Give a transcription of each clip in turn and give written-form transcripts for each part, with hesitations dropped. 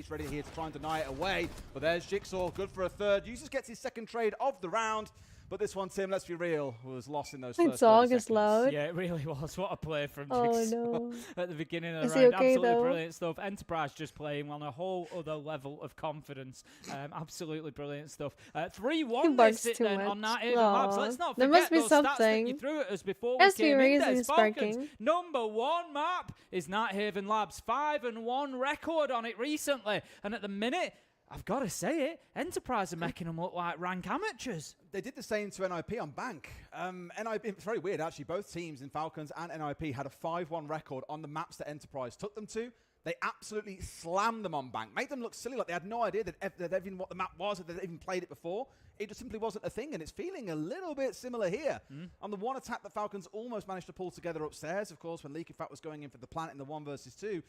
He's ready here to try and deny it away. But there's Jigsaw, good for a third. Users gets his second trade of the round. But this one, Tim, let's be real, was lost in those first 30 seconds. Loud. Yeah, it really was. What a play from Oh, Jigsaw no. at the beginning of the Is round. he okay, Absolutely though? brilliant stuff. Enterprise just playing on a whole other level of confidence. Absolutely brilliant stuff. 3-1 they sit then on that even Labs. Let's not There forget must be those stats that something. you threw at us before Must we be came in. reason There's sparking. Falcons. #1 map is Nighthaven Labs. 5-1 record on it recently. And at the minute, I've got to say it, Enterprise are making them look like rank amateurs. They did the same to NIP on Bank. NIP, it's very weird, actually. Both teams in Falcons and NIP had a 5-1 record on the maps that Enterprise took them to. They absolutely slammed them on Bank, made them look silly, like they had no idea that even what the map was, that they'd even played it before. It just simply wasn't a thing, and it's feeling a little bit similar here. On the one attack that Falcons almost managed to pull together upstairs, of course, when Leaky Fat was going in for the plant in the 1 versus 2,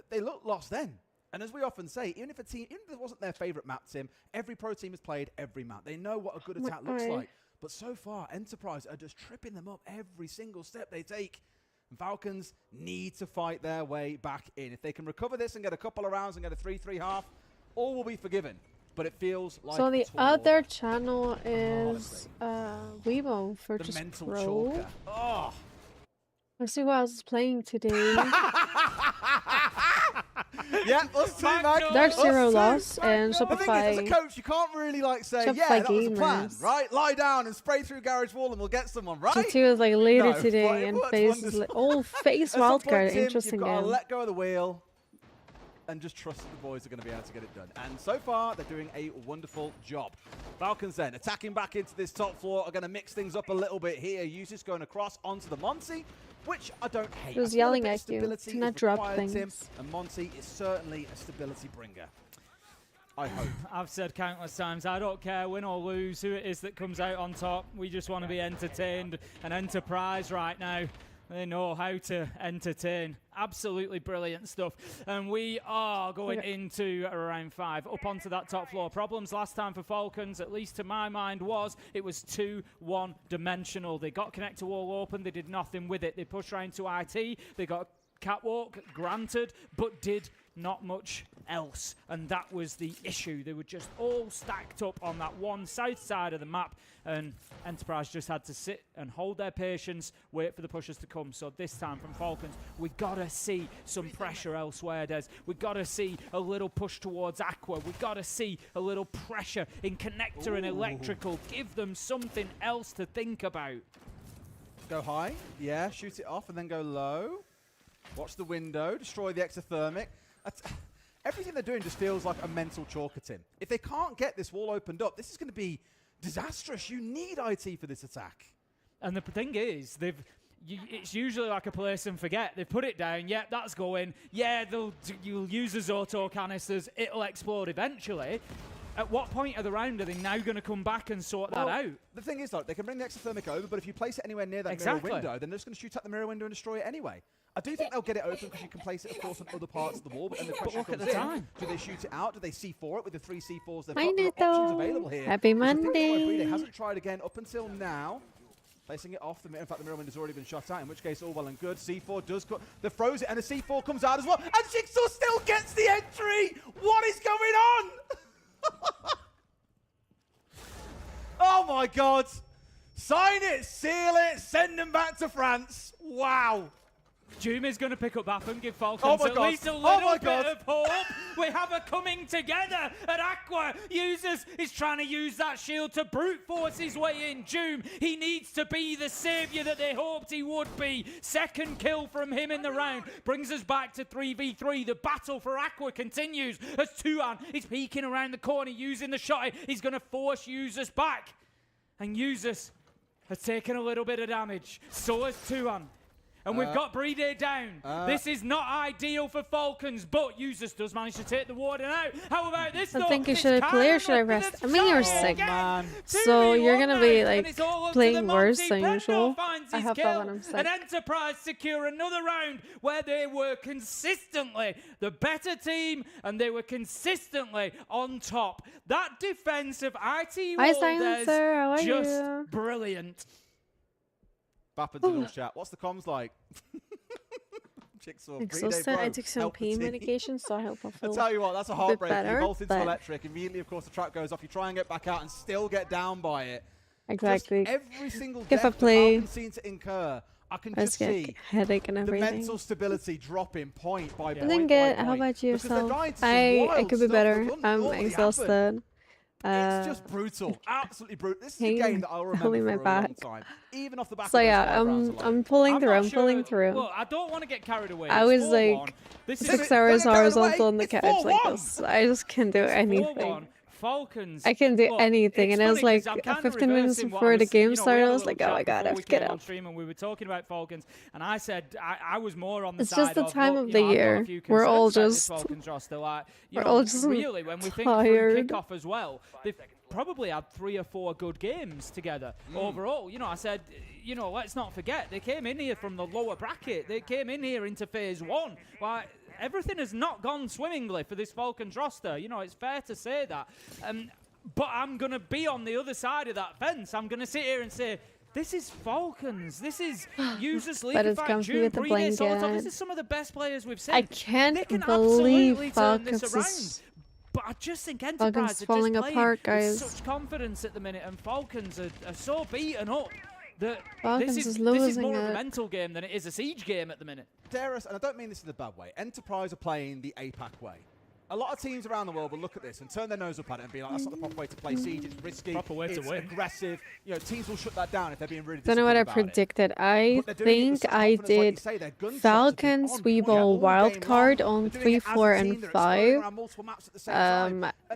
they looked lost then. And as we often say, even if it wasn't their favourite map, Tim, every pro team has played every map. They know what a good attack looks like. But so far, Enterprise are just tripping them up every single step they take. And Falcons need to fight their way back in. If they can recover this and get a couple of rounds and get a 3-3 half, all will be forgiven. But it feels like so the other channel is Weibo for the just mental pro. chalker. Oh. Let's see what else is playing today. Yeah, us two, man. Dark Zero Us lost two. and The thing Shopify. is, as a coach, you can't really like say, Shopify yeah, that was the plan, gamers. right? Lie down and spray through garage wall and we'll get someone, right? G2 is like later No, today but it and worked face wonders. face At some point, wildcard. Tim, Interesting you've got to game. let go of the wheel and just trust that the boys are going to be able to get it done. And so far, they're doing a wonderful job. Falcons then, attacking back into this top floor, are going to mix things up a little bit here. Users going across onto the Monty, which I don't hate. He was yelling at you to not drop things. Tim, and Monty is certainly a stability bringer. I hope. I've said countless times, I don't care, win or lose, who it is that comes out on top. We just want to be entertained. And Enterprise right now, they know how to entertain. Absolutely brilliant stuff. And we are going into round 5. Up onto that top floor. Problems last time for Falcons, at least to my mind, was it was 2-1 dimensional. They got connect to wall open. They did nothing with it. They pushed round to IT. They got catwalk, granted, but did not much else. And that was the issue. They were just all stacked up on that one south side of the map. And Enterprise just had to sit and hold their patience, wait for the pushes to come. So this time from Falcons, we gotta see some pressure elsewhere, Des. We gotta see a little push towards Aqua. We gotta see a little pressure in connector and electrical. Give them something else to think about. Go high, yeah, shoot it off and then go low. Watch the window, destroy the exothermic. Everything they're doing just feels like a mental chalker, Tim. If they can't get this wall opened up, this is going to be disastrous. You need IT for this attack. And the thing is, it's usually like a place and forget. They put it down, yeah, that's going. Yeah, you'll use as auto canisters, it'll explode eventually. At what point of the round are they now going to come back and sort that out? The thing is, though, they can bring the exothermic over, but if you place it anywhere near that mirror window, then they're just going to shoot out the mirror window and destroy it anyway. I do think they'll get it open because you can place it, of course, on other parts of the wall. But then the question comes in, do they shoot it out? Do they C4 it with the 3 C4s? They've got options available here. Happy Monday. They hasn't tried again up until now. Placing it off. In fact, the mirror window's already been shot out, in which case all well and good. C4 does cut. They froze it, and the C4 comes out as well. And Jigsaw still gets the entry! What is going on? Oh my God. Sign it, seal it, send them back to France. Wow. Jumi's going to pick up that and give Falcons at least a little bit of hope. We have a coming together at Aqua. Users is trying to use that shield to brute force his way in. Jum, he needs to be the saviour that they hoped he would be. Second kill from him in the round brings us back to 3v3. The battle for Aqua continues as Tuan is peeking around the corner using the shot. He's going to force Users back. And Users has taken a little bit of damage. So has Tuan. And we've got Brede down. This is not ideal for Falcons, but Users does manage to take the warden out. How about this, though? I think you should play or should I rest? I mean, you're sick, man. So you're going to be like playing worse than usual. I have that when I'm sick. An Enterprise secure another round where they were consistently the better team and they were consistently on top. That defense of IT Walders, just brilliant. Bappen's in all chat. What's the comms like? Jigsaw. Exhausted. I took some pain medication, so I hope I feel I tell you what, that's a heartbreak. better, You bolt into but... electric. Immediately, of course, the trap goes off. You try and get back out and still get down by it. Exactly. Just every single If I death play, the seem to incur, I can I just get see headache and the everything. mental stability dropping point by point. I think it. By How point. about Because they're yourself? going to some I wild could be stuff better. that wouldn't I'm normally happen. exhausted. It's just brutal, absolutely brutal. This is a game that I'll remember Pulling for my a back. long time, even off the back. So of those yeah, 5 rounds alone. I'm pulling through. I'm sure, pulling through. Well, I don't want to get carried away. I was like 6 hours horizontal on the couch like this. I just can't do anything. Falcons. I can do anything, and it was like 15 minutes before the game started. I was like, oh my god, I have to get up. And we were talking about Falcons, and I said I was more on the it's side just the of, time of the year. We're all just really when we think tired. through kickoff as well. They've probably had 3 or 4 good games together overall. You know, I said, you know, let's not forget they came in here from the lower bracket. They came in here into phase 1. Like, everything has not gone swimmingly for this Falcons roster. You know, it's fair to say that. But I'm going to be on the other side of that fence. I'm going to sit here and say, this is Falcons. This is users league fight June Breeder. This is some of the best players we've seen. I can't believe Falcons is... But I just think Enterprise are falling just apart, guys. with such confidence at the minute, and Falcons are so beaten up that Falcons this is more of a mental game than it is a siege game at the minute. Darius, and I don't mean this in a bad way, Enterprise are playing the APAC way. A lot of teams around the world will look at this and turn their nose up at it and be like, that's not the proper way to play Siege, it's risky, proper way to win. Aggressive. You know, teams will shut that down if they're being really Don't know what I predicted. I think I did Falcons, Weevil, Wildcard on 3, 4, and 5.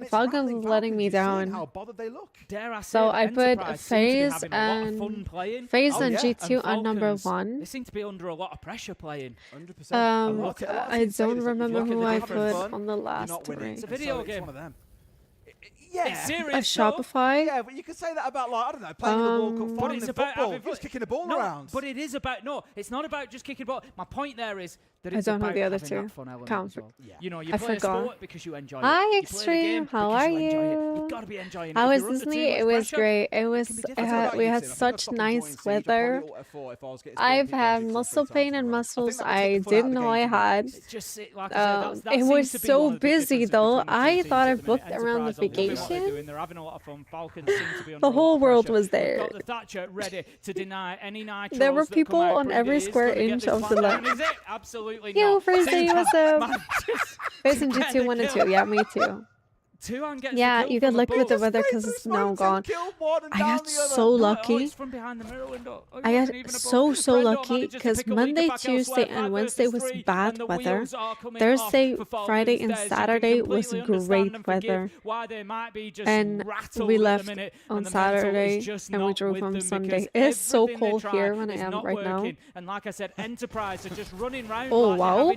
Falcons was letting me down. So I put FaZe and G2 on number 1. They seem to be under a lot of pressure playing. 100%. I don't remember who I put on the last three. It's a video game. One of them. Yeah, it's serious. A Shopify. Yeah, but you can say that about, like, I don't know, playing the World Cup final in football. You're just kicking the ball around. But it is about it's not about just kicking the ball. My point there is that I it's don't know about the other having two. that fun element Count. as well. Yeah. You know, you I play forgot. a sport because you enjoy it. Hi, You play the Extreme. game How because are you enjoy it. you? You've got to be enjoying it. How If was you're under Disney? too much It was pressure, great. It it was. can be difficult. We had such nice weather. I've had muscle pain and muscles I didn't know I had. It's just like I said, that it was seems to be so one of the big busy differences though. between the two I teams thought I at the minute. booked around the Enterprise are loving what they're vacation. doing. They're having a lot of fun. Falcons seem to be under The a lot whole of world pressure. was there. We've got the Thatcher ready to deny any nitros There were that people come out. on every Breeder is square gonna get inch this of the plan land. down, is it? Absolutely Yo, not. first day was a. Man, FaZe and G2 1 and 2. Yeah, me too. Tuan gets Yeah, the kill you from can look at the above. weather because it's now gone. I got so lucky. It's from behind the mirror window. I got so lucky because Monday, Tuesday, and Wednesday was bad weather. Thursday, Friday, and Saturday was great weather. And we left on Saturday and we drove on Sunday. It's so cold here when I am right now. And like I said, Enterprise are just running around. Oh wow!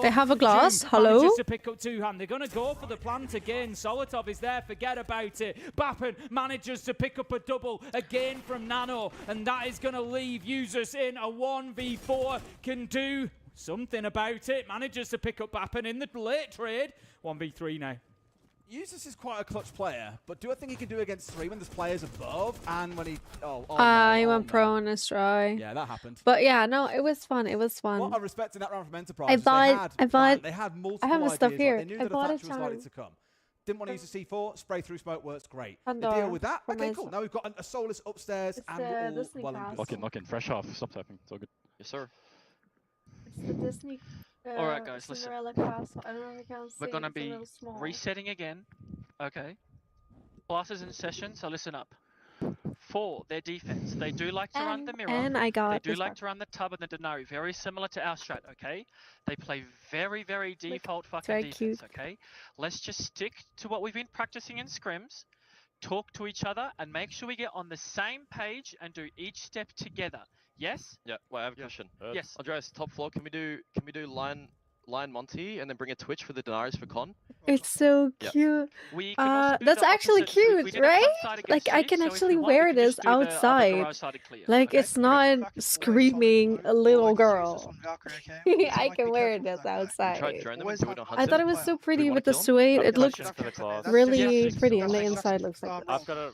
They have a glass. Hello. To pick up two-hand. They're going to go for the plant again. Solotov is there. Forget about it. Bappen manages to pick up a double again from Nano, and that is going to leave users in a 1v4. Can do something about it. Manages to pick up Bappen in the late trade. 1v3 now. Usus is quite a clutch player, but do I think he can do against 3 when there's players above and when he... he went pro on a try. Yeah, that happened. But yeah, no, it was fun. It was fun. What I respect in that round from Enterprise they had multiple I have the stuff ideas, here. Like they knew that the Thatcher was likely to come. Didn't want to use the C4, spray through smoke works great. The deal with that, okay, cool. Now we've got a Solus upstairs and we're all well and good. Lock in, fresh off, stop tapping, it's all good. Yes, sir. It's the Disney. Alright, guys, listen. Castle. I don't know if I can We're see. gonna be resetting again. Okay. Classes in session, so listen up. For their defense, they do like to run the mirror. And I got They do like to run the tub and the Denari, very similar to our strat, okay? They play very, very default fucking defense, cute. okay? Let's just stick to what we've been practicing in scrims, talk to each other, and make sure we get on the same page and do each step together. Yes? Yeah, wait, I have a question. Yes. Andreas, top floor, can we do line Monty and then bring a Twitch for the Denaris for con? It's so cute. We can also do That's the actually opposite. We cute, did a right? front side Like against I Siege, can so if actually you want, wear we can this just do the upper outside. garage side clear, Like okay? it's not screaming a little girl. I can wear this Try outside. drone them and do it on I thought it was so pretty wanna with the kill 'em? suede. It looked Questions for the class. really Yes. pretty, and the inside looks like this. I've got a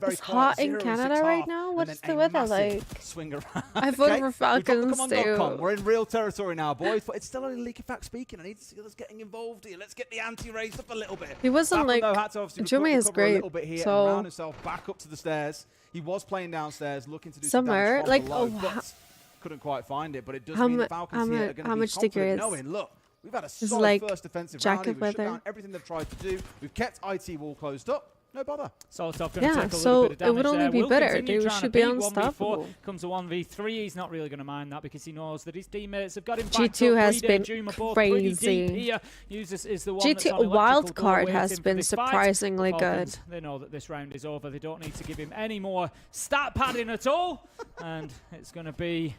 very It's quiet. hot in 0-6 Canada right half, now. and What's then the a weather massive like? Swing around. I voted for We've got the Falcons Command.com. too. We're in real territory now, boys. It's still only Leaky Fact speaking. I need to see us getting involved here. Let's get the ante raised up a little bit. He wasn't Falcon, like though, had to obviously Jimmy is recover a great. little bit here and So round himself back up to the stairs. He was playing downstairs, looking to do Somewhere, some damage like, from below, oh, but couldn't quite find it. But it does how mean mu- the Falcons here are going to be much degree confident is- knowing, look, we've had a is solid like first defensive jacket round. We've shut weather. down everything they've tried to do. We've kept IT wall closed up. No bother. Solotov going to Yeah, take a so little bit of damage it would only there. be Will better. continue They trying should to be beat 1v4. unstoppable. Comes to 1v3. He's not really going to mind that because he knows that his teammates have got him backed G2 up. has Breeder, been Juma both pretty deep crazy. here. Users is the one that's G2 on electrical wild door card waiting has for been this fight. surprisingly Falcons, good. They know that this round is over. They don't need to give him any more stat padding at all. And it's going to be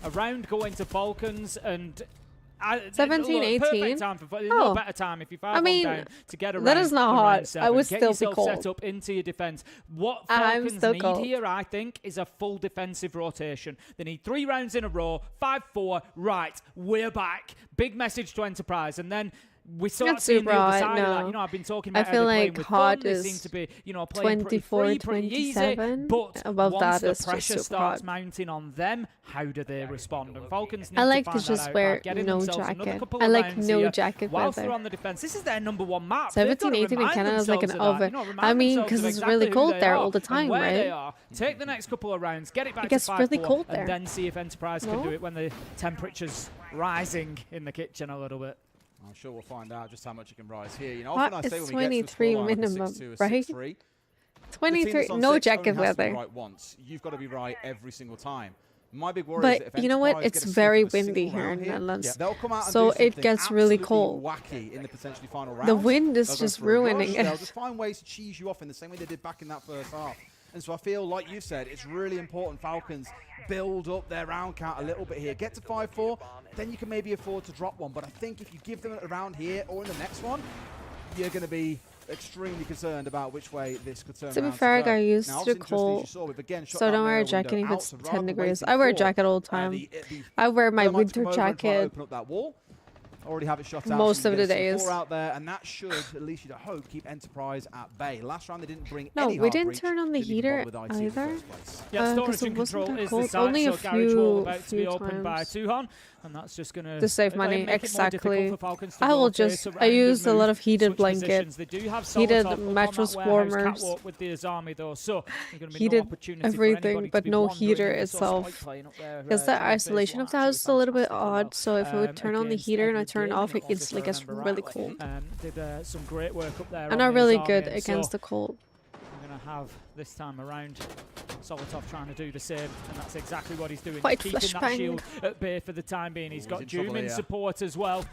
a round going to Falcons and 17-18. Perfect time for, there's no better time if you fire mean, one down to get around. that is not hard. I would get still be yourself cold. set up into your defense. What I'm Falcons still need cold. here, I think, is a full defensive rotation. They need 3 rounds in a row, 5-4. Right, we're back. Big message to Enterprise, and then we start Not seeing the super other hot, side of that. no. You know, I've been talking I about feel how they're like playing with hot fun. They is seem to be, you know, playing 24, pretty free, pretty easy. 27. But Above once that the is just pressure super starts hot. mounting on them, how do they respond? And Falcons need I like to to find that just out wear by getting no themselves another jacket. couple I of like rounds no here jacket whilst weather. they're on the defense. This is their #1 map. They've 17, gotta 18 in remind Canada is like an themselves of that. over. You know, remind I mean, themselves because of it's exactly really who cold they there are all the and time, where right? they are. Take the next couple of rounds, get it back It gets to 5-4, really cold there. and then see if Enterprise can No? do it when the temperature's rising in the kitchen a little bit. I'm sure we'll find out just how much it can rise here. You know, often I It's say when we get to the 23 scoreline of a minimum, 6-2, a right? 6-3, 23, no jacket has to be weather. right once. You've got to be right every single time. My big worry is But that if you know what? Enterprise It's get a very sniff of a single windy here round in the Netherlands. they'll come out and So do it something gets really absolutely cold. wacky in the potentially final round. The wind is They'll go just for a rush, ruining They'll it. just find ways to cheese you off in the same way they did back in that first half. And so I feel, like you said, it's really important Falcons build up their round count a little bit here. Get to 5-4, then you can maybe afford to drop one. But I think if you give them it around here or in the next one, you're going to be extremely concerned about which way this could turn To be around fair, I go. got used Now, to obviously, just as you cold, saw, we've again shut so that don't wear a mirror jacket window if out, it's so 10 rather than degrees. waiting I wear a for, jacket all the the time. I wear my Thermite to winter come over and try to jacket open up that wall. Already have it shut out. most so of you the can get some days. core out there, and that should, at least you'd hope, keep Enterprise at bay. Last round they didn't bring No, any we hard didn't breach, turn on the didn't even heater bother with IT in the either. first place. Yeah, 'cause storage it and wasn't control that is cold. the site, Only so a garage wall few- about to be few opened by times. Tuhon, and that's just going To save money, make it more difficult exactly. for Falcons to I will rotate just, around I and used a move, lot of heated switch blanket, positions. They do have heated Solotov up on that mattress warehouse warmers, catwalk with the Azami though, so there's going to be heated no opportunity for everything, anybody but to be no wandering heater in. So itself. Spike playing up there, Because the during phase isolation one, of the house is a actually little bit fantastic odd, so if I would turn on the against heater and I every turn it game off, in it instantly if I gets remember really rightly. cold. Did some great work up there. And on are the really Azami, good and against so the cold. we're going to have this time around Solotov trying to do the same, and that's exactly what he's doing. White He's keeping that flashbang. shield at bay for the time being. He's He's got in trouble Doom in here. support as well.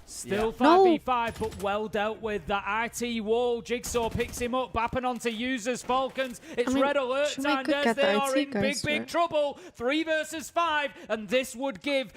Still Yeah. 5v5, but well dealt with. That IT wall, Jigsaw picks him up, bapping onto users, Falcons. It's I mean, red alert should time, we could Des. get They the are IT in big, guys, big right? trouble. 3 versus 5, and this would give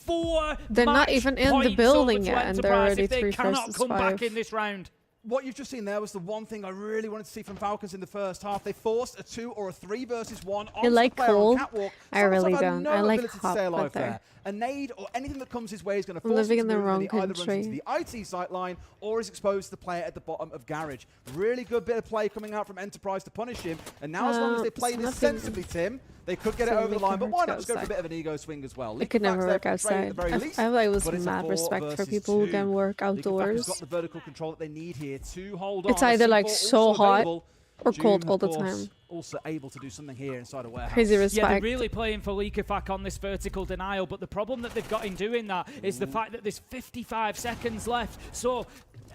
4 They're not match even in the points building over to yet, and they're Enterprise already if they 3 cannot versus come back 5. in this round. What you've just seen there was the one thing I really wanted to see from Falcons in the first half. They forced a 2 or a 3 versus 1 on like the player cold? on catwalk. I really Solotov had don't. No I like ability to hot stay alive weather. there. A nade or anything that comes his way is going to I'm force living him to in the move, wrong and he either runs country. into the IT sight line or is exposed to the player at the bottom of garage. Really good bit of play coming out from Enterprise to punish him. And now as long as they play it's this nothing- sensibly, Tim, they could get it So over the make line. him But hurt why to not go just go for a outside. bit of an ego swing as well? It could never work outside. I I feel like it was but it's a mad 4 respect for versus people who 2. can work Liquid Fact has outdoors. got the vertical control that they need here to hold on. It's either like C4 so also hot available. or cold Doom, all of the course, time. Also able to do something here inside a warehouse. Crazy Yeah, respect. they're really playing for Likafak on this vertical denial, but the problem that they've got in doing that is the fact that there's 55 seconds left. So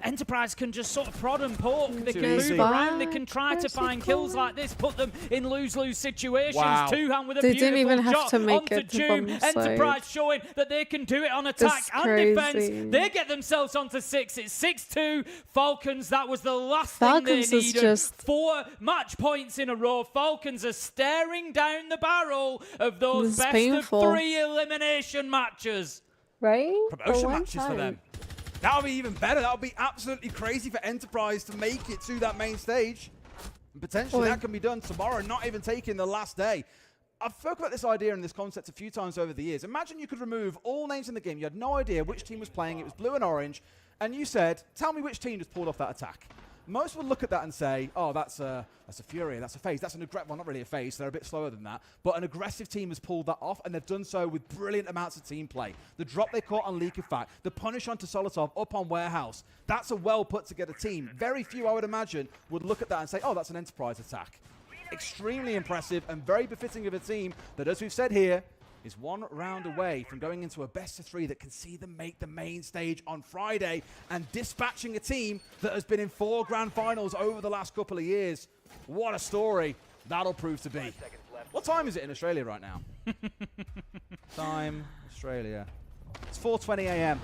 Enterprise can just sort of prod and poke. They Too can easy. move around. They can try to Where's find it kills going? like this, put them in lose-lose situations. Wow. Two-hand with a They beautiful didn't even have shot to make onto it to Doom. bomb side. Enterprise showing that they can do it on attack It's and crazy. defense. They get themselves onto 6. It's 6-2. Falcons, that was the last Falcons thing they is needed. just- 4 match points in a row. Falcons are staring down the barrel of those This is best painful. of 3 elimination matches. Right? Promotion one matches for time. them. That would be even better. That would be absolutely crazy for Enterprise to make it to that main stage. And potentially Oi. that can be done tomorrow, not even taking the last day. I've spoken about this idea and this concept a few times over the years. Imagine you could remove all names in the game. You had no idea which team was playing. It was blue and orange. And you said, tell me which team just pulled off that attack. Most would look at that and say, oh, that's a Fury, that's a FaZe, that's an aggressive, well, not really a FaZe, they're a bit slower than that, but an aggressive team has pulled that off, and they've done so with brilliant amounts of team play. The drop they caught on Likafak, the punish onto Solotov up on Warehouse, that's a well put together team. Very few, I would imagine, would look at that and say, oh, that's an Enterprise attack. extremely impressive and very befitting of a team that, as we've said here, is one round away from going into a best-of-3 that can see them make the main stage on Friday and dispatching a team that has been in 4 grand finals over the last couple of years. What a story that'll prove to be. What time is it in Australia right now? Time, Australia. It's 4:20 a.m.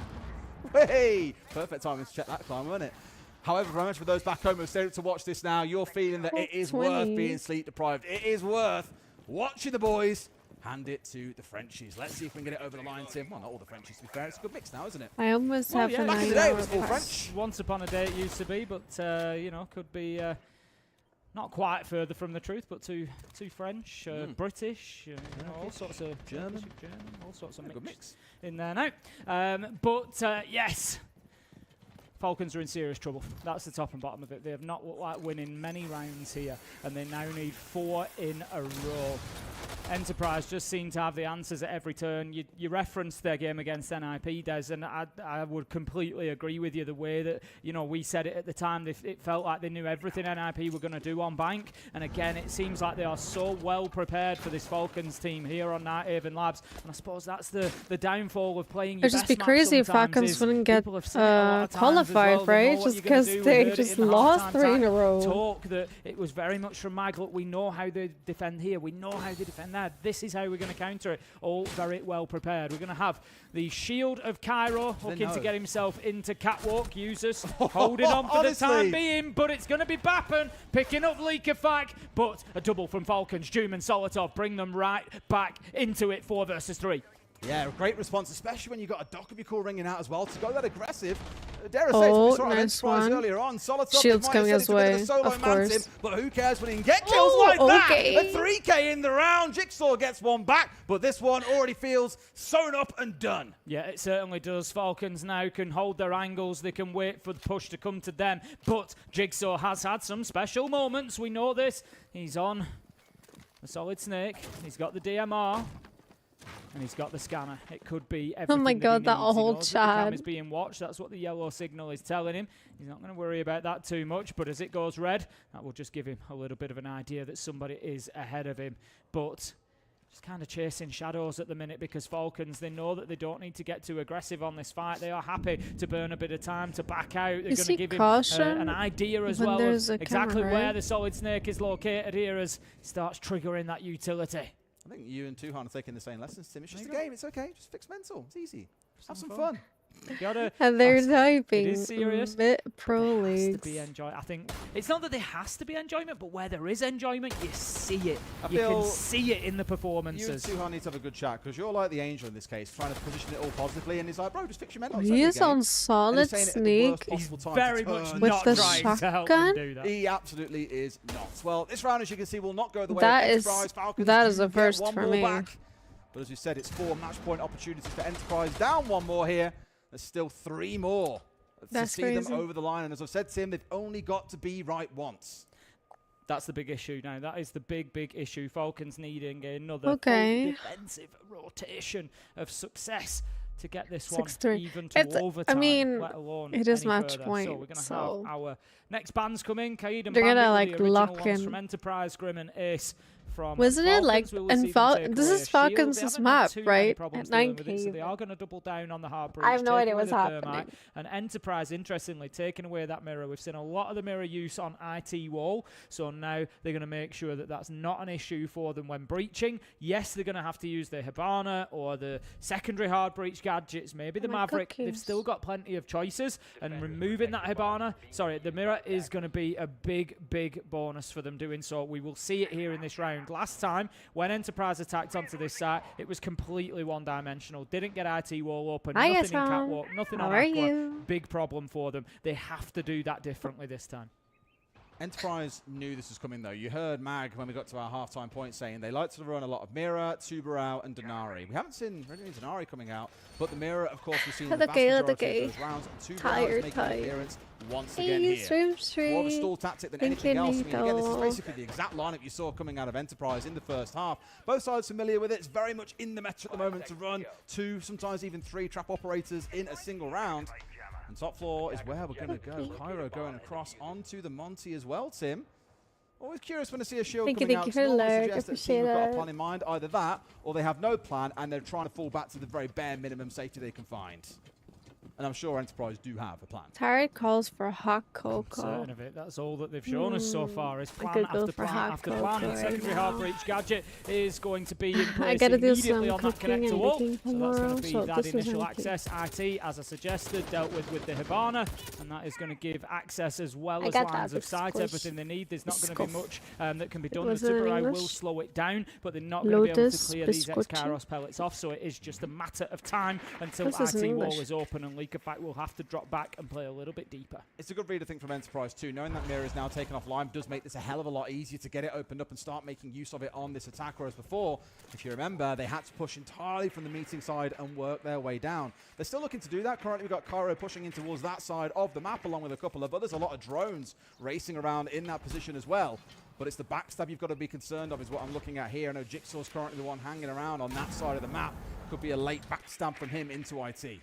Hey! Perfect time to check that climb, wasn't it? However, very much for those back home who stayed up to watch this now, you're feeling that it is worth being sleep deprived. It is worth watching the boys hand it to the Frenchies. Let's see if we can get it over the line, Tim. Well, not all the Frenchies, to be fair. It's a good mix now, isn't it? I almost have yeah, an back in the day, it was all French. Once upon a day it used to be, but, you know, could be not quite further from the truth, but too French, British, you know, all sorts of German, all sorts of good mix in there now. Yes. Falcons are in serious trouble. That's the top and bottom of it. They have not looked like winning many rounds here, and they now need 4 in a row. Enterprise just seem to have the answers at every turn. You referenced their game against NIP, Des, and I would completely agree with you. The way that, you know, we said it at the time, it felt like they knew everything NIP were going to do on Bank. And again, it seems like they are so well prepared for this Falcons team here on Nighthaven Labs. And I suppose that's the downfall of playing your It'd just best be crazy if Falcons wouldn't get qualified, right? Just because they just lost 3 in a row. Talk that it was very much from Mike. Look, we know how they defend here. We know how they defend there. This is how we're going to counter it. All very well prepared. We're going to have the Shield of Cairo looking to get himself into catwalk users. Holding on for the time being, but it's going to be Bappen picking up Leakerfack. But a double from Falcons. Doom and Solotov bring them right back into it 4 versus 3. Yeah, great response, especially when you've got a dock of your call ringing out as well. To go that aggressive, dare I say, we saw nice Enterprise earlier on. Solotov Shield's coming his way, of course. But who cares when he can get kills like that? A 3K in the round. Jigsaw gets one back, but this one already feels sewn up and done. Yeah, it certainly does. Falcons now can hold their angles. They can wait for the push to come to them. But Jigsaw has had some special moments. We know this. He's on the Solid Snake. He's got the DMR. And he's got the scanner. It could be everything. Oh my god, that whole chat. The cam is being watched. That's what the yellow signal is telling him. He's not going to worry about that too much. But as it goes red, that will just give him a little bit of an idea that somebody is ahead of him. But just kind of chasing shadows at the minute, because Falcons, they know that they don't need to get too aggressive on this fight. They are happy to burn a bit of time to back out. They're going to give him an idea as well of exactly where the Solid Snake is located here as he starts triggering that utility. I think you and Tuhan are taking the same lessons, Tim. It's just a game. It's okay. Just fix mental. It's easy. Have some fun. And they're typing it is serious. Pro Has leagues. to be I think it's not that there has to be enjoyment, but where there is enjoyment, you see it. You can see it in the performances. You and Tuhan need to have a good chat, because you're like the angel in this case, trying to position it all positively, and he's like, bro, just fix your mental. He is on Solid Snake. He's very much with not the trying to help him do that. He absolutely is not. Well, this round, as you can see, will not go the way that of is Enterprise. Falcons that is a first for me. Back. But as we said, it's 4 match point opportunities for Enterprise. Down 1 more here. There's still 3 more to see them over the line. And as I've said, Tim, they've only got to be right once. That's the big issue now. That is the big issue. Falcons needing another full defensive rotation of success to get this one even to overtime, I mean, let alone it is any match further. point. So we're going to have our next bands come in. Kaid and they're Bandit, gonna like the lock in from Enterprise, Grim and Ace. Wasn't it like, and this is Falcons' map, right? At 9K. So they are going to double down on the hard breach. I have no idea what's happening. And Enterprise, interestingly, taking away that mirror. We've seen a lot of the mirror use on IT wall, so now they're going to make sure that that's not an issue for them when breaching. Yes, they're going to have to use the Hibana or the secondary hard breach gadgets, maybe the Maverick. They've still got plenty of choices, and removing that Hibana, the mirror is going to be a big bonus for them doing so. We will see it here in this round. Last time, when Enterprise attacked onto this site, it was completely one-dimensional. Didn't get IT wall open, nothing in catwalk, nothing on aqua. Big problem for them. They have to do that differently this time. Enterprise knew this was coming, though. You heard Mag, when we got to our halftime point, saying they like to run a lot of Mira, Tubarão, and Denari. We haven't seen really Denari coming out, but the Mira, of course, we've seen the vast majority of those rounds. Tubarão is making an appearance once again here. More of a stall tactic than anything else. I mean, again, this is basically the exact lineup you saw coming out of Enterprise in the first half. Both sides familiar with it. It's very much in the meta at the moment to run 2, sometimes even 3 trap operators in a single round. And top floor is where we're going to go. Cairo going across onto the Monty as well, Tim. Always curious when I see a shield Thank you coming out. for the Normally lurk. suggests that the Appreciate team have got a it. plan in mind. Either that, or they have no plan, and they're trying to fall back to the very bare minimum safety they can find. And I'm sure Enterprise do have a plan. Tired calls for hot cocoa. Certain of it. That's all that they've shown us so far is plan could go after for plan hot after cocoa plan. And right secondary now. hard breach gadget is going to be in place I gotta do immediately some on that cooking connector and wall. baking So that's going tomorrow, to be so that this is initial handy. access. IT, as I suggested, dealt with the Hibana, and that is going to give access as well I as got that, lines of big sight, squish. everything they need. There's not going to Scuff. be much that can be done. The Was it in Tiburai will English? slow it down, but they're not going to be able to Lotus clear these biscuit. X-Kairos pellets off, so it is just a matter of time until This is in IT wall English. is open, and Leakerfact will have to drop back and play a little bit deeper. It's a good read, I think, from Enterprise too. Knowing that Mirror is now taken offline does make this a hell of a lot easier to get it opened up and start making use of it on this attack. Whereas before, if you remember, they had to push entirely from the meeting side and work their way down. They're still looking to do that. Currently, we've got Cairo pushing in towards that side of the map, along with a couple of others. A lot of drones racing around in that position as well. But it's the backstab you've got to be concerned of, is what I'm looking at here. I know Jigsaw's currently the one hanging around on that side of the map. Could be a late backstab from him into IT.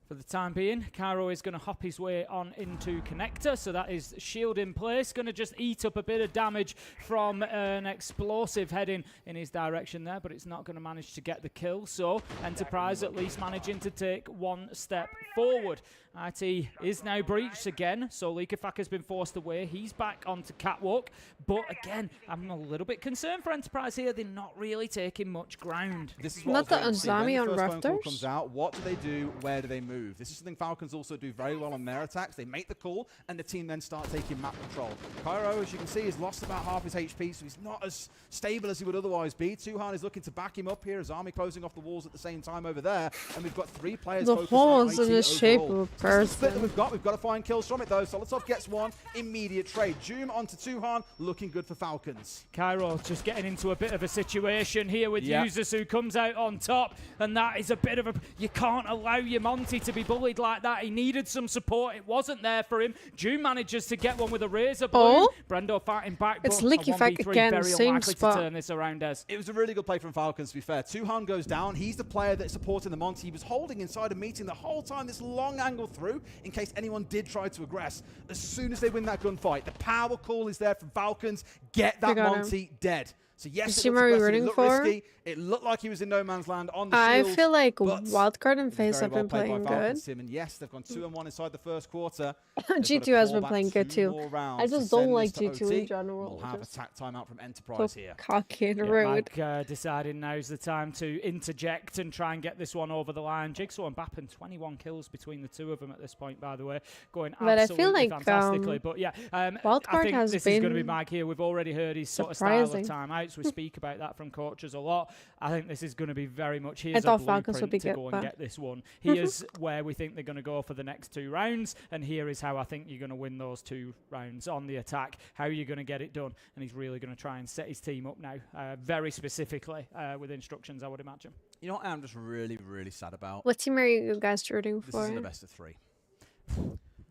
For the time being, Cairo is going to hop his way on into Connector, so that is shield in place. Going to just eat up a bit of damage from an explosive heading in his direction there, but it's not going to manage to get the kill. So Enterprise at least managing to take one step forward. IT is now breached again, so Leakerfact has been forced away. He's back onto Catwalk, but again, I'm a little bit concerned for Enterprise here. They're not really taking much ground. This is what Not I was the waiting to see. Azami When on the first phone call Raptors? comes out, what do they do? Where do they move? This is something Falcons also do very well on their attacks. They make the call, and the team then start taking map control. Cairo, as you can see, has lost about half his HP, so he's not as stable as he would otherwise be. Tuhan is looking to back him up here. Azami closing off the walls at the same time over there, and we've got three players The focused on holes in IT the shape overall. of a So this is the split that person. we've got to find kills from it though. Solotov gets one, immediate trade. Joom onto Tuhan, looking good for Falcons. Cairo just getting into a bit of a situation here with Yep. Users, who comes out on top, and that is a bit of a... You can't allow your Monty to be bullied like that. He needed some support. It wasn't there for him. June manages to get one with a razor blade. Oh. Brendo fighting back, It's but a Leakerfact 1v3 again, very same unlikely spot. to turn this around as. It was a really good play from Falcons, to be fair. Tuhan goes down. He's the player that's supporting the Monty. He was holding inside a meeting the whole time, this long angle through, in case anyone did try to aggress. As soon as they win that gunfight, the power call is there from Falcons. Get that got him. Monty dead. So yes, Is it he looked Murray aggressive, it rooting looked for? risky. It looked like he was in no man's land on the I shield. feel like but Wildcard and it was FaZe very have well been played by playing Falcons, good. Tim, and yes, they've gone 2-1 inside the first quarter. G2 has been playing good too. I just don't like G2 in We'll general. have Just attack timeout from so Enterprise here. cocky and Yeah, rude. Mag deciding now's the time to interject and try and get this one over the line. Jigsaw and Bappen, 21 kills between the two of them at this point, by the way. Going But I absolutely feel like, fantastically. But yeah, I Wildcard think has this is going to be been Mag here. We've already heard his sort of style of surprising. timeouts. We speak about that from coaches a lot. I think this is going to be very much I here's a thought Falcons would blueprint be to good, go and but- get this one. Here's where we think they're going to go for the next two rounds, and here is how I think you're going to win those two rounds on the attack, how you're going to get it done. And he's really going to try and set his team up now, very specifically with instructions, I would imagine. You know what I'm just really, really sad about? What team are you guys rooting This for? isn't the best of three.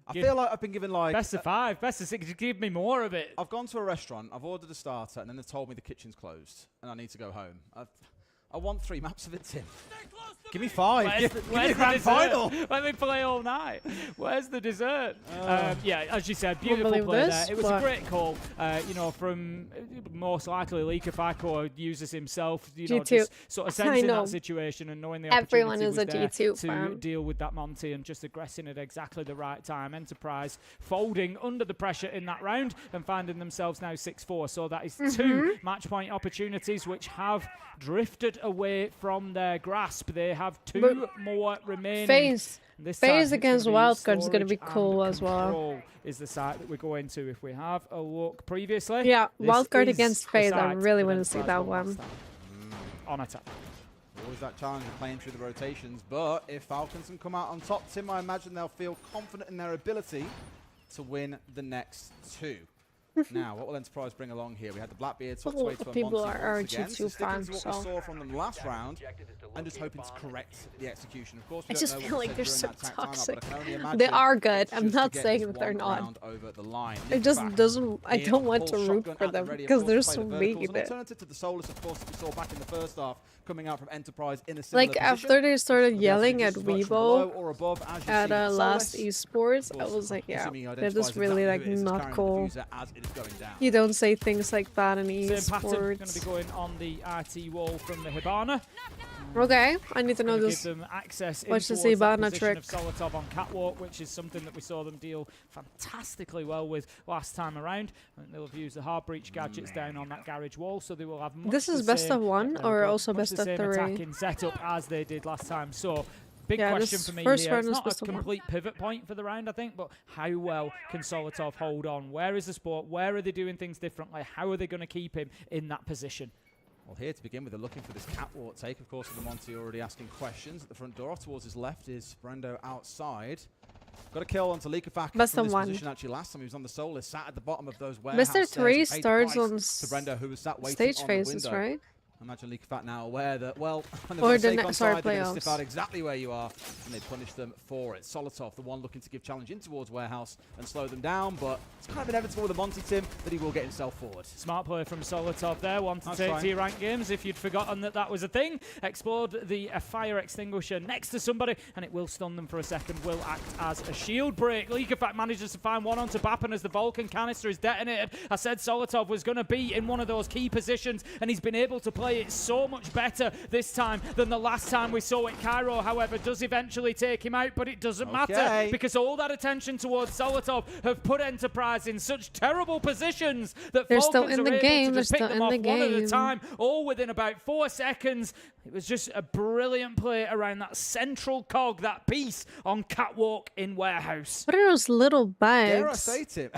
I Give- feel like I've been given like... Best of five, best of six. Give me more of it. I've gone to a restaurant, I've ordered a starter, and then they've told me the kitchen's closed, and I need to go home. I want 3 maps of it, Tim. Give me 5. Give me the grand final. When they play all night, where's the dessert? Yeah, as you said, Won't beautiful believe play this, there. It was a but- great call. From most likely Leakerfact or Users himself. G2. Just sort of sensing know. that situation and knowing the Everyone opportunity is was a there G2 to fan. deal with that Monty and just aggressing at exactly the right time. Enterprise folding under the pressure in that round and finding themselves now 6-4. So that is 2 match point opportunities which have drifted away from their grasp. They have 2 But more remaining. FaZe. This FaZe time it's against gonna be Wildcard is gonna be storage cool and as well. control is the site that we're going to. If we have a look previously, Yeah, this Wildcard is against the FaZe. I site really that want to see Enterprise that won last one. time. On attack. Always that challenge of playing through the rotations, but if Falcons can come out on top, Tim, I imagine they'll feel confident in their ability to win the next 2. Now, what will Enterprise bring along here? We had the Blackbeard tucked away to a People Monty are once again. G2 So sticking fans, to what so- we saw from them last round, and just hoping to correct the execution. Of course, we I don't just know feel what like was said they're so during that attack timeout, toxic. but I can only They imagine are good. it's I'm just not to get saying this that they're one not. round over the line. It just Leakerfact doesn't. I in don't want full to root shotgun for at the them ready, of because course, they're to play so the weak verticals. at An it. alternative to the Solus, of course, that we saw back in the first half, coming out from Enterprise in a similar Like position. after they started Whether that's yelling at just virtual below Weibo or above, as you at see with last Solus. esports, Of I course, was like, yeah, assuming he they're identifies just really exactly like who it is that's not carrying the cool. diffuser, as it it is going down. You don't say things like that in Same pattern going to esports. be going on the RT wall from the Hibana. Okay, I need to know Give this. them access What's in the towards that Hibana position trick? of Solotov on catwalk, which is something that we saw them deal fantastically well with last time around. And they'll have used the hard breach gadgets down on that garage wall, so they will have much This the is best same, of one or also much best the of same three? attacking setup as they did last time. So big Yeah, question this for me first here. round It's is not a best of one. complete pivot point for the round, I think, but how well can Solotov hold on? Where is the sport? Where are they doing things differently? How are they going to keep him in that position? Well, here to begin with, they're looking for this catwalk take. Of course, with the Monty already asking questions. At the front door, off towards his left is Brendo outside. Got a kill onto Likafak Best from of this one. position. Actually, last time he was on the Solus, sat at the bottom of those warehouse Mr. stairs 3 and paid the starts price on to Brendo, who was sat waiting stage on phases, the window. right? Imagine Likafat now aware that, well, when they've Or got a the stake on next side, they're going to playoffs. stiff out exactly where you are, and they punish them for it. Solotov, the one looking to give challenge in towards warehouse and slow them down, but it's kind of inevitable with the Monty Tim that he will get himself forward. Smart play from Solotov there. One to That's take fine. to your ranked games if you'd forgotten that that was a thing. Explored the fire extinguisher next to somebody, and it will stun them for a second. Will act as a shield break. Likafat manages to find one onto Bappen as the Vulcan canister is detonated. I said Solotov was going to be in one of those key positions, and he's been able to play it so much better this time than the last time we saw it. Cairo, however, does eventually take him out, but it doesn't matter because all that attention towards Solotov have put Enterprise in such terrible positions that They're Falcons still in are the able game, to they're just pick still them in off the one at a game. time, all within about 4 seconds. It was just a brilliant play around that central cog, that piece on catwalk in warehouse. What are those little Dare I bags? say, Tim?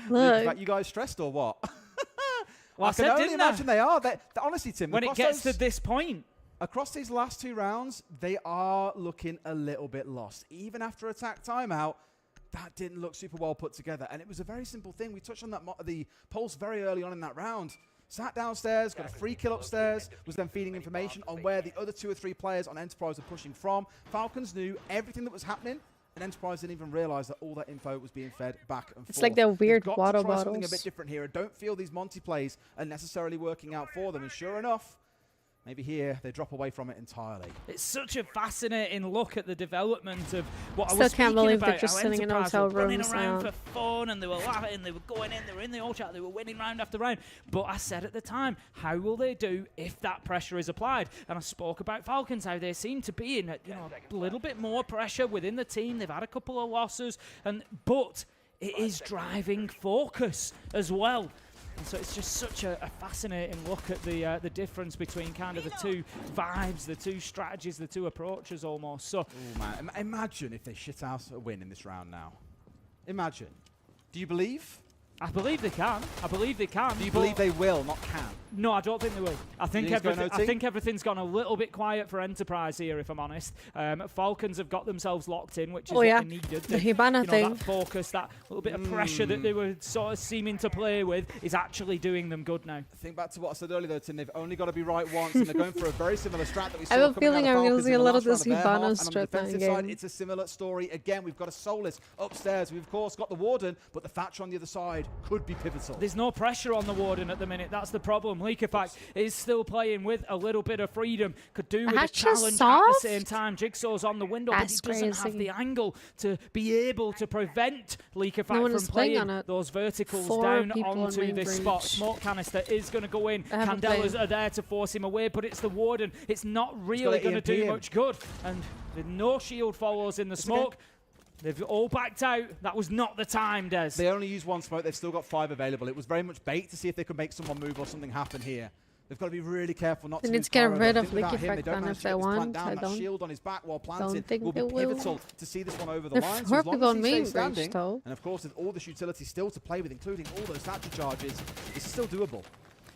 Look. You guys stressed or what? Well, I can said, only didn't I? imagine they are. Honestly, Tim, When it across gets those- to this point. across these last 2 rounds, they are looking a little bit lost. Even after attack timeout, that didn't look super well put together. And it was a very simple thing. We touched on that the pulse very early on in that round. Sat downstairs, got a free kill upstairs, was then feeding information on where the other 2 or 3 players on Enterprise were pushing from. Falcons knew everything that was happening, and Enterprise didn't even realize that all that info was being fed back and forth. It's like they're weird They've got water to try something a bottles. bit different here. I don't feel these Monty plays are necessarily working out for them. And sure enough, maybe here they drop away from it entirely. It's such a fascinating look at the development of what I Still was can't speaking believe about. they're just how sitting in Enterprise hotel were running rooms around now. for fun, and they were laughing, they were going in, they were in the old chat, they were winning round after round. But I said at the time, how will they do if that pressure is applied? And I spoke about Falcons, how they seem to be in a little bit more pressure within the team. They've had a couple of losses, but it is driving focus as well. And so it's just such a fascinating look at the difference between kind of the 2 vibes, the 2 strategies, the 2 approaches almost. So, Oh man, imagine if they shit out a win in this round now. Imagine. Do you believe? I believe they can. I believe they can. Do you believe they will, not can? No, I don't think they will. I think think it's going everything. OT? I think everything's gone a little bit quiet for Enterprise here, if I'm honest. Falcons have got themselves locked in, which is what they needed. The Hibana thing. That focus, that little bit of pressure that they were sort of seeming to play with, is actually doing them good now. Think back to what I said earlier, though, Tim. They've only got to be right once, and they're going for a very similar strat that we saw. I have a coming out feeling of I'm going to Falcons see in a the lot last of this round of their Hibana half, and on the strat defensive game. side, it's a similar story. Again, we've got a Solus upstairs. We've, of course, got the Warden, but the Thatcher on the other side could be pivotal. There's no pressure on the Warden at the minute. That's the problem. Likafak is still playing with a little bit of freedom. Could do with a That's challenge just at the soft. same time. Jigsaw's on the window, That's but he doesn't have crazy. the angle to be able to prevent Likafak No one from is playing playing on it. those verticals 4 down people on onto main this spot. breach. Smoke canister is going to go in. I haven't Candelas played. are there to force him away, but it's the Warden. It's not really got going to EMP do him. much good. And with no shield follows in the smoke. They've all backed out. That was not the time, Des. They only used 1 smoke. They've still got 5 available. It was very much bait to see if they could make someone move or something happen here. They've got to be really careful not They to need lose to get Cairo. rid I of think without him, Likafak they don't then manage if to they get this plant want. down. I That don't- shield on his back while planted think will be they will. pivotal to see this one over the They're line. So four as long people as on he main stays breach, standing, though. and of course with all this utility still to play with, including all those Thatcher charges, it's still doable.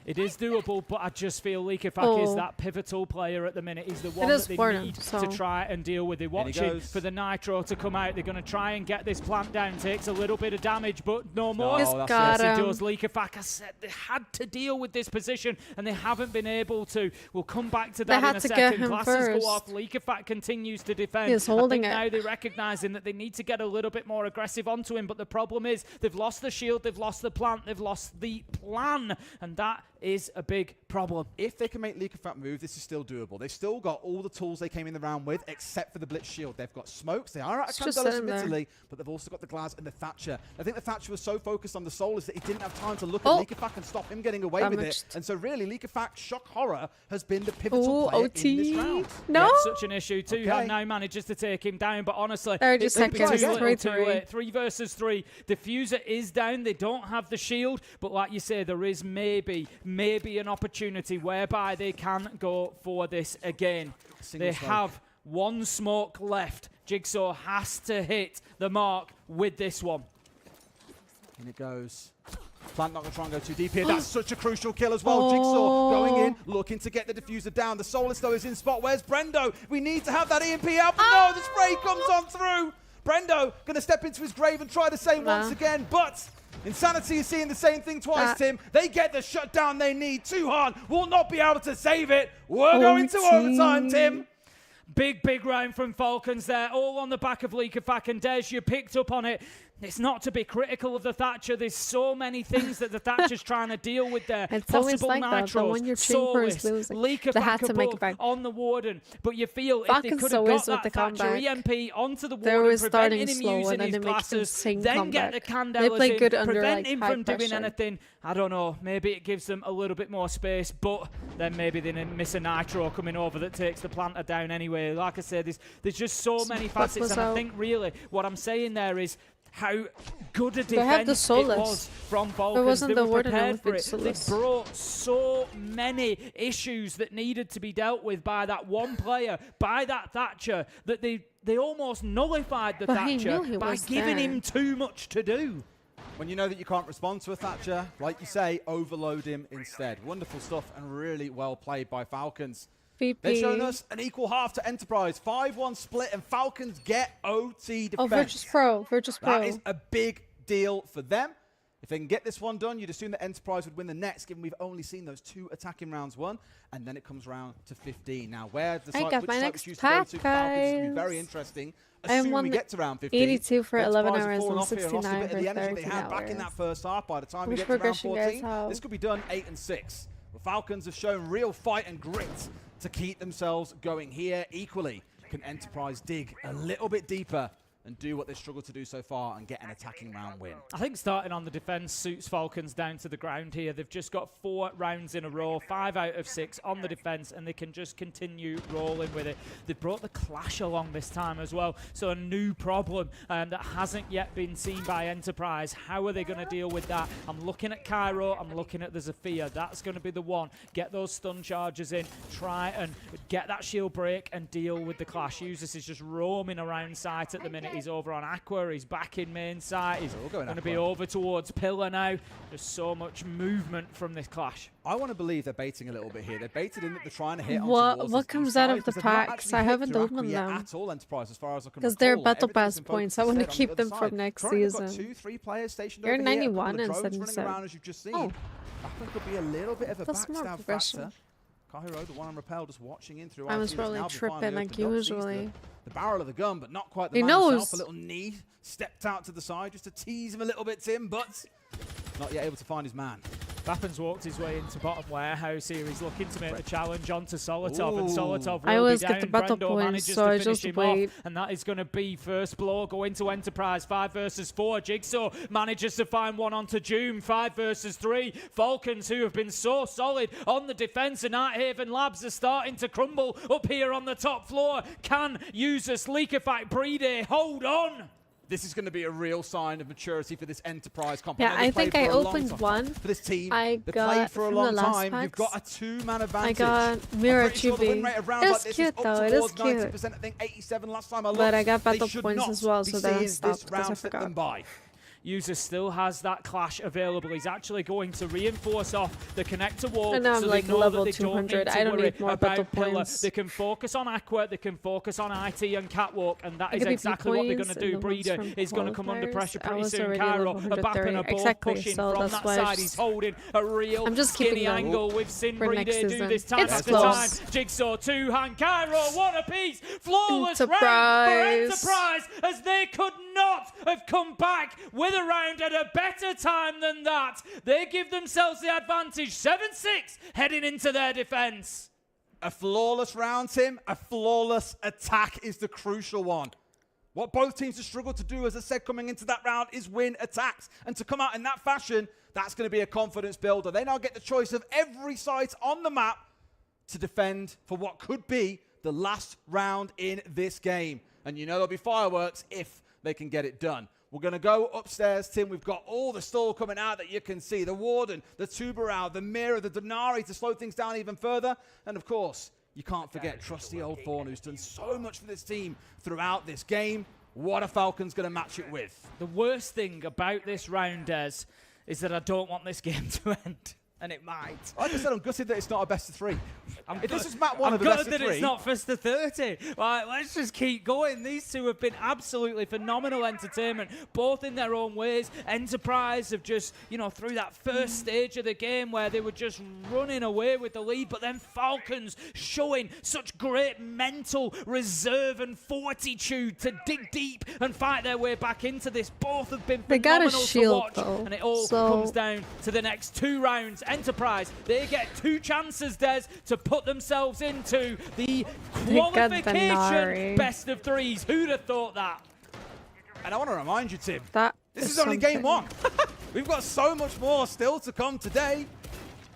It is doable, but I just feel Likafak is Oh. that pivotal player at the minute. He's the one is that they Warden, need so- to try and deal with. They're watching goes. for the Nitro to come out. They're going to try and get this plant down. Takes a little bit of damage, but no more. He's that's got Yes, it him. does. Likafak, I said they had to deal with this position, and they haven't been able to. We'll come back to that in had a to get second. him Classes first. go off. Likafak continues to defend. He's holding I think it. now they're recognising that they need to get a little bit more aggressive onto him, but the problem is they've lost the shield, they've lost the plant, they've lost the plan, and that is a big problem. problem. If they can make Leakerfat move, this is still doable. They've still got all the tools they came in the round with, except for the Blitz Shield. They've got smokes. They are out of Candelas, admittedly, but they've also got the Glaz and the Thatcher. I think the Thatcher was so focused on the Solus that he didn't have time to look at Leakerfat and stop him getting away with it. And so really, Leakerfat Shock Horror has been the pivotal player in this round. No! Yeah, such an issue. Two-Hand now manages to take him down, but honestly, 30 seconds. Too late. 3 versus 3. Diffuser is down. They don't have the shield, but like you say, there is maybe an opportunity whereby they can go for this again. They have one smoke left. Jigsaw has to hit the mark with this one. And it goes. Plant not going to try and go too deep here. That's such a crucial kill as well. Jigsaw going in, looking to get the diffuser down. The Solus, though, is in spot. Where's Brendo? We need to have that EMP out, but no, the spray comes on through. Brendo going to step into his grave and try the same once again, but Insanity is seeing the same thing twice, Tim. They get the shutdown they need. Too-Han will not be able to save it. We're going to overtime, Tim. Big round from Falcons there, all on the back of Leakerfat and Dej. You picked up on it. It's not to be critical of the Thatcher. There's so many things that the Thatcher's trying to deal with there. It's possible always like nitros, that, when you're cheering for is losing. They had to make it back. On the Warden, but you feel if they could have got that Thatcher EMP onto the Warden, preventing him using his glasses, then get the Candelas in, prevent him from doing anything. I don't know, maybe it gives them a little bit more space, but then maybe they miss a Nitro coming over that takes the planter down anyway. Like I said, there's just so many facets, and I think really what I'm saying there is how good a defense it was from Falcons. They were prepared for it. They brought so many issues that needed to be dealt with by that one player, by that Thatcher, that they almost nullified the Thatcher by giving him too much to do. When you know that you can't respond to a Thatcher, like you say, overload him instead. Wonderful stuff and really well played by Falcons. VP. They've shown us an equal half to Enterprise. 5-1 split, and Falcons get OT defense. Oh, Virtus Pro. That is a big deal for them. If they can get this one done, you'd assume that Enterprise would win the next, given we've only seen those 2 attacking rounds won, and then it comes round to 15. Now, where the I got my next pack, guys. It's going to be very interesting. Assuming we get to round 15. 82 for 11 hours and and 69 for 30 they had back in that first half. By the time we Which get to round 14, guys, this could be done 8-6. The Falcons have shown real fight and grit to keep themselves going here. Equally, can Enterprise dig a little bit deeper and do what they struggled to do so far and get an attacking round win? I think starting on the defense suits Falcons down to the ground here. They've just got 4 rounds in a row, 5 out of 6 on the defense, and they can just continue rolling with it. They've brought the Clash along this time as well, so a new problem that hasn't yet been seen by Enterprise. How are they going to deal with that? I'm looking at Cairo, I'm looking at the Zephyr. That's going to be the one. Get those stun charges in, try and get that shield break and deal with the Clash. Usus is just roaming around site at the minute. He's over on Aqua, he's back in main site, he's going to be over towards Pillar now. There's so much movement from this Clash. I want to believe they're baiting a little bit here. They're baited in that they're trying to hit what comes out of the packs? I haven't opened them at all, Enterprise, as far as I can because they're battle pass points. I want to keep them for next season. Got 2-3 players stationed You're over 91 here, and 77. As you've just seen. That one could be a little bit of a backstab factor. Cairo, the one on rappel, just watching in through. I was really tripping like usually. The barrel of the gun, but not quite the man himself. A little knee stepped out to the side just to tease him a little bit, Tim, but not yet able to find his man. Bappin's walked his way into bottom warehouse here. He's looking to make the challenge onto Solotov, and Solotov will I always be get the battle points, so I just wait. And that is going to be first blow going to Enterprise. 5 versus 4. Jigsaw manages to find one onto Doom. 5 versus 3. Falcons, who have been so solid on the defense, and Arthaven Labs are starting to crumble up here on the top floor. Can Usus Leakerfat Breedy hold on? This is going to be a real sign of maturity for this Enterprise comp. Yeah, I think I opened one. For this team, I got for a long time. You've got a 2-man advantage. I got Mirror Chibi. It's cute though, it is cute. 90%, I think 87 last time I looked. But I got battle points as well, so then I stopped because I forgot. User still has that Clash available. He's actually going to reinforce off the connector wall. And now I'm so like they know level that they 200. Don't I don't need more about battle Pillar. points. They can focus on Aqua, they can focus on IT and Catwalk, and that is exactly what they're going to do. Breeder is going to come under pressure pretty soon. Cairo, Bappin are both pushing from that side. He's holding a real skinny angle with Sin Breeder do this time after time. Jigsaw, 2-hand, Cairo, one apiece. Flawless round for Enterprise as they could not have come back with a round at a better time than that. They give themselves the advantage, 7-6, heading into their defense. A flawless round, Tim. A flawless attack is the crucial one. What both teams have struggled to do, as I said, coming into that round is win attacks. And to come out in that fashion, that's going to be a confidence builder. They now get the choice of every site on the map to defend for what could be the last round in this game. And you know there'll be fireworks if they can get it done. We're going to go upstairs, Tim. We've got all the stall coming out that you can see. The Warden, the Tubarão, the Mirror, the Denari to slow things down even further. And, of course, you can't forget trusty old Thorn, who's done so much for this team throughout this game. What are Falcons going to match it with? The worst thing about this round, Des, is that I don't want this game to end. And it might. Like I said, I'm gutted that it's not a best of 3. If this is map 1 of a best of 3... I'm gutted that it's not first to 30. Right, let's just keep going. These two have been absolutely phenomenal entertainment, both in their own ways. Enterprise have just, you know, through that first stage of the game where they were just running away with the lead, but then Falcons showing such great mental reserve and fortitude to dig deep and fight their way back into this. Both have been phenomenal to watch, and it all comes down to the next 2 rounds. Enterprise, they get 2 chances, Des, to put themselves into the qualification best of 3s. Who'd have thought that? And I want to remind you, Tim, this is something. only game 1. We've got so much more still to come today.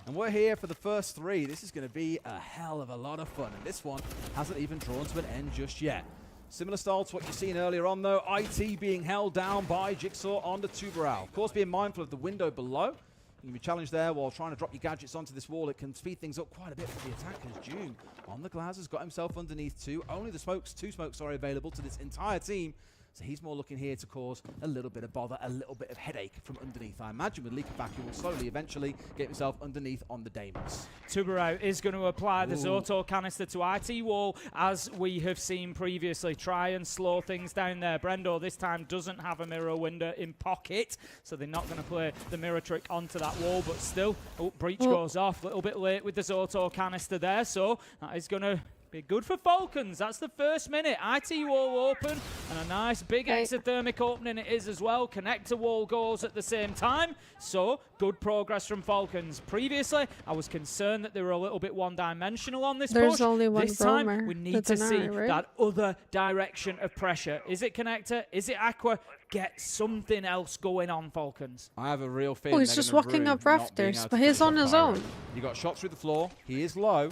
And we're here for the first 3. This is going to be a hell of a lot of fun. And this one hasn't even drawn to an end just yet. Similar style to what you've seen earlier on, though. IT being held down by Jigsaw on the Tubarão. Of course, being mindful of the window below. You can be challenged there while trying to drop your gadgets onto this wall. It can speed things up quite a bit for the attackers. Doom on the glass has got himself underneath 2. Only the smokes, 2 smokes are available to this entire team. So he's more looking here to cause a little bit of bother, a little bit of headache from underneath. I imagine with Leaker back, he will slowly, eventually get himself underneath on the Daemons. Tubarão is going to apply the Zoto canister to IT wall, as we have seen previously. Try and slow things down there. Brendo this time doesn't have a mirror window in pocket, so they're not going to play the mirror trick onto that wall, but still, breach goes off. A little bit late with the Zoto canister there, so that is going to be good for Falcons. That's the first minute. IT wall open, and a nice big exothermic opening it is as well. Connector wall goes at the same time, so good progress from Falcons. Previously, I was concerned that they were a little bit one-dimensional on this There's push. only one this time, roamer. we need to see that other direction of pressure. Is it Connector? Is it Aqua? Get something else going on, Falcons. I have a real feeling he's just walking up rafters, but he's on his own. He got shot through the floor. He is low,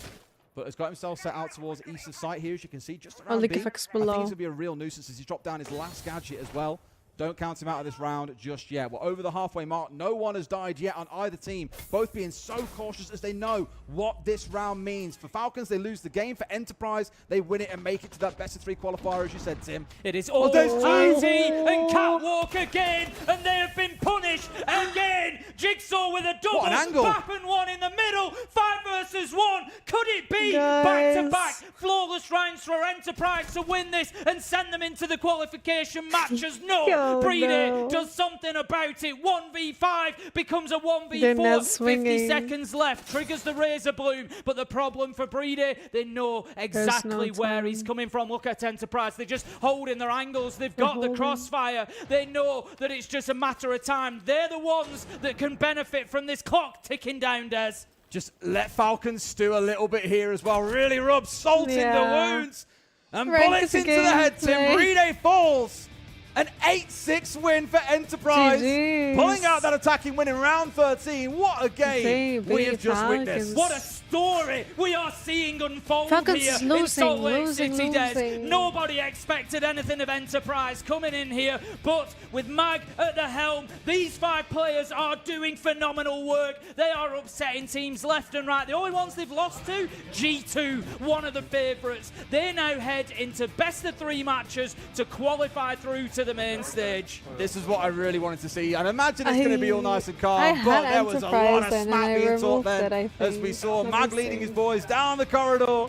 but has got himself set out towards east of sight here, as you can see, just around B. I think he's going to be a real nuisance as he's dropped down his last gadget as well. Don't count him out of this round just yet. We're over the halfway mark. No one has died yet on either team, both being so cautious as they know what this round means. For Falcons, they lose the game. For Enterprise, they win it and make it to that best of 3 qualifier, as you said, Tim. It is all IT and Catwalk again, and they have been punished again. Jigsaw with a double, Bappen one in the middle, 5 versus 1. Could it be back-to-back flawless rounds for Enterprise to win this and send them into the qualification matches? No. Breedy does something about it. 1v5 becomes a 1v4. 50 seconds left. Triggers the Razor Bloom. But the problem for Breedy, they know exactly where he's coming from. Look at Enterprise. They're just holding their angles. They've got the crossfire. They know that it's just a matter of time. They're the ones that can benefit from this clock ticking down, Des. Just let Falcons stew a little bit here as well. Really rub salt in the wounds. And bullets into the head. Tim Breedy falls. An 8-6 win for Enterprise. Pulling out that attacking win in round 13. What a game we have just witnessed. What a story we are seeing unfold here in Salt Lake City, Des. Nobody expected anything of Enterprise coming in here, but with Mag at the helm, these 5 players are doing phenomenal work. They are upsetting teams left and right. The only ones they've lost to, G2, one of the favourites. They now head into best of 3 matches to qualify through to the main stage. This is what I really wanted to see. And imagine it's going to be all nice and calm, but there was a lot of smack being taught then as we saw Mag leading his boys down the corridor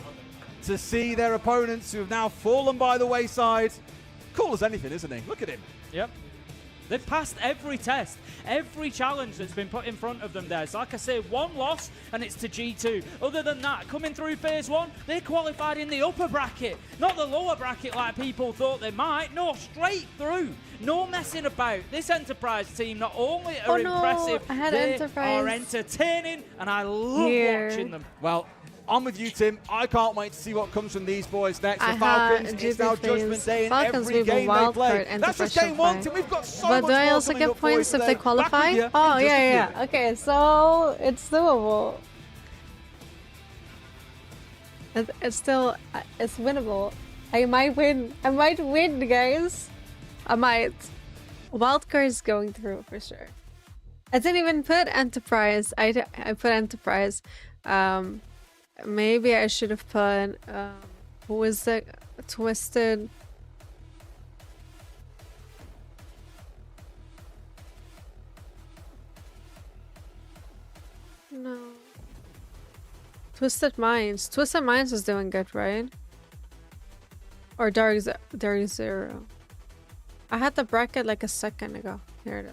to see their opponents who have now fallen by the wayside. Cool as anything, isn't he? Look at him. Yep. They've passed every test, every challenge that's been put in front of them there. So like I say, one loss and it's to G2. Other than that, coming through phase 1, they qualified in the upper bracket, not the lower bracket like people thought they might. No, straight through. No messing about. This Enterprise team not only are impressive, they are entertaining, and I love watching them. Well, I'm with you, Tim. I can't wait to see what comes from these boys next. The Falcons, it's now Judgment Day in every game they play. That's just game 1, Tim. We've got so much more. But do I also get points if they qualify? Oh, yeah. Okay, so it's doable. It's still, it's winnable. I might win. I might win, guys. I might. Wildcard is going through for sure. I didn't even put Enterprise. I put Enterprise. Maybe I should have put, who was the Twisted? No. Twisted Minds. Twisted Minds is doing good, right? Or Dark Zero. I had the bracket like a second ago. Here it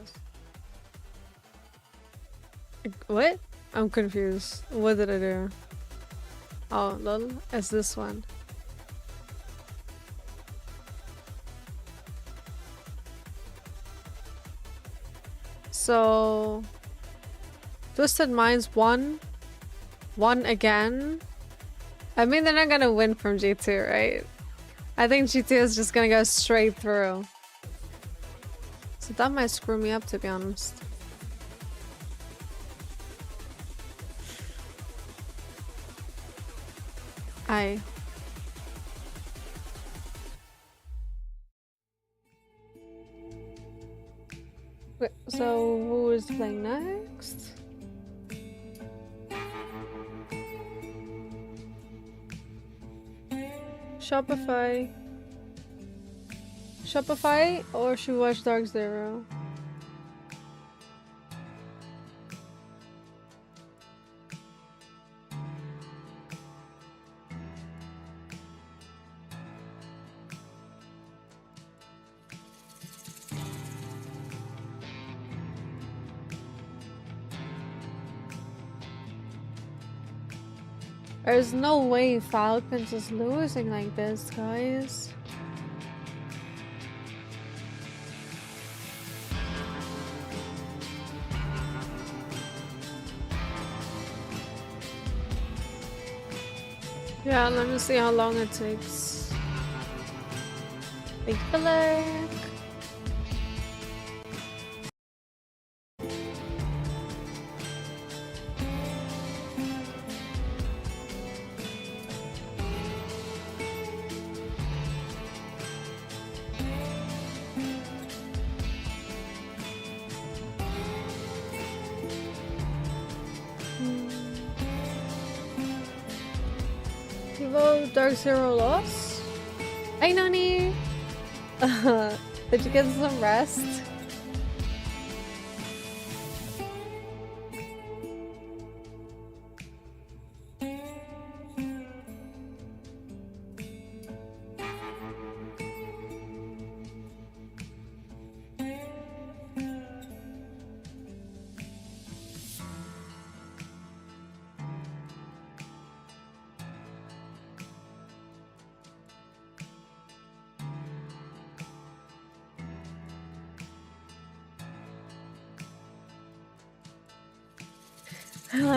is. What? I'm confused. What did I do? Oh, lol. It's this one. So... Twisted Minds won. Won again. I mean, they're not gonna win from G2, right? I think G2 is just gonna go straight through. So that might screw me up, to be honest. Wait, so who is playing next? Shopify. Shopify, or should we watch Dark Zero? There's no way Falcons is losing like this, guys. Yeah, let me see how long it takes. Big filler. Dark Zero loss? Hey Nani! Did you get some rest?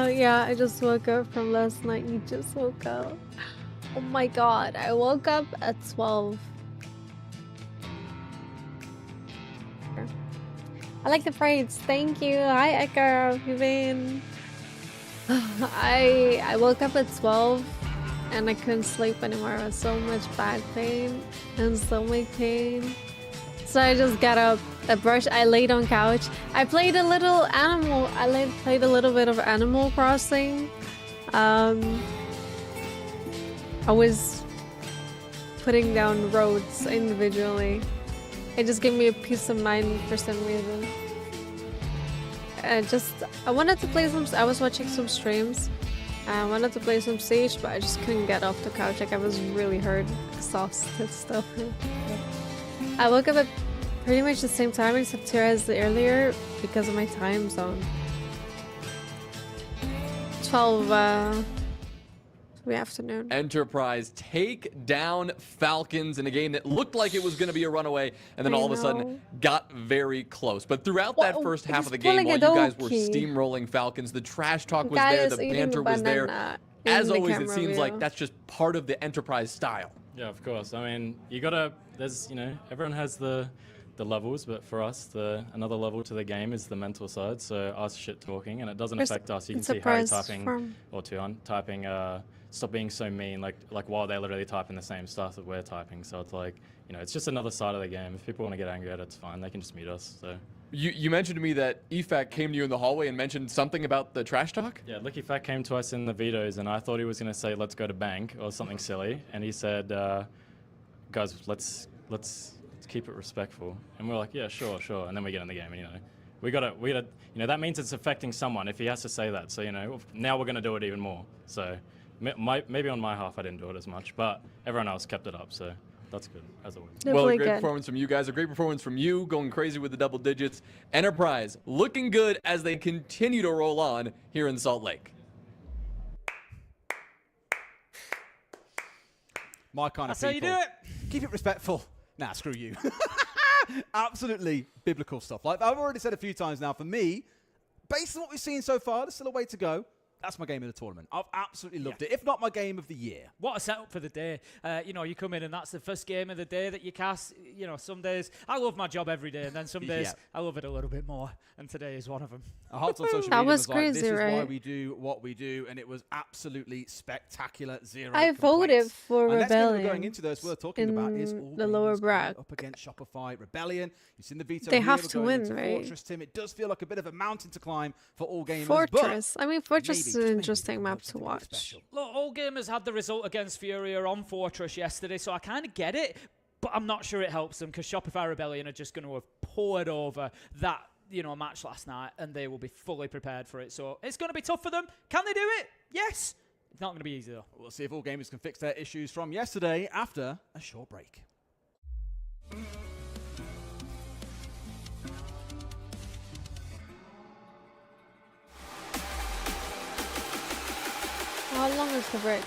Yeah, I just woke up from last night. You just woke up. Oh my god, I woke up at 12. I like the braids. Thank you. Hi Echo, how have you been? I woke up at 12 and I couldn't sleep anymore. I had so much back pain and stomach pain. So I just got up, I brushed, I laid on couch. I played a little played a little bit of Animal Crossing. I was putting down roads individually. It just gave me a peace of mind for some reason. I wanted to play some, I was watching some streams. I wanted to play some Siege, but I just couldn't get off the couch. Like I was really hurt, exhausted stuff. I woke up at pretty much the same time except here as the earlier because of my time zone. 12 the afternoon. Enterprise take down Falcons in a game that looked like it was going to be a runaway, and then all of a sudden got very close. But throughout that first half of the game, while you guys were steamrolling Falcons, the trash talk was there, the banter was there. As always, it seems like that's just part of the Enterprise style. Yeah, of course. I mean, you gotta, there's, you know, everyone has the levels, but for us, another level to the game is the mental side. So us shit talking, and it doesn't affect us. You can see Harry typing, or Tuan typing, stop being so mean, like while they're literally typing the same stuff that we're typing. So it's like, you know, it's just another side of the game. If people want to get angry at it, it's fine. They can just mute us. So. You mentioned to me that EFAC came to you in the hallway and mentioned something about the trash talk? Yeah, Licky Fat came to us in the vetoes, and I thought he was going to say, let's go to bank, or something silly. And he said, guys, let's keep it respectful. And we're like, yeah, sure. And then we get in the game, and, you know, we gotta, you know, that means it's affecting someone if he has to say that. So, you know, now we're going to do it even more. So maybe on my half I didn't do it as much, but everyone else kept it up, so that's good, as always. Well, a great performance from you guys, a great performance from you, going crazy with the double digits. Enterprise looking good as they continue to roll on here in Salt Lake. My kind of That's people. how you do it. Keep it respectful. Nah, screw you. Absolutely biblical stuff. Like I've already said a few times now, for me, based on what we've seen so far, there's still a way to go. That's my game of the tournament. I've absolutely loved it, if not my game of the year. What a setup for the day. You know, you come in and that's the first game of the day that you cast. You know, some days, I love my job every day, and then some days I love it a little bit more, and today is one of them. Our hearts on social media was crazy, like, this is why we do what we do, and it was absolutely spectacular. Zero I complaints. voted for Rebellion. Rebellion. We're going into those we're talking about is all the lower bracket up against Shopify. Rebellion. You've seen the veto. They here. have We're to going win, into right? Fortress, Tim. It does feel like a bit of a mountain to climb for all gamers. Fortress. I mean, Fortress is an maybe interesting map to watch. Look, all gamers had the result against Furia on Fortress yesterday, so I kind of get it, but I'm not sure it helps them because Shopify Rebellion are just going to have poured over that, you know, match last night, and they will be fully prepared for it. So it's going to be tough for them. Can they do it? Yes. It's not going to be easy though. We'll see if all gamers can fix their issues from yesterday after a short break. How long is the break?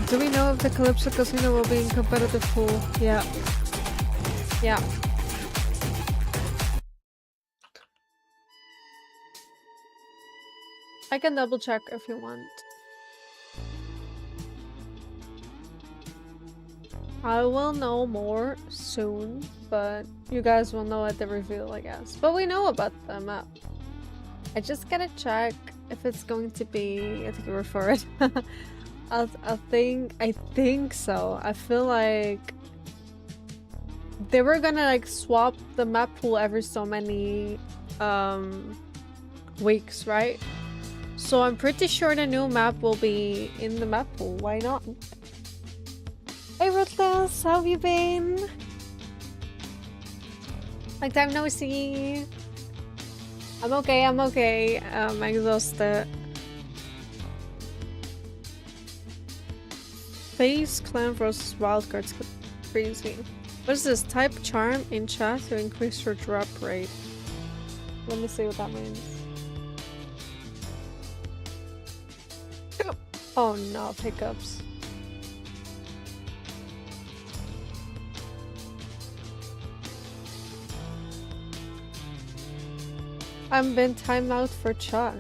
Do we know if the Calypso Casino will be in competitive pool? Yeah. Yeah. I can double check if you want. I will know more soon, but you guys will know at the reveal, I guess. But we know about the map. I just gotta check if it's going to be. I think you refer it. I think so. I feel like they were gonna like swap the map pool every so many weeks, right? So I'm pretty sure the new map will be in the map pool. Why not? Hey Ruthless, how have you been? Like time no see. I'm okay, I'm exhausted. Face clan versus wildcards, crazy. What is this? Type charm in chat to increase your drop rate. Let me see what that means. Oh no, pickups. I've been timed out for chat.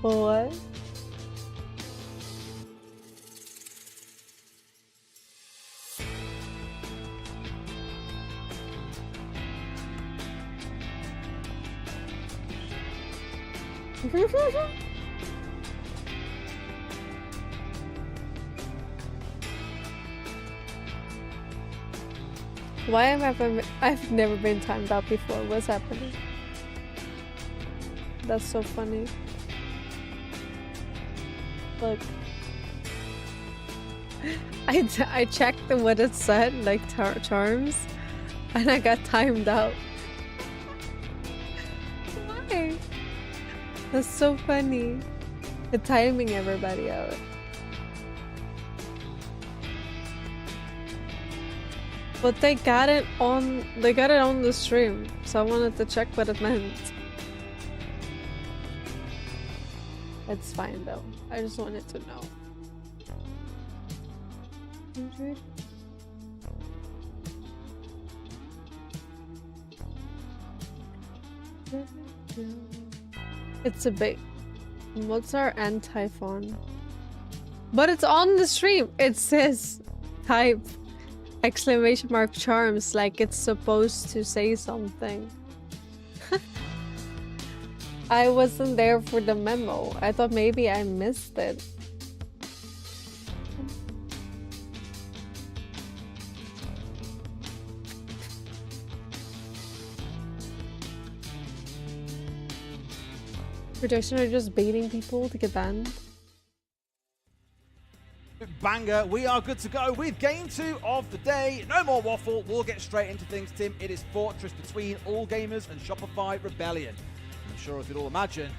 What? Why am I've never been timed out before. What's happening? That's so funny. Look. I checked what it said, like charms, and I got timed out. Why? That's so funny. The timing everybody out. But they got it on the stream, so I wanted to check what it meant. It's fine though. I just wanted to know. 100. It's a big Mozart and Typhon. But it's on the stream. It says type exclamation mark charms, like it's supposed to say something. I wasn't there for the memo. I thought maybe I missed it. Protection are just baiting people to get banned. Banger, we are good to go with game 2 of the day. No more waffle, we'll get straight into things, Tim. It is Fortress between All Gamers and Shopify Rebellion. I'm sure if you'd all imagine,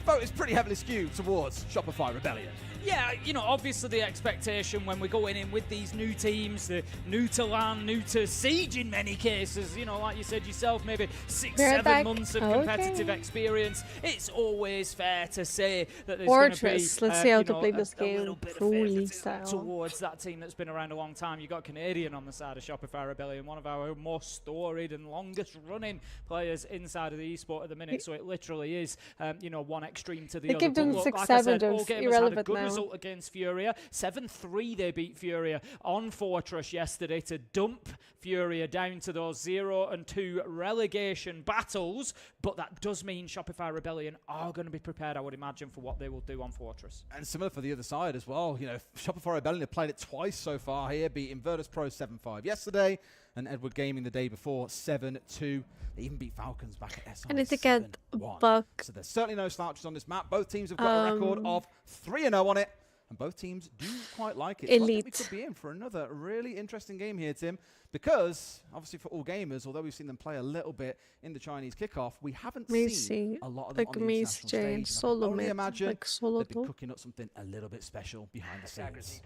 the vote is pretty heavily skewed towards Shopify Rebellion. Yeah, you know, obviously the expectation when we're going in with these new teams, the new to LAN, new to Siege in many cases, you know, like you said yourself, maybe 6-7 months of competitive experience, it's always fair to say that there's going to be let's see how to play this game fully towards that team that's been around a long time. You got Canadian on the side of Shopify Rebellion, one of our most storied and longest running players inside of the esport at the minute, so it literally is, you know, one extreme to the other. They keep doing 6-7, irrelevant now. Result against Furia. 7-3 they beat Furia on Fortress yesterday to dump Furia down to those 0-2 relegation battles, but that does mean Shopify Rebellion are going to be prepared, I would imagine, for what they will do on Fortress. And similar for the other side as well. You know, Shopify Rebellion have played it twice so far here, beating Virtus Pro 7-5 yesterday and Edward Gaming the day before 7-2. They even beat Falcons back at SLC. I need to get Buck. So there's certainly no slouches on this map. Both teams have got a record of 3-0 on it. And both teams do quite like it. So I think we could be in for another really interesting game here, Tim. Because, obviously for All Gamers, although we've seen them play a little bit in the Chinese kickoff, we haven't seen a lot of them on the international stage. Solo only imagine like solo they'd be cooking up something a little bit special behind the scenes.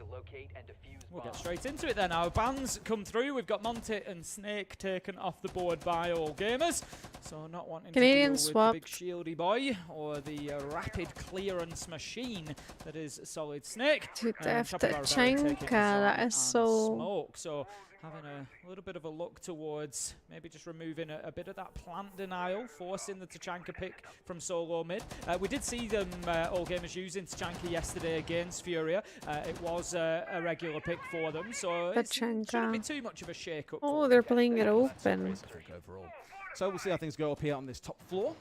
We'll get straight into it then. Our bans come through. We've got Monty and Snake taken off the board by All Gamers. So not wanting Canadian to deal with the big shieldy boy or the rapid clearance machine that is Solid Snake. Dude, after Chenka, that is so... Smoke. So having a little bit of a look towards maybe just removing a bit of that plant denial, forcing the Tachanka pick from solo mid. We did see them, All Gamers, using Tachanka yesterday against Furia. It was a regular pick for them, so it shouldn't be too much of a shake-up. Oh, they're playing it open. So we'll see how things go up here on this top floor.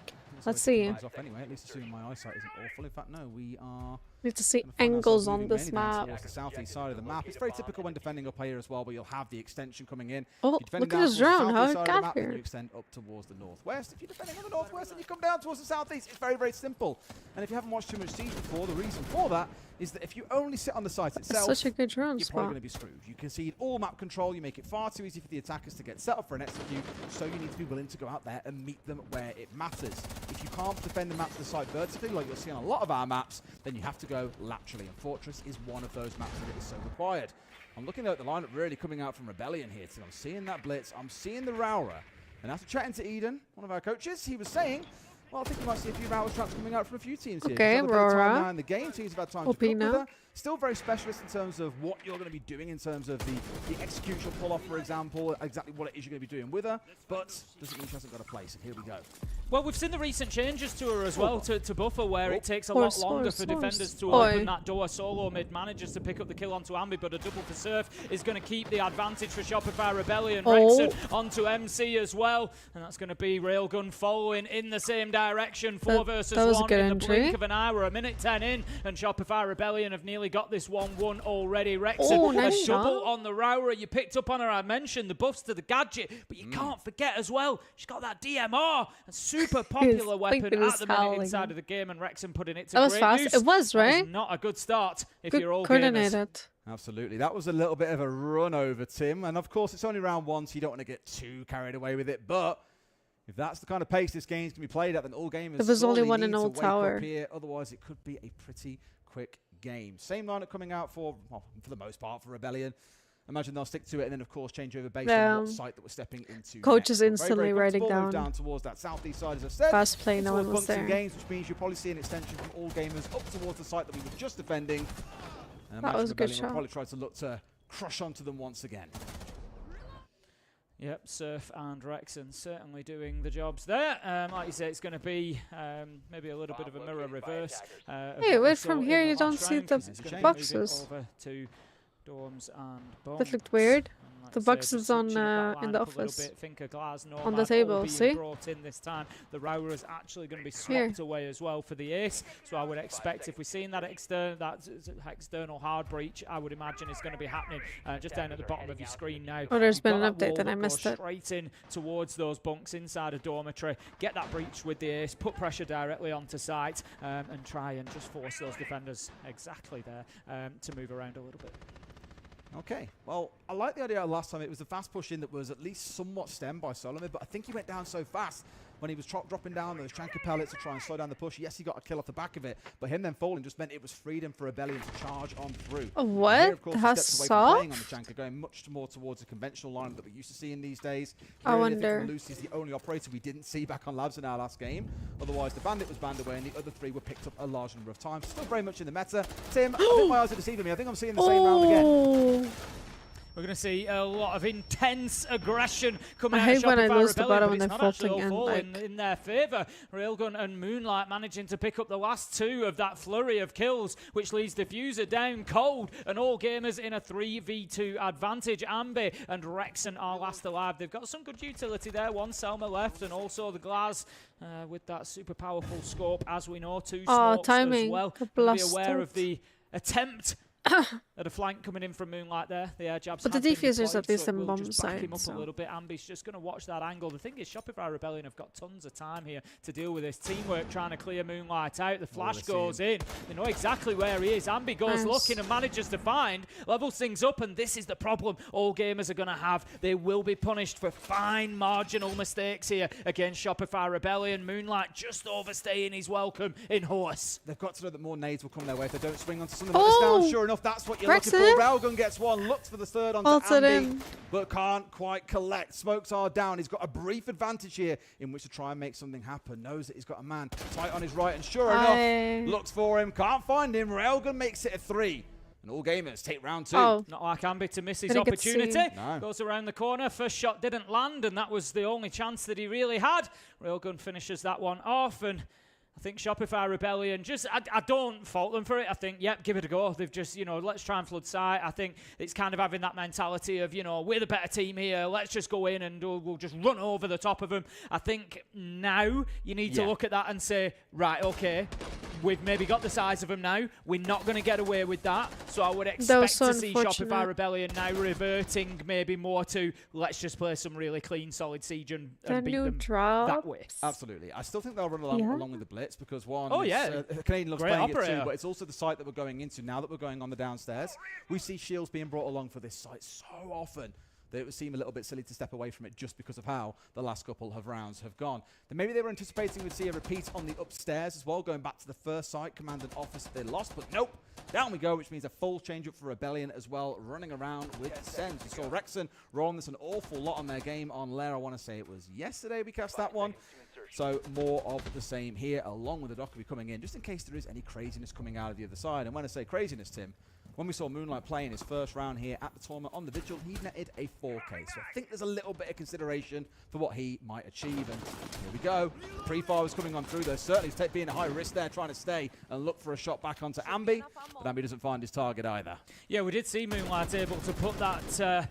Let's see. Off anyway, at least assuming my eyesight isn't awful. In fact, no, we are... Need to see angles on this map. Towards the southeast side of the map. It's very typical when defending up here as well, but you'll have the extension coming in. Oh, look at this drone, how it got here. You extend up towards the northwest. If you're defending on the northwest and you come down towards the southeast, it's very, very simple. And if you haven't watched too much Siege before, the reason for that is that if you only sit on the site itself, such a good drone you're probably going to be screwed. You concede all map control, you make it far too easy for the attackers to get set up for an execute, so you need to be willing to go out there and meet them where it matters. If you can't defend the map to the site vertically, like you'll see on a lot of our maps, then you have to go laterally, and Fortress is one of those maps that it is so required. I'm looking at the lineup really coming out from Rebellion here, so I'm seeing that blitz, I'm seeing the Raura, and after chatting to Eden, one of our coaches, he was saying, well, I think we might see a few Raura traps coming out from a few teams here. Okay, Raura. Now in the game, teams have had time to cook with her. Still very specialist in terms of what you're going to be doing in terms of the execution pull-off, for example, exactly what it is you're going to be doing with her, but doesn't mean she hasn't got a place, and here we go. Well, we've seen the recent changes to her as well, to buffer, where it takes a lot longer for defenders to open that door. Solo mid manages to pick up the kill onto Ambi, but a double for Surf is going to keep the advantage for Shopify Rebellion. Rexon onto MC as well, and that's going to be Railgun following in the same direction. 4 versus 1 in the blink of an eye. We're a minute 10 in, and Shopify Rebellion have nearly got this 1-1 already. Rexon, a double on the Raura. You picked up on her, I mentioned the buffs to the gadget, but you can't forget as well, she's got that DMR, and super popular weapon sleeping at is the minute howling. inside of the game, and Wrexham putting it to That was great fast. use. It was, That right? is not a good start if Good you're all gamers. coordinated. Absolutely. That was a little bit of a run over, Tim. And of course, it's only round 1, so you don't want to get too carried away with it. But if that's the kind of pace this game's going to be played at, then all gamers There was only surely one need in to Old wake Tower. up here. Otherwise, it could be a pretty quick game. Same lineup coming out for the most part, for Rebellion. Imagine they'll stick to it and then, of course, change over based on what site that we're stepping into. Coach is next. instantly writing Move down. down towards that southeast side, as I said. Fast play, no towards one was bunks and there. games, which means you'll probably see an extension from all gamers up towards the site that we were just defending. And That was a good Rebellion will shot. probably try to look to crush onto them once again. Yep, Surf and Wrexham certainly doing the jobs there. Like you say, it's going to be maybe a little bit of a mirror reverse. Hey, wait, from here you don't see the boxes. Over to dorms and bombs. That looked weird. And like The I say, box just is on, switching up that in the lineup a little office. bit. Finker, Glass, On the Nomad, table, all being see? brought in this time. The Rower is actually going to be Here. swapped away as well for the ace. So I would expect if we're seeing that external hard breach, I would imagine it's going to be happening just down at the bottom of your screen now. Oh, there's You've been got an that update wall and I that missed goes it. straight in towards those bunks inside a dormitory. Get that breach with the ace, put pressure directly onto site, and try and just force those defenders exactly there to move around a little bit. Okay, well, I like the idea last time. It was the fast push in that was at least somewhat stemmed by Solomid, but I think he went down so fast when he was dropping down those Chanka pellets to try and slow down the push. Yes, he got a kill off the back of it, but him then falling just meant it was freedom for Rebellion to charge on through. Oh, And what? here, of course, he That's steps away from playing on the soft? Chanka, going much more towards a conventional lineup that we're used to seeing these days. I Really, wonder. think Lucy's the only operator we didn't see back on Labs in our last game. Otherwise, the Bandit was banned away, and the other 3 were picked up a large number of times. Still very much in the meta. Tim, I think my eyes are deceiving me. I think I'm seeing the same round again. Oh, We're going to see a lot of intense aggression coming I out of hate when I Shopify lose the Rebellion, bottom but and it's then not actually faulting all and, falling like- in their favour. Railgun and Moonlight managing to pick up the last 2 of that flurry of kills, which leaves Diffuser down cold, and all gamers in a 3v2 advantage. Ambi and Rexon are last alive. They've got some good utility there. 1 Selma left, and also the Glass with that super powerful scope, as we know. 2 smokes timing. as well. The Be aware blast of the attempt at a flank coming in from Moonlight there. The air jabs But the have been diffuser's deployed, at least so it in will bomb just back him side, up a so. little bit. Ambi's just going to watch that angle. The thing is, Shopify Rebellion have got tons of time here to deal with this. Teamwork trying to clear Moonlight out. The flash goes in. They know exactly where he is. Ambi goes Nice. looking and manages to find. Levels things up, and this is the problem all gamers are going to have. They will be punished for fine marginal mistakes here against Shopify Rebellion. Moonlight just overstaying his welcome in Horse. They've got to know that more nades will come their way if they don't swing onto something like this down. Sure enough, that's what you're looking for. Railgun gets one, looks for the third onto Bolted Andy, in. but can't quite collect. Smokes are down. He's got a brief advantage here in which to try and make something happen. Knows that he's got a man tight on his right, and sure enough, looks for him, can't find him. Railgun makes it a 3. And all gamers take round 2. Oh. Not like Ambi to miss his Didn't get to opportunity. see. No. Goes around the corner. First shot didn't land, and that was the only chance that he really had. Railgun finishes that one off, and I think Shopify Rebellion, I don't fault them for it. I think, yep, give it a go. They've just, let's try and flood sight. I think it's kind of having that mentality of, we're the better team here. Let's just go in and we'll just run over the top of them. I think now you need to look at that and say, right, okay, we've maybe got the size of them now. We're not going to get away with that. So I would expect so to see Shopify unfortunate. Rebellion now reverting maybe more to, let's just play some really clean, solid siege and beat new them drop. that way. Absolutely. I still think they'll run along with the blitz because one, Oh, yeah. Canadian looks Great playing it operator. too, but it's also the site that we're going into now that we're going on the downstairs. We see shields being brought along for this site so often that it would seem a little bit silly to step away from it just because of how the last couple of rounds have gone. Then maybe they were anticipating we'd see a repeat on the upstairs as well, going back to the first site, command and office they lost, but nope. Down we go, which means a full change up for Rebellion as well, running around with Sens. We saw Rexon rolling this an awful lot on their game on Lair. I want to say it was yesterday we cast that one. So more of the same here, along with the Dockery coming in, just in case there is any craziness coming out of the other side. And when I say craziness, Tim, when we saw Moonlight playing his first round here at the tournament on the Vigil, he netted a 4K. So I think there's a little bit of consideration for what he might achieve. And here we go. Pre-fire was coming on through. There's certainly being a high risk there, trying to stay and look for a shot back onto Ambi. But Ambi doesn't find his target either. Yeah, we did see Moonlight able to put that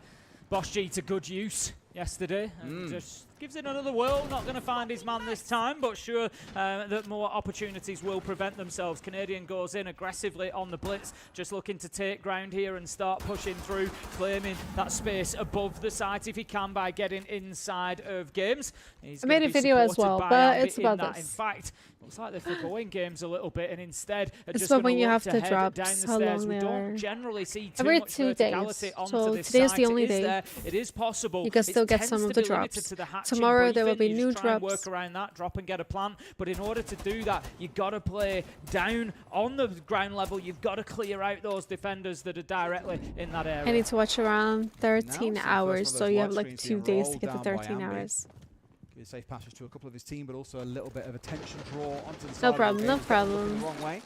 Bosch G to good use yesterday, and just gives it another whirl. Not going to find his man this time, but sure that more opportunities will prevent themselves. Canadian goes in aggressively on the blitz, just looking to take ground here and start pushing through, claiming that space above the site if he can by getting inside of games. I made a video as well, but it's about this. In fact, looks like they're forgoing games a little bit, and instead it's just about when you have to drop down the how stairs. long We they don't are. generally see too Every much 2 verticality days. onto So this today's site. the only It is day. there. It is possible. You can still get tends some to of the be limited drops. to the hatching Tomorrow there will briefing. be You new just try and drops. work around that, drop and get a plan. But in order to do that, you got to play down on the ground level. You've got to clear out those defenders that are directly in that area. I need to watch around 13 Now, hours, first so one of you those have wide like screens 2 being days to rolled get the down by 13 Ambi. hours. Give a safe passage to a couple of his team, but also a little bit of attention draw onto the side. No of the problem, game. no He's got to look problem. the wrong way.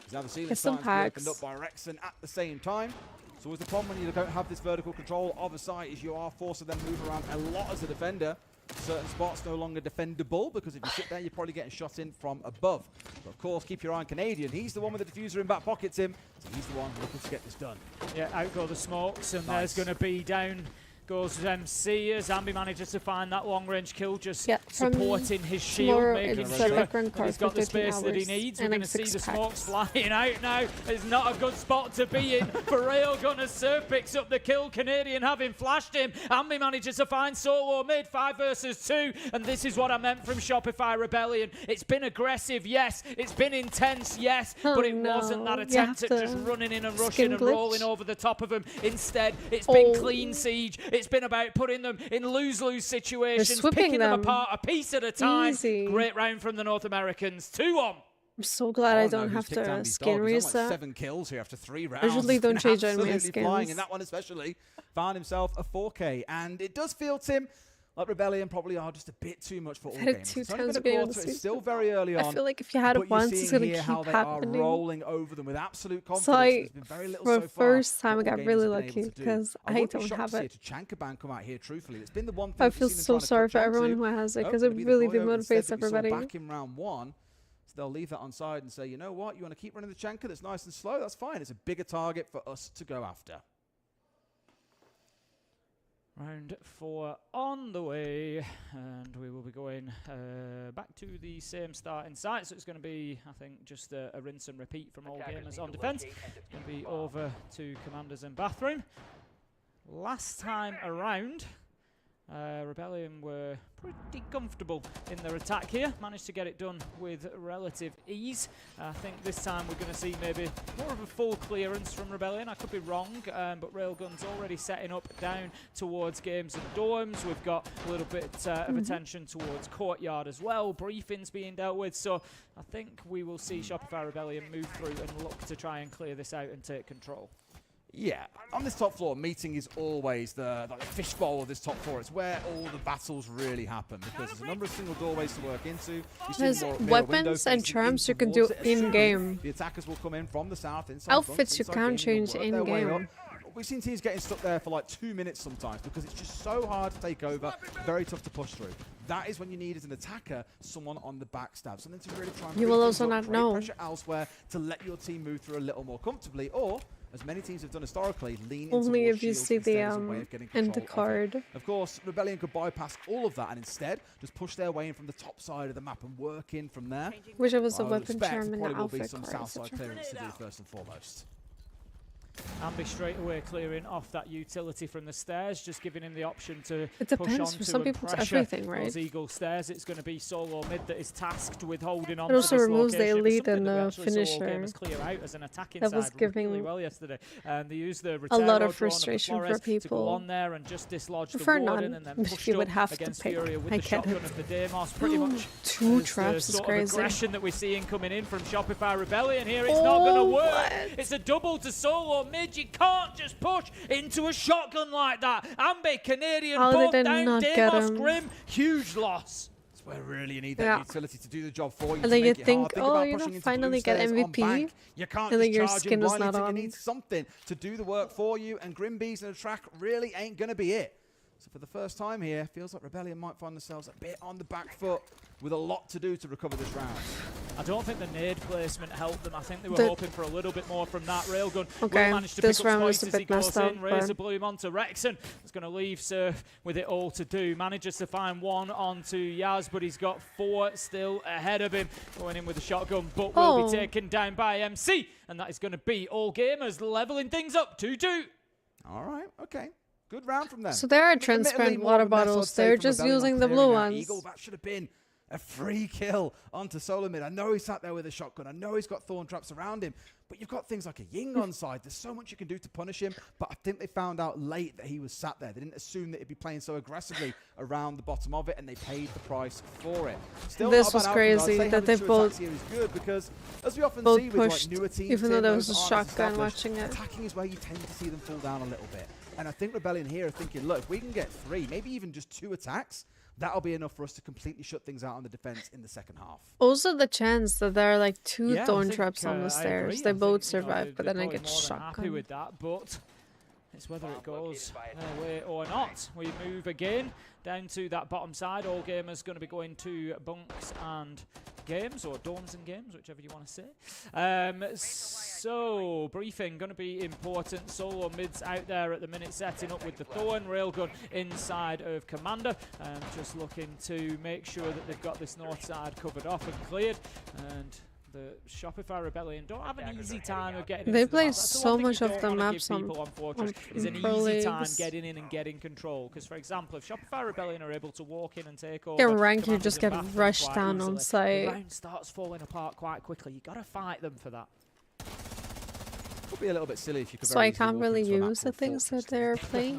He's now the ceiling Get some starting to be packs. opened up by Rexon at the same time. So always the problem when you don't have this vertical control of a site is you are forced to then move around a lot as a defender. Certain spots no longer defendable because if you sit there, you're probably getting shot in from above. But of course, keep your eye on Canadian. He's the one with the diffuser in back pockets him, so he's the one looking to get this done. Yeah, out go the smokes, and Nice. there's going to be down goes MC as Ambi manages to find that long-range kill, just Yeah, supporting his shield, tomorrow making it's sure a that background card he's for got the 13 space that he hours needs. We're and going like to see 6 the smokes packs. flying out now. It's not a good spot to be in for Railgunner. Surf picks up the kill, Canadian having flashed him. Ambi manages to find solo mid, 5 versus 2, and this is what I meant from Shopify Rebellion. It's been aggressive, yes. It's been intense, yes, Oh, but it no. wasn't that You attempt have at just to running in and skin rushing and glitch. rolling over the top of them. Instead, it's been Oh. clean siege. It's been about putting them in lose-lose situations, sweeping picking them them. apart a piece at a time. Easy. Great round from the North Americans. 2-1. I'm so glad I Oh, no, don't who's have kicked to Andy's skin dog? He's on, like, reset. 7 kills here after 3 rounds. usually He's don't been change any of my absolutely flying, skins. and that one especially found himself a 4K. And it does feel, Tim, like Rebellion probably are just a bit too much for all had it gamers. 2 It's only times been a beginning of quarter, the it's still season. very early on. I feel like if you had but it you're once, seeing it's going to here keep how they happening. are rolling over them with absolute confidence. So There's been very little for so the far first time, I that got all really gamers have been lucky able to do. because I would be don't shocked have to see it. a Tachanka ban come out here, truthfully. It's been the one thing I we've feel seen them so trying to sorry clutch for onto. everyone who has it Oh, because gonna it be the really Voyo instead demotivates that we saw everybody. back in round 1. So they'll leave that on side and say, you know what, you want to keep running the Chanka that's nice and slow? That's fine. It's a bigger target for us to go after. Round 4 on the way, and we will be going back to the same starting site. So it's going to be, I think, just a rinse and repeat from all gamers on defense. It's going to be over to commanders and bathroom. Last time around, Rebellion were pretty comfortable in their attack here. Managed to get it done with relative ease. I think this time we're going to see maybe more of a full clearance from Rebellion. I could be wrong, but Railgun's already setting up down towards games and dorms. We've got a little bit of attention towards courtyard as well. Briefings being dealt with. So I think we will see Shopify Rebellion move through and look to try and clear this out and take control. Yeah, on this top floor, meeting is always the fishbowl of this top floor. It's where all the battles really happen because there's a number of single doorways to work into. You see There's more mirror weapons windows and facing charms in you can towards do it, assuming in-game. The attackers will come in from the south, inside Outfits you inside can gaming, change and work their way in-game. up. We've seen teams getting stuck there for like 2 minutes sometimes because it's just so hard to take over, very tough to push through. That is when you need, as an attacker, someone on the backstab, something to really try and You bring will things also up, not create know. pressure elsewhere to let your team move through a little more comfortably, or as many teams have done historically, lean Only into if you shields see instead the as a way of getting end control of it. card. Of course, Rebellion could bypass all of that and instead just push their way in from the top side of the map and work in from there. Wish it was a I would weapon expect charm there and the probably will be outfit some card. south side clearance to do first and foremost. Ambi straight away clearing off that utility from the stairs, just giving him the option to It push depends. on For to some and people, it's pressure everything, right? those Eagle stairs. It's going to be solo mid that is tasked with holding on It to also this removes the location. It's elite something and that we the actually saw all finisher. gamers clear out as an attacking That was side really giving well yesterday. They used the a lot Rotero of drone frustration for Flores to go people. on there and just dislodge the Prefer warden, none, and then if pushed you would up have to against pick. Furia with I the get shotgun it. of the Deimos, pretty much. 2 As traps the is sort of crazy. aggression that we're seeing coming in from Shopify Rebellion here, it's not going to work. what? It's a double to solo mid. You can't just push into a shotgun like that. Ambi, Canadian, How both did they down. not get Deimos, him? Grim, huge loss. That's where really you need that Yeah. utility to do the job for you. And to then you make it think, hard. Think oh, about you know, pushing into finally blue get stairs on MVP, bank. You can't and then just your charge skin in is blindly. not You on. need something to do the work for you, and Grim Bees in a track really ain't going to be it. So for the first time here, feels like Rebellion might find themselves a bit on the back foot with a lot to do to recover this round. I don't think the nade placement helped them. I think they were hoping for a little bit more from that. Railgun will manage to pick up points as he goes in. Razor Bloom onto Rexon. It's going to leave Surf with it all to do. Manages to find one onto Yaz, but he's got 4 still ahead of him. Going in with a shotgun, but will be taken down by MC. And that is going to be All Gamers leveling things up 2-2. All right, okay. Good round from them. So there are transparent water bottles. They're just using the blue ones. Eagle, that should have been a free kill onto Solo Mid. I know he sat there with a shotgun. I know he's got thorn traps around him. But you've got things like a Ying on side. There's so much you can do to punish him. But I think they found out late that he was sat there. They didn't assume that he'd be playing so aggressively around the bottom of it, and they paid the price for it. Still, this was crazy that they both good because, as we often see with like newer teams, even though there was a shotgun watching it. Attacking is where you tend to see them fall down a little bit. And I think Rebellion here are thinking, look, if we can get 3, maybe even just 2 attacks, that'll be enough for us to completely shut things out on the defense in the second half. Also, the chance that there are like 2 thorn traps on the stairs. They both survive, but then I get shotgun. Happy with that, but it's whether it goes their way or not. We move again down to that bottom side. All Gamers going to be going to bunks and games, or dorms and games, whichever you want to say. So, briefing going to be important. Solo Mid's out there at the minute, setting up with the Thorn. Railgun inside of Commander. Just looking to make sure that they've got this north side covered off and cleared. And the Shopify Rebellion don't have an easy time of getting They into play the map. so much of the maps on Fortress is an easy time getting in and getting control. Because, for example, if Shopify Rebellion are able to walk in and take over, rank, you just get rushed down on site. The round starts falling apart quite quickly. You got to fight them for that. Would be a little bit silly if you could. So I can't really use the things that they're playing.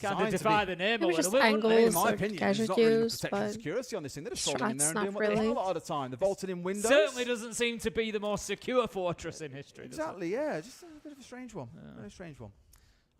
Kind of defy the name. Maybe just angles or gadget use, but security on this thing. They're just strolling in there and not doing what they really. have a lot of the time. They're vaulted in windows. Certainly doesn't seem to be the most secure fortress in history. Exactly, yeah. Just a bit of a strange one. Very strange one.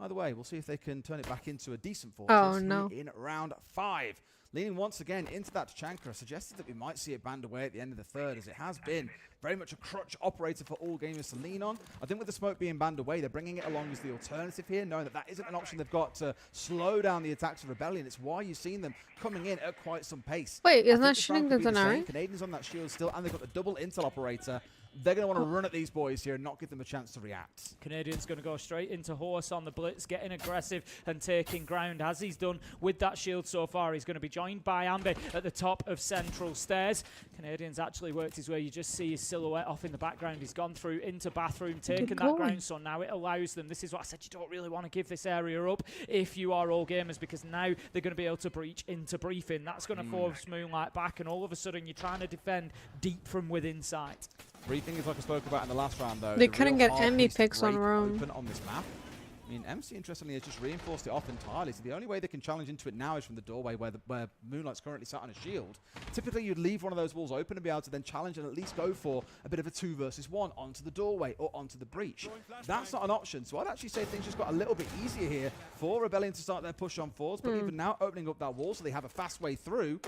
Either way, we'll see if they can turn it back into a decent fortress. Oh, no. In round 5. Leaning once again into that Chankra, suggested that we might see it banned away at the end of the third, as it has been very much a crutch operator for All Gamers to lean on. I think with the smoke being banned away, they're bringing it along as the alternative here, knowing that that isn't an option they've got to slow down the attacks of Rebellion. It's why you've seen them coming in at quite some pace. Wait, isn't that shooting the Denari? Canadians on that shield still, and they've got the double intel operator. They're going to want to run at these boys here and not give them a chance to react. Canadian's going to go straight into Horse on the blitz, getting aggressive and taking ground, as he's done with that shield so far. He's going to be joined by Ambe at the top of central stairs. Canadian's actually worked his way. You just see his silhouette off in the background. He's gone through into bathroom, taken that ground, so now it allows them. This is what I said, you don't really want to give this area up if you are All Gamers, because now they're going to be able to breach into briefing. That's going to force Moonlight back, and all of a sudden you're trying to defend deep from within sight. Briefing is like I spoke about in the last round, though. They couldn't get any picks on Rome. Open on this map. I mean, MC, interestingly, has just reinforced it off entirely. So the only way they can challenge into it now is from the doorway where Moonlight's currently sat on a shield. Typically, you'd leave one of those walls open and be able to then challenge and at least go for a bit of a 2 versus 1 onto the doorway or onto the breach. That's not an option. So I'd actually say things just got a little bit easier here for Rebellion to start their push on forwards. But even now, opening up that wall so they have a fast way through,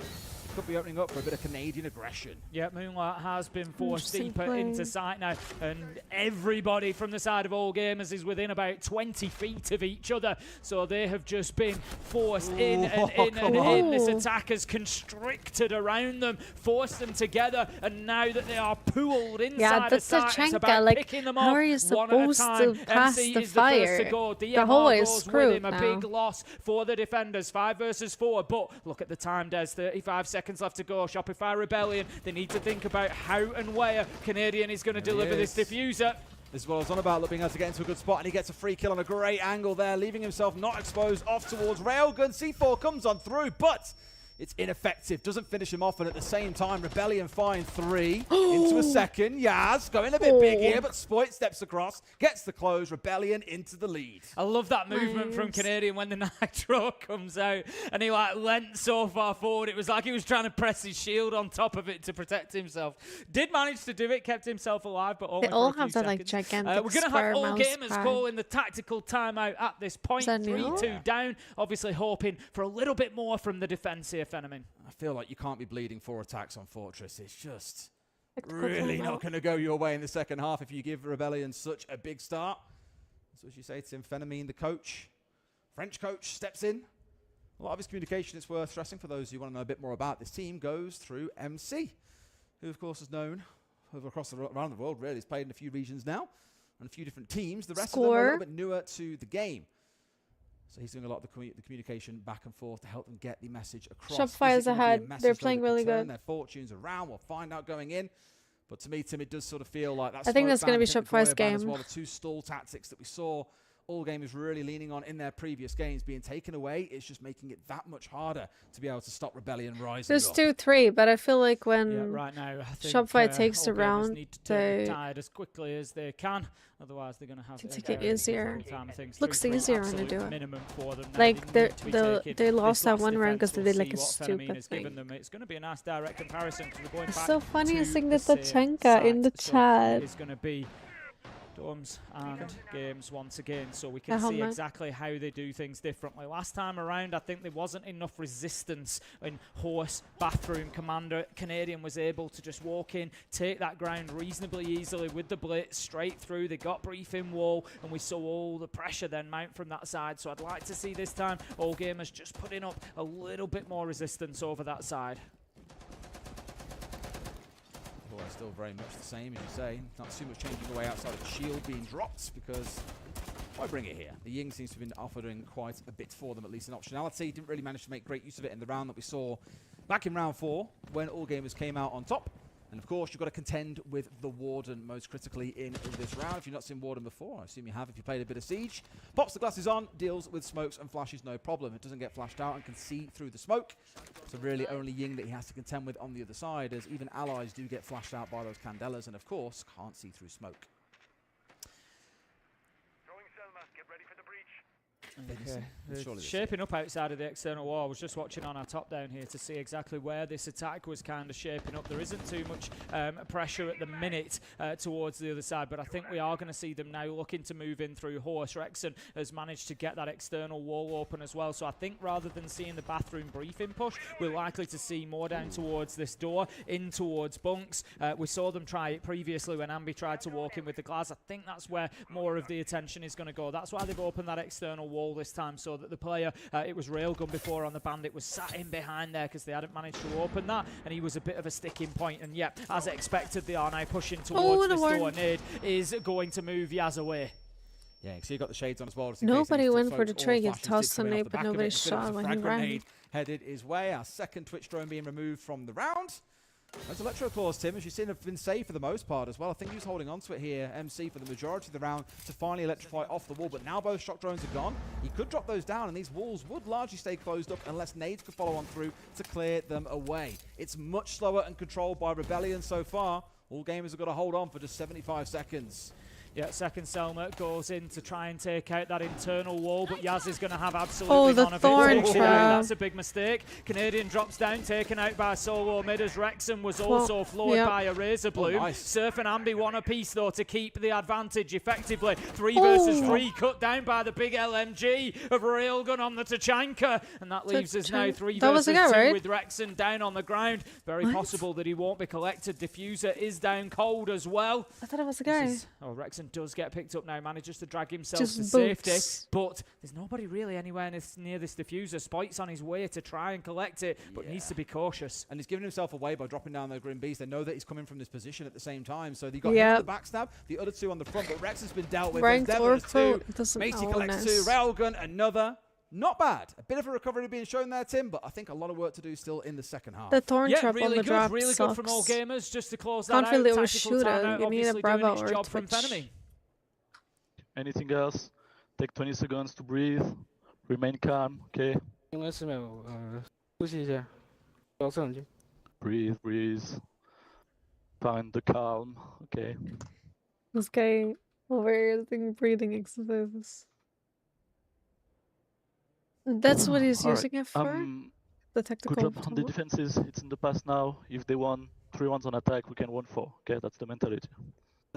could be opening up for a bit of Canadian aggression. Yeah, Moonlight has been forced deeper into sight now, and everybody from the side of All Gamers is within about 20 feet of each other, so they have just been forced in and in and in. This attack has constricted around them, forced them together, and now that they are pooled inside the sight, it's about picking them off. How are you supposed to pass the fire? The whole way is screwed now. A big loss for the defenders, 5 versus 4, but look at the time, Des, 35 seconds left to go. Shopify Rebellion, they need to think about how and where Canadian is going to deliver this diffuser. This is what I was on about, looking able to get into a good spot, and he gets a free kill on a great angle there, leaving himself not exposed off towards Railgun. C4 comes on through, but it's ineffective. Doesn't finish him off, and at the same time, Rebellion find 3 into a second. Yaz going a bit big here, but Spoit steps across, gets the close. Rebellion into the lead. I love that movement from Canadian when the Nitro comes out, and he like leant so far forward. It was like he was trying to press his shield on top of it to protect himself. Did manage to do it, kept himself alive, but only they all for a have few that seconds. like gigantic we're going to have All Gamers pad. call in the tactical timeout at this point. 3-2 down, obviously hoping for a little bit more from the defense here, Fenneman. I feel like you can't be bleeding 4 attacks on Fortress. It's just really not going to go your way in the second half if you give Rebellion such a big start. So as you say, Tim Fenneman, the coach, French coach, steps in, A lot of his communication, it's worth stressing for those who want to know a bit more about this team, goes through MC, who of course is known around the world, really. He's played in a few regions now and a few different teams. The rest of them are a little bit newer to the game. So he's doing a lot of the communication back and forth to help them get the message across. Shopify is ahead. They're playing really good. Their fortunes around. We'll find out going in. But to me, Tim, it does sort of feel like that's. I think that's going to be Shopify's game. As well, the two stall tactics that we saw all gamers really leaning on in their previous games being taken away. It's just making it that much harder to be able to stop Rebellion rising. There's 2-3, but I feel like when right now, I think, Shopify takes the round, need to turn the tide as quickly as they can. Otherwise, they're going to have to take it easier. Looks easier when they do it. Minimum for them. Like they lost that one round because they did like a stupid thing. It's going to be a nice direct comparison. It's so funny seeing the Tachenka in the chat. It's going to be Dorms and games once again, so we can see exactly how they do things differently. Last time around, I think there wasn't enough resistance in Horse, Bathroom, Commander. Canadian was able to just walk in, take that ground reasonably easily with the blitz straight through. They got briefing wall, and we saw all the pressure then mount from that side. So I'd like to see this time all gamers just putting up a little bit more resistance over that side. Still very much the same, as you say. Not too much changing away outside of the shield being dropped, because why bring it here? The Ying seems to have been offering quite a bit for them, at least in optionality. Didn't really manage to make great use of it in the round that we saw back in round 4 when all gamers came out on top. And of course, you've got to contend with the Warden most critically in this round. If you've not seen Warden before, I assume you have if you played a bit of Siege. Pops the glasses on, deals with smokes and flashes, no problem. It doesn't get flashed out and can see through the smoke. So really only Ying that he has to contend with on the other side, as even allies do get flashed out by those Candelas and of course can't see through smoke. Okay. It's shaping up outside of the external wall. I was just watching on our top down here to see exactly where this attack was kind of shaping up. There isn't too much pressure at the minute towards the other side, but I think we are going to see them now looking to move in through Horse. Rexon has managed to get that external wall open as well, so I think rather than seeing the bathroom briefing push, we're likely to see more down towards this door, in towards bunks. We saw them try it previously when Ambi tried to walk in with the glass. I think that's where more of the attention is going to go. That's why they've opened that external wall this time, so that the player, it was Railgun before on the Bandit, was sat in behind there because they hadn't managed to open that, and he was a bit of a sticking point. And yeah, as expected, they are now pushing towards this door. Nade is going to move Yaz away. Yeah, so you got the shades on as well. Nobody went for the trade. He tossed the nade, but nobody shot when he ran. Headed his way. Our second Twitch drone being removed from the round. Those Electro Claws, Tim, as you've seen, have been safe for the most part as well. I think he was holding on to it here, MC, for the majority of the round to finally electrify off the wall. But now both shock drones are gone. He could drop those down, and these walls would largely stay closed up unless nades could follow on through to clear them away. It's much slower and controlled by Rebellion so far. All gamers have got to hold on for just 75 seconds. Yeah, second Selma goes in to try and take out that internal wall, but Yaz is going to have absolutely none of it. Thorn trap. That's a big mistake. Canadian drops down, taken out by Solo Mid, as Wrexham was also floored by a Razor Bloom. Nice. Surf and Ambi one apiece, though, to keep the advantage effectively. 3 versus 3, cut down by the big LMG of Railgun on the Tachanka. And that leaves us now 3 versus 2 with Wrexham down on the ground. Very possible that he won't be collected. Diffuser is down cold as well. I thought it was a guy. Wrexham does get picked up now, manages to drag himself to safety, but there's nobody really anywhere near this diffuser. Spite's on his way to try and collect it, but needs to be cautious. And he's giving himself away by dropping down the Grim Beast. They know that he's coming from this position at the same time, so they got him on the backstab, the other 2 on the front, but Rex has been dealt with. Ranked 2, Matey collects 2, Railgun another. Not bad. A bit of a recovery being shown there, Tim, but I think a lot of work to do still in the second half. The Thorn trap on the drop really sucks. Good from all gamers, just to close that Can't out. feel it was shooter. You need a Bravo or a Twitch. Anything else? Take 20 seconds to breathe. Remain calm, okay? Breathe, breathe. Find the calm, okay? This guy over here is doing breathing exercises. That's what he's using it for? The tactical. Good job on the defenses. It's in the past now. If they won 3 rounds on attack, we can win 4. Okay, that's the mentality.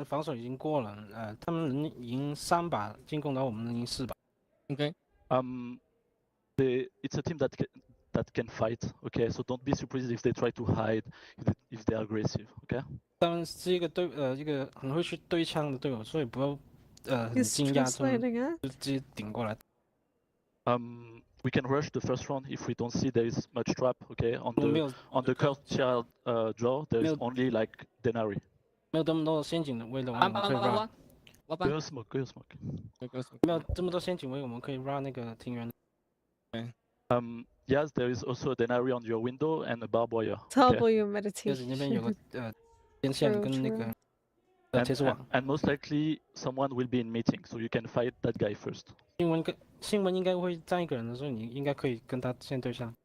防守已经过了，他们能赢3把进攻，然后我们能赢4把。Okay. It's a team that can fight. Okay, so don't be surprised if they try to hide, if they are aggressive. Okay. 他们是一个很会去对枪的队友，所以不要很惊讶，就直接顶过来。we can rush the first round if we don't see there is much trap. Okay, on the courtyard draw, there is only like Denari. 没有这么多陷阱的位的话，我们可以 run。Go smoke, go smoke. 没有这么多陷阱位，我们可以 run 那个庭园。Yes, there is also a Denari on your window and a barbed wire. W meditation. 就是那边有个电线跟那个铁丝网。And most likely someone will be in meeting, so you can fight that guy first. 新闻应该会站一个人的时候，你应该可以跟他先对上，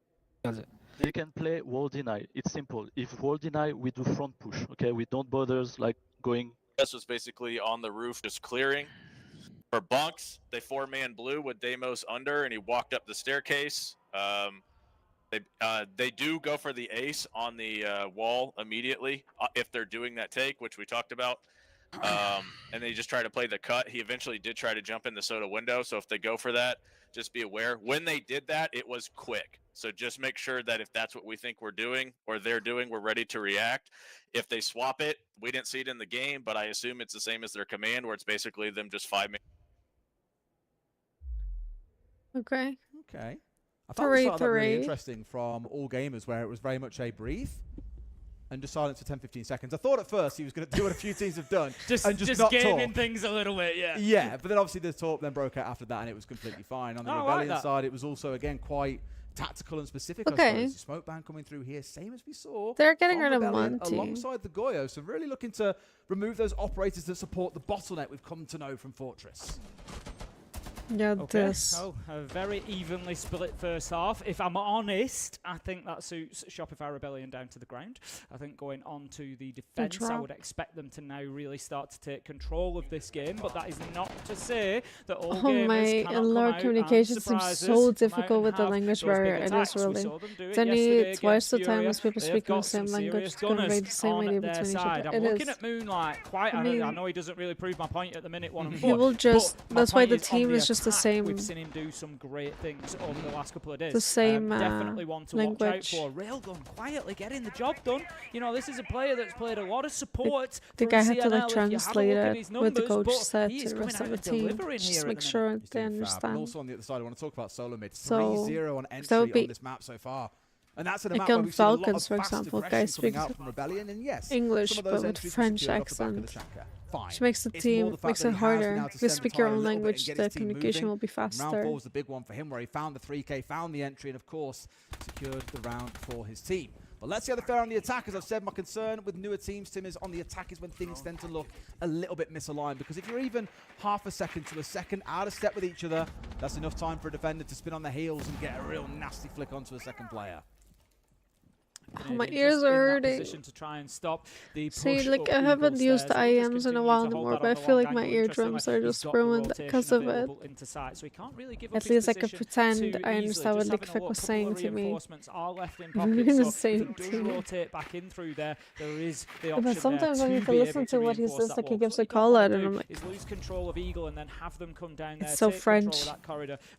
这样子。They can play wall deny. It's simple. If wall deny, we do front push. Okay, we don't bother like going. This was basically on the roof, just clearing. For bunks, they 4-man blue with Deimos under, and he walked up the staircase. They do go for the ace on the wall immediately if they're doing that take, which we talked about. And they just try to play the cut. He eventually did try to jump in the soda window, so if they go for that, just be aware. When they did that, it was quick. So just make sure that if that's what we think we're doing or they're doing, we're ready to react. If they swap it, we didn't see it in the game, but I assume it's the same as their command, where it's basically them just 5-man. Okay. Okay. I found this really interesting from All Gamers, where it was very much a breathe and just silence for 10-15 seconds. I thought at first he was going to do what a few teams have done just not gaming talk. things a little bit, yeah. Yeah, but then obviously the talk then broke out after that, and it was completely fine. On the Rebellion side, it was also, again, quite tactical and specific. Okay. I suppose. The smoke ban coming through here, same as we saw. They're getting rid of Rebellion Monty alongside the Goyo, so really looking to remove those operators that support the bottleneck we've come to know from Fortress. Yeah, okay. Oh, a very evenly split first half. If I'm honest, I think that suits Shopify Rebellion down to the ground. I think going on to the defense, I would expect them to now really start to take control of this game, but that is not to say that all gamers cannot Lord communication seems so difficult with the language barrier. It is really. It's only twice the time as people speaking the same language. It's going to be the same idea between each other. I'm looking at Moonlight quite. I know he doesn't really prove my point at the minute 1 and 4. He will just. That's why the team is just the same. We've seen him do some great things over the last couple of days. The same definitely one to watch out language. for. Railgun quietly getting the job done. You know, this is a player that's played a lot of support. I think I had to like translate it with the coach said to the rest of the team. Just make sure they understand. And also on the other side, I want to talk about solo mid. 3-0 on entry on this map so far. And that's in a map where we've seen a lot of fast aggression coming out from Rebellion, and yes, English but with French accent. Which makes the team, makes it harder. If you speak your own language, the communication will be faster. Round 4 was the big one for him, where he found the 3K, found the entry, and of course, secured the round for his team. But let's see how they fare on the attack. As I've said, my concern with newer teams, Tim, is on the attack is when things tend to look a little bit misaligned. Because if you're even half a second to a second out of step with each other, that's enough time for a defender to spin on their heels and get a real nasty flick onto a second player. Oh, my ears are hurting. To try and stop the See, like I haven't used the IMs in a while anymore, but I feel like my eardrums are just ruined because of it. At least I could pretend I understand what Lickfick was saying to me. We're in the same team. But sometimes when you can listen to what he says, like he gives a call out, and I'm like, it's so French.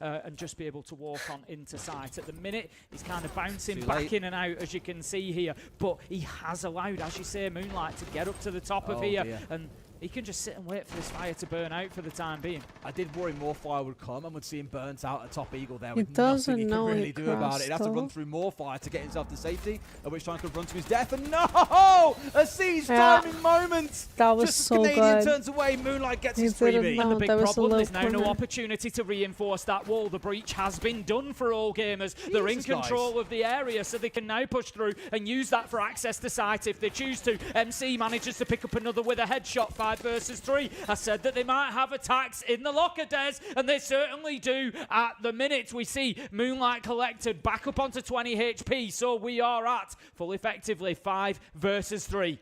And just be able to walk on into sight. At the minute, he's kind of bouncing back in and out, as you can see here, but he has allowed, as you say, Moonlight to get up to the top of here, and he can just sit and wait for this fire to burn out for the time being. I did worry more fire would come and would see him burnt out at top Eagle there with nothing he know could really do about it. He'd have to run through more fire to get himself to safety, at which time he could run to his death. And no! A seized timing moment! That was just so Canadian good. turns away, Moonlight gets his freebie. And the big problem, there's now no opportunity to reinforce that wall. The breach has been done for all gamers. They're in control of the area, so they can now push through and use that for access to site if they choose to. MC manages to pick up another with a headshot, 5 versus 3. I said that they might have attacks in the locker, Des, and they certainly do at the minute. We see Moonlight collected back up onto 20 HP, so we are at full effectively 5 versus 3.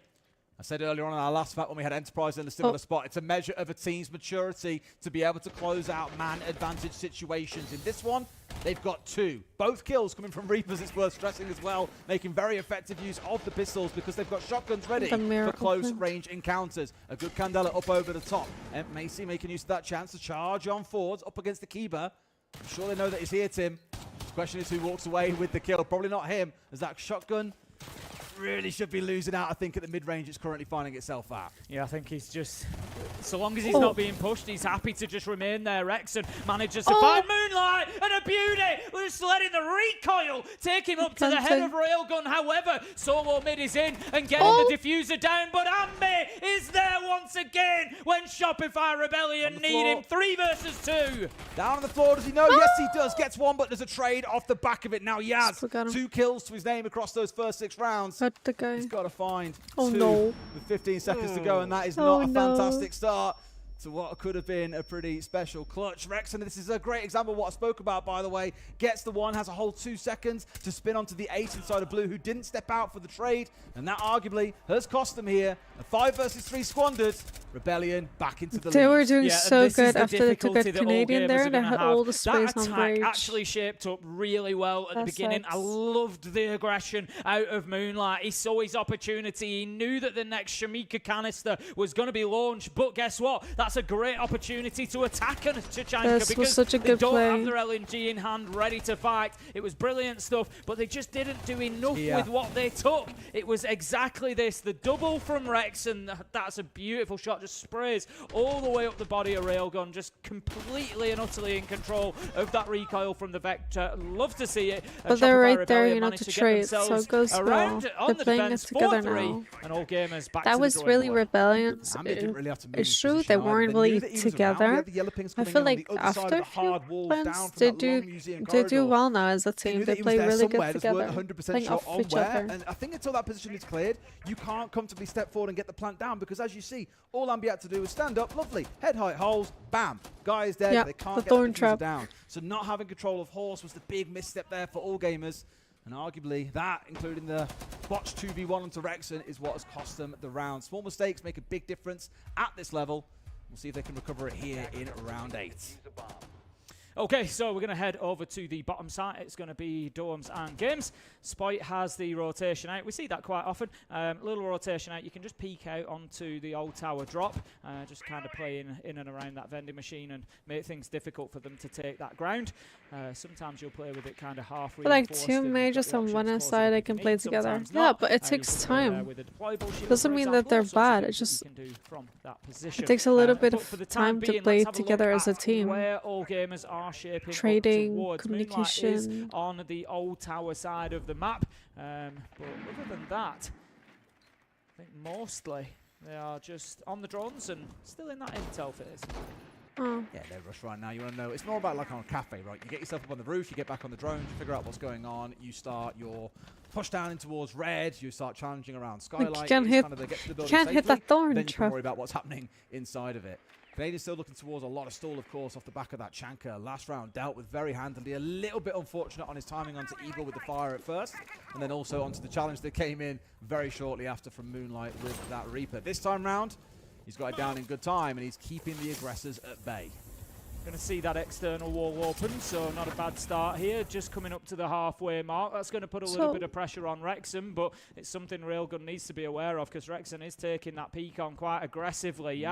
I said earlier on in our last fight when we had Enterprise in a similar spot, it's a measure of a team's maturity to be able to close out man advantage situations. In this one, they've got 2. Both kills coming from Reapers, it's worth stressing as well, making very effective use of the pistols because they've got shotguns ready for close range encounters. A good Candela up over the top. And Macy making use of that chance to charge on forwards up against the Kiba. I'm sure they know that he's here, Tim. The question is who walks away with the kill. Probably not him, as that shotgun really should be losing out, I think, at the mid-range it's currently finding itself at. Yeah, I think he's just, so long as he's not being pushed, he's happy to just remain there. Rexon manages to find Moonlight, and a beauty! We're just letting the recoil take him up to the head of Railgun. However, solo mid is in and getting the diffuser down, but Ambi is there once again when Shopify Rebellion need him. 3 versus 2. Down on the floor, does he know? Yes, he does. Gets one, but there's a trade off the back of it. Now Yaz, 2 kills to his name across those first 6 rounds. He's got to find 2 with 15 seconds to go, and that is not a fantastic start to what could have been a pretty special clutch. Rex, and this is a great example of what I spoke about, by the way. Gets the 1, has a whole 2 seconds to spin onto the 8 inside of blue, who didn't step out for the trade, and that arguably has cost them here. A 5 versus 3 squandered. Rebellion back into the lead. They were doing so good after they took a Canadian there, and they had all the space on bridge. That actually shaped up really well at the beginning. I loved the aggression out of Moonlight. He saw his opportunity. He knew that the next Shamika canister was going to be launched, but guess what? That's a great opportunity to attack Tachanka because such a good they don't play. have their LNG in hand ready to fight. It was brilliant stuff, but they just didn't do enough with what they took. It was exactly this, the double from Rex, and that's a beautiful shot, just sprays all the way up the body of Railgun, just completely and utterly in control of that recoil from the Vector. Love to see it. But they're right there, you know, to trade, so it goes well. They're playing it together now. And all gamers back that to was the really board. rebellious. It's true they weren't really together. I feel like after a few plans, they do well now as a team. They play really good together, playing off each other. And I think until that position is cleared, you can't comfortably step forward and get the plant down, because as you see, all Ambi had to do was stand up, lovely, head height holes, bam, guy is dead, they can't get the diffuser down. So not having control of Horse was the big misstep there for all gamers. And arguably that, including the botched 2v1 onto Rexon, is what has cost them the round. Small mistakes make a big difference at this level. We'll see if they can recover it here in round 8. Okay, so we're going to head over to the bottom side. It's going to be Domes and Games. Spoit has the rotation out. We see that quite often. Little rotation out. You can just peek out onto the old tower drop, just kind of play in and around that vending machine and make things difficult for them to take that ground. Sometimes you'll play with it kind of half reinforced. Like 2 majors on one side, they can play together. Yeah, but it takes time. Doesn't mean that they're bad. It just it takes a little bit of time to play together as a team. Where all gamers are shaping trading, towards. communication on the old tower side of the map, but other than that, I think mostly they are just on the drones and still in that intel phase. Oh. Yeah, no rush right now. You want to know, it's more about like on a cafe, right? You get yourself up on the roof, you get back on the drones, you figure out what's going on, you start your push down in towards red, you start challenging around Skylight. You can't hit that thorn then you can worry about what's happening inside of it. Canadians still looking towards a lot of stall, of course, off the back of that Chanka. Last round dealt with very handily. A little bit unfortunate on his timing onto Eagle with the fire at first, and then also onto the challenge that came in very shortly after from Moonlight with that Reaper. This time round, he's got it down in good time, and he's keeping the aggressors at bay. Going to see that external wall open, so not a bad start here. Just coming up to the halfway mark. That's going to put a little bit of pressure on Wrexham, but it's something Railgun needs to be aware of, because Wrexham is taking that peak on quite aggressively.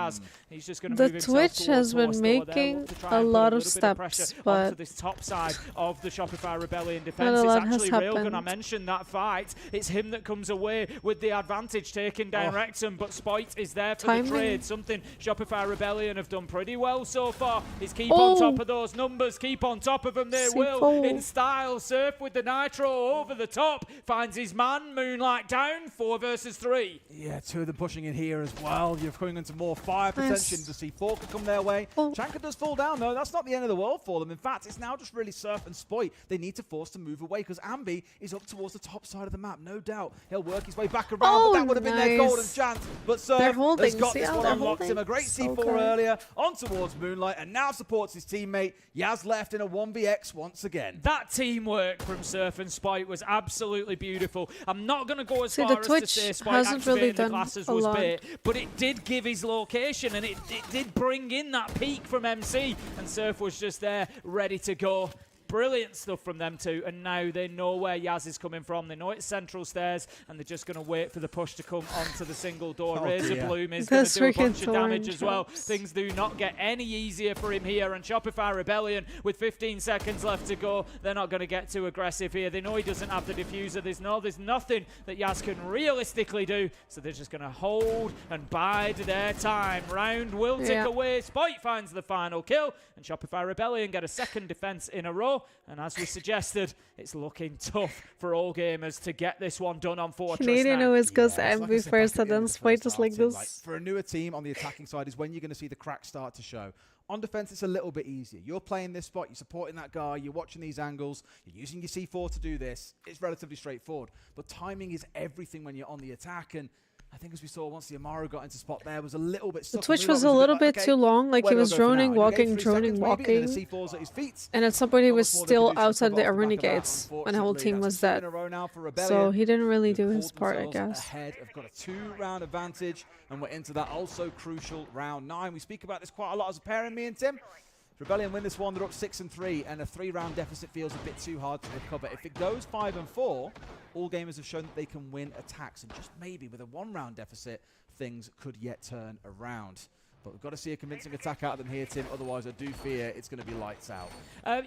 He's just going to move himself Twitch has been making a lot of steps, but this top side of the Shopify Rebellion defense. It's actually Railgun. I mentioned that fight. It's him that comes away with the advantage, taking down Wrexham, but Spoit is there for the trade. Something Shopify Rebellion have done pretty well so far. Keep on top of those numbers, keep on top of them, they will. In style, Surf with the Nitro over the top, finds his man, Moonlight down, 4 versus 3. Yeah, 2 of them pushing in here as well. You're going into more fire potential to see 4 could come their way. Chanka does fall down though, that's not the end of the world for them. In fact, it's now just really Surf and Spoit they need to force to move away, because Ambi is up towards the top side of the map, no doubt. He'll work his way back around, but that would have been their golden chance. But Surf has got this one unlocked him. A great C4 earlier, on towards Moonlight, and now supports his teammate. Yaz left in a 1vx once again. That teamwork from Surf and Spoit was absolutely beautiful. I'm not going to go as far as to say Spoit activating the glasses was bait, but it did give his location, and it did bring in that peak from MC, and Surf was just there ready to go. Brilliant stuff from them two, and now they know where Yaz is coming from. They know it's central stairs, and they're just going to wait for the push to come onto the single door. Razor Bloom is going to do a bunch of damage as well. Things do not get any easier for him here, and Shopify Rebellion with 15 seconds left to go, they're not going to get too aggressive here. They know he doesn't have the diffuser. There's nothing that Yaz can realistically do, so they're just going to hold and bide their time. Round will tick away. Spike finds the final kill, and Shopify Rebellion get a second defense in a row, and as we suggested, it's looking tough for all gamers to get this one done on Fortress. Canadian always goes MV first and then Spike just like this. Like, for a newer team on the attacking side is when you're going to see the cracks start to show. On defense, it's a little bit easier. You're playing this spot, you're supporting that guy, you're watching these angles, you're using your C4 to do this. It's relatively straightforward. But timing is everything when you're on the attack, and I think as we saw once the Amaru got into spot there, was a little bit stuck. The Twitch was a little bit too long, like he was droning, walking, droning, walking. And at some point he was still outside the arena gates when the whole team was dead. So he didn't really do his part, I guess. Ahead, have got a 2-round advantage, and we're into that also crucial round 9. We speak about this quite a lot as a pairing, me and Tim. Rebellion win this one, they're up 6-3, and a 3-round deficit feels a bit too hard to recover. If it goes 5-4, all gamers have shown that they can win attacks, and just maybe with a 1-round deficit, things could yet turn around. But we've got to see a convincing attack out of them here, Tim. Otherwise, I do fear it's going to be lights out.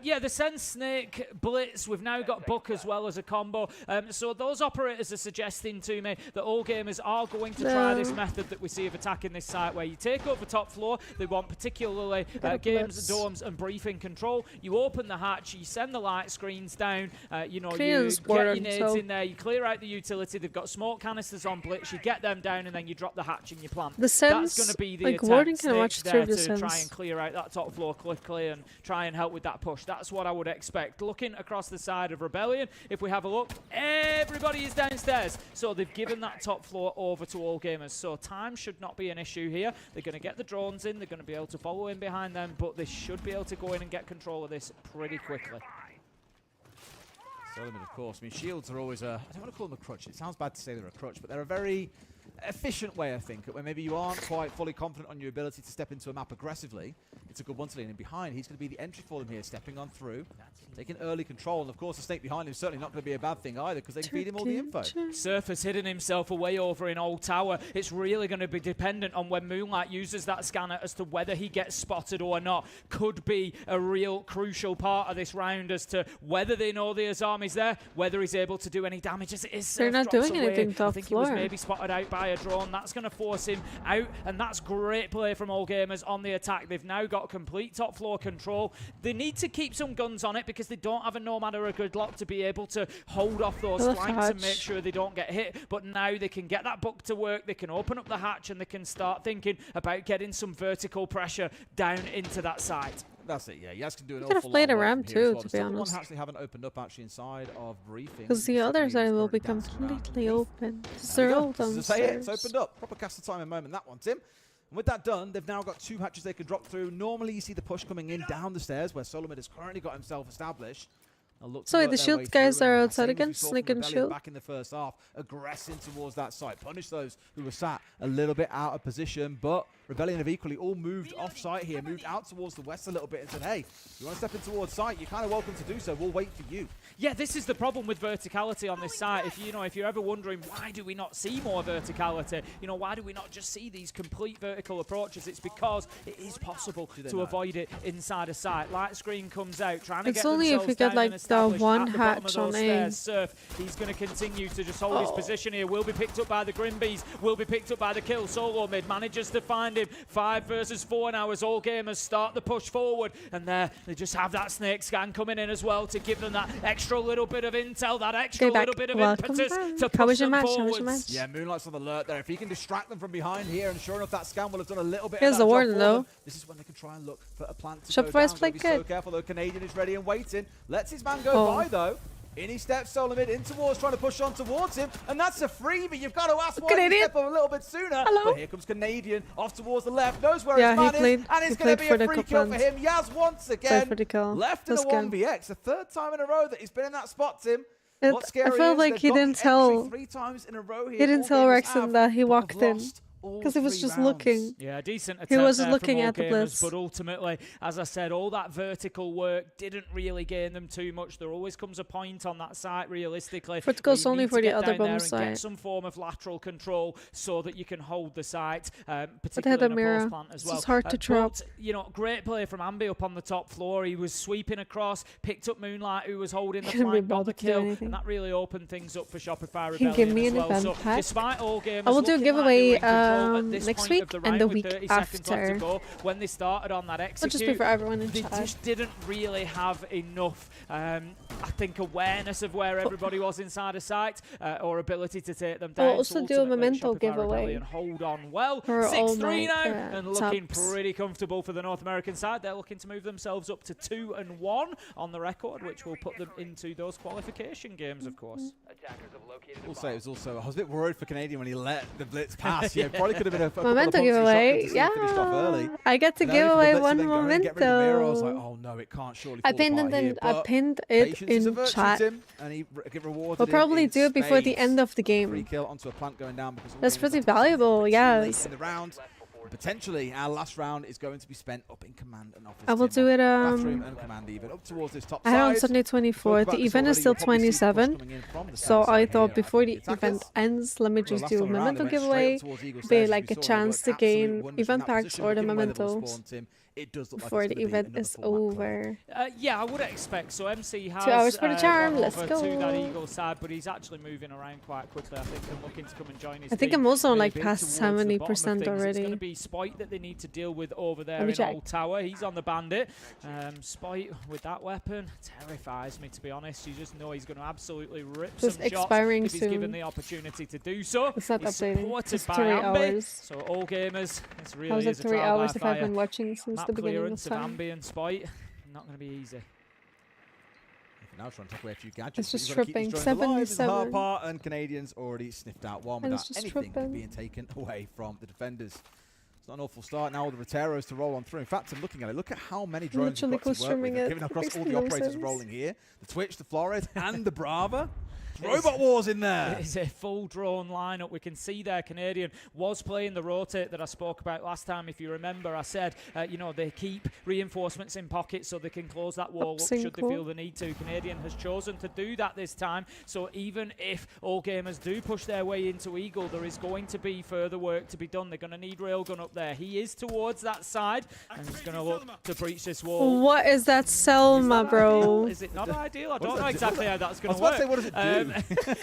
Yeah, the Sense Snake Blitz. We've now got Buck as well as a combo. So those operators are suggesting to me that all gamers are going to try this method that we see of attacking this site, where you take over top floor. They want particularly games, dorms, and briefing control. You open the hatch, you send the light screens down. You know, you get your nades in there, you clear out the utility. They've got smoke canisters on Blitz. You get them down, and then you drop the hatch and you plant. The Sense, that's going to be the like, can watch there through to try and clear out that top floor quickly and try and help with that push. That's what I would expect. Looking across the side of Rebellion, if we have a look, everybody is downstairs. So they've given that top floor over to all gamers. So time should not be an issue here. They're going to get the drones in. They're going to be able to follow in behind them, but they should be able to go in and get control of this pretty quickly. Solomon, of course. I mean, shields are always I don't want to call them a crutch. It sounds bad to say they're a crutch, but they're a very efficient way, I think, where maybe you aren't quite fully confident on your ability to step into a map aggressively. It's a good one to lean in behind. He's going to be the entry for them here, stepping on through, taking early control. And of course, the snake behind him is certainly not going to be a bad thing either, because they can feed him all the info. Surf has hidden himself away over in Old Tower. It's really going to be dependent on when Moonlight uses that scanner as to whether he gets spotted or not. Could be a real crucial part of this round as to whether they know the Azam is there, whether he's able to do any damage. As it is, they're not doing anything top I think floor. He was maybe spotted out by a drone. That's going to force him out, and that's great play from all gamers on the attack. They've now got complete top floor control. They need to keep some guns on it because they don't have a Nomad or a Gridlock to be able to hold off those flanks and make sure they don't get hit. But now they can get that Buck to work. They can open up the hatch and they can start thinking about getting some vertical pressure down into that site. That's it, yeah. Yaz can do an awful lot. Could have played a ramp too, to be honest. One actually haven't opened up actually inside of briefing. Because the other side will be completely open. They're all downstairs. It's opened up. Proper cast of time in a moment, that one, Tim. And with that done, they've now got 2 hatches they can drop through. Normally, you see the push coming in down the stairs, where Solomon has currently got himself established. So the shield guys are outside again, Snake and Shield. Back in the first half, aggressing towards that site. Punish those who were sat a little bit out of position, but Rebellion have equally all moved off site here, moved out towards the west a little bit and said, hey, you want to step in towards site, you're kind of welcome to do so. We'll wait for you. Yeah, this is the problem with verticality on this site. If you're ever wondering why do we not see more verticality, why do we not just see these complete vertical approaches? It's because it is possible to avoid it inside a site. Light screen comes out, trying to get only if we get like the one hatch on A. Surf, he's going to continue to just hold his position here. Will be picked up by the Grimbees, will be picked up by the kill. Solo mid manages to find him. 5 versus 4 now as all gamers start the push forward, and there they just have that snake scan coming in as well to give them that extra little bit of intel, that extra little bit of impetus to push them forwards. Yeah, Moonlight's on the alert there. If he can distract them from behind here, and sure enough, that scan will have done a little bit. Here's the warden though. This is when they can try and look for a plant to Shopify's go down. played Be so good. careful though. Canadian is ready and waiting. Lets his man go by though. In he steps, Solomon in towards, trying to push on towards him, and that's a freebie. You've got to ask why he step up a little bit sooner. But here comes Canadian off towards the left, knows where his man is, and it's going to be a free kill for him. Yaz once again left in a 1vx, the 3rd time in a row that he's been in that spot, Tim. I felt like he didn't tell. 3 times in a row here. He didn't tell Rexon that he walked in. Because he was just looking. Yeah, decent attempt. He was there looking from at the Allgamers, blitz. but ultimately, as I said, all that vertical work didn't really gain them too much. There always comes a point on that site, realistically. Vertical's where you only need for to the get other down there bomb and site. get some form of lateral control so that you can hold the site, But they particularly had a in a mirror. post plant as well. It's hard to drop. But, you know, great play from Ambi up on the top floor. He was sweeping across, picked up Moonlight, who was holding the Couldn't be flank, got the bothered to do kill, anything. and that really opened things up for Shopify Can you give Rebellion me as an well. event So pack? despite Allgamers I will do a looking like giveaway they were in control at this next point week of the and round the with week 30 seconds left to after. go, when they started on that I'll execute, just do for everyone in they chat. just didn't really have enough, I think, awareness of where everybody was inside a site or ability to take them down. I'll also So do a ultimately, memento Shopify giveaway. Rebellion hold on well. For all 6-3 my, now, and looking subs. pretty comfortable for the North American side. They're looking to move themselves up to 2-1 on the record, which will put them into those qualification games, of course. We'll say it was also, I was a bit worried for Canadian when he let the blitz pass. Yeah, probably could have been a couple of Memento punts he shot giveaway. to see him finished off early. I get to And give only for the away blitz to one then go and get rid of the mirror. I was like, memento. oh no, it can't surely I fall pinned apart it here. I But pinned it patience is a in virtue, chat. Tim, and he get rewarded We'll probably in do it before the spades. end of the Free game. kill onto a plant going down because That's Allgamers pretty have to valuable, late yes. in the round. Potentially, our last round is going to be spent up in command and office. I will Tim, do it, bathroom and command even up towards this top I had on side. Sunday 24th. The event is still 27. So I thought before the event ends, let me just do a memento giveaway. Be like a chance to gain event packs or the mementos before the event is over. Yeah, I would expect so. MC has 2 hours for the charm, gone let's over go. to that Eagle side, but he's actually moving around quite quickly, I think, and looking to come and join his I think team. I'm also on like Maybe past towards the bottom of 70% things. It's going already. to be Spoit that they need to deal with over there Let me in check. Old Tower. He's on the bandit. Spoit with that weapon terrifies me, to be honest. You just know he's going to absolutely rip Just some shots expiring if he's given soon. the opportunity to do so. It's not He's updating. supported It's by 3 Ambi. hours. So Allgamers, this really How was is it a 3 trial by hours if I've fire. been watching since Map the beginning of clearance of time? Ambi and Spoit, not going to be easy. Now trying to take away a few gadgets. It's just but you've gotta keep tripping. these drones alive is the hard 77. part, and Canadians already sniffed out one And it's without just anything tripping. being taken away from the defenders. It's not an awful start now with the Roteros to roll on through. In fact, I'm looking at it. Look at how many drones Literally we've got to work co-streaming with. it. Given across Makes all the no operators sense. rolling here. The Twitch, the Flores, and the Brava. Robot Wars in there. It's a full drone lineup. We can see there Canadian was playing the rotate that I spoke about last time. If you remember, I said, you know, they keep reinforcements in pockets so they can close that wall up should they feel the need to. Canadian has chosen to do that this time. So even if Allgamers do push their way into Eagle, there is going to be further work to be done. They're going to need Railgun up there. He is towards that side and he's going to look to breach this wall. What is that Selma, bro? Is it not ideal? I don't know exactly how that's going to I work. was about to say, what does it do?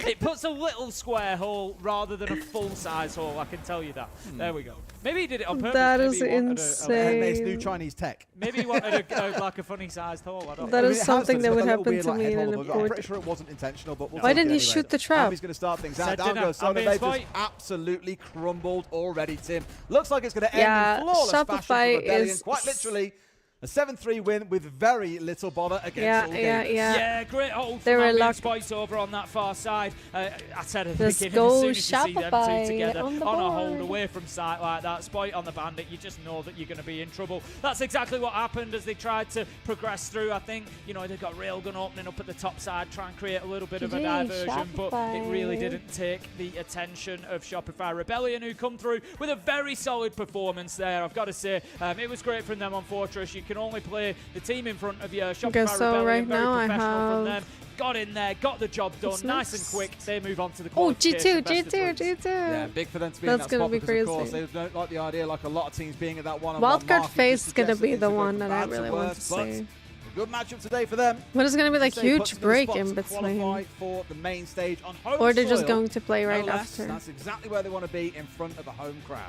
It puts a little square hole rather than a full-size hole, I can tell you that. There we go. Maybe he did it on purpose. That Maybe is he wanted insane. Nice new Chinese tech. Maybe he wanted like a funny-sized hole. I don't That know. is something that would happen to me in an I'm pretty import. sure it wasn't intentional, but we'll Why take didn't it he anyway. shoot the trap? He's going to start things out. Said Down dinner. goes Soda. Ambience They've just fight. absolutely crumbled already, Tim. Looks like it's going to end Yeah, in flawless fashion for Shopify Rebellion. is Quite literally. A 7-3 win with very little bother against Allgamers. Yeah, great hold They from were Ambience lucky. Spice over on that far side. I said at the Let's beginning, go as soon as you see them Shopify two together on the on a hold board. away from sight like that, Spoit on the bandit, you just know that you're going to be in trouble. That's exactly what happened as they tried to progress through. I think, you know, they've got Railgun opening up at the top side, try and create a little bit of a diversion, but it really Shopify. didn't take the attention of Shopify Rebellion, who come through with a very solid performance there, I've got to say. It was great from them on Fortress. You can only play the team in front of you. Shopify Okay, so Rebellion, right very now I professional from have- them. Got in there, got the job done, What's nice next? and quick. They move on to the Oh, qualification G2, best of G2, threes. G2. Yeah, big for them to be in That's that gonna spot be because, of course, crazy. they don't like the idea, like a lot of teams being at that one-on-one Wildcard mark. It phase just is gonna suggests be that the things are one going that I from bad really to want worse, to but see. a good matchup today for them. What is gonna be like Say, puts huge them in the break spot in to qualify between? for the main stage on home Or they're just soil. going to play right No less. after. That's exactly where they want to be, in front of a home crowd.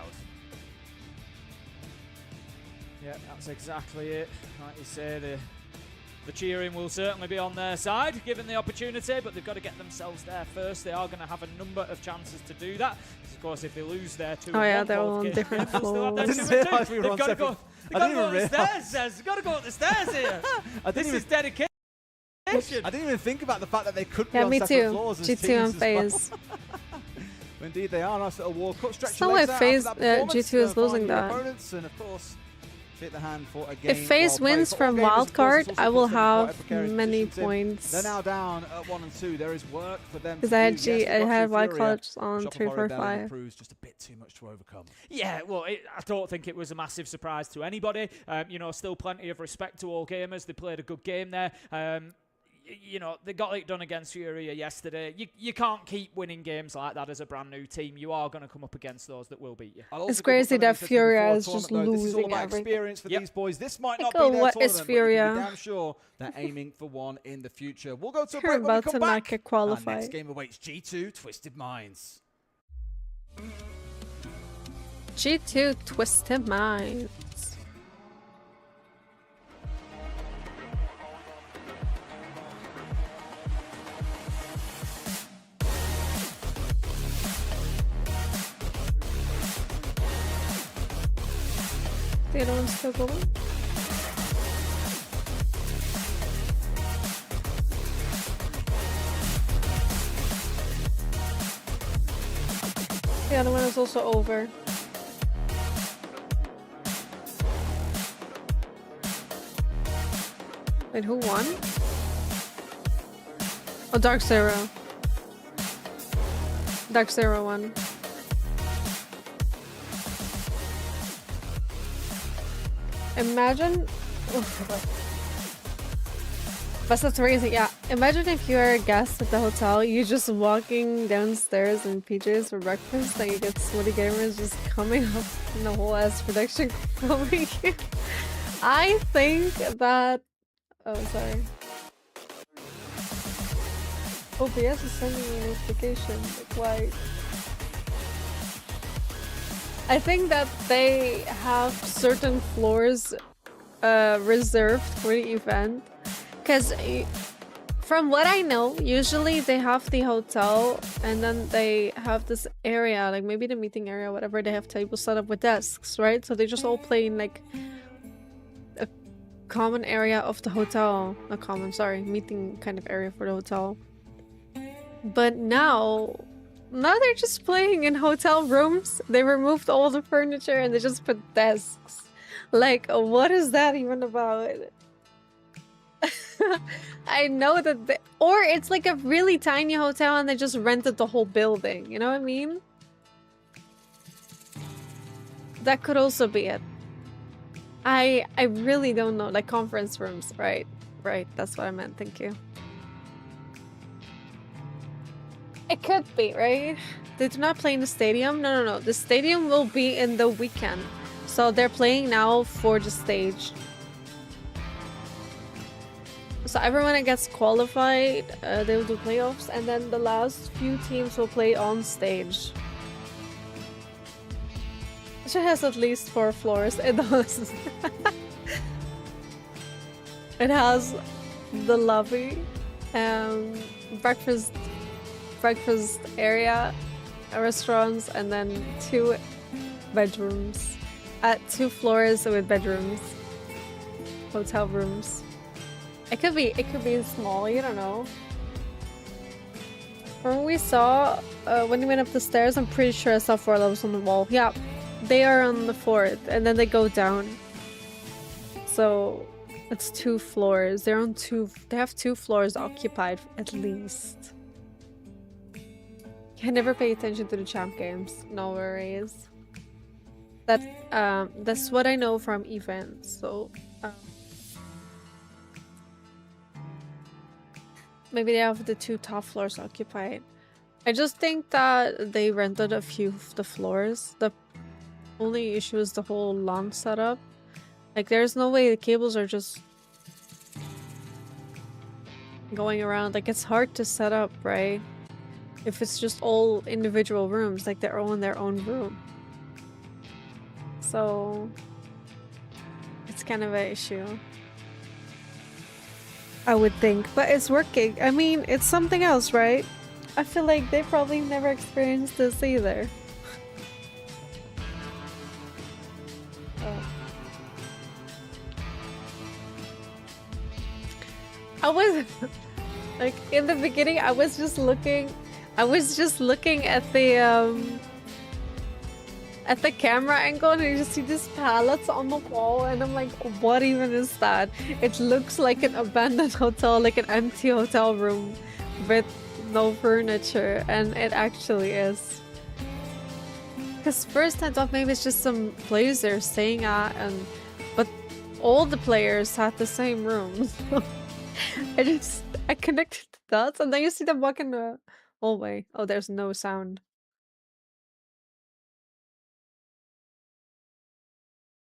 Yeah, that's exactly it. Like you say, the cheering will certainly be on their side, given the opportunity, but they've got to get themselves there first. They are going to have a number of chances to do that. Of course, if they lose their 2-1 Oh yeah, they're all on qualification different game, they'll still have their floors. I didn't realise we were They've on got to separate- go. They've I got to didn't go up the even stairs, Des. They've got to go up the stairs here. This is dedication. I didn't even think about the fact that they could be Yeah, on me separate too. floors as G2 teams and as well. FaZe. Indeed, they are. Nice little wall cut. Stretch It's your not legs like out FaZe, after that performance, G2 is find losing your that. opponents, and of course, fit the hand for a game. If FaZe wins from wildcard, I will have many points. They're now down at 1 and 2. There is work for them. Because I had wildcards on 3, 4, 5. Just a bit too much to overcome. Yeah, well, I don't think it was a massive surprise to anybody. You know, still plenty of respect to all gamers. They played a good game there. You know, they got it done against Furia yesterday. You can't keep winning games like that as a brand new team. You are going to come up against those that will beat you. It's crazy that Furia is just losing This is all about everything. experience for these boys. This might not Like, be their what tournament, is but you can Furia? be damn sure they're aiming for one in the future. We'll go to a They're break when we about to come not back. get Our qualified. next game awaits G2 Twisted Minds. G2 Twisted Minds. The other one's still going. The other one is also over. Wait, who won? Oh, Dark Zero. Dark Zero won. Imagine. Oh, God. But that's crazy. Yeah. Imagine if you're a guest at the hotel, you're just walking downstairs in PJs for breakfast, and you get sweaty gamers just coming up in the whole ass production filming you. I think that. Oh, sorry. OBS is sending me a notification. Like, why? I think that they have certain floors reserved for the event. Because from what I know, usually they have the hotel and then they have this area, like maybe the meeting area, whatever, they have tables set up with desks, right? So they just all play in like a common area of the hotel. Not common, sorry, meeting kind of area for the hotel. But now they're just playing in hotel rooms. They removed all the furniture and they just put desks. Like, what is that even about? I know that or it's like a really tiny hotel and they just rented the whole building. You know what I mean? That could also be it. I really don't know. Like conference rooms, right? Right, that's what I meant. Thank you. It could be, right? They do not play in the stadium. No. The stadium will be in the weekend. So they're playing now for the stage. So everyone that gets qualified, they will do playoffs. And then the last few teams will play on stage. It has at least 4 floors. It does. It has the lobby, breakfast area, restaurants, and then 2 bedrooms. 2 floors with bedrooms, hotel rooms. It could be small. You don't know. From what we saw when we went up the stairs, I'm pretty sure I saw 4 levels on the wall. Yeah, they are on the 4th, and then they go down. So it's 2 floors. They're on 2. They have 2 floors occupied at least. I never pay attention to the champ games. No worries. That's what I know from events. So maybe they have the 2 top floors occupied. I just think that they rented a few of the floors. The only issue is the whole launch setup. Like there's no way the cables are just going around. Like it's hard to set up, right? If it's just all individual rooms, like they're all in their own room. So it's kind of an issue, I would think. But it's working. I mean, it's something else, right? I feel like they probably never experienced this either. I was like in the beginning I was just looking at the at the camera angle and you just see these pallets on the wall and I'm like, what even is that? It looks like an abandoned hotel, like an empty hotel room with no furniture, and it actually is. Because first I thought maybe it's just some place they're staying at, but all the players had the same room. I connected the dots, and then you see them walk in the hallway. Oh, there's no sound.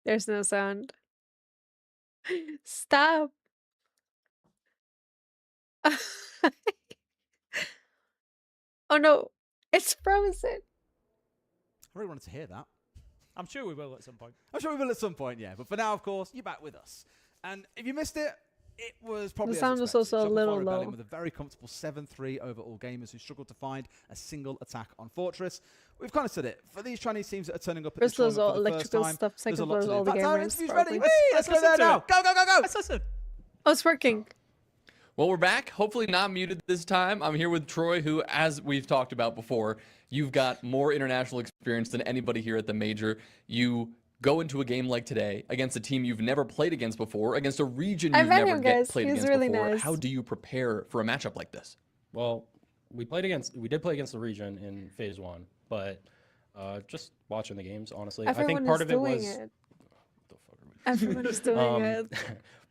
There's no sound. Stop. Oh no, it's frozen. I really wanted to hear that. I'm sure we will at some point. I'm sure we will at some point, yeah. But for now, of course, you're back with us. And if you missed it, it was probably the sound was also a little low. With a very comfortable 7-3 over all gamers who struggled to find a single attack on Fortress. We've kind of said it. For these Chinese teams that are turning up at First the was all for the electrical first time, stuff, second there's a lot was to do. all the That's our gamers. interview's ready. Let's go there now. Go, go, go, go. Let's listen. Oh, it's working. Well, we're back. Hopefully not muted this time. I'm here with Troy, who, as we've talked about before, you've got more international experience than anybody here at the Major. You go into a game like today against a team you've never played against before, against a region you've never played against really before. Nice. How do you prepare for a matchup like this? Well, we did play against the region in phase 1, but just watching the games, honestly. I think part of it was Everyone is doing it.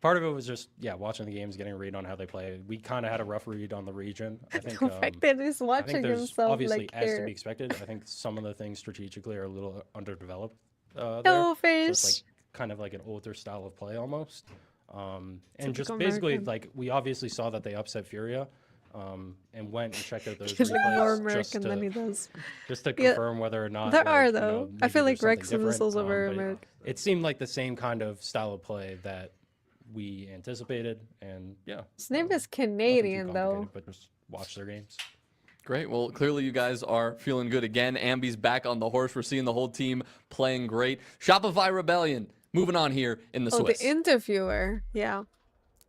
Part of it was just, watching the games, getting a read on how they play. We kind of had a rough read on the region. I think, the fact that he's watching I think there's himself obviously, like as here. to be expected, I think some of the things strategically are a little underdeveloped No there. fish. So it's like kind of like an older style of play almost. And just Typical basically, American. like, we obviously saw that they upset Furia. And went and checked out those He's like more replays American than he does. just to confirm whether or not There like, are you though. know, I feel maybe like there's Rex something is different, also very but American. it seemed like the same kind of style of play that we anticipated, and His name is nothing too Canadian though. complicated, but just watch their games. Great. Well, clearly you guys are feeling good again. Ambi's back on the horse. We're seeing the whole team playing great. Shopify Rebellion moving on here in the Oh, Swiss. the interviewer. Yeah.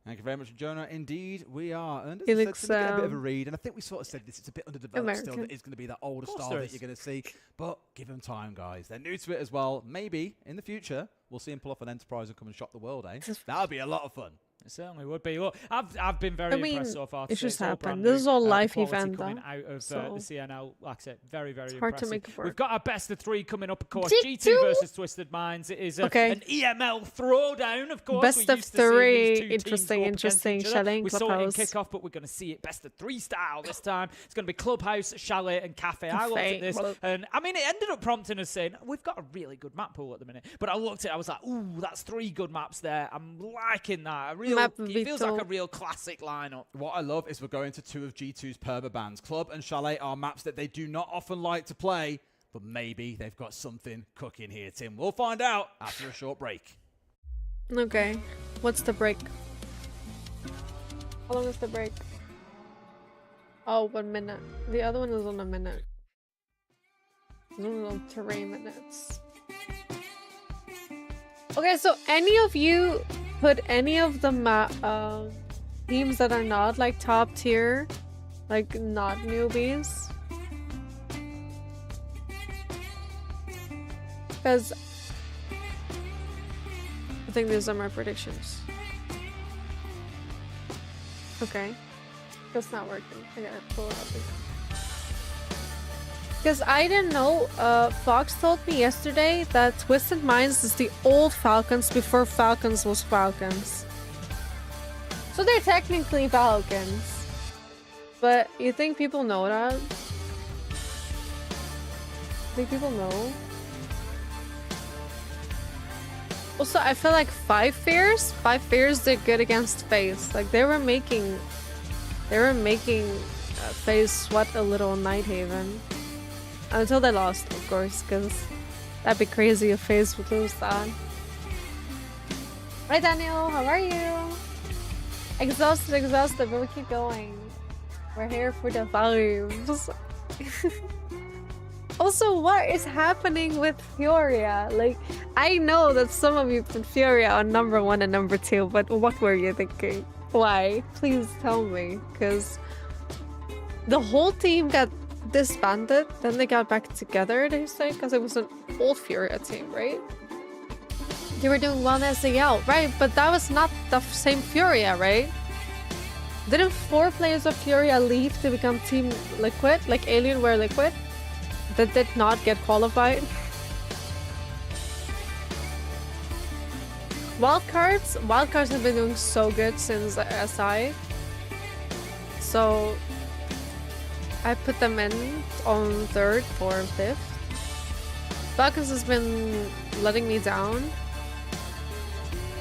Thank you very much, Jonah. Indeed, we are. And He as I looks, said, to get a bit of a read, and I think we sort of said this, it's a bit underdeveloped still. American. That is going to be that older course style there that is. you're going to see. But give them time, guys. They're new to it as well. Maybe in the future, we'll see him pull off an Enterprise and come and shock the world, eh? That would be a lot of fun. It certainly would be. Look, I've been very impressed so far. It just all happened. brand This new, is all live quality event coming though. out of So the CNL. Like I said, very, very hard to impressive. make it work. We've got our best of 3 coming up, of course. G2 G2 versus Twisted Minds. It is an EML throwdown, of course. Best We're of used to seeing 3. these two teams Interesting, go up against interesting. each other. Chalet and We saw it in Clubhouse. kickoff, but we're going to see it best of 3 style this time. It's going to be Clubhouse, Chalet, and Cafe. I looked at this, and I mean, it ended up prompting us saying, we've got a really good map pool at the minute. But I looked at it, I was like, ooh, that's 3 good maps there. I'm liking that. It feels like a real classic lineup. What I love is we're going to 2 of G2's perma bans. Club and Chalet are maps that they do not often like to play, but maybe they've got something cooking here, Tim. We'll find out after a short break. Okay. What's the break? How long is the break? Oh, 1 minute. The other one is on a minute. This one is on 3 minutes. Okay, so any of you put any of the teams that are not like top tier, like not newbies? Because I think these are my predictions. Okay. That's not working. I gotta pull it up again. Because I didn't know, Fox told me yesterday that Twisted Minds is the old Falcons before Falcons was Falcons. So they're technically Falcons. But you think people know that? Think people know? Also, I feel like Five Fears did good against FaZe. Like they were making FaZe sweat a little in Nighthaven. Until they lost, of course, because that'd be crazy if FaZe would lose that. Hi Daniel, how are you? Exhausted, but we keep going. We're here for the vibes. Also, what is happening with Furia? Like, I know that some of you put Furia on number 1 and number 2, but what were you thinking? Why? Please tell me, because the whole team got disbanded, then they got back together, they say, because it wasn't old Furia team, right? They were doing well in SAL, right? But that was not the same Furia, right? Didn't 4 players of Furia leave to become Team Liquid, like Alienware Liquid, that did not get qualified? Wildcards have been doing so good since SI. So I put them in on 3rd, 4th, 5th. Falcons has been letting me down.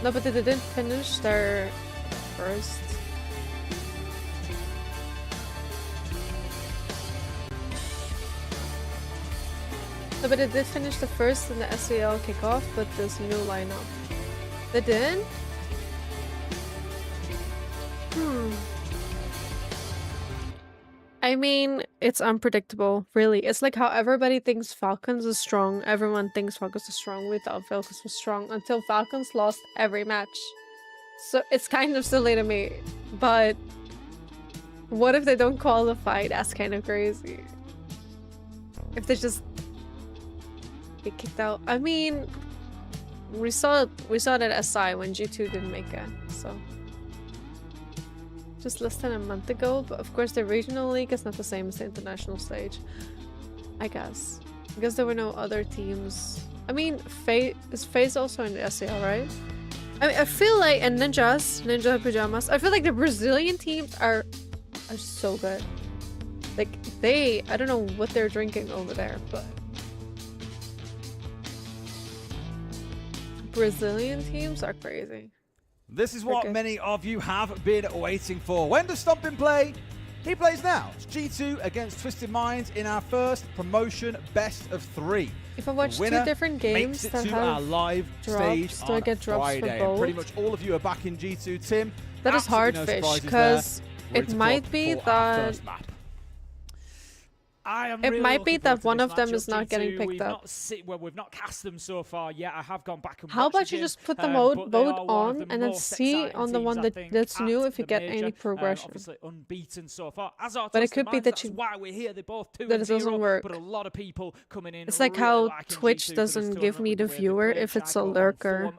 No, but they didn't finish their first. No, but they did finish the first in the SEL kickoff with this new lineup. They did? I mean, it's unpredictable, really. It's like how everybody thinks Falcons is strong. Everyone thinks Falcons is strong. We thought Falcons was strong until Falcons lost every match. So it's kind of silly to me. But what if they don't qualify? That's kind of crazy. If they just get kicked out. I mean, we saw it at SI when G2 didn't make it, so just less than a month ago. But of course the regional league is not the same as the international stage, I guess, because there were no other teams. I mean, is FaZe also in the SEL, right? I mean, I feel like, and Ninja Pajamas, I feel like the Brazilian teams are so good. Like, I don't know what they're drinking over there, but Brazilian teams are crazy. This is what many of you have been waiting for. When does Stompin play? He plays now. It's G2 against Twisted Minds in our first promotion best of 3. If I watch 2 different games that have our live drops, stage do I get drops Friday. for both? Pretty much all of you are back in G2. Tim, that is hard fish, because it might be that it might be that one of them is not getting picked up. We've not cast them so far yet. I have gone back and how about you just put the vote on and then see on the one that's new if you get any progression. Obviously unbeaten so far. But it could be that why we're here. They're both 2-0, that it doesn't work. But a lot of people coming in. It's like how Twitch doesn't give me the viewer if it's a lurker.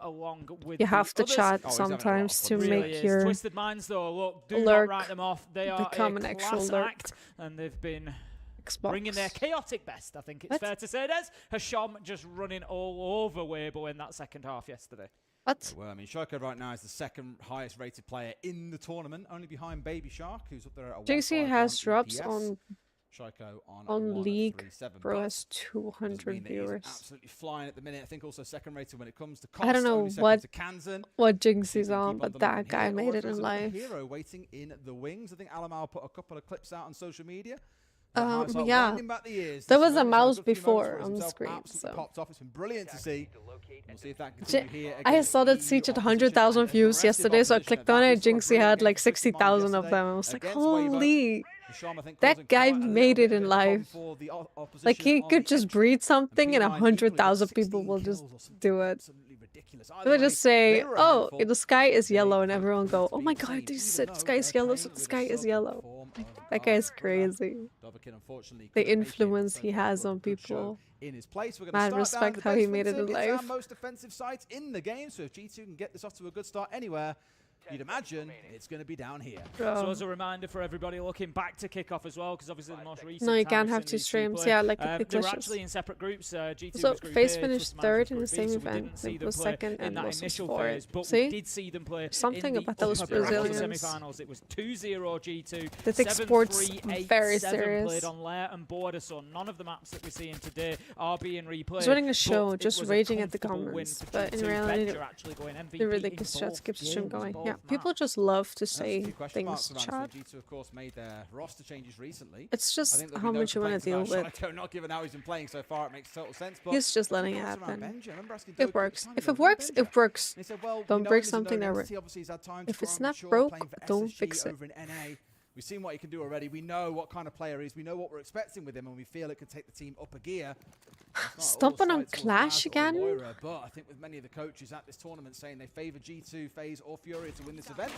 You have to chat sometimes to make your Twisted Minds, though, look, do not write them off. They are become an actual lurk, act, and they've been bringing their chaotic best, I think it's fair to say. There's Hasham just running all over Weibo in that second half yesterday. What? Well, I mean, Shoko right now is the 2nd highest rated player in the tournament, only behind Baby Shark, who's up there at a JC has drops on Shoko on League. Bro has 200 viewers. Absolutely flying at the minute. I think also 2nd rated when it comes to cost. I don't know what Jinxie's on, but that guy made it in life. Hero waiting in the wings. I think Alamal put a couple of clips out on social media. Yeah, there was a mouse before on the screen, so popped off. It's been brilliant to see. We'll see if that continues here. I saw that Siege at 100,000 views yesterday, so I clicked on it. Jinxie had like 60,000 of them. I was like, holy, that guy made it in life. Like, he could just breed something and 100,000 people will just do it. They would just say, oh, the sky is yellow, and everyone go, oh my god, you said the sky is yellow, so the sky is yellow. Like, that guy is crazy. The influence he has on people. Mad respect how he made it in life. Most offensive sites in the game, so if G2 can get this off to a good start anywhere, you'd imagine it's going to be down here. So as a reminder for everybody looking back to kickoff as well, because obviously the most recent. No, you can't have 2 streams. Yeah, like the they were actually in separate groups. G2 so was group FaZe A, finished 3rd in the same event. It was 2nd and was 4th. But see? we did see them play something about those Brazilians. Semifinals. It was 2-0 G2. They take sports very serious. Played on Lair and Border, so none of the maps that we're seeing today are being replayed. He's running a show, just raging at the comments, but in reality, the ridiculous shots keeps the stream going. Yeah, people just love to say things to chat. G2, of course, made their roster changes recently. It's just how much you want to deal with. Not given how he's been playing so far, it makes total sense. But he's just letting it happen. It works. If it works, it works. Don't break something that works. If it's not broke, don't fix it. We've seen what he can do already. We know what kind of player he is. We know what we're expecting with him, and we feel it could take the team up a gear. Stomping on Clash again? But I think with many of the coaches at this tournament saying they favour G2, FaZe, or Furia to win this event,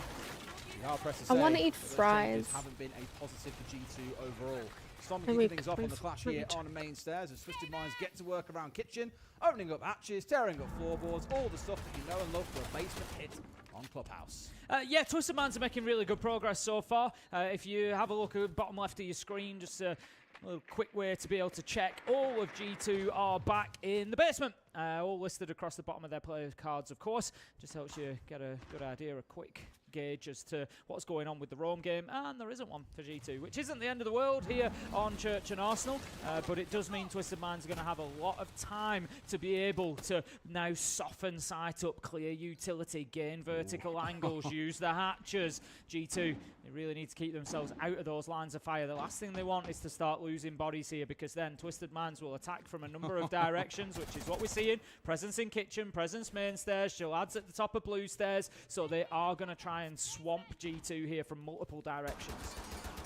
I want to eat fries. haven't been a positive for G2 overall. Stomping kicking things off on the clash here on main stairs as Twisted Minds get to work around kitchen, opening up hatches, tearing up floorboards, all the stuff that you know and love for a basement hit on Clubhouse. Yeah, Twisted Minds are making really good progress so far. If you have a look at the bottom left of your screen, just a little quick way to be able to check. All of G2 are back in the basement. All listed across the bottom of their player cards, of course. Just helps you get a good idea, a quick gauge as to what's going on with the Rome game, and there isn't one for G2, which isn't the end of the world here on Church and Arsenal, but it does mean Twisted Minds are going to have a lot of time to be able to now soften sight up, clear utility, gain vertical angles, use the hatches. G2, they really need to keep themselves out of those lines of fire. The last thing they want is to start losing bodies here, because then Twisted Minds will attack from a number of directions, which is what we're seeing. Presence in kitchen, presence main stairs, Shalad's at the top of blue stairs, so they are going to try and swamp G2 here from multiple directions.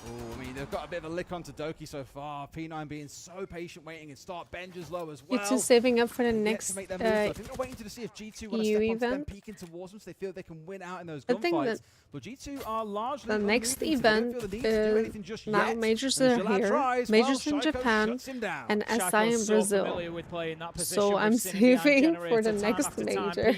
Oh, I mean, they've got a bit of a lick onto Doki so far. P9 being so patient, waiting and start Benja's low as well. It's just saving up for the next I think they're waiting to see if G2 want to step onto them, peeking towards them, so they feel they can win out in those gunfights. But G2 are largely the next event now majors are here, majors in Japan, and SI in Brazil. So I'm saving for the next major.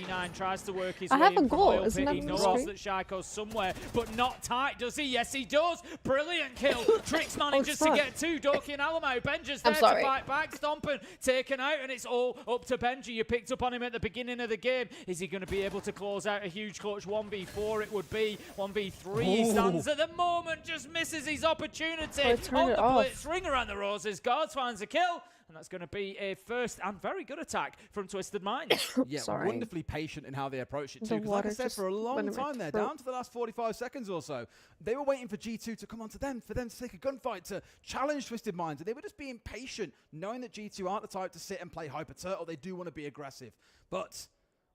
I have a goal, isn't that Shaiko somewhere, but not tight, does he? Yes, he does. Brilliant kill. Trix manages to get two. Doki and Alamo. Benja's there to fight back. Stompin taken out, and it's all up to Benji. You picked up on him at the beginning of the game. Is he going to be able to close out a huge clutch 1v4? It would be 1v3. He stands at the moment, just misses his opportunity. On the blitz, ring around the roses. Guards finds a kill. And that's going to be a first and very good attack from Twisted Minds. Yeah, wonderfully patient in how they approach it too. Because like I said, for a long time there, down to the last 45 seconds or so, they were waiting for G2 to come onto them, for them to take a gunfight, to challenge Twisted Minds. And they were just being patient, knowing that G2 aren't the type to sit and play Hyper Turtle. They do want to be aggressive. But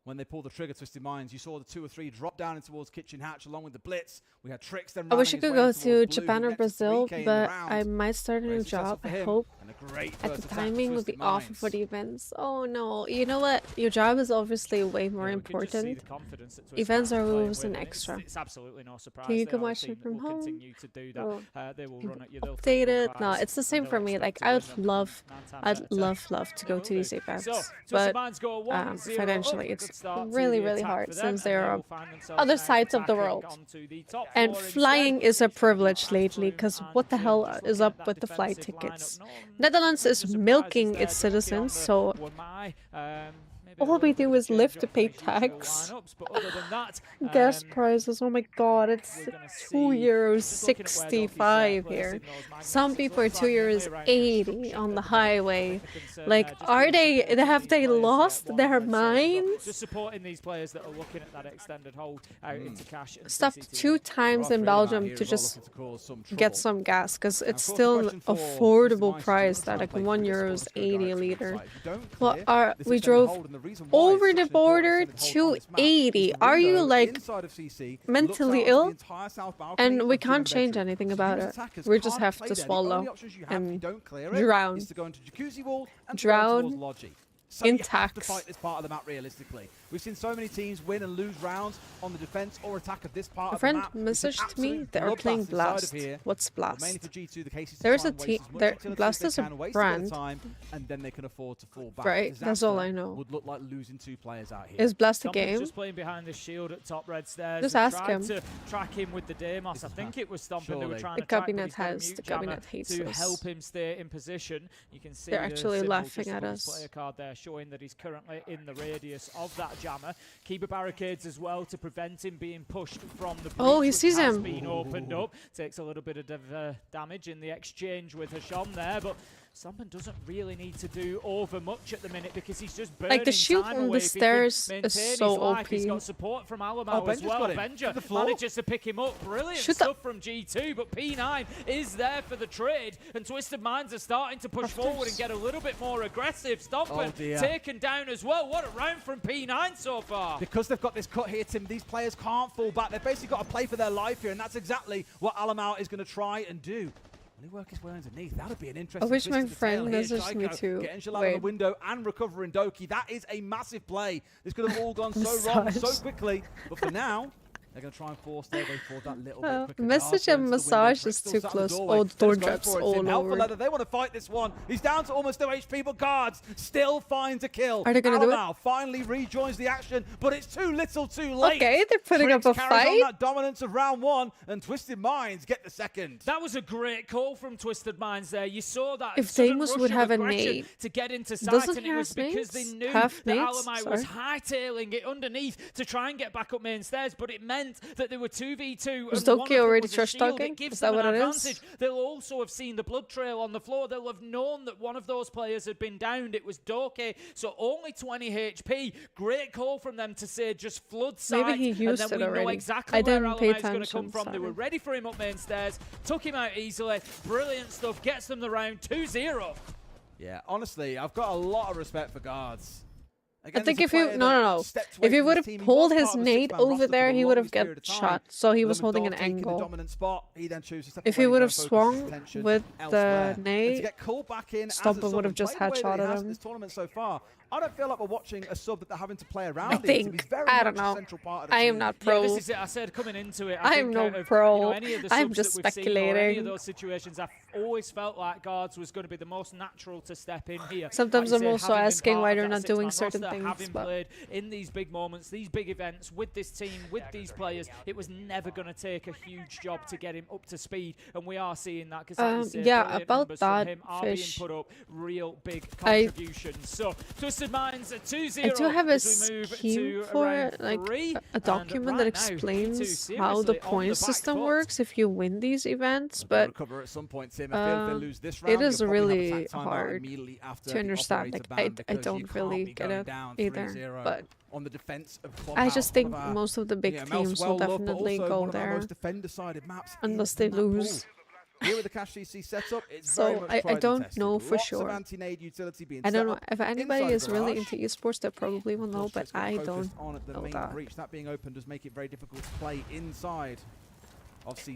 when they pulled the trigger, Twisted Minds, you saw the 2 or 3 drop down towards Kitchen Hatch along with the Blitz. We had Tricks then. I wish I could go to Japan or Brazil, but I might start a new job. I hope at the timing would be off for the events. Oh no, you know what? Your job is obviously way more important. Events are always an extra. It's absolutely no surprise. You can watch it from home. They will run at you. Update it. No, it's the same for me. Like I'd love to go to these events, but financially it's really hard since there are other sides of the world. And flying is a privilege lately, because what the hell is up with the flight tickets? Netherlands is milking its citizens, so all we do is live to pay tax. Gas prices, oh my god, it's €2.65 here. Some people are €2.80 on the highway. Like, have they lost their minds? Just supporting these players that are looking at that extended hold out into cash. Stopped 2 times in Belgium to just get some gas, because it's still an affordable price, that like €1.80 a liter. We drove over the border to 80. Are you like mentally ill? And we can't change anything about it. We just have to swallow and drown in tax. This part of the map realistically. We've seen so many teams win and lose rounds on the defense or attack of this part of the map. A friend messaged me they are playing Blast. What's Blast? There's a team. Blast is a brand. And then they can afford to fall back. Right, that's all I know. Would look like losing 2 players out here. Is Blast a game? Just playing behind the shield at top red stairs. Just ask him. To track him with the Deimos. I think it was Stomping. They were trying the to cabinet has. The cabinet hates to us. help him stay in position. You can see they're actually laughing at us. Player card there showing that he's currently in the radius of that jammer. Keeper barricades as well to prevent him being pushed from the breach. Oh, he sees him. Been opened up. Takes a little bit of damage in the exchange with Hasham there, but Stompin doesn't really need to do over much at the minute, because he's just burning like the shoot on the stairs is so OP. He's got support from Alamo as well. Benja manages to pick him up. Brilliant stuff from G2, but P9 is there for the trade, and Twisted Minds are starting to push forward and get a little bit more aggressive. Stompin taken down as well. What a round from P9 so far. Because they've got this cut here, Tim, these players can't fall back. They've basically got to play for their life here, and that's exactly what Alamo is going to try and do. Work his way underneath. That would be an interesting. I wish my friend messaged me too. Getting Shalad on the window and recovering Doki. That is a massive play. This could have all gone so wrong so quickly. But for now, They're going to try and force their way forward that little bit quicker. Message and massage is too close. Oh, the door drops all over. Leather, they want to fight this one. He's down to almost no HP, but Guards still finds a kill. Are they going to do it? Now finally rejoins the action, but it's too little too late. Okay, they're putting up a fight. On that dominance of round 1, and Twisted Minds get the second. That was a great call from Twisted Minds there. You saw that. If Deimos would have a nade, to get into sight, and it was because they knew that Alamite was hightailing it underneath to try and get back up main stairs, but it meant that they were 2v2. Was Doki already trash talking? Is that what it is? They'll also have seen the blood trail on the floor. They'll have known that one of those players had been downed. It was Doki, so only 20 HP. Great call from them to say just flood sight. Maybe he used and then it we already. know exactly where Alamite's going to come from. They were ready for him up main stairs, took him out easily. Brilliant stuff. Gets them the round 2-0. Yeah, honestly, I've got a lot of respect for Guards. Again, I think if you if he would have pulled his nade over there, he would have got shot. So he was holding an angle. If he would have swung with the nade, Stomper would have just headshotted him. This tournament so far, I don't feel like we're watching a sub that they're having to play around. I think. I don't know. I am not pro. Yeah, this is it. I said coming into it. I am no pro. Any of the I'm just speculating. Any of those situations, I've always felt like Guards was going to be the most natural to step in here. Sometimes I'm also asking why they're not doing certain things. Having played in these big moments, these big events with this team, with these players, it was never going to take a huge job to get him up to speed, and we are seeing that because yeah, about that him are fish. being put up real big contributions. So Twisted Minds at 2-0. I do have a scheme for like a document that explains how the point system works if you win these events, but it is really hard to understand. Like I don't really get it either, but on the defense of I just think most of the big teams will definitely go there unless they lose. Here with the Cash CC setup, it's so I don't know for sure. I don't know if anybody is really into esports. They probably will know, but I don't know that. That being open does make it very difficult to play inside.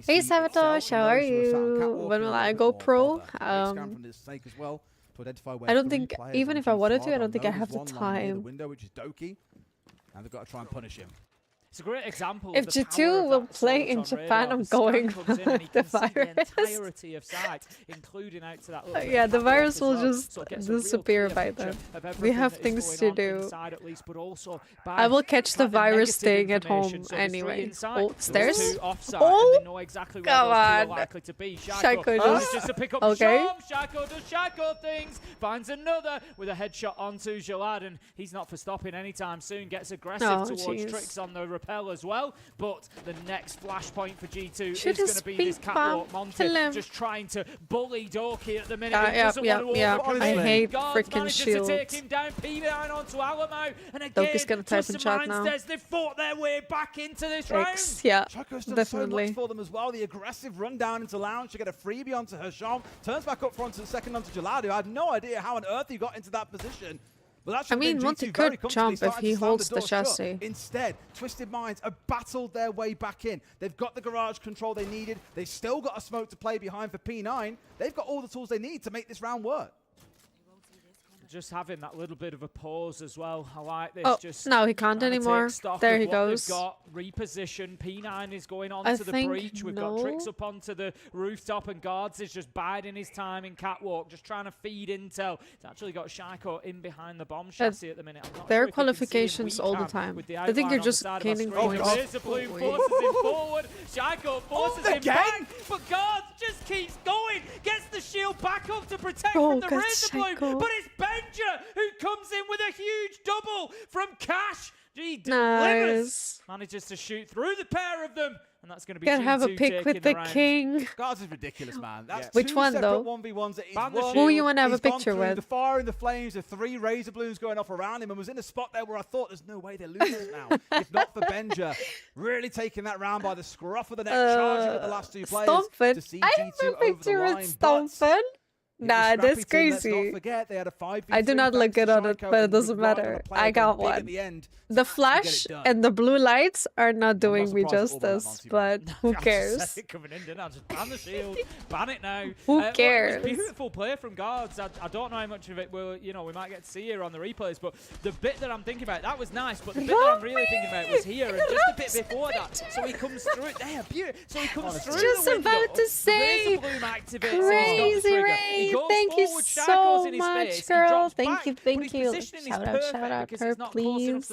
Hey Sabotage, how are you? When will I go pro? I don't think, even if I wanted to, I don't think I have the time. Which is Doki, and they've got to try and punish him. It's a great example. If G2 will play in Japan, I'm going for the virus. Of sight, including out to that yeah, the virus will just disappear by then. We have things to do. I will catch the virus staying at home anyway. Oh, stairs? Oh, come on. Shaco just to pick up okay. Shaco does Shaco things. Finds another with a headshot onto Jalad, and he's not for stopping anytime soon. Gets aggressive towards Tricks on the repel as well, but the next flashpoint for G2 is going to be this catwalk Monty just trying to bully Doki at the minute. Yeah. I hate freaking shields. To take him down, P9 onto Alamo, and again, Doki's going to type in chat now. They've fought their way back into this round. Yeah, Chaco's done definitely. so much for them as well. The aggressive run down into Lounge to get a freebie onto Hersham, turns back up front to the second onto Jaladu. I have no idea how on earth he got into that position. I mean, Monty could jump if he holds the chassis. Instead, Twisted Minds have battled their way back in. They've got the garage control they needed. They've still got a smoke to play behind for P9. They've got all the tools they need to make this round work. Just having that little bit of a pause as well. I like this. Oh, just no, he can't anymore. There he goes. Reposition. P9 is going on to the breach. We've got Tricks up onto the rooftop, and Guards is just biding his time in catwalk, just trying to feed intel. He's actually got Shaco in behind the bomb chassis at the minute. There are qualifications all the time. I think you're just gaining points. There's a balloon, forces him forward. Shaco forces him back, but Guards just keeps going. Gets the shield back up to protect from the Razor Bloom, but it's Benja who comes in with a huge double from Cash. He delivers. Manages to shoot through the pair of them, and that's going to be Gotta have a pick with the king. Guards is ridiculous, man. That's Which one, though? 1v1s that Who you want to have a picture with? The fire and the flames, the 3 razor balloons going off around him, and was in a spot there where I thought there's no way they're losing now. If not for Benja, really taking that round by the scruff of the neck, charging at the last 2 players Stompen. to see I G2 have a picture over the line. with Stompen. Nah, that's crazy. I do not look good on it, but it doesn't matter. I got one. The flash and the blue lights are not doing me justice, but who cares? Coming in, didn't I? Just ban the shield, ban it now. Who cares? It was beautiful play from guards. I don't know how much of it we might get to see here on the replays, but the bit that I'm thinking about, that was nice, but the bit that I'm really thinking about was here, and just a bit before that. So he comes through it there, beautiful. So he comes through just the window, about to say, crazy Ray, thank you so much, girl. Thank you. Shout out her, please.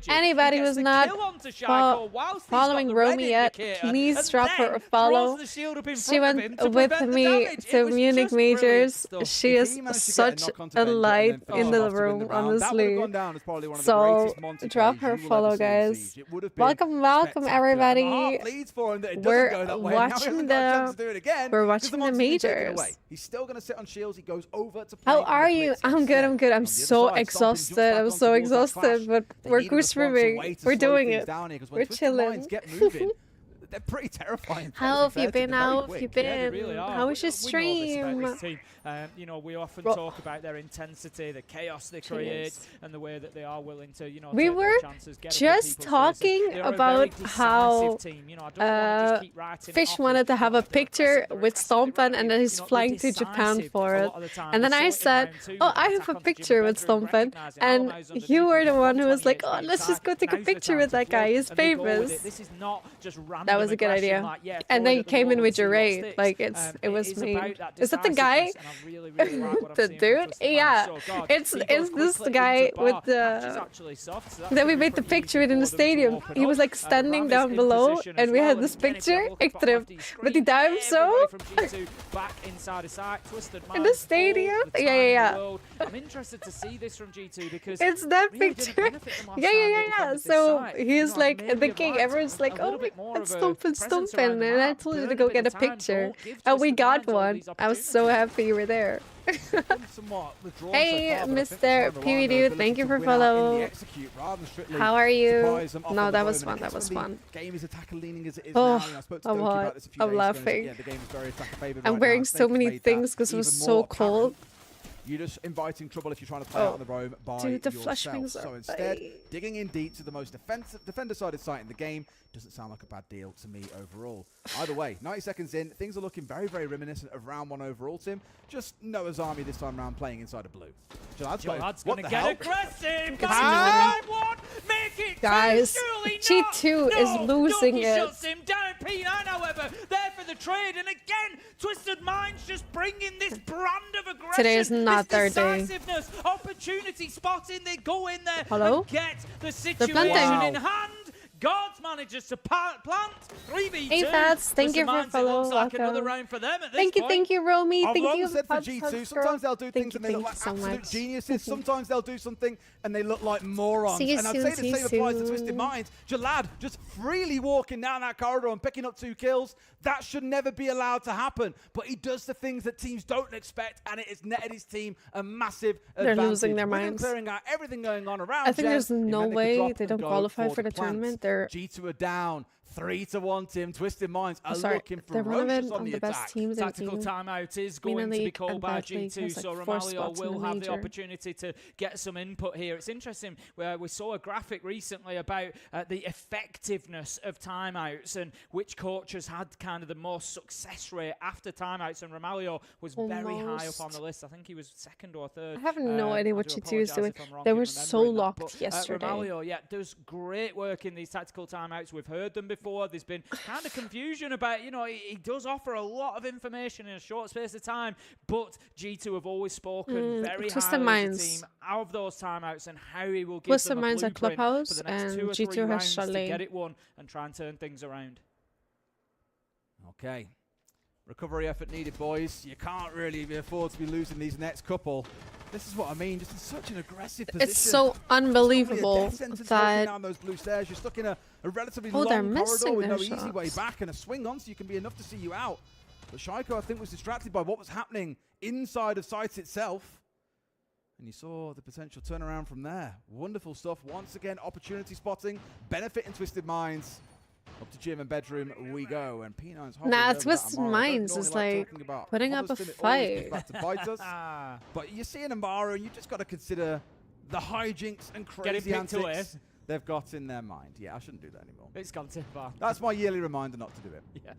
Anybody who's not following Romy yet, please drop her a follow. She went with me to Munich Majors. She is such a light in the room, honestly. So drop her a follow, guys. Welcome, everybody. We're watching the majors. He's still gonna sit on shields. He goes over to. How are you? I'm good. I'm so exhausted. But we're goose streaming. We're doing it. We're chilling. They're pretty terrifying. How have you been? How was your stream? We often talk about their intensity, the chaos they create, and the way that they are willing to, we were just talking about how Fish wanted to have a picture with Stompen, and then he's flying to Japan for it. And then I said, oh, I have a picture with Stompen, and you were the one who was like, oh, let's just go take a picture with that guy. He's famous. That was a good idea. And then you came in with your raid. Like, it was me. Is that the guy? The dude? Yeah. It's this the guy with the... Then we made the picture in the stadium. He was like standing down below, and we had this picture. Ik tripped. Met die duim zo. In the stadium? Yeah. I'm interested to see this from G2 because it's that picture. Yeah. So he's like the king. Everyone's like, oh, it's Stompen. And I told you to go get a picture. And we got one. I was so happy you were there. Hey, Mr. PV Dude, thank you for follow. How are you? No, that was fun. Oh, I'm hot. I'm laughing. I'm wearing so many things because it was so cold. You're just inviting trouble if you're trying to play out on the roam by dude, the yourself. flash wings So instead, digging in deep to the most defender-sided site in the game doesn't sound like a bad deal to me overall. Either way, 90 seconds in, things are looking very, very reminiscent of round one overall, Tim. Just Noah's Army this time round playing inside of blue. Jalad's going to get aggressive. Make it guys, G2 is losing it. Shuts him down. P9, however, there for the trade. And again, Twisted Minds just bringing this brand of aggression. Today is not their day. Opportunity spotting. They go in there and get the situation in hand. Guards manages to plant 3v2. Hey Fats, thank you for following. Like another round for them at this point. Thank you, Romy. I've Thank you. said for G2, sometimes they'll do things and they look like absolute geniuses. Sometimes they'll do something and they look like morons. And I'd say the same applies to Twisted Minds. Jalad just freely walking down that corridor and picking up 2 kills. That should never be allowed to happen. But he does the things that teams don't expect, and it has netted his team a massive advantage. They're losing their minds. Clearing out everything going on around. I think there's no way they don't qualify for the tournament. They're G2 are down. 3-1, Tim. Twisted Minds are looking ferocious on the attack. Tactical timeout is going to be called by G2, so Romalio will have the opportunity to get some input here. It's interesting, where we saw a graphic recently about the effectiveness of timeouts and which coaches had kind of the most success rate after timeouts, and Romalio was very high up on the list. I think he was 2nd or 3rd. I have no idea what G2 is doing. They were so locked yesterday. Romalio, does great work in these tactical timeouts. We've heard them before. There's been kind of confusion about, he does offer a lot of information in a short space of time, but G2 have always spoken very highly of the team out of those timeouts and how he will give them a blueprint for the next 2 or 3 rounds to get it won and try and turn things around. Okay. Recovery effort needed, boys. You can't really afford to be losing these next couple. This is what I mean, just in such an aggressive position. It's so unbelievable that... down those blue stairs. You're stuck in a relatively long corridor with no easy way back, and a swing on so you can be enough to see you out. But Shaiko, I think, was distracted by what was happening inside of site itself. And you saw the potential turnaround from there. Wonderful stuff. Once again, opportunity spotting, benefiting Twisted Minds. Up to gym and bedroom we go, and P9's Nah, Twisted Minds is like putting up a fight. But you see an Amaru, and you just got to consider the hijinks and crazy antics they've got in their mind. Yeah, I shouldn't do that anymore. It's gone too far. That's my yearly reminder not to do it. Yeah.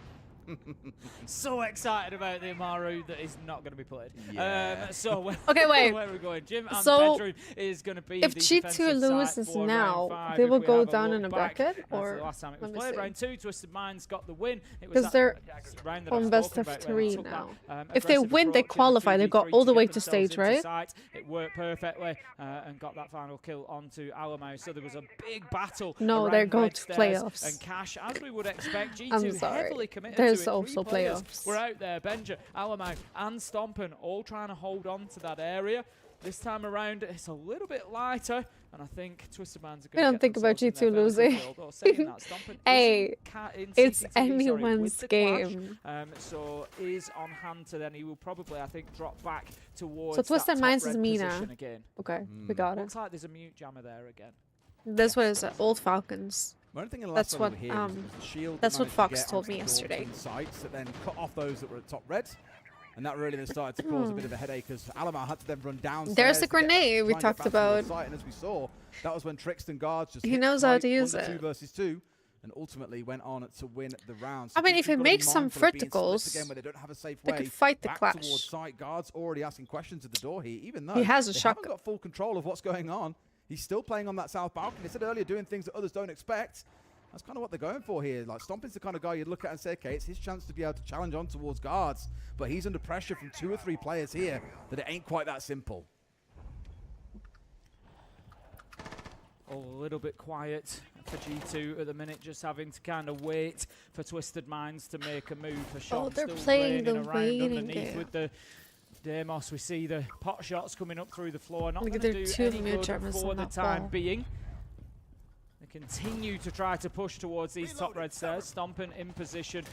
So excited about the Amaru that is not going to be played. Yeah. Okay, wait. Where are we going? Gym and bedroom is going to be if G2 loses now, they will go down in a bracket, or the last time it was played. Round 2, Twisted Minds got the win. Because they're on best of 3 now. If they win, they qualify. They got all the way to stage, right? It worked perfectly and got that final kill onto Alamo. So there was a big battle. No, they go to playoffs. And Cash, as we would expect, G2 heavily committed. There's also playoffs. We're out there. Benja, Alamo, and Stompin all trying to hold on to that area. This time around, it's a little bit lighter, and I think Twisted Minds are going to. I don't think about G2 losing. Hey, it's anyone's game. So is on hand to then he will probably, I think, drop back towards. So Twisted Minds is Mina. Again. Okay, we got it. Looks like there's a mute jammer there again. This was Old Falcons. That's what Fox told me yesterday. Sites that then cut off those that were at top red, and that really then started to cause a bit of a headache as Alamo had to then run downstairs. There's the grenade we talked about. And as we saw, that was when Trixton guards just he knows how to use it. 2 versus 2, and ultimately went on to win the round. So I mean, if it makes some verticals, again, where they don't have a safe they way could fight the back clash. Towards site. Guards already asking questions at the door here, even though he has a they shotgun. haven't got full control of what's going on. He's still playing on that south balcony. They said earlier, doing things that others don't expect. That's kind of what they're going for here. Like, Stompin's the kind of guy you'd look at and say, okay, it's his chance to be able to challenge on towards guards. But he's under pressure from 2 or 3 players here that it ain't quite that simple. A little bit quiet for G2 at the minute, just having to kind of wait for Twisted Minds to make a move. For shots they're still playing the around waiting underneath game. With the Demos, we see the pot shots coming up through the floor. Not Look going at to their do 2 any mute good jammers for on the that time wall. being. They continue to try to push towards these top red stairs. Stompin in position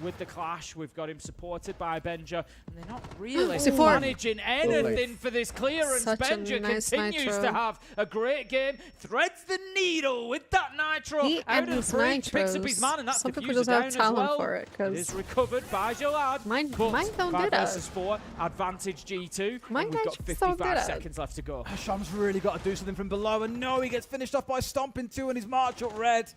with the clash. We've got him supported by Benja, and they're not really managing anything for this clearance. Such Benja nice continues nitro. to have a great game. Threads the needle with that nitro. He Out and of his the breach, picks up his nitros. man, and that's Some people diffuser just down have as talent well. for it, It is recovered by Jalad. Mine don't do 5 that. versus 4, advantage G2. Mine We've got don't 55 do that. seconds left to go. Sham's really got to do something from below, and no, he gets finished off by Stompin 2 and his march up red.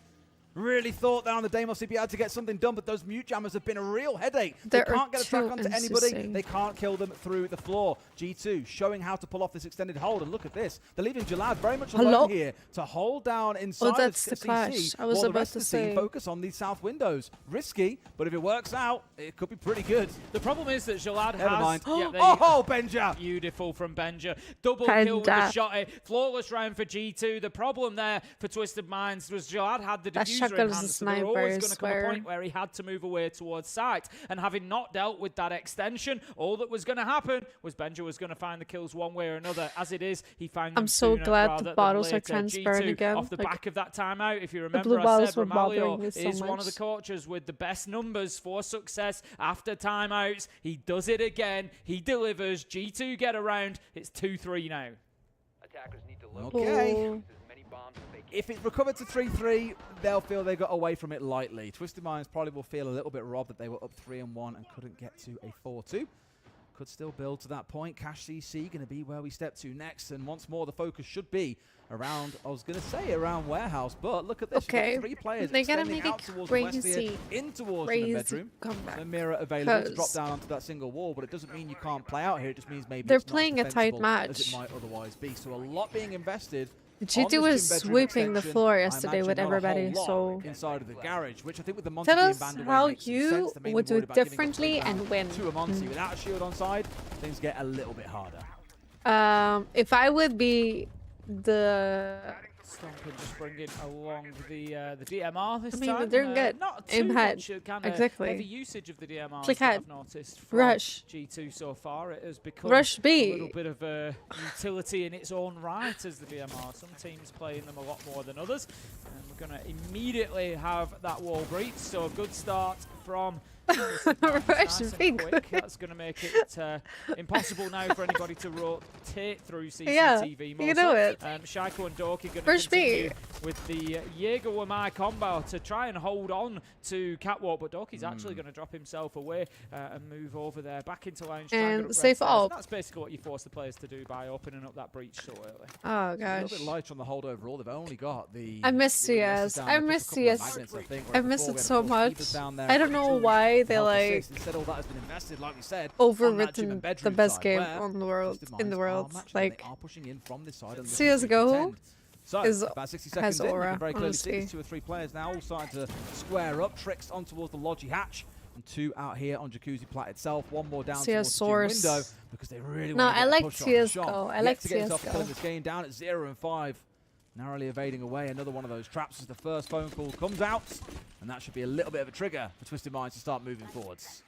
Really thought there on the Demos he'd be able to get something done, but those mute jammers have been a real headache. They can't get a track onto anybody. They can't kill them through the floor. G2 showing how to pull off this extended hold, and look at this. They're leaving Jalad very much alone here to hold down inside that's of the CC clash. I was while the about rest to of the team say. focus on these south windows. Risky, but if it works out, it could be pretty good. The problem is that Jalad Never has... mind. Yeah, Oh, Benja! Beautiful from Benja. Double kill with the shot. Flawless round for G2. The problem there for Twisted Minds was Jalad had the diffuser in hand, so there was always going to come a point where he had to move away towards site. And having not dealt with that extension, all that was going to happen was Benja was going to find the kills one way or another. As it is, he found them I'm so sooner glad rather the than bottles are later. transparent G2 again. Off the back of that timeout, if you blue remember, I bottles said were bothering Romalio me so is one of the much. coaches with the best numbers for success after timeouts. He does it again. He delivers. G2 get around. It's 2-3 now. Attackers need to load Okay. as many bombs as they can. If it's recovered to 3-3, they'll feel they got away from it lightly. Twisted Minds probably will feel a little bit robbed that they were up 3-1 and couldn't get to a 4-2. Could still build to that point. Cash CC going to be where we step to next. And once more, the focus should be around, I was going to say around Warehouse, but look at this. Okay. You've got 3 players They gotta extending make out it towards the west here, crazy. in towards Crazy the bedroom. comeback. The mirror available to drop 'Cause down onto that single wall, but it doesn't mean you can't play out here. It just means maybe they're it's not playing a as tight defensible match. as it might otherwise be. So a lot being invested. G2 was sweeping the floor yesterday with everybody, so inside of the garage, which I think with the tell Monty us being banned how away makes some you sense. They may would be do worried it about giving us differently down and win. to a Monty without a shield on side, things get a little bit harder. If I would be the Stompin just bringing along the DMR this I mean, time. they're doing good. Not Aim too head. much kind of Exactly. heavy usage of the DMR Click that head. I've noticed from Rush. G2 so far. It has become Rush B. a little bit of a utility in its own right as the DMR. Some teams playing them a lot more than others. And we're going to immediately have that wall breach. So a good start from. Nice and quick. That's going to make it impossible now for anybody to rotate through CCTV. Yeah, you know it. Shaiko and Dorky going to First continue with the Jaeger Wamai combo to try and hold on to Catwalk, but Dorky's actually going to drop himself away and move over there, back into lounge. And safe up. That's basically what you force the players to do by opening up that breach so early. Oh, A gosh. little bit lighter on the hold overall. They've only got the... I miss CS. I miss CS. I miss it so much. I don't know why they like overwritten the best game on the world in the world. Like CS:GO has aura, honestly. 2 or 3 players now all starting to square up. Tricks on towards the Logi hatch. And 2 out here on Jacuzzi Plat itself. 1 more down towards the window because they really want to get a push on CS:GO. I like CS:GO. CS:GO. Pulling this game down at 0 and 5. Narrowly evading away. Another one of those traps as the first phone call comes out. And that should be a little bit of a trigger for Twisted Minds to start moving forwards.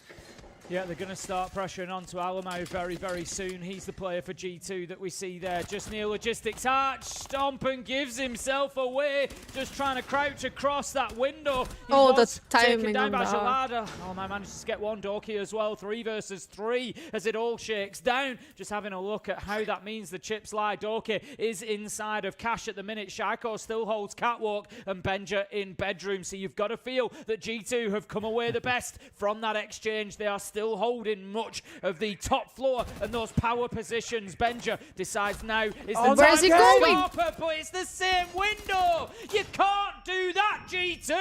Yeah, they're going to start pressuring onto Alamo very, very soon. He's the player for G2 that we see there. Just near Logistics Arch. Stomp and gives himself away. Just trying to crouch across that window. He was the timing taken down on by that. Gelada. Oh, man, managed to get one Dorky as well. 3 versus 3 as it all shakes down. Just having a look at how that means the chips lie. Dorky is inside of Cash at the minute. Shaiko still holds Catwalk and Benja in bedroom. So you've got to feel that G2 have come away the best from that exchange. They are still holding much of the top floor and those power positions. Benja decides now is the time where's he to going? stop her, but it's the same window. You can't do that, G2.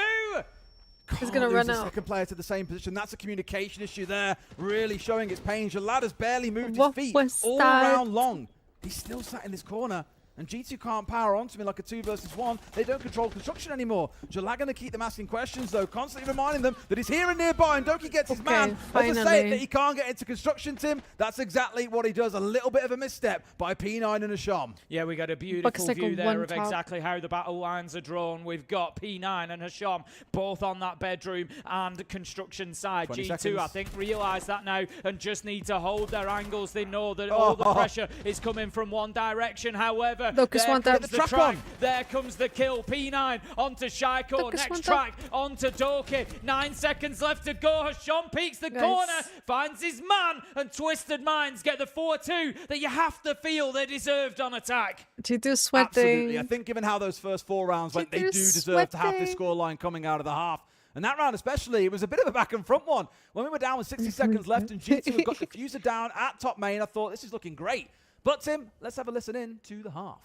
He's going to run out. Second player to the same position. That's a communication issue there. Really showing its pain. Gelada's barely moved his feet all round long. He's still sat in this corner. And G2 can't power onto me like a 2 versus 1. They don't control construction anymore. Gelada going to keep them asking questions, though, constantly reminding them that he's here and nearby, and Doki gets his man. As I say that he can't get into construction, Tim, that's exactly what he does. A little bit of a misstep by P9 and Hasham. Yeah, we got a beautiful view there of exactly how the battle lines are drawn. We've got P9 and Hasham both on that bedroom and construction side. G2, seconds. I think, realise that now and just need to hold their angles. They know that all the pressure is coming from one direction. However, Lucas there want comes that. the track. There comes the kill. P9 onto Shaiko. Lucas Next want track onto Doki. 9 seconds left to go. Hasham peeks the corner, finds his man, and Twisted Minds get the 4-2 that you have to feel they deserved on attack. G2 sweating. Absolutely. I think given how those first 4 rounds went, they do deserve to have this scoreline coming out of the half. And that round especially, it was a bit of a back and front one. When we were down with 60 seconds left and G2 had got Diffuser down at top main, I thought this is looking great. But Tim, let's have a listen in to the half.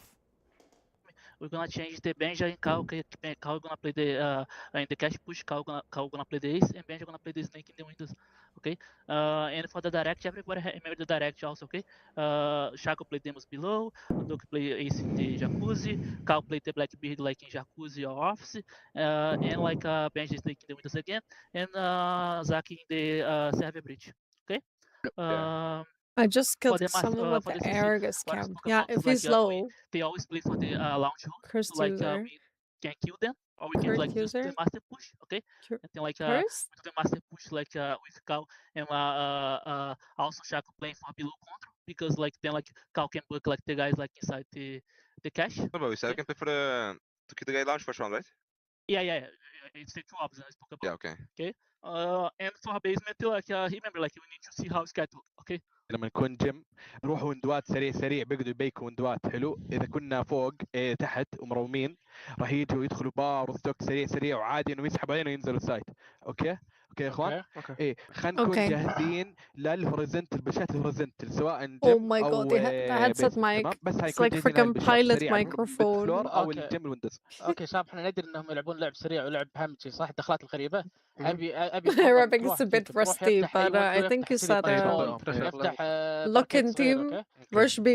We're gonna change the Benja and Kyle gonna play the in the cash push, Kyle gonna play the ace, and Benja gonna play the snake in the windows. Okay. And for the direct, everybody remember the direct also. Okay. Shaco play demos below, Doki play ace in the jacuzzi, Kyle play the black beard like in jacuzzi or office, and like Benja snake in the windows again, and Zaki in the server bridge. Okay. I just killed someone with the Argus cam. Yeah, if he's low. They always play for the launch hook. Curse Like user. we can kill them, or we can like just do the master push. Okay. And then like we do the master push like with Cal and also Shaco playing for below control because like then like Cal can book like the guys like inside the cache. No, but we said I can play for the to kill the guy launch first round, right? Yeah. It's the 2 options I spoke about. Yeah, okay. Okay. And for basement like remember like we need to see how Sky look. Okay. لما نكون جيم نروح ويندوات سريع بيقعدوا يبيكوا ويندوات حلو. اذا كنا فوق تحت ومرومين راح يجوا يدخلوا بار وستوك سريع وعادي انهم يسحبوا علينا وينزلوا السايت. اوكي يا اخوان. ايه خلينا نكون جاهزين للهوريزنتال بشات الهوريزنتال سواء جيم Oh my god, the headset mic. It's like freaking pilot microphone. او الجيم الويندوز. اوكي شباب احنا ندري انهم يلعبون لعب سريع ولعب همجي صح الدخلات الغريبه. ابي Arabic is a bit rusty, but I think you said look in team Rush B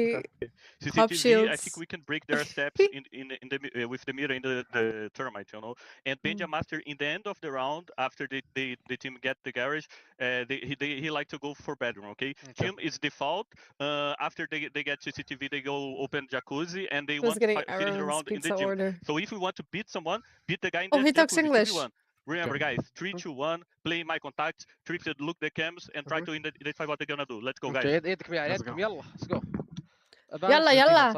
Hop Shields. I think we can break their steps in the with the mirror in the termite, you know. And Benja Master in the end of the round after the team get the garage, he like to go for bedroom. Okay. Team is default. After they get CCTV, they go open jacuzzi and they want to finish the round in the gym. So if we want to beat someone, beat the guy in the he talks English. Remember, guys, 3, 2, 1, play my contacts, tripped, look the cams, and try to identify what they're gonna do. Let's go, guys. يدكم يدكم يلا let's go. يلا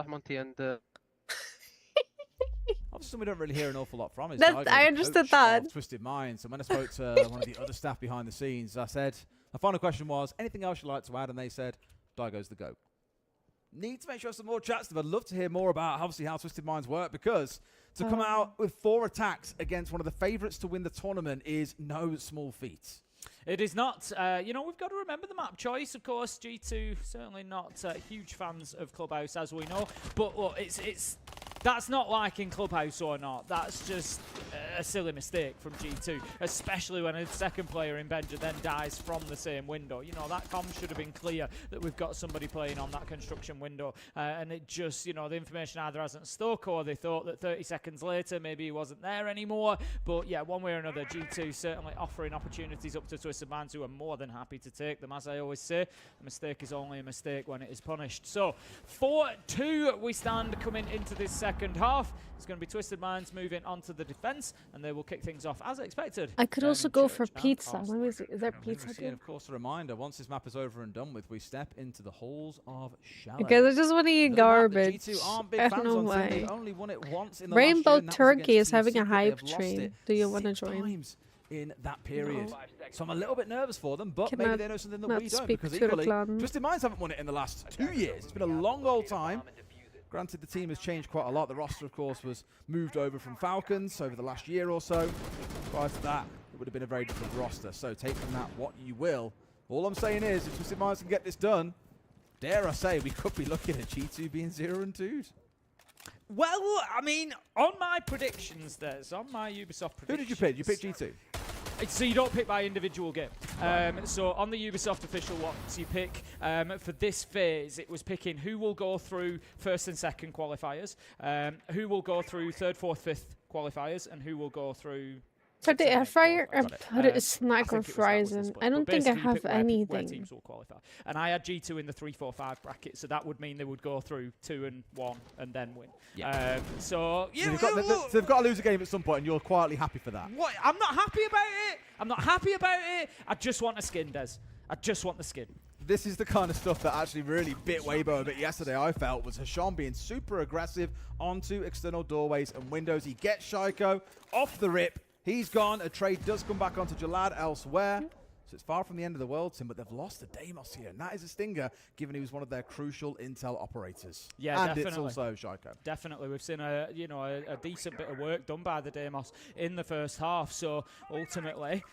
Obviously, Obviously, we don't really hear an awful lot from is I understood that. Twisted Minds. And when I spoke to one of the other staff behind the scenes, I said, my final question was, anything else you'd like to add? And they said, Daigo's the GOAT. Need to make sure some more chats. I'd love to hear more about obviously how Twisted Minds work, because to come out with 4 attacks against one of the favourites to win the tournament is no small feat. It is not. You know, we've got to remember the map choice, of course. G2 certainly not huge fans of Clubhouse, as we know. But look, that's not like in Clubhouse or not. That's just a silly mistake from G2, especially when a second player in Benja then dies from the same window. You know, that comm should have been clear that we've got somebody playing on that construction window. And it just, you know, the information either hasn't stuck or they thought that 30 seconds later maybe he wasn't there anymore. But yeah, one way or another, G2 certainly offering opportunities up to Twisted Minds, who are more than happy to take them. As I always say, a mistake is only a mistake when it is punished. So 4-2 we stand coming into this second half. It's going to be Twisted Minds moving onto the defense, and they will kick things off as expected. I could also go for pizza. Let me see. Is there pizza? And of course, a reminder: once this map is over and done with, we step into the halls of Shallow. Because I just want to eat garbage. I don't know why. They only won it once in the Rainbow last year, Turkey is having a TC, hype train. Do you want to join? In that period. No. So I'm a little bit nervous for them, but Cannot maybe they know something that we don't, speak because to the equally, clan. Twisted Minds haven't won it in the last 2 years. It's been a long old time. Granted, the team has changed quite a lot. The roster, of course, was moved over from Falcons over the last year or so. Prior to that, it would have been a very different roster. So take from that what you will. All I'm saying is, if Twisted Minds can get this done, dare I say, we could be looking at G2 being 0-2. Well, I mean, on my predictions, on my Ubisoft predictions. Who did you pick? You picked G2. So you don't pick by individual game. So on the Ubisoft official ones, you pick for this phase. It was picking who will go through first and second qualifiers, who will go through third, fourth, fifth qualifiers, and who will go through. Put the air fryer or put it snack or fries in. I don't think I have anything. Where teams will qualify. And I had G2 in the 3-4-5 bracket, so that would mean they would go through 2 and 1 and then win. Yeah. So yeah, so they've got to lose a game at some point, and you're quietly happy for that. What? I'm not happy about it. I'm not happy about it. I just want a skin, Des. I just want the skin. This is the kind of stuff that actually really bit Weibo a bit yesterday, I felt, was Hasham being super aggressive onto external doorways and windows. He gets Shaiko off the rip. He's gone. A trade does come back onto Jalad elsewhere. So it's far from the end of the world, Tim, but they've lost to Deimos here. And that is a stinger, given he was one of their crucial intel operators. Yeah, and definitely. It's also Shaiko. Definitely. We've seen a decent bit of work done by the Deimos in the first half. So ultimately,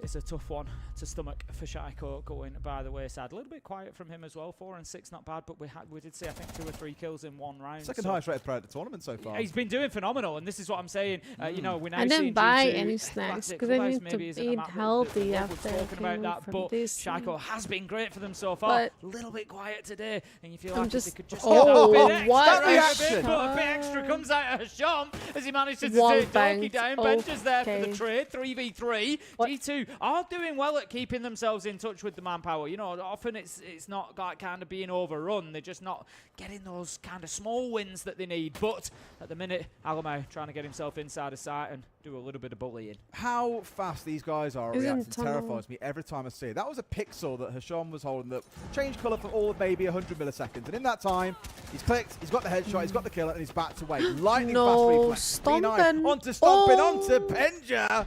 it's a tough one to stomach for Shaiko going by the wayside. A little bit quiet from him as well. 4 and 6, not bad, but we did see, I think, 2 or 3 kills in one round. Second highest rated player at the tournament so far. He's been doing phenomenal, and this is what I'm saying. You know, we now I didn't buy G2 any snacks because I need to eat healthy after talking about that, but Shaiko has been great for them so far. A little bit quiet today, and you feel like they could just get a bit extra comes out of Hasham as he managed to take Donkey down. Benja's there for the trade, 3v3. G2 are doing well at keeping themselves in touch with the manpower. You know, often it's not like kind of being overrun. They're just not getting those kind of small wins that they need. But at the minute, Alamau trying to get himself inside a site and do a little bit of bullying. How fast these guys are reacting terrifies me every time I see it. That was a pixel that Hasham was holding that changed colour for all of maybe 100 milliseconds. And in that time, he's clicked, he's got the headshot, he's got the killer, and he's back to wait. Lightning fast reflex. Stomping. Onto Stomping, onto Benja.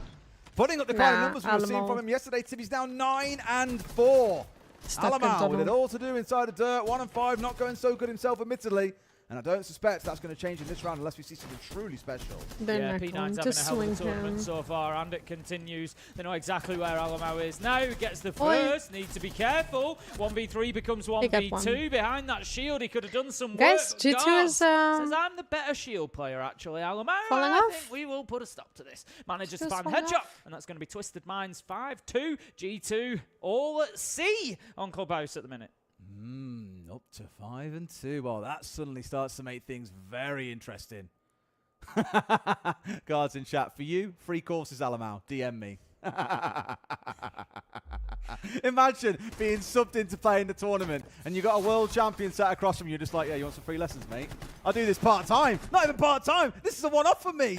Putting up the kind of numbers we were seeing from him yesterday. Timmy's now 9 and 4. Alamau with it all to do inside the dirt. 1 and 5, not going so good himself, admittedly. And I don't suspect that's going to change in this round unless we see something truly special. Yeah, P9's having a hell of a tournament so far, and it continues. They know exactly where Alamau is now. He gets the first, needs to be careful. 1v3 becomes 1v2. Behind that shield, he could have done some work. G2 is says, I'm the better shield player, actually, Alamau. I think we will put a stop to this. Manages to find headshot, and that's going to be Twisted Minds 5-2. G2 all at C on Clubhouse at the minute. Up to 5 and 2. Well, that suddenly starts to make things very interesting. Guards in chat. For you, free courses, Alamau. DM me. Imagine being subbed into playing the tournament and you got a world champion sat across from you just like, yeah, you want some free lessons, mate? I'll do this part-time. Not even part-time. This is a one-off for me.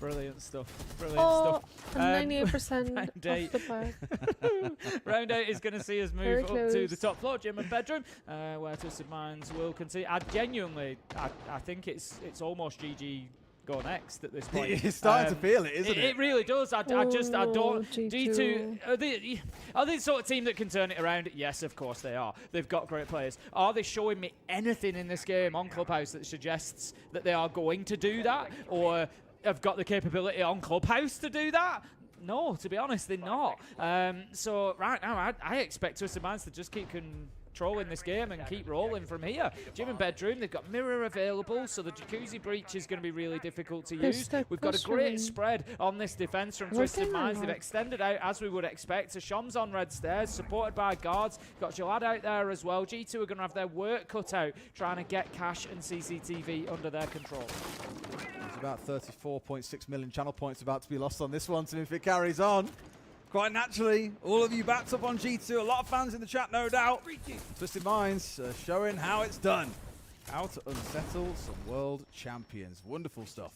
Brilliant stuff. Brilliant stuff. 98% round of the bar. Round 8 is going to see us move up to the top floor, gym and bedroom, where Twisted Minds will concede. I think it's almost GG go next at this point. It's starting to feel it, isn't it? It really does. I don't. G2 are they the sort of team that can turn it around? Yes, of course they are. They've got great players. Are they showing me anything in this game on Clubhouse that suggests that they are going to do that, or have got the capability on Clubhouse to do that? No, to be honest, they're not. So right now, I expect Twisted Minds to just keep controlling this game and keep rolling from here. Gym and bedroom, they've got mirror available, so the jacuzzi breach is going to be really difficult to use. We've got a great spread on this defense from Twisted Minds. They've extended out as we would expect. So Shom's on red stairs, supported by guards. Got Jalad out there as well. G2 are going to have their work cut out trying to get cash and CCTV under their control. There's about 34.6 million channel points about to be lost on this one, so if it carries on, quite naturally, all of you backed up on G2. A lot of fans in the chat, no doubt. Twisted Minds showing how it's done. How to unsettle some world champions. Wonderful stuff.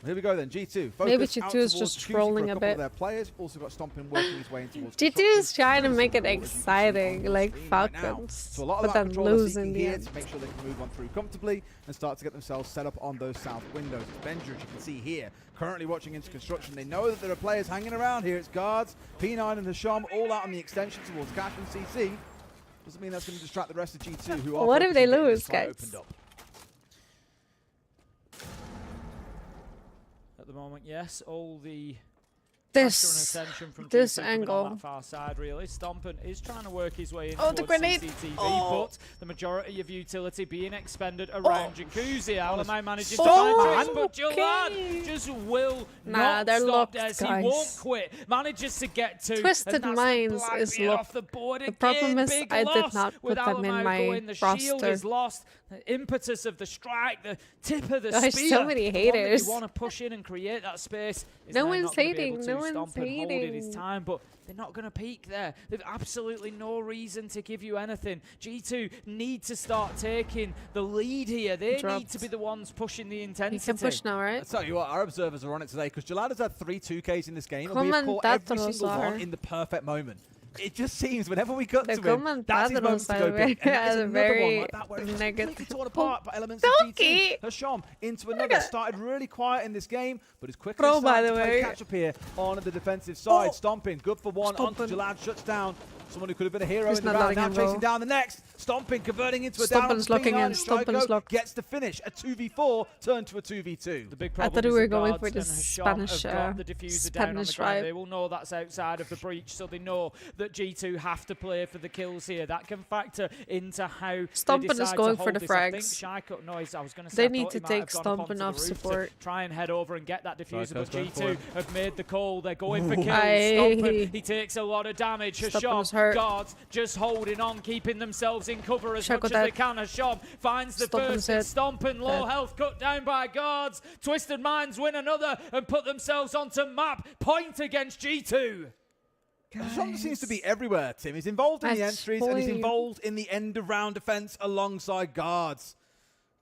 Here we go then, G2. Maybe G2 is just trolling a bit. Their players also got Stomping working his way in towards G2 is trying to make it exciting, like Falcons, so a lot of but then lose in the end. To make sure they can move on through comfortably and start to get themselves set up on those south windows. Benja, as you can see here, currently watching into construction. They know that there are players hanging around here. It's guards, P9 and Hasham all out on the extension towards Cash and CC. Doesn't mean that's going to distract the rest of G2, who are what if they lose, guys? At the moment, yes, all the this angle on that far side, really. Stompin is trying to work his way in the grenade. CCTV, but the majority of utility being expended around Jacuzzi. Alamai manages to find tricks, but Jalad just will not stop this. He won't quit. Manages to get to Twisted Minds is off the board again. The problem is Big I loss did not put them in my the roster. Shield is lost. The impetus of the strike, the tip of the Gosh, spear. so many haters. You want to push in and create that space. No one's hating. No one's hating. His time, but they're not going to peak there. They've absolutely no reason to give you anything. G2 need to start taking the lead here. They need to be the ones pushing the intensity. You can push now, right? I'll tell you what, our observers are on it today because Jalad has had 3 2Ks in this game, and we have caught every single one in the perfect moment. It just seems whenever we cut to him, that's his moment to go big. And that is another one like that where it's completely torn apart by elements of G2. Hasham into another. Started really quiet in this game, but is quickly starting to play catch up here on the defensive side. Stomping, good for one onto Jalad, shuts down someone who could have been a hero in the round, now chasing down the next. Stomping, converting into a down. Stompin's locking in. Stompin's locked. Gets the finish. A 2v4 turned to a 2v2. The big I problem thought we were going for the Spanish the diffuser down on the ground. They will know that's outside of the breach, so they know that G2 have to play for the kills here. That can factor into how Stompin is going for the frags. I was going to say they need to take Stompin off support. Try and head over and get that diffuser, but G2 have made the call. They're going for kills. Stompin, he takes a lot of damage. Hasham, guards just holding on, keeping themselves in cover as much as they can. Hasham finds the first. Stompin, low health, cut down by guards. Twisted Minds win another and put themselves onto map. Point against G2. Hasham seems to be everywhere, Tim. He's involved in the entries and he's involved in the end of round defense alongside guards.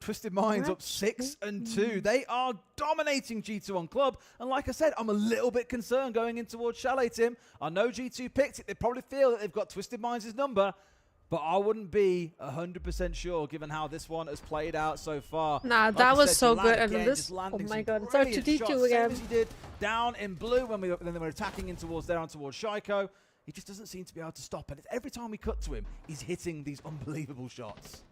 Twisted Minds up 6-2. They are dominating G2 on club. And like I said, I'm a little bit concerned going in towards Chalet, Tim. I know G2 picked it. They probably feel that they've got Twisted Minds' number. But I wouldn't be 100% sure given how this one has played out so far. Nah, like that was said, so good. And this, oh my god, it's R2D2 again. Same as he did down in blue when then they were attacking in towards there and towards Shaiko. He just doesn't seem to be able to stop it. Every time we cut to him, he's hitting these unbelievable shots.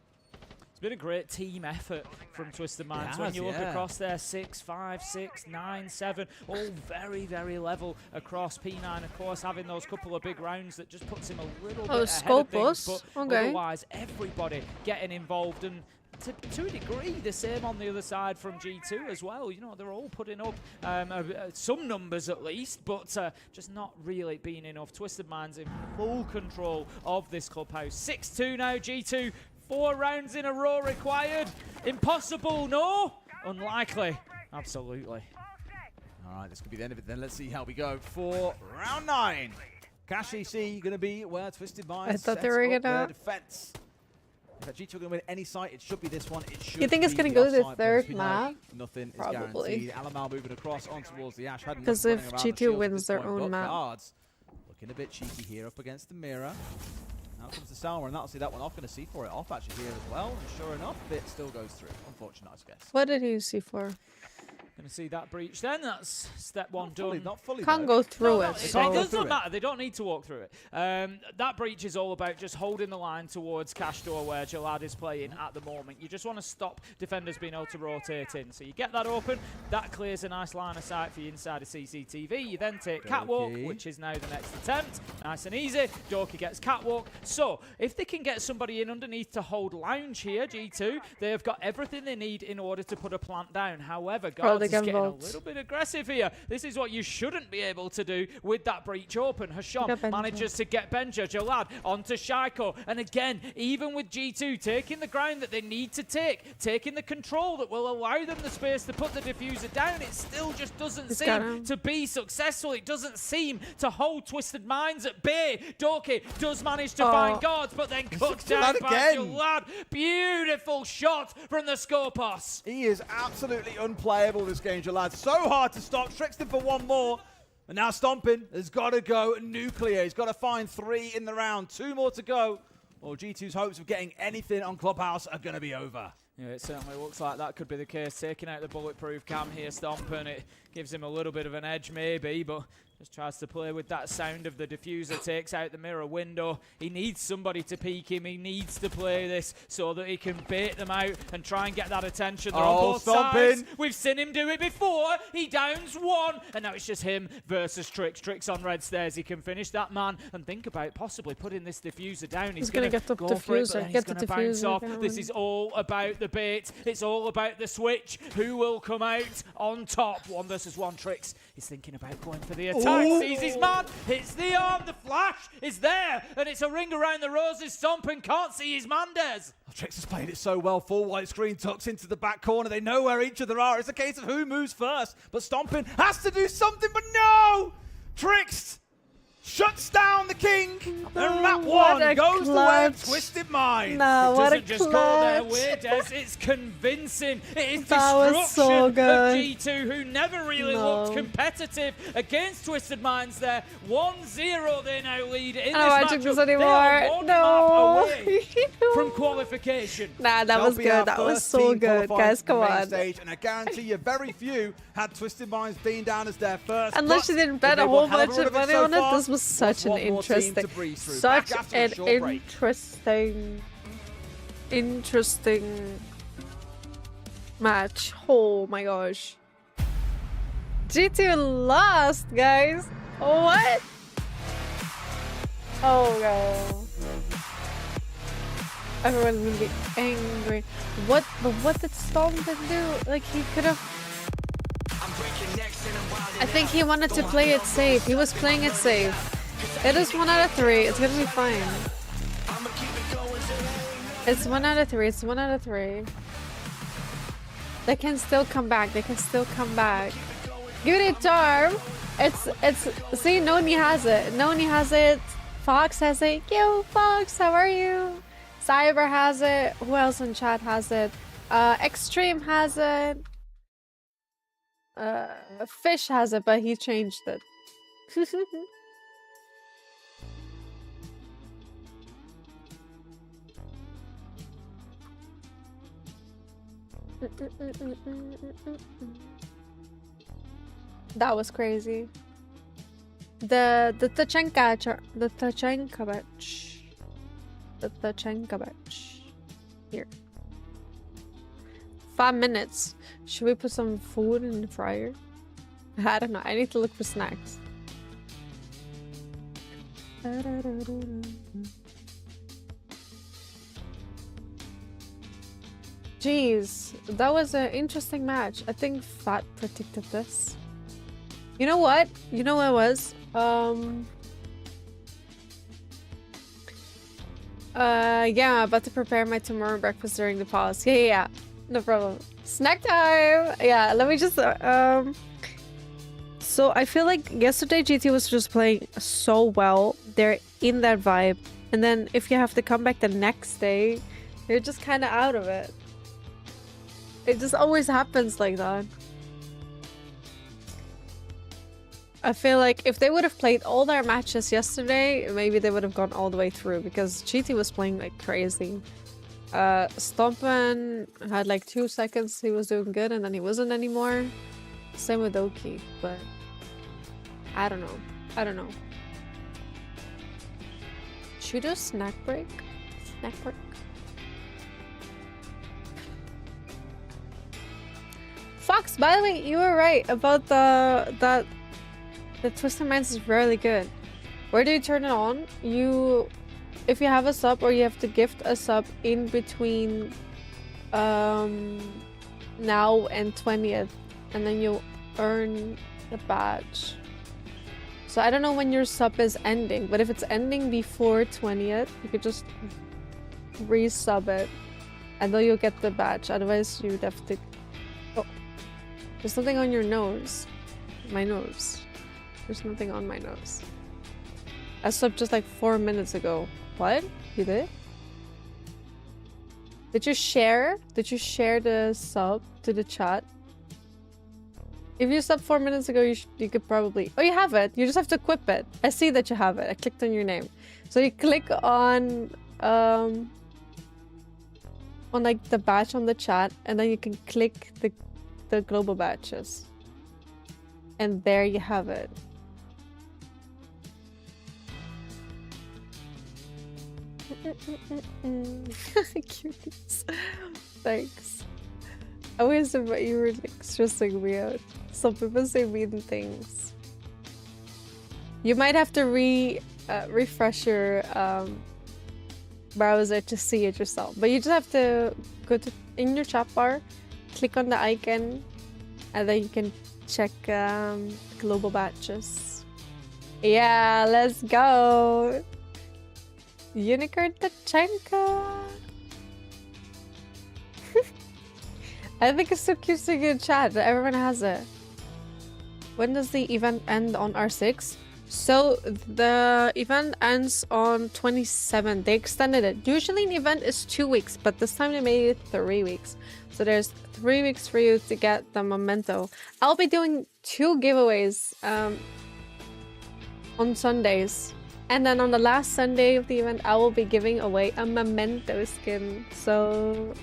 It's been a great team effort from Twisted Minds. When you look across there, 6, 5, 6, 9, 7, all very, very level across. P9, of course, having those couple of big rounds that just puts him a little bit ahead of things. But otherwise, everybody getting involved. And to a degree, the same on the other side from G2 as well. You know, they're all putting up some numbers at least, but just not really being enough. Twisted Minds in full control of this clubhouse. 6-2 now, G2. 4 rounds in a row required. Impossible, no? Unlikely. Absolutely. All right, this could be the end of it then. Let's see how we go for round 9. Cash EC going to be where Twisted Minds I thought they were their defense. If G2 are going to win any site, it should be this one. It should. You think it's going to go to the third map? Nothing Probably. is guaranteed. Alamal moving across on towards the Ash. Because if G2 wins their own map. Guards looking a bit cheeky here up against the mirror. Now comes the Salma, and that'll see that one off. Going to C4 it off actually here as well. And sure enough, it still goes through. Unfortunate, I guess. What did he C4? Going to see that breach then. That's step one done. Not fully. Can't go through it. It doesn't matter. They don't need to walk through it. That breach is all about just holding the line towards cash door where Jalad is playing at the moment. You just want to stop defenders being able to rotate in. So you get that open. That clears a nice line of sight for you inside of CCTV. You then take catwalk, which is now the next attempt. Nice and easy. Dorky gets catwalk. So if they can get somebody in underneath to hold lounge here, G2, they have got everything they need in order to put a plant down. However, guys, it's getting a little bit aggressive here. This is what you shouldn't be able to do with that breach open. Hasham manages to get Benja. Jalad onto Shaiko. And again, even with G2 taking the ground that they need to take, taking the control that will allow them the space to put the diffuser down, it still just doesn't seem to be successful. It doesn't seem to hold Twisted Minds at bay. Dorky does manage to find guards, but then cuts down by Jalad. Beautiful shot from the Skopos. He is absolutely unplayable this game, Jalad. So hard to stop. Tricks him for one more. And now Stomping has got to go nuclear. He's got to find 3 in the round. 2 more to go. Or G2's hopes of getting anything on Clubhouse are going to be over. Yeah, it certainly looks like that could be the case. Taking out the bulletproof cam here, Stomping. It gives him a little bit of an edge maybe, but just tries to play with that sound of the diffuser, takes out the mirror window. He needs somebody to peek him. He needs to play this so that he can bait them out and try and get that attention. They're on both sides. We've seen him do it before. He downs one, and now it's just him versus Trix. Trix on red stairs. He can finish that man and think about possibly putting this diffuser down. He's going to get the go for it, but then he's going to bounce off. This is all about the bait. It's all about the switch. Who will come out on top? 1 versus 1. Trix is thinking about going for the attack. Sees his man, hits the arm, the flash is there, and it's a ring around the roses. Stomping can't see his man, Des. Trix has played it so well. Full white screen tucks into the back corner. They know where each other are. It's a case of who moves first. But Stomping has to do something, but no! Trix shuts down the king, and map 1 goes the way of Twisted Minds. No, it what a doesn't just go their way, Des. It's convincing. It is destruction of G2, who never really looked competitive against Twisted Minds there. 1-0 they now lead in this matchup. They are one map away from qualification. Nah, that was good. That was so good, guys. Come on. Stage, and I guarantee you, very few had Twisted Minds being down as their first. Unless you didn't bet a whole bunch of money on it, this was such an interesting match. Oh my gosh. G2 lost, guys. What? Oh no. Everyone's gonna be angry. What? But what did Stomping do? Like, he could have. I think he wanted to play it safe. He was playing it safe. It is 1 out of 3. It's gonna be fine. It's 1 out of 3. It's 1 out of 3. They can still come back. They can still come back. Give it a charm. It's. See, Noni has it. Noni has it. Fox has it. Yo, Fox, how are you? Cyber has it. Who else in chat has it? Extreme has it. Fish has it, but he changed it. That was crazy. The Tachenka batch. Here. 5 minutes. Should we put some food in the fryer? I don't know. I need to look for snacks. Jeez, that was an interesting match. I think Fat predicted this. You know what? You know what it was? Yeah, I'm about to prepare my tomorrow breakfast during the pause. Yeah. No problem. Snack time! Yeah, let me just... So I feel like yesterday GT was just playing so well. They're in that vibe. And then if you have to come back the next day, You're just kind of out of it. It just always happens like that. I feel like if they would have played all their matches yesterday, maybe they would have gone all the way through, because GT was playing like crazy. Stompen had like 2 seconds he was doing good and then he wasn't anymore. Same with Oki, but I don't know. I don't know. Should we do a snack break? Snack break? Fox, by the way, you were right about the Twisted Minds is really good. Where do you turn it on? If you have a sub, or you have to gift a sub in between now and 20th, and then you earn the badge. So I don't know when your sub is ending, but if it's ending before 20th, you could just resub it, and then you'll get the badge. Otherwise, you'd have to... Oh, there's something on your nose. My nose. There's nothing on my nose. I subbed just like 4 minutes ago. What? You did? Did you share? Did you share the sub to the chat? If you subbed 4 minutes ago, you could probably... Oh, you have it. You just have to equip it. I see that you have it. I clicked on your name. So you click on like the badge on the chat, and then you can click the global badges. And there you have it. Cuties. Thanks. I always thought you were like stressing me out. Some people say mean things. You might have to refresh your browser to see it yourself, but you just have to go to in your chat bar, click on the icon, and then you can check global badges. Yeah, let's go. Unicorn Tachenka. I think it's so cute to get chat that everyone has it. When does the event end on R6? So the event ends on 27. They extended it. Usually an event is 2 weeks, but this time they made it 3 weeks. So there's 3 weeks for you to get the memento. I'll be doing 2 giveaways on Sundays. And then on the last Sunday of the event, I will be giving away a memento skin. So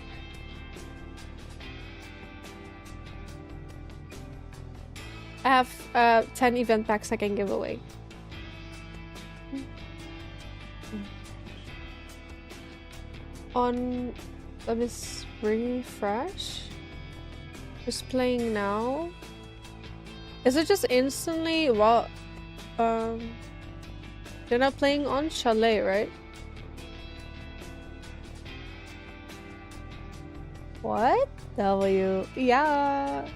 I have 10 event packs I can give away. On... Let me refresh. Just playing now. Is it just instantly? Well, they're not playing on Chalet, right? What? W. Yeah.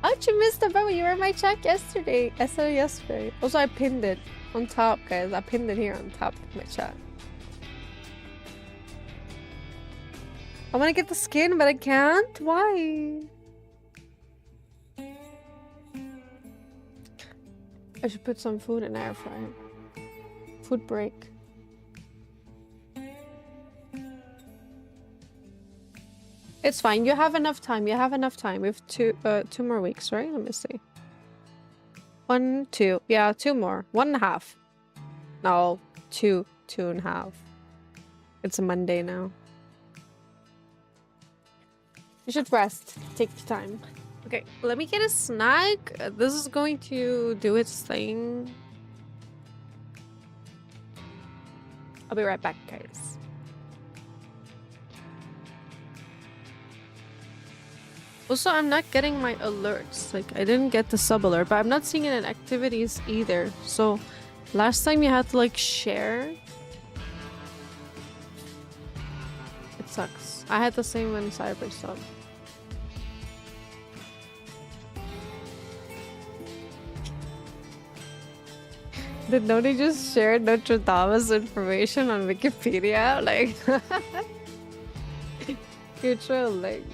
How'd you miss the memo? You were in my chat yesterday. I saw it yesterday. Also, I pinned it on top, guys. I pinned it here on top of my chat. I want to get the skin, but I can't. Why? I should put some food in air fryer. Food break. It's fine. You have enough time. You have enough time. We have two more weeks, right? Let me see. 1, 2. Yeah, 2 more. 1.5. No, 2. 2.5. It's a Monday now. You should rest. Take your time. Okay, let me get a snack. This is going to do its thing. I'll be right back, guys. Also, I'm not getting my alerts. Like, I didn't get the sub alert, but I'm not seeing it in activities either. So, last time you had to, like, share. It sucks. I had the same when Cyber sub. Did nobody just share Notre Dame's information on Wikipedia? Like, you're trolling.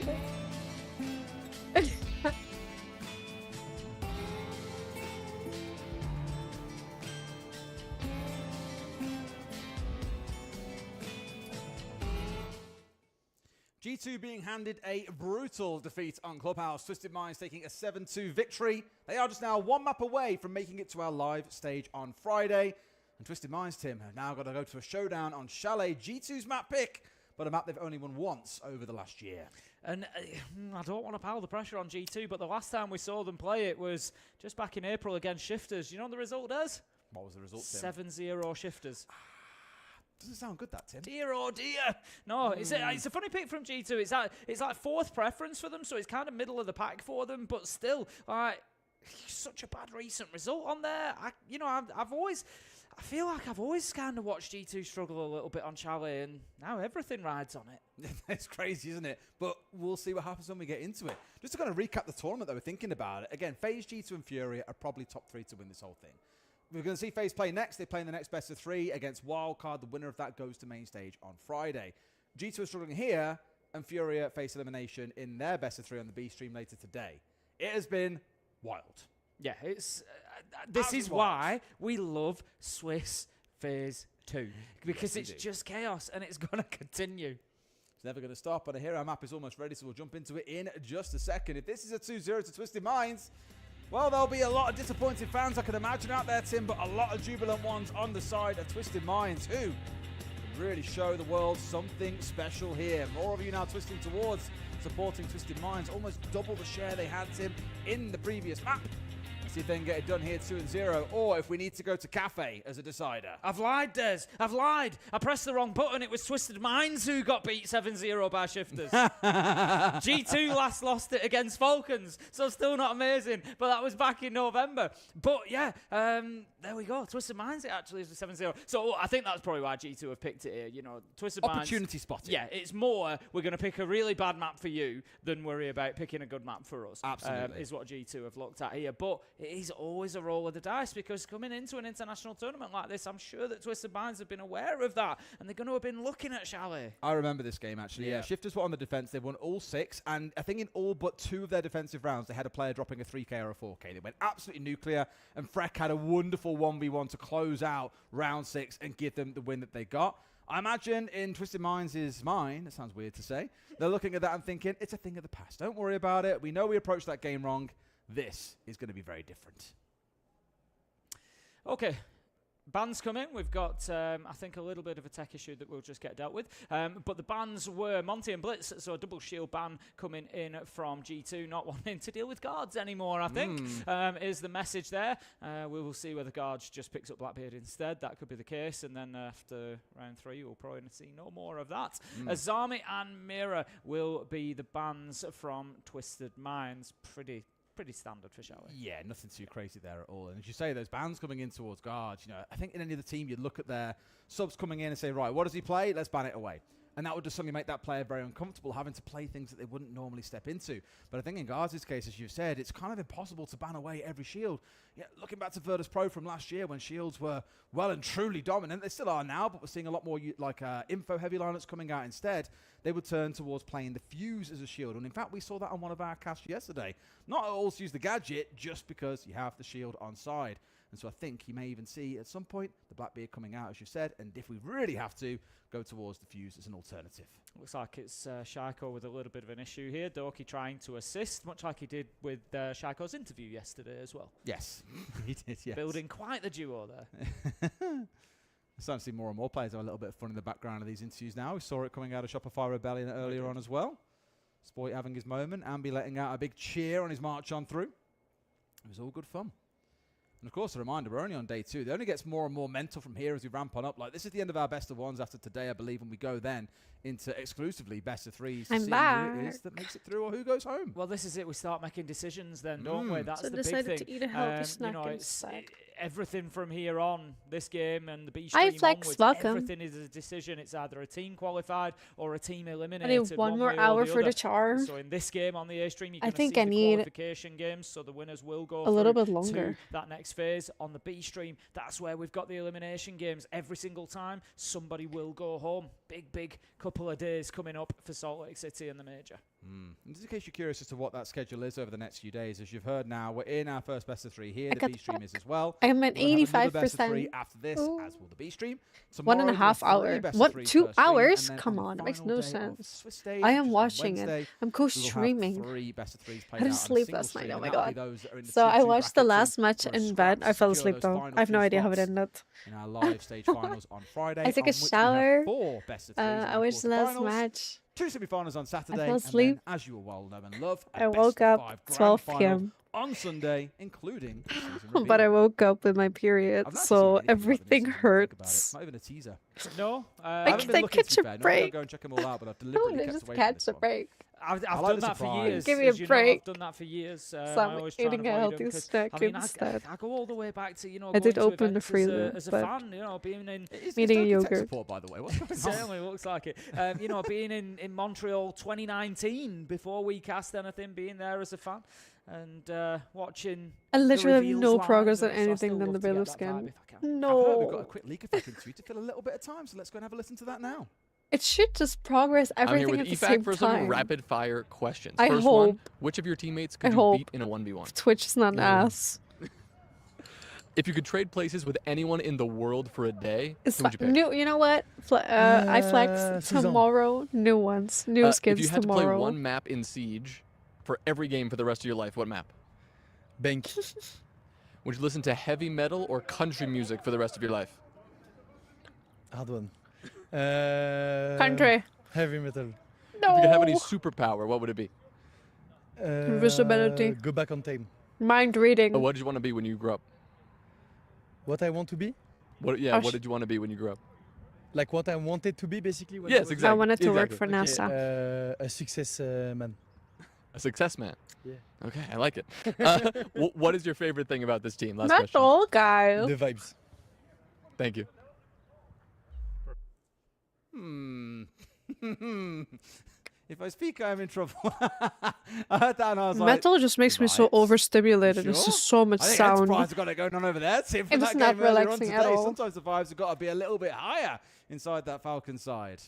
G2 being handed a brutal defeat on Clubhouse. Twisted Minds taking a 7-2 victory. They are just now one map away from making it to our live stage on Friday. And Twisted Minds, Tim, have now got to go to a showdown on Chalet. G2's map pick, but a map they've only won once over the last year. And I don't want to pile the pressure on G2, but the last time we saw them play it was just back in April against Shifters. You know what the result is? What was the result, Tim? 7-0 Shifters. Doesn't sound good, that, Tim. Dear, oh dear. No, it's a funny pick from G2. It's like fourth preference for them, so it's kind of middle of the pack for them, but still, such a bad recent result on there. I feel like I've always kind of watched G2 struggle a little bit on Chalet, and now everything rides on it. It's crazy, isn't it? But we'll see what happens when we get into it. Just to kind of recap the tournament that we're thinking about it. Again, FaZe, G2, and Furia are probably top 3 to win this whole thing. We're going to see FaZe play next. They play in the next best of 3 against Wildcard. The winner of that goes to main stage on Friday. G2 are struggling here, and Furia face elimination in their best of 3 on the B stream later today. It has been wild. Yeah, it's this is why we love Swiss FaZe 2, because it's just chaos, and it's going to continue. It's never going to stop, and here our map is almost ready, so we'll jump into it in just a second. If this is a 2-0 to Twisted Minds, well, there'll be a lot of disappointed fans, I can imagine, out there, Tim, but a lot of jubilant ones on the side of Twisted Minds, who can really show the world something special here. More of you now twisting towards supporting Twisted Minds, almost double the share they had, Tim, in the previous map. See if they can get it done here 2-0, or if we need to go to Cafe as a decider. I've lied, Des. I've lied. I pressed the wrong button. It was Twisted Minds who got beat 7-0 by Shifters. G2 last lost it against Falcons, so still not amazing, but that was back in November. But yeah, there we go. Twisted Minds, it actually is 7-0. So I think that's probably why G2 have picked it here. You know, Twisted Minds. Opportunity spotting. Yeah, it's more we're going to pick a really bad map for you than worry about picking a good map for us. Absolutely. Is what G2 have looked at here. But it is always a roll of the dice, because coming into an international tournament like this, I'm sure that Twisted Minds have been aware of that, and they're going to have been looking at Chalet. I remember this game, actually. Yeah. Shifters were on the defense. They won all 6, and I think in all but 2 of their defensive rounds, they had a player dropping a 3K or a 4K. They went absolutely nuclear, and Freck had a wonderful 1v1 to close out round 6 and give them the win that they got. I imagine in Twisted Minds' mind, it sounds weird to say, they're looking at that and thinking, it's a thing of the past. Don't worry about it. We know we approached that game wrong. This is going to be very different. Okay. Bans come in. We've got, I think, a little bit of a tech issue that we'll just get dealt with. But the bans were Monty and Blitz, so a double shield ban coming in from G2, not wanting to deal with guards anymore, I think, is the message there. We will see whether guards just picks up Blackbeard instead. That could be the case. And then after round 3, we'll probably see no more of that. Azami and Mira will be the bans from Twisted Minds. Pretty standard for Chalet. Yeah, nothing too crazy there at all. And as you say, those bans coming in towards guards, you know, I think in any other team, you'd look at their subs coming in and say, right, what does he play? Let's ban it away. And that would just suddenly make that player very uncomfortable, having to play things that they wouldn't normally step into. But I think in guards' case, as you've said, it's kind of impossible to ban away every shield. Yeah, looking back to Virtus Pro from last year when shields were well and truly dominant, they still are now, but we're seeing a lot more info-heavy lineups coming out instead. They would turn towards playing the Fuse as a shield. And in fact, we saw that on one of our casts yesterday. Not all to use the gadget, just because you have the shield on side. And so I think you may even see at some point the Blackbeard coming out, as you said, and if we really have to, go towards the Fuse as an alternative. Looks like it's Shaiko with a little bit of an issue here. Doki trying to assist, much like he did with Shaiko's interview yesterday as well. Yes, he did, yes. Building quite the duo there. I'm starting to see more and more players have a little bit of fun in the background of these interviews now. We saw it coming out of Shopify Rebellion earlier on as well. Spoit having his moment. Ambi letting out a big cheer on his march on through. It was all good fun. And of course, a reminder, we're only on day 2. It only gets more and more mental from here as we ramp on up. Like, this is the end of our best of 1s after today, I believe, and we go then into exclusively best of 3s to see who it is that makes it through or who goes home. Well, this is it. We start making decisions then, don't we? That's so the big decided thing. To eat a healthy snack you know, instead. Everything from here on, this game and the B stream onwards, everything is a decision. It's either a team qualified or a team eliminated. I need one more hour for the charm. So in this game on the A stream, you're going to see the qualification games, so the winners will go a little bit longer to that next phase. On the B stream, that's where we've got the elimination games. Every single time, somebody will go home. Big couple of days coming up for Salt Lake City and the major. Just in case you're curious as to what that schedule is over the next few days, as you've heard now, we're in our first best of 3 here. The B stream is as well. I'm at 85%. Best of 3 after this, as will the B stream. 1.5 hours. What? 2 hours? Come on, it makes no sense. I am watching it. I'm co-streaming. I didn't sleep last night. Oh my god. So I watched the last match in bed. I fell asleep though. I have no idea how it ended. In our live stage finals on Friday. I took a shower. I watched the last match. 2 semi-finals on Saturday. I fell asleep. And then, as you will well know and love, I woke up 12 p.m. on Sunday, including but I woke up with my period, so everything hurts. Not even a teaser. No, I catch a break. Go and check them all out, but I've deliberately just catch a break. I've done that for years. Give me a break. I've done that for years. So I'm eating a healthy snack instead. I go all the way back to I did open the freezer, as a but fan, being in eating a yogurt. Support, by the way. What's going on? Certainly looks like it. Being in Montreal 2019 before we cast anything, being there as a fan and watching. I literally have no progress on anything than the Bailiff skin. No. We've got a quick leak effect into to fill a little bit of time, so let's go and have a listen to that now. It should just progress everything at the same for time. some rapid fire questions. I First hope. one, which of your teammates could you beat in a 1v1? Twitch is not an ass. If you could trade places with anyone in the world for a day, who would you pick? You know what? I flex tomorrow. New ones. New skins tomorrow. If you had to play one map in Siege for every game for the rest of your life, what map? Bank. Would you listen to heavy metal or country music for the rest of your life? Hard one. Country. Heavy metal. No. If you could have any superpower, what would it be? Invisibility. Go back on time. Mind reading. What did you want to be when you grew up? What I want to be? What did you want to be when you grew up? Like what I wanted to be, basically? Yes, exactly. I wanted to work for NASA. A success man. A success man? Yeah. Okay, I like it. What is your favorite thing about this team? Last Not question. all guy. The vibes. Thank you. If I speak, I'm in trouble. I heard that and I was Metal just makes me so overstimulated. There's just so much sound. Enterprise have got it going on over there. Tim, from It's that not game earlier on relaxing at today. all. Sometimes the vibes have got to be a little bit higher inside that Falcon side.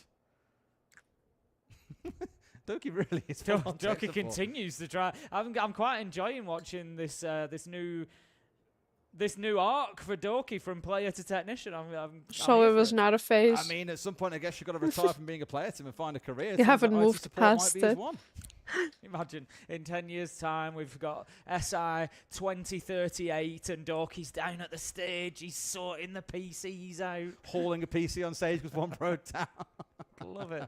Doki really is. Doki continues to try. I'm quite enjoying watching this this new arc for Doki from player to technician. So it was not a phase. I mean, at some point, I guess you've got to retire from being a player Tim and find a career. You haven't moved past it. Imagine in 10 years' time, we've got SI 2038 and Doki's down at the stage. He's sorting the PCs out. Hauling a PC on stage with one pro down. Love it.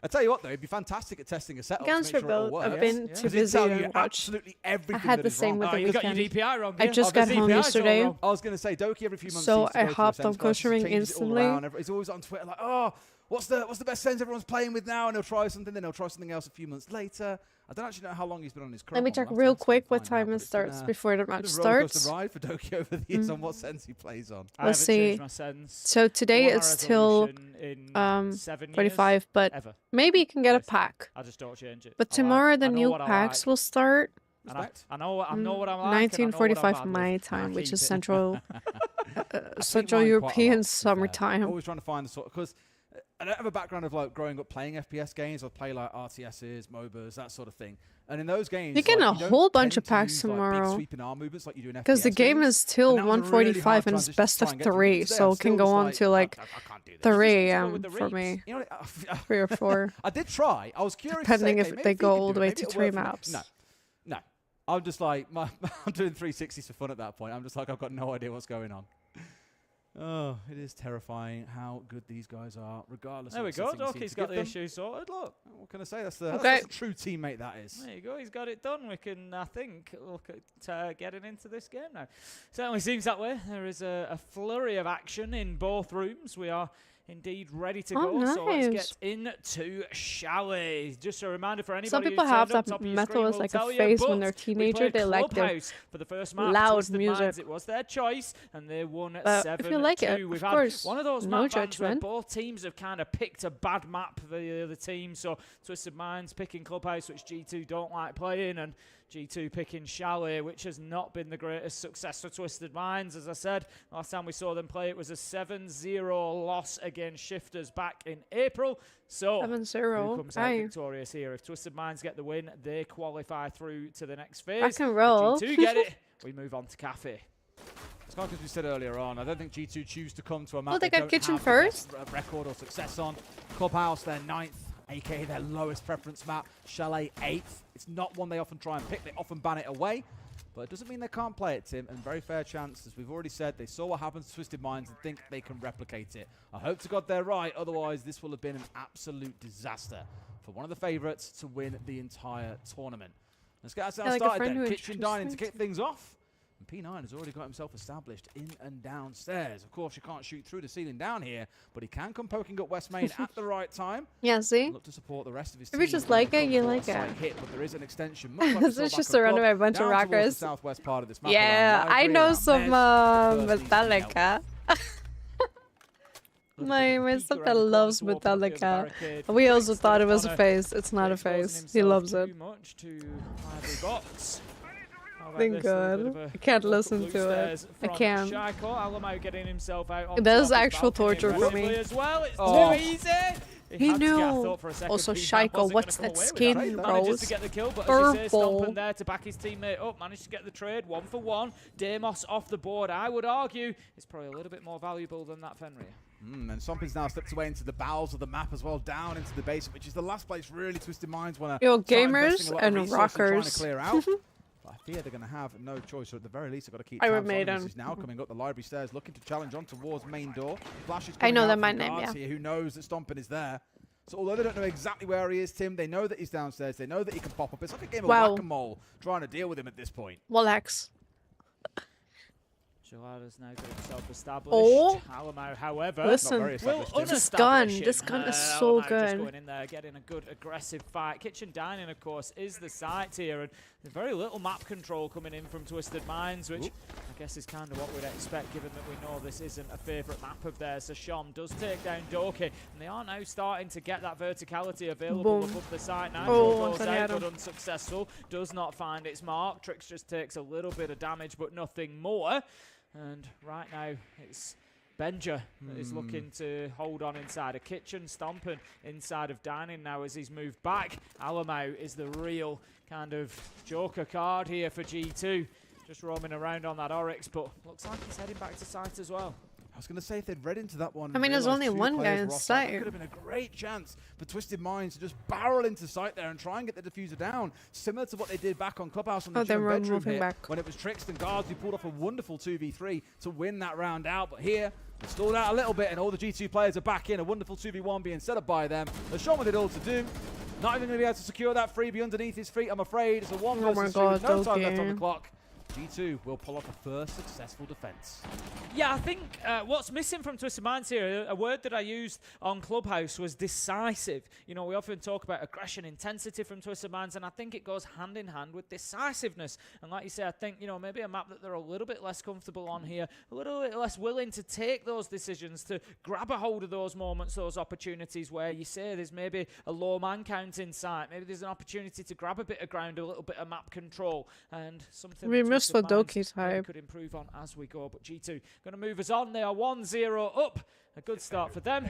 I tell you what, though, it'd be fantastic at testing a setup. Guns to make sure it rebuild. works. I've been too busy to watch. Absolutely everything. I had that the is same wrong. with the You got your weekend. DPI wrong. I just got home yesterday. I was going to say, Doki every few months. So seems to I go through hopped a on sense crisis, kosherring changes it all instantly. around. He's always on Twitter like, oh, what's the best sense everyone's playing with now? And he'll try something, then he'll try something else a few months later. I don't actually know how long he's been on his current Let me check real quick what time it starts before the match starts. It's been a rollercoaster ride for Doki over the years on what sense he plays on. Let's see. So today it's till 45, but maybe you can get a pack. I just don't change it. But tomorrow the new packs will start. I know what I'm like. 1945 my time, which is Central European summertime. Always trying to find the sort because I don't have a background of like growing up playing FPS games. I play like RTSs, MOBAs, that sort of thing. And in those games, you're getting a whole bunch of packs tomorrow. Because the game is till 1:45 and it's best of 3, so it can go on to like 3 a.m. for me. 3 or 4. I did try. I was curious. Depending if they go all the way to 3 maps. No. I'm just like I'm doing 360s for fun at that point. I'm just like I've got no idea what's going on. Oh, it is terrifying how good these guys are, regardless. There of we go. Doki's got the issue sorted. Look. What can I say? That's the true teammate that is. There you go. He's got it done. We can, I think, look at getting into this game now. Certainly seems that way. There is a flurry of action in both rooms. We are indeed ready to go. Nice. So let's get into shall we? Just a reminder for anybody. Some people have that metal as like a phase when they're a teenager. They like the for the first match, loud music. It was their choice, and they won at 7-2. If you like it, We've of had course, one of those no map bans where judgment. both teams have kind of picked a bad map for the other team. So Twisted Minds picking Clubhouse, which G2 don't like playing, and G2 picking Chalet, which has not been the greatest success for Twisted Minds. As I said, last time we saw them play, it was a 7-0 loss against against Shifters back in April. So, 7-0. who comes out victorious here? If Twisted Minds get the win, they qualify through to the next phase. Rock and roll. If G2 get it, we move on to Cafe. It's not as we said earlier on. I don't think G2 choose to come to a map they got don't Kitchen have the first. best record or success on. Clubhouse, their 9th, aka their lowest preference map. Chalet 8th. It's not one they often try and pick. They often ban it away. But it doesn't mean they can't play it, Tim. And very fair chance, as we've already said, they saw what happens to Twisted Minds and think they can replicate it. I hope to God they're right. Otherwise, this will have been an absolute disaster for one of the favourites to win the entire tournament. Let's get ourselves started then. Kitchen Dining to kick things off. And P9 has already got himself established in and downstairs. Of course, you can't shoot through the ceiling down here, but he can come poking up West Main at the right time. Yeah, see? Look to support the rest of his If you team. just like it, you like it. Hit, but there is an extension. Much like It's just surrounded by a bunch of rockers. Southwest part of this map. Yeah, I know some Metallica. my stepdad loves Metallica. We also thought it was a phase. It's not a phase. He loves it. Thank God. I can't listen to it. I can't. That is actual torture for me. Oh. He knew. Also, Shaiko, what's that skin, bros? Purple. There to back his teammate up, managed to get the trade 1-for-1. Deimos off the board. I would argue it's probably a little bit more valuable than that Fenrir. And Sompin's now slipped away into the bowels of the map as well, down into the basement, which is the last place really Twisted Minds want to. Yo, gamers and rockers. Clear out. I fear they're going to have no choice, or at the very least, they've got to keep Iron tabs on him. Maiden. He's now coming up the library stairs, looking to challenge on towards main door. Flash is I know coming out that my from name, guards yeah. here. Who knows that Stompin is there? So although they don't know exactly where he is, Tim, they know that he's downstairs. They know that he can pop up. It's like a game of whack-a-mole trying to deal with him at this point. Relax. Gelada's now got himself established. Oh, Alamo, however, listen, this gun is so Alamo good. just going in there, getting a good aggressive fight. Kitchen Dining, of course, is the site here, and there's very little map control coming in from Twisted Minds, which I guess is kind of what we'd expect, given that we know this isn't a favourite map of theirs. So Shom does take down Doki, and they are now starting to get that verticality available above the site now. Goes out, but unsuccessful. Does not find its mark. Trix just takes a little bit of damage, but nothing more. And right now, it's Benja that is looking to hold on inside a kitchen, stomping inside of dining now as he's moved back. Alamo is the real kind of joker card here for G2. Just roaming around on that Oryx, but looks like he's heading back to site as well. I was going to say, if they'd read into that one... I mean, there's only one guy in sight. It could have been a great chance for Twisted Minds to just barrel into sight there and try and get the diffuser down, similar to what they did back on Clubhouse on the gym bedroom hit, when it was Trix and Guards who pulled off a wonderful 2v3 to win that round out. But here, it stalled out a little bit, and all the G2 players are back in. A wonderful 2v1 being set up by them. They're shown what it all to do. Not even going to be able to secure that freebie underneath his feet, I'm afraid. It's a 1 versus 2 with no time left on the clock. G2 will pull off a first successful defense. Yeah, I think what's missing from Twisted Minds here, a word that I used on Clubhouse was decisive. You know, we often talk about aggression, intensity from Twisted Minds, and I think it goes hand in hand with decisiveness. And like you say, I think, you know, maybe a map that they're a little bit less comfortable on here, a little bit less willing to take those decisions, to grab a hold of those moments, those opportunities where you say there's maybe a low man count in sight, maybe there's an opportunity to grab a bit of ground, a little bit of map control, and something for Doki's hype. Could improve on as we go, but G2 going to move us on. They are 1-0 up. A good start for them.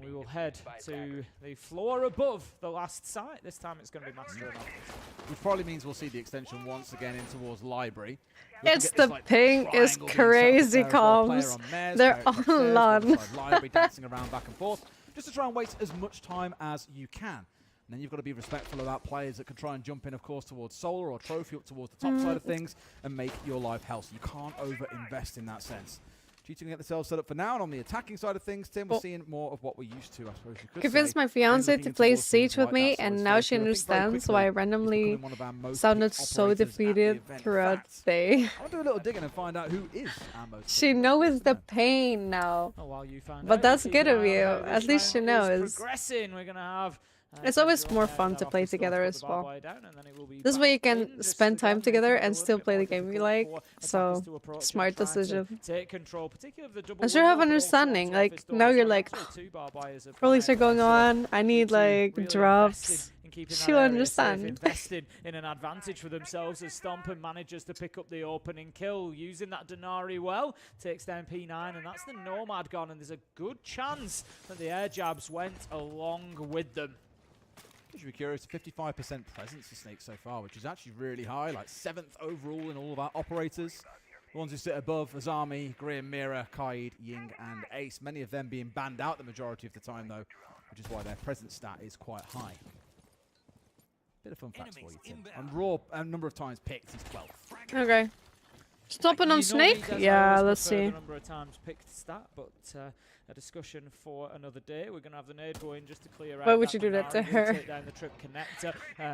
We will head to the floor above the last site. This time it's going to be Master of Office. Which probably means we'll see the extension once again in towards Library. It's the ping is crazy comms. They're all on. Library dancing around back and forth, just to try and waste as much time as you can. And then you've got to be respectful about players that can try and jump in, of course, towards Solar or Trophy up towards the top side of things and make your life hell. So you can't over-invest in that sense. G2 can get themselves set up for now. And on the attacking side of things, Tim, we're seeing more of what we're used to, I suppose you could convinced my fiance to play Siege with me, and now she understands why I randomly sounded so defeated throughout the day. I'll do a little digging and find out who is our most. She knows the pain now. But that's good of you. At least she knows. Progressing, we're going to have... It's always more fun to play together as well. This way you can spend time together and still play the game you like. So, smart decision. As you have understanding, like, now you're like, release are going on, I need like drops. keeping She'll that area understand. safe, investing in an advantage for themselves as Stomper manages to pick up the opening kill, using that Denari well, takes down P9, and that's the Nomad gone, and there's a good chance that the air jabs went along with them. You should be curious, 55% presence for Snake so far, which is actually really high, like 7th overall in all of our operators. The ones who sit above Azami, Grim, Mira, Kaid, Ying, and Ace, many of them being banned out the majority of the time though, which is why their presence stat is quite high. Bit of fun facts for you, Tim. On Raw, a number of times picked, he's 12th. Okay. Stopping on Snake? Yeah, let's see. The number of times picked stat, but a discussion for another day. We're going to have the nade going just to clear out. Why would you do that to her? Take down the trip connector.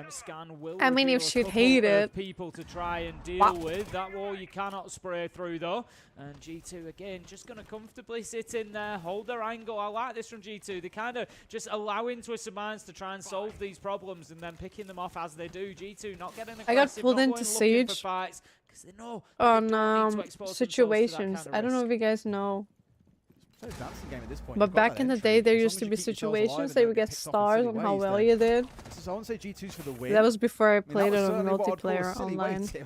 Scan will I mean, if she'd hate it. People to try and deal with. That wall you cannot spray through though. And G2 again just going to comfortably sit in there, hold their angle. I like this from G2. They're kind of just allowing Twisted Minds to try and solve these problems and then picking them off as they do. G2 not getting aggressive. I got pulled into Sage. On situations. I don't know if you guys know. But back in the day, there used to be situations that you would get stars on how well you did. That was before I played it on multiplayer online. Then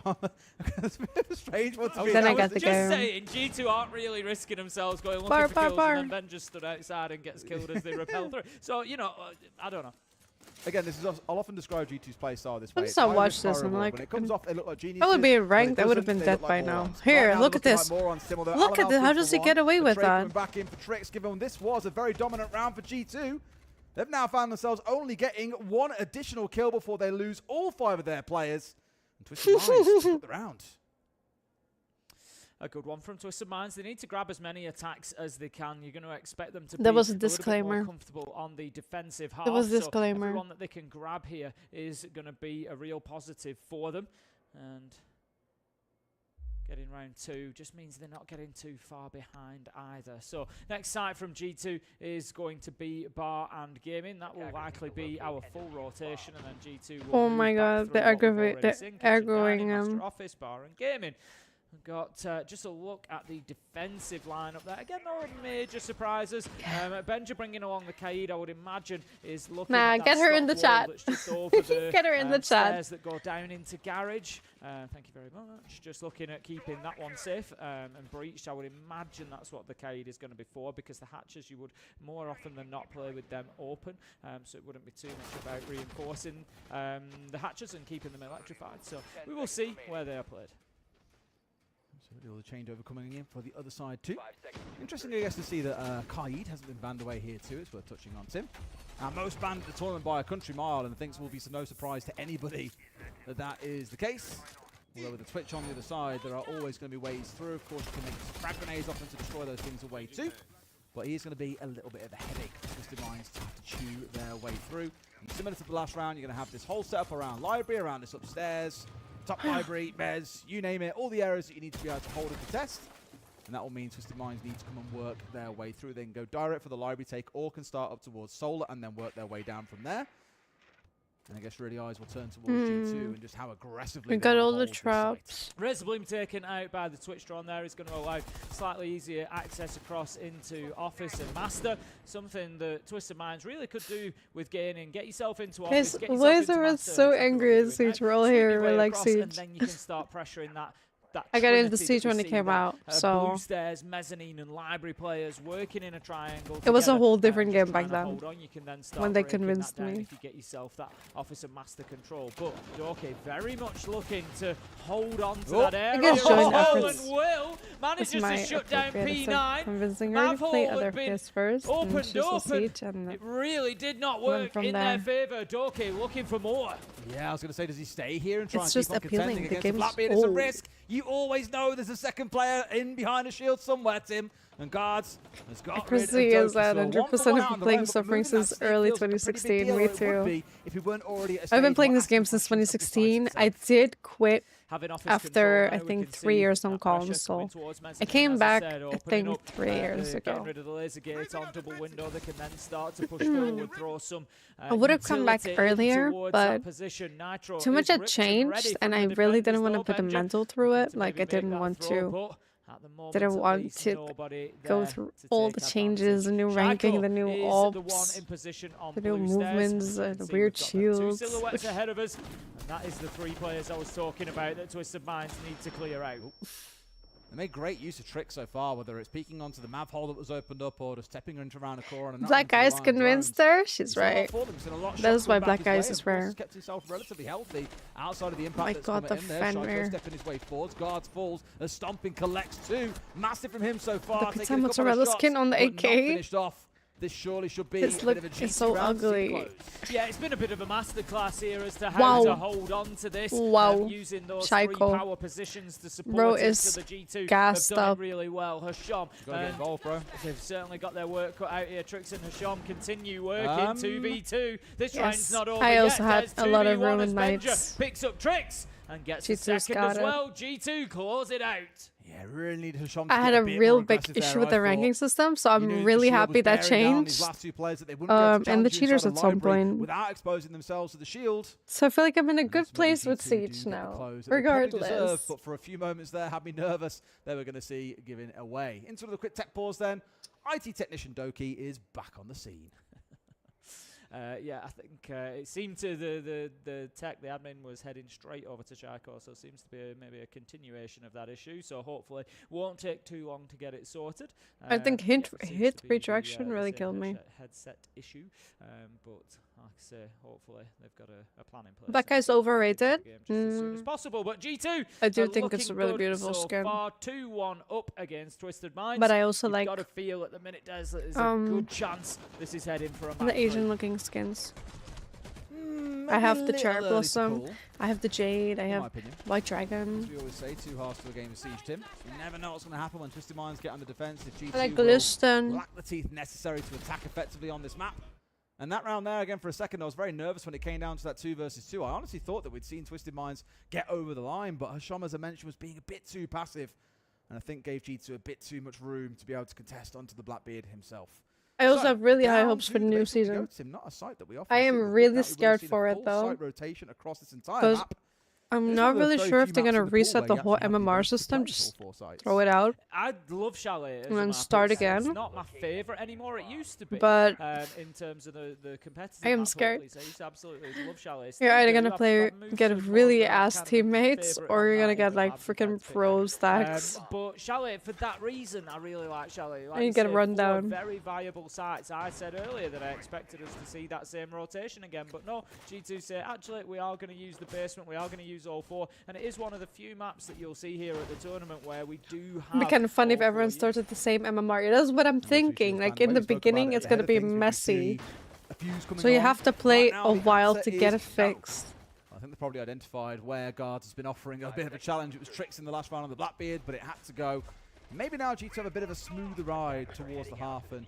I got the game. Just saying, G2 aren't really risking themselves going looking for kills, and then Ben just stood outside and gets killed as they rappel through. So, you know, I don't know. Again, this is I'll often describe G2's play style this way. Once I watched this, I'm like, when it comes off, it looked like geniuses. I would be ranked, I would have been dead by now. Here, look at this. Look at this. How does he get away with that? Back in for tricks, given this was a very dominant round for G2. They've now found themselves only getting one additional kill before they lose all 5 of their players. And Twisted Minds took the round. A good one from Twisted Minds. They need to grab as many attacks as they can. You're going to expect them to there be was a little bit disclaimer. more comfortable on the defensive half. There was a so disclaimer. everyone that they can grab here is going to be a real positive for them. And getting round 2 just means they're not getting too far behind either. So next site from G2 is going to be Bar and Gaming. That will likely be our full rotation, and then G2 will oh my god, they're aggravating Office, Bar and Gaming. We've got just a look at the defensive lineup there. Again, no major surprises. Benja bringing along the Kaid, I would imagine, is looking at that get her in the chat. Get her in the chat. That go down into Garage. Thank you very much. Just looking at keeping that one safe and breached. I would imagine that's what the Kaid is going to be for, because the hatches, you would more often than not play with them open. So it wouldn't be too much about reinforcing the hatches and keeping them electrified. So we will see where they are played. So the changeover coming in for the other side too. Interesting, I guess, to see that Kaid hasn't been banned away here too. It's worth touching on, Tim. Most banned at the tournament by a country mile, and I think it will be no surprise to anybody that that is the case. Although with the Twitch on the other side, there are always going to be ways through. Of course, you can make frag grenades often to destroy those things away too. But he is going to be a little bit of a headache for Twisted Minds to have to chew their way through. And similar to the last round, you're going to have this whole setup around library, around this upstairs. Top library, Mez, you name it, all the areas that you need to be able to hold and contest. And that will mean Twisted Minds need to come and work their way through. They can go direct for the library take, or can start up towards Solar and then work their way down from there. And I guess really eyes will turn towards G2 and just how aggressively we got all the traps. Razor Bloom taken out by the Twitch drone there is going to allow slightly easier access across into Office and Master. Something that Twisted Minds really could do with gaining. Get yourself into Office. Laser was so angry at Siege. We're all here. We like Siege. And then you can start pressuring that. I got into Siege when it came out, so blue stairs, mezzanine, and library players working in a triangle. It was a whole different game back then. You can then start when they convinced me. If you get yourself that Officer Master control, but Dorky very much looking to hold on to that area. And Will manages to shut down P9. Convincing her to play other FPS first, opened up, and it really did not work in their favor. Dorky looking for more. Yeah, I was going to say, does he stay here and try it's and just keep on appealing. contending against Blackbeard? It's a risk. You always know there's a second player in behind a shield somewhere, Tim. And Guards has got rid of Doki. Is that 100% of playing Suffering since early 2016. Me too. I've been playing this game since 2016. I did quit after, I think, 3 years on console. I came back, I think, 3 years ago. I would have come back earlier, but too much had changed, and I really didn't want to put the mental through it. Like, I didn't want to At the moment, Didn't want to go through all the changes, the new ranking, the new orbs, the new movements, the weird shields. Silhouettes ahead of us, and that is the 3 players I was talking about that Twisted Minds need to clear out. They made great use of tricks so far, whether it's peeking onto the mav hole that was opened up or just stepping into around a core. And Black Eyes convinced her. She's right. That is why Black Eyes is rare. Kept himself relatively healthy outside of the impact. My that's God, the in there. Fenrir. Stepping his way forwards. Guards falls. A stomping collects 2. Massive from him so far. The pizza mozzarella skin on the AK. Finished off. This surely should be It's so ugly. Yeah, it's been a bit of a masterclass here as to how to hold on to this. Using those 3 power positions to support it to the G2. Gassed have done up. it really well. Hasham. Involved, bro. They've certainly got their work cut out here. Trix and Hasham continue working 2v2. This round's not over I also yet. had a lot of Roman Benja Knights. picks up Trix and gets the G2's second got as it. well. G2 claws it out. Yeah, really need Hasham to I had get a bit real more big aggressive issue there, with I the thought. ranking system, so I'm You knew really the shield happy was that bearing down these changed. last 2 players that they wouldn't be able to And the challenge you cheaters inside at some library point. without exposing themselves to the shield. So I feel like I'm in a good That's where the place with G2 do Siege get the now, close that they probably deserve, regardless. but for a few moments there had me nervous they were going to see giving away. Into the quick tech pause then. IT technician Doki is back on the scene. Yeah, I think it seemed to the tech, the admin was heading straight over to Chaiko, so it seems to be maybe a continuation of that issue. So hopefully won't take too long to get it sorted. I think yeah, hit seems to be redirection the really same killed me. Headset issue, but like I say, hopefully they've got a plan in place. That guy's overrated. Just as soon as possible, but G2. I do are think it's a looking really good beautiful so skin. Far 2-1 up against Twisted Minds. But I also You've like got to feel at the minute there's a good chance this is heading for a match. the Asian-looking skins. I have the Cherry Blossom, I have the Jade, I have White Dragon. As we always say, too harsh for a game of Siege, Tim. You never know what's going to happen when Twisted Minds get on the defense. If G2 I like will Glisten. lack the teeth necessary to attack effectively on this map. And that round there, again, for a second, I was very nervous when it came down to that 2 versus 2. I honestly thought that we'd seen Twisted Minds get over the line, but Hasham, as I mentioned, was being a bit too passive. And I think gave G2 a bit too much room to be able to contest onto the Blackbeard himself. I also have really high hopes for the new season. Not a site that we I am really scared for it though, rotation across this entire because map. I'm not really sure if they're gonna reset the whole MMR system, just throw it out. I love Chalet and then start again. It's not my favorite anymore. It used to be. But in terms of the competitive, I am scared. I used to absolutely love Chalet. You're either gonna get really ass teammates, or you're gonna get like freaking pro stacks. But Chalet, for that reason, I really like Chalet. Like And you get a rundown. Very viable sites. I said earlier that I expected us to see that same rotation again, but no. G2 say actually we are going to use the basement. We are going to use all 4, and it is one of the few maps that you'll see here at the tournament where we do have. It'd be kind of funny if everyone started the same MMR. That's what I'm thinking. Like in the beginning, it's gonna be messy, so you have to play a while to get it fixed. I think they probably identified where Guards has been offering a bit of a challenge. It was Trix in the last round on the Blackbeard, but it had to go. Maybe now G2 have a bit of a smoother ride towards the half, and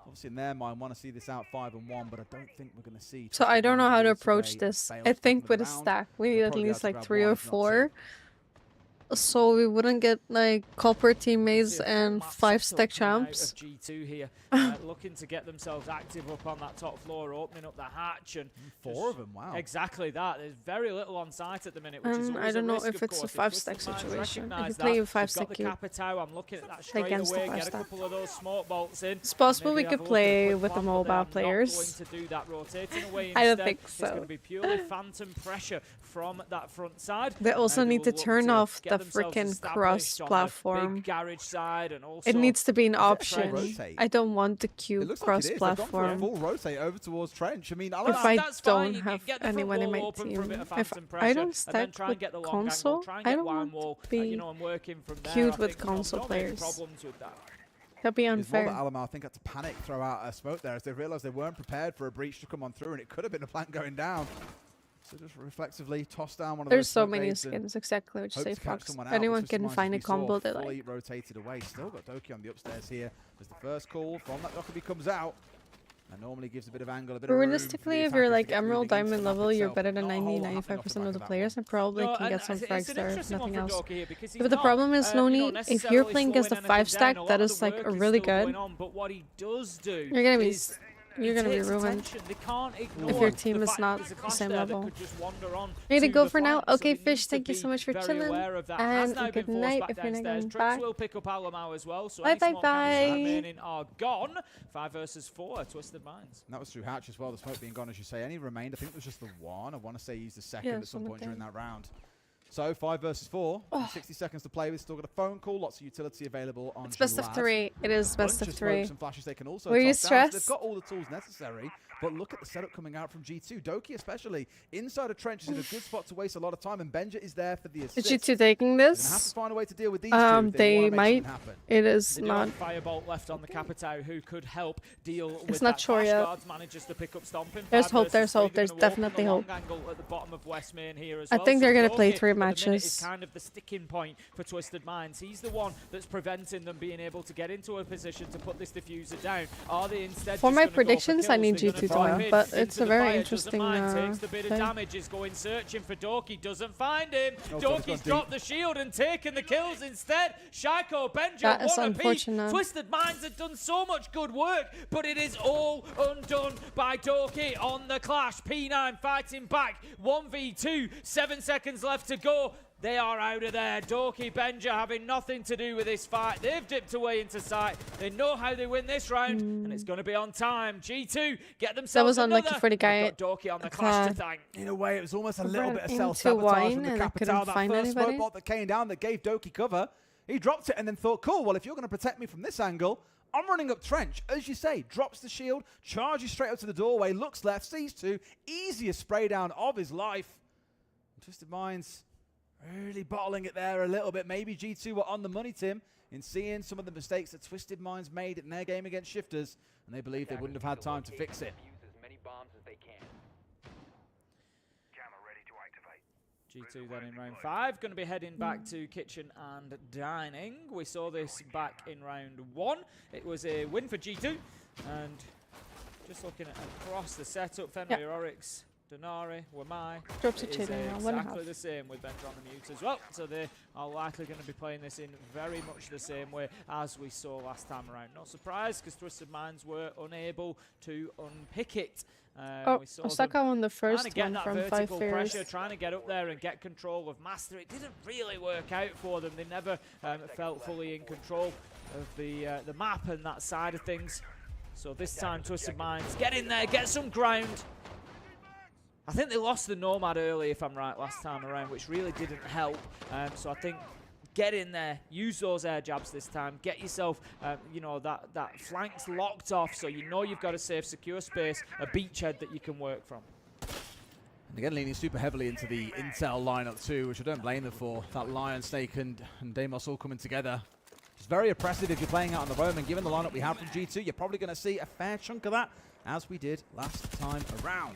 obviously in their mind want to see this out 5-1, but I don't think we're going to see. So I don't know how to approach this. I think with a stack, we need at least like 3 or 4. So we wouldn't get like culprit teammates and 5-stack champs. G2 here, looking to get themselves active up on that top floor, opening up the hatch, and 4 of them. Wow! Exactly that. There's very little on site at the minute, which is always I don't know risk, if it's a course. 5-stack situation. If you play a 5-stack queue I'm looking at that straight against away. the Get a 5-stack. couple of those smoke bolts in. It's possible we Maybe could have a look at play quick with the plan, but mobile they're not players. going to do that, rotating away I don't instead. think It's so. going to be purely phantom pressure from that front side. They also need to will look turn off get the themselves freaking established cross on the platform. big garage side, and also It needs to be an Is it option. rotate? I don't want the It cube looks like cross it is. They've gone for a platform. full rotate over towards Trench. I mean, If I that's fine. don't You have get the anyone in front my wall open for a team, bit of if phantom I pressure, don't and then stack try and with get the long console, angle, try and I get don't wine want wall, to be you know, and working from there. queued I with think, you know, console don't make players. problems with that. That'd be It's more unfair. that Alamo, I think, had to panic, throw out a smoke there as they realised they weren't prepared for a breach to come on through, and it could have been a plant going down. So just reflexively toss down one of There's those so smoke many grenades and skins, exactly what you hope say, to catch Fox. someone out, Anyone but can Twisted find a Minds, as we saw, combo they fully like. rotated away. Still got Doki on the upstairs here as the first call from that Dokkaebi comes out. And normally gives a bit of angle, a bit of room for the Realistically, if attackers you're to like get Emerald moving into Diamond the map level, you're itself. better than Not a whole lot happening off the 90-95% back of the that players, one. and probably No, can and get some it's frags an there, if interesting one nothing from else. Doki here, because he's But the not, problem is, you know, Noni, if you're necessarily playing against a slowing anything 5-stack down. A that lot of is the like work is really still good, going on, but what he does do you're gonna be is You're gonna be ruined They can't ignore if your team is not the same level. Need to go for now? Okay, Fish, thank you so much for chilling. And good night if you're not going back. Will pick up Alamau as well, so bye bye bye. remaining are gone. 5 versus 4, Twisted Minds. And that was through Hatch as well, the smoke being gone, as you say. Any remained, I think it was just the one. I want to say he used the second at some point during that round. So 5 versus 4, 60 seconds to play with. Still got a phone call, lots of utility available on. It's best of 3. It is best of 3. And flashes they can also were you stressed? stressed? They've got all the tools necessary, but look at the setup coming out from G2. Doki especially inside a trench is in a good spot to waste a lot of time, and Benja is there for the assist. Is G2 taking this? Have to find a way to deal with these two. They might. It is they not. Firebolt left on the Capitao, who could help deal with it's not sure yet. Manages to pick up Stomping. There's hope. There's hope. There's definitely hope. At the bottom of West Main here as I well. think they're gonna Doki, play 3 at the minute, matches. is kind of the sticking point for Twisted Minds. He's the one that's preventing them being able to get into a position to put this diffuser down. Are they instead for my predictions, I need G2 to win, but it's a very interesting takes the bit of thing. damage, is going searching for Doki, doesn't find him. Doki's dropped the shield and taken the kills instead. Shaiko, Benja, that is one unfortunate. apiece. Twisted Minds have done so much good work, but it is all undone by Doki on the clash. P9 fighting back, 1v2, 7 seconds left to go. They are out of there. Doki, Benja having nothing to do with this fight. They've dipped away into sight. They know how they win this round, and it's going to be on time. G2 get themselves that was unlucky another. for the guy. Doki on the clash to thank. In a way, it was almost a little bit of self-sabotage from the Capitao. That first smoke bot that came down that gave Doki cover. He dropped it and then thought, cool, well, if you're going to protect me from this angle, I'm running up trench. As you say, drops the shield, charges straight up to the doorway, looks left, sees 2. Easiest spray down of his life. Twisted Minds really bottling it there a little bit. Maybe G2 were on the money, Tim, in seeing some of the mistakes that Twisted Minds made in their game against Shifters, and they believe they wouldn't have had time to fix it. G2 then in round 5, going to be heading back to Kitchen and Dining. We saw this back in round 1. It was a win for G2, and just looking at across the setup, Fenrir, Oryx, Denari, Wamai, drops a it is exactly the same with Benja on the mute as well. So they are likely going to be playing this in very much the same way as we saw last time around. Not surprised, because Twisted Minds were unable to unpick it. Osaka won the first one that from vertical 5 pressure, fears. trying to get up there and get control of Master. It didn't really work out for them. They never felt fully in control of the map and that side of things. So this time, Twisted Minds, get in there, get some ground. I think they lost the Nomad early, if I'm right, last time around, which really didn't help. So I think get in there, use those air jabs this time, get yourself, you know, that flanks locked off, so you know you've got a safe, secure space, a beachhead that you can work from. And again, leaning super heavily into the Intel lineup too, which I don't blame them for. That Lion, Snake, and Deimos all coming together. It's very oppressive if you're playing out on the roam, and given the lineup we have from G2, you're probably going to see a fair chunk of that, as we did last time around.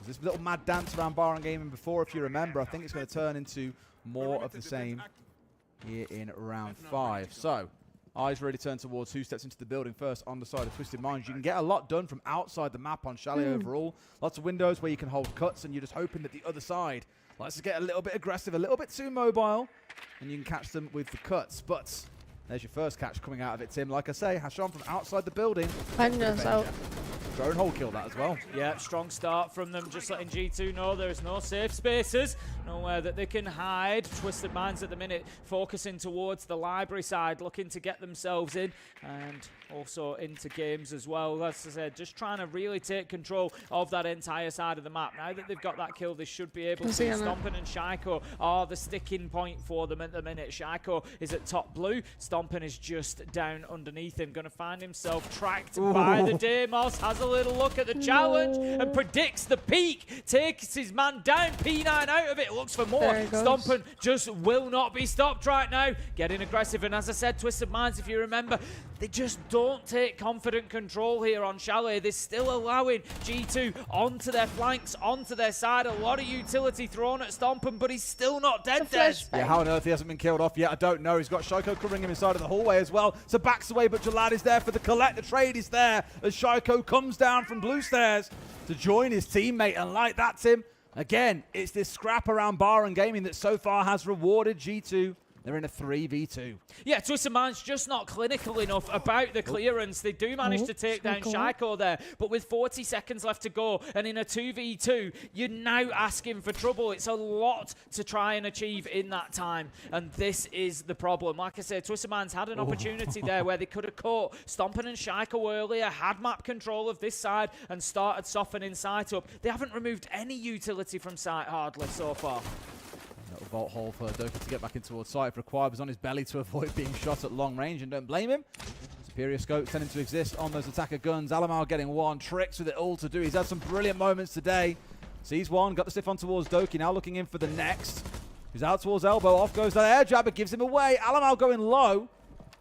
This little mad dance around Baron Gaming before, if you remember, I think it's going to turn into more of the same here in round 5. So, eyes really turn towards who steps into the building first on the side of Twisted Minds. You can get a lot done from outside the map on Chalet overall. Lots of windows where you can hold cuts, and you're just hoping that the other side likes to get a little bit aggressive, a little bit too mobile, and you can catch them with the cuts. But there's your first catch coming out of it, Tim. Like I say, Hasham from outside the building. Benja's out. Drone hole kill that as well. Yeah, strong start from them, just letting G2 know there's no safe spaces, nowhere that they can hide. Twisted Minds at the minute focusing towards the library side, looking to get themselves in and also into games as well. As I said, just trying to really take control of that entire side of the map. Now that they've got that kill, they should be able to. Stompin' and Shaiko are the sticking point for them at the minute. Shaiko is at top blue. Stompin' is just down underneath him. Going to find himself tracked by the Deimos. Has a little look at the challenge and predicts the peak. Takes his man down. P9 out of it. Looks for more. Stompin' just will not be stopped right now. Getting aggressive. And as I said, Twisted Minds, if you remember, they just don't take confident control here on Chalet. They're still allowing G2 onto their flanks, onto their side. A lot of utility thrown at Stompin', but he's still not dead. Yeah, how on earth he hasn't been killed off yet, I don't know. He's got Shaiko covering him inside of the hallway as well. So backs away, but Jalad is there for the collect. The trade is there as Shaiko comes down from blue stairs to join his teammate. And like that, Tim, again, it's this scrap around Baron Gaming that so far has rewarded G2 They're in a 3v2. Yeah, Twisted Mind's just not clinical enough about the clearance. They do manage to take down Shaiko there, but with 40 seconds left to go, and in a 2v2, you're now asking for trouble. It's a lot to try and achieve in that time, and this is the problem. Like I said, Twisted Mind's had an opportunity there where they could have caught Stompin and Shaiko earlier, had map control of this side, and started softening sight up. They haven't removed any utility from sight hardly so far. Little vault hole for Doki to get back in towards sight. If required, was on his belly to avoid being shot at long range, and don't blame him. Superior scopes tending to exist on those attacker guns. Alamar getting one. Tricks with it all to do. He's had some brilliant moments today. Sees one, got the stiff on towards Doki, now looking in for the next. He's out towards elbow, off goes that air jab, it gives him away. Alamar going low,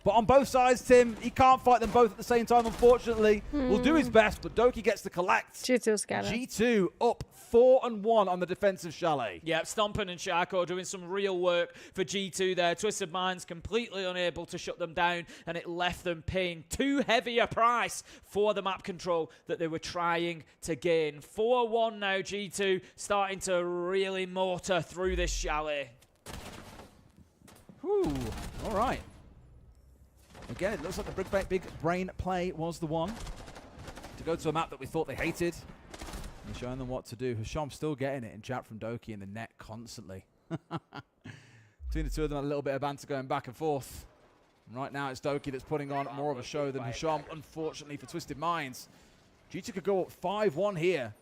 but on both sides, Tim, he can't fight them both at the same time, unfortunately. Will do his best, but Doki gets to collect. G2's got it. G2 up 4-1 on the defensive Chalet. Yeah, Stompin and Shaiko doing some real work for G2 there. Twisted Minds completely unable to shut them down, and it left them paying too heavy a price for the map control that they were trying to gain. 4-1 now, G2 starting to really mortar through this Chalet. Whew, all right. Again, it looks like the big brain play was the one to go to a map that we thought they hated. And showing them what to do. Hisham still getting it in chat from Doki in the net constantly. Between the two of them, a little bit of banter going back and forth. And right now, it's Doki that's putting on more of a show than Hisham, unfortunately, for Twisted Minds. G2 could go up 5-1 here.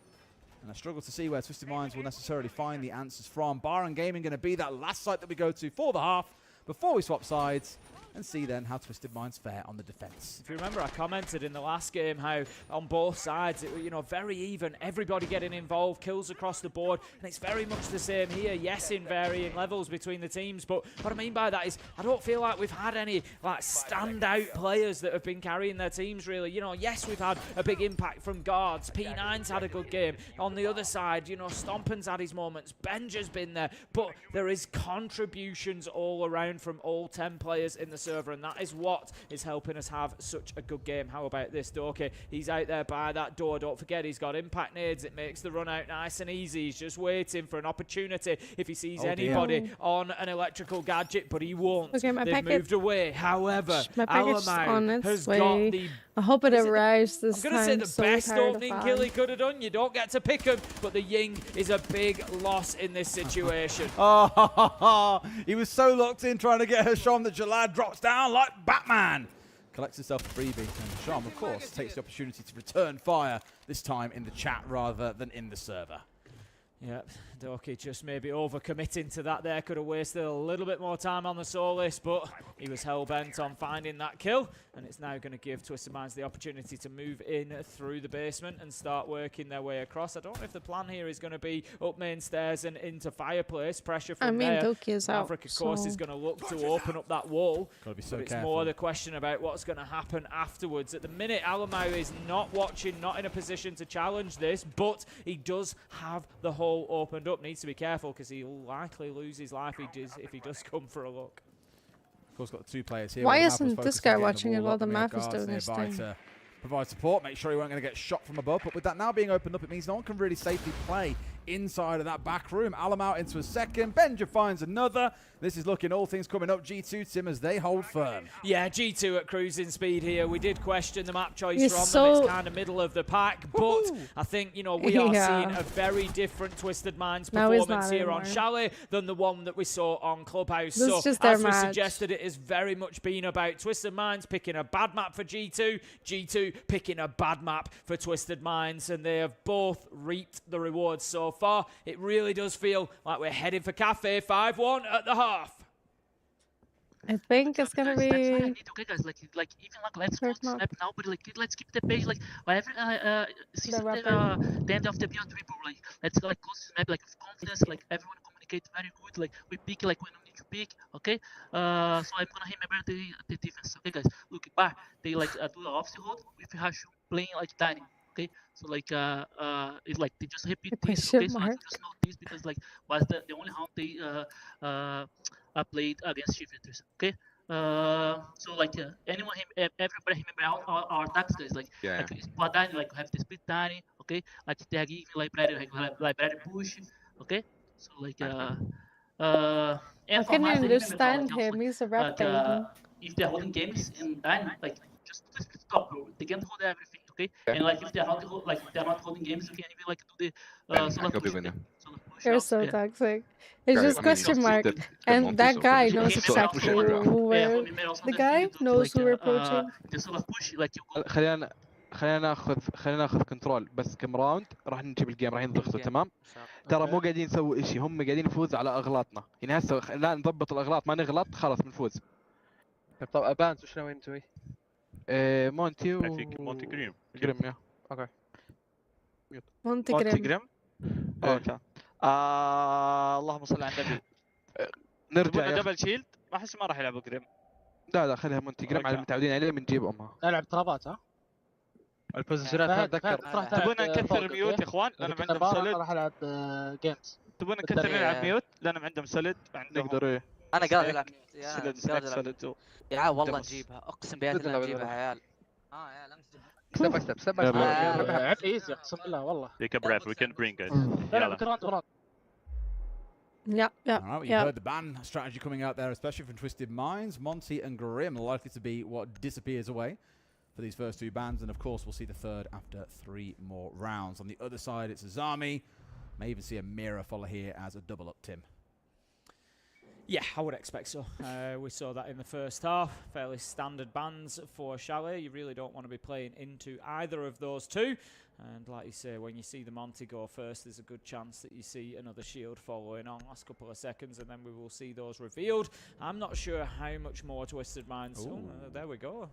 And I struggle to see where Twisted Minds will necessarily find the answers from. Baron Gaming going to be that last site that we go to for the half before we swap sides and see then how Twisted Minds fare on the defense. If you remember, I commented in the last game how on both sides, it was, you know, very even, everybody getting involved, kills across the board, and it's very much the same here. Yes, in varying levels between the teams, but what I mean by that is I don't feel like we've had any like standout players that have been carrying their teams really. You know, yes, we've had a big impact from guards. P9's had a good game. On the other side, you know, Stompin's had his moments. Benja's been there, but there is contributions all around from all 10 players in the server, and that is what is helping us have such a good game. How about this, Doki? He's out there by that door. Don't forget, he's got impact nades. It makes the run out nice and easy. He's just waiting for an opportunity if he sees anybody on an electrical gadget, but he won't. Okay, my They've moved away. However, my package on its has way. got the... I hope it arrives this time. I'm going to say the best tired of opening that. kill he could have done. You don't get to pick him, but the Ying is a big loss in this situation. Oh, he was so locked in trying to get Hisham that Jalad drops down like Batman. Collects himself a freebie, and Hisham, of course, takes the opportunity to return fire, this time in the chat rather than in the server. Yep, Doki just maybe overcommitting to that there. Could have wasted a little bit more time on the Solis, but he was hell-bent on finding that kill. And it's now going to give Twisted Minds the opportunity to move in through the basement and start working their way across. I don't know if the plan here is going to be up main stairs and into fireplace. Pressure from there. Doki is out. Maverick, of course, is going to look to open up that wall. Gotta be so but it's careful. more the question about what's going to happen afterwards. At the minute, Alamau is not watching, not in a position to challenge this, but he does have the hole opened up. Needs to be careful because he'll likely lose his life if he does come for a look. Of course, got the two players here. Why Mav was isn't this focused guy on getting watching the it wall while up, the and we had Mav is guards doing his nearby thing? to provide support, make sure he weren't going to get shot from above. But with that now being opened up, it means no one can really safely play inside of that back room. Alam out into a second. Benja finds another. This is looking all things coming up. G2, Tim, as they hold firm. Yeah, G2 at cruising speed here. We did question the map choice You're from so- them. It's kind of middle of the pack, but I think, you know, we are seeing a very different Twisted Minds No, he's performance not here on anymore. Chalet than the one that we saw on Clubhouse. This so, is just their as we match. suggested, it has very much been about Twisted Minds picking a bad map for G2, G2 picking a bad map for Twisted Minds, and they have both reaped the rewards so far. It really does feel like we're heading for Cafe 5-1 at the half. I think it's gonna be. That's what I need, okay, guys. Like even like let's go to snap now, but like let's keep the pace. Like whenever since the end of the build dribble, like let's like go to snap like with confidence. Like everyone communicate very good. Like we pick like when we need to pick. Okay. So I'm gonna remember the defense. Okay, guys. Look, bar they like do the offset hold with Hashu playing like tiny. Okay, so like it's like they just repeat this. Okay, so I can just know this because like was the only round they played against Shifters. Okay, so like anyone, everybody remember our attacks guys. Like split tiny, like have the split tiny. Okay, like they give library push. Okay, so like I can understand him. He's a rap baby. If they're holding games and like just stop, bro. They can't hold everything, okay? And like if they're not holding games, you can even like do the solo push. You're so toxic. It's just question mark. And that guy knows exactly who we're. The guy knows who we're approaching. The solo push, like you go. خلينا ناخذ كنترول بس كم راوند راح نجيب الجيم راح نضغطه تمام. ترى مو قاعدين نسوي شيء هم قاعدين نفوز على اغلاطنا يعني هسه لا نضبط الاغلاط ما نغلط خلاص بنفوز. طب ابانس وش ناويين نسوي؟ مونتي مونتي جريم يا اوكي مونتي جريم اوكي اللهم صل على النبي. نرجع دبل شيلد ما احس ما راح يلعبوا جريم. لا خليها مونتي جريم على المتعودين عليه بنجيب امها. نلعب ترابات ها؟ البوزيشنات اتذكر. تبون نكثر ميوت يا اخوان لان عندهم سوليد. راح العب جيمز. تبون نكثر نلعب ميوت لان عندهم سوليد عندهم. نقدر ايه. انا قاعد العب سوليد يا عيال والله نجيبها اقسم بالله نجيبها يا عيال. يا عيال امس ستيب عب ايزي اقسم بالله والله. Take a breath, we can bring guys. Yeah. All right, you heard the ban strategy coming out there, especially from Twisted Minds. Monty and Grim are likely to be what disappears away for these first two bans, and of course we'll see the third after 3 more rounds. On the other side, it's Azami. May even see a mirror follow here as a double up, Tim. Yeah, I would expect so. We saw that in the first half. Fairly standard bans for Chalet. You really don't want to be playing into either of those two. And like you say, when you see the Monty go first, there's a good chance that you see another shield following on last couple of seconds, and then we will see those revealed. I'm not sure how much more Twisted Minds. There we go.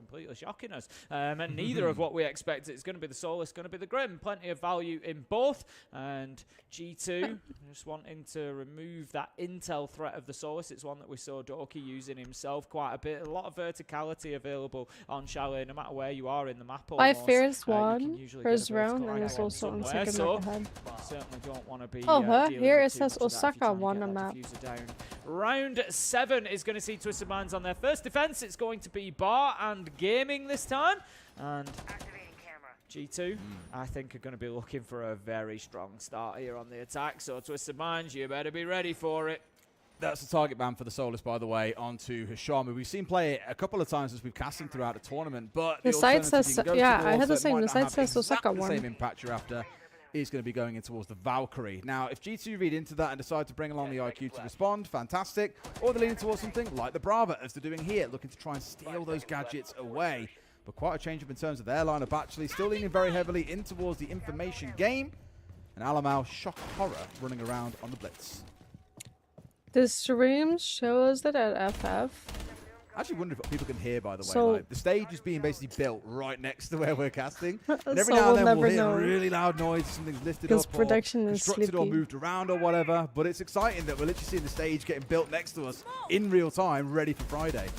Completely shocking us. And neither of what we expect. It's going to be the Soul, it's going to be the Grim. Plenty of value in both. And G2 just wanting to remove that intel threat of the Solus. It's one that we saw Doki using himself quite a bit. A lot of verticality available on Chalet, no matter where you are in the map. By first round, and it's also on second map ahead. Certainly don't want to be. Here it says Osaka won a map. Round 7 is going to see Twisted Minds on their first defense. It's going to be Bar and Gaming this time. And G2, I think, are going to be looking for a very strong start here on the attack. So Twisted Minds, you better be ready for it. That's the target ban for the Solus, by the way, onto Hisham. We've seen play it a couple of times as we've cast him throughout the tournament, but the side says, yeah, I had the same. The side says Osaka won. The same impact you're after is going to be going in towards the Valkyrie. Now, if G2 read into that and decide to bring along the IQ to respond, fantastic. Or they're leaning towards something like the Brava, as they're doing here, looking to try and steal those gadgets away. But quite a change up in terms of their lineup, actually. Still leaning very heavily in towards the information game. And Alamau, shock horror, running around on the Blitz. The stream shows that at FF. I actually wonder if people can hear, by the way. Like, the stage is being basically built right next to where we're casting. And every now and then we'll hear a really loud noise, something's lifted up or constructed or moved around or whatever. But it's exciting that we're literally seeing the stage getting built next to us in real time, ready for Friday.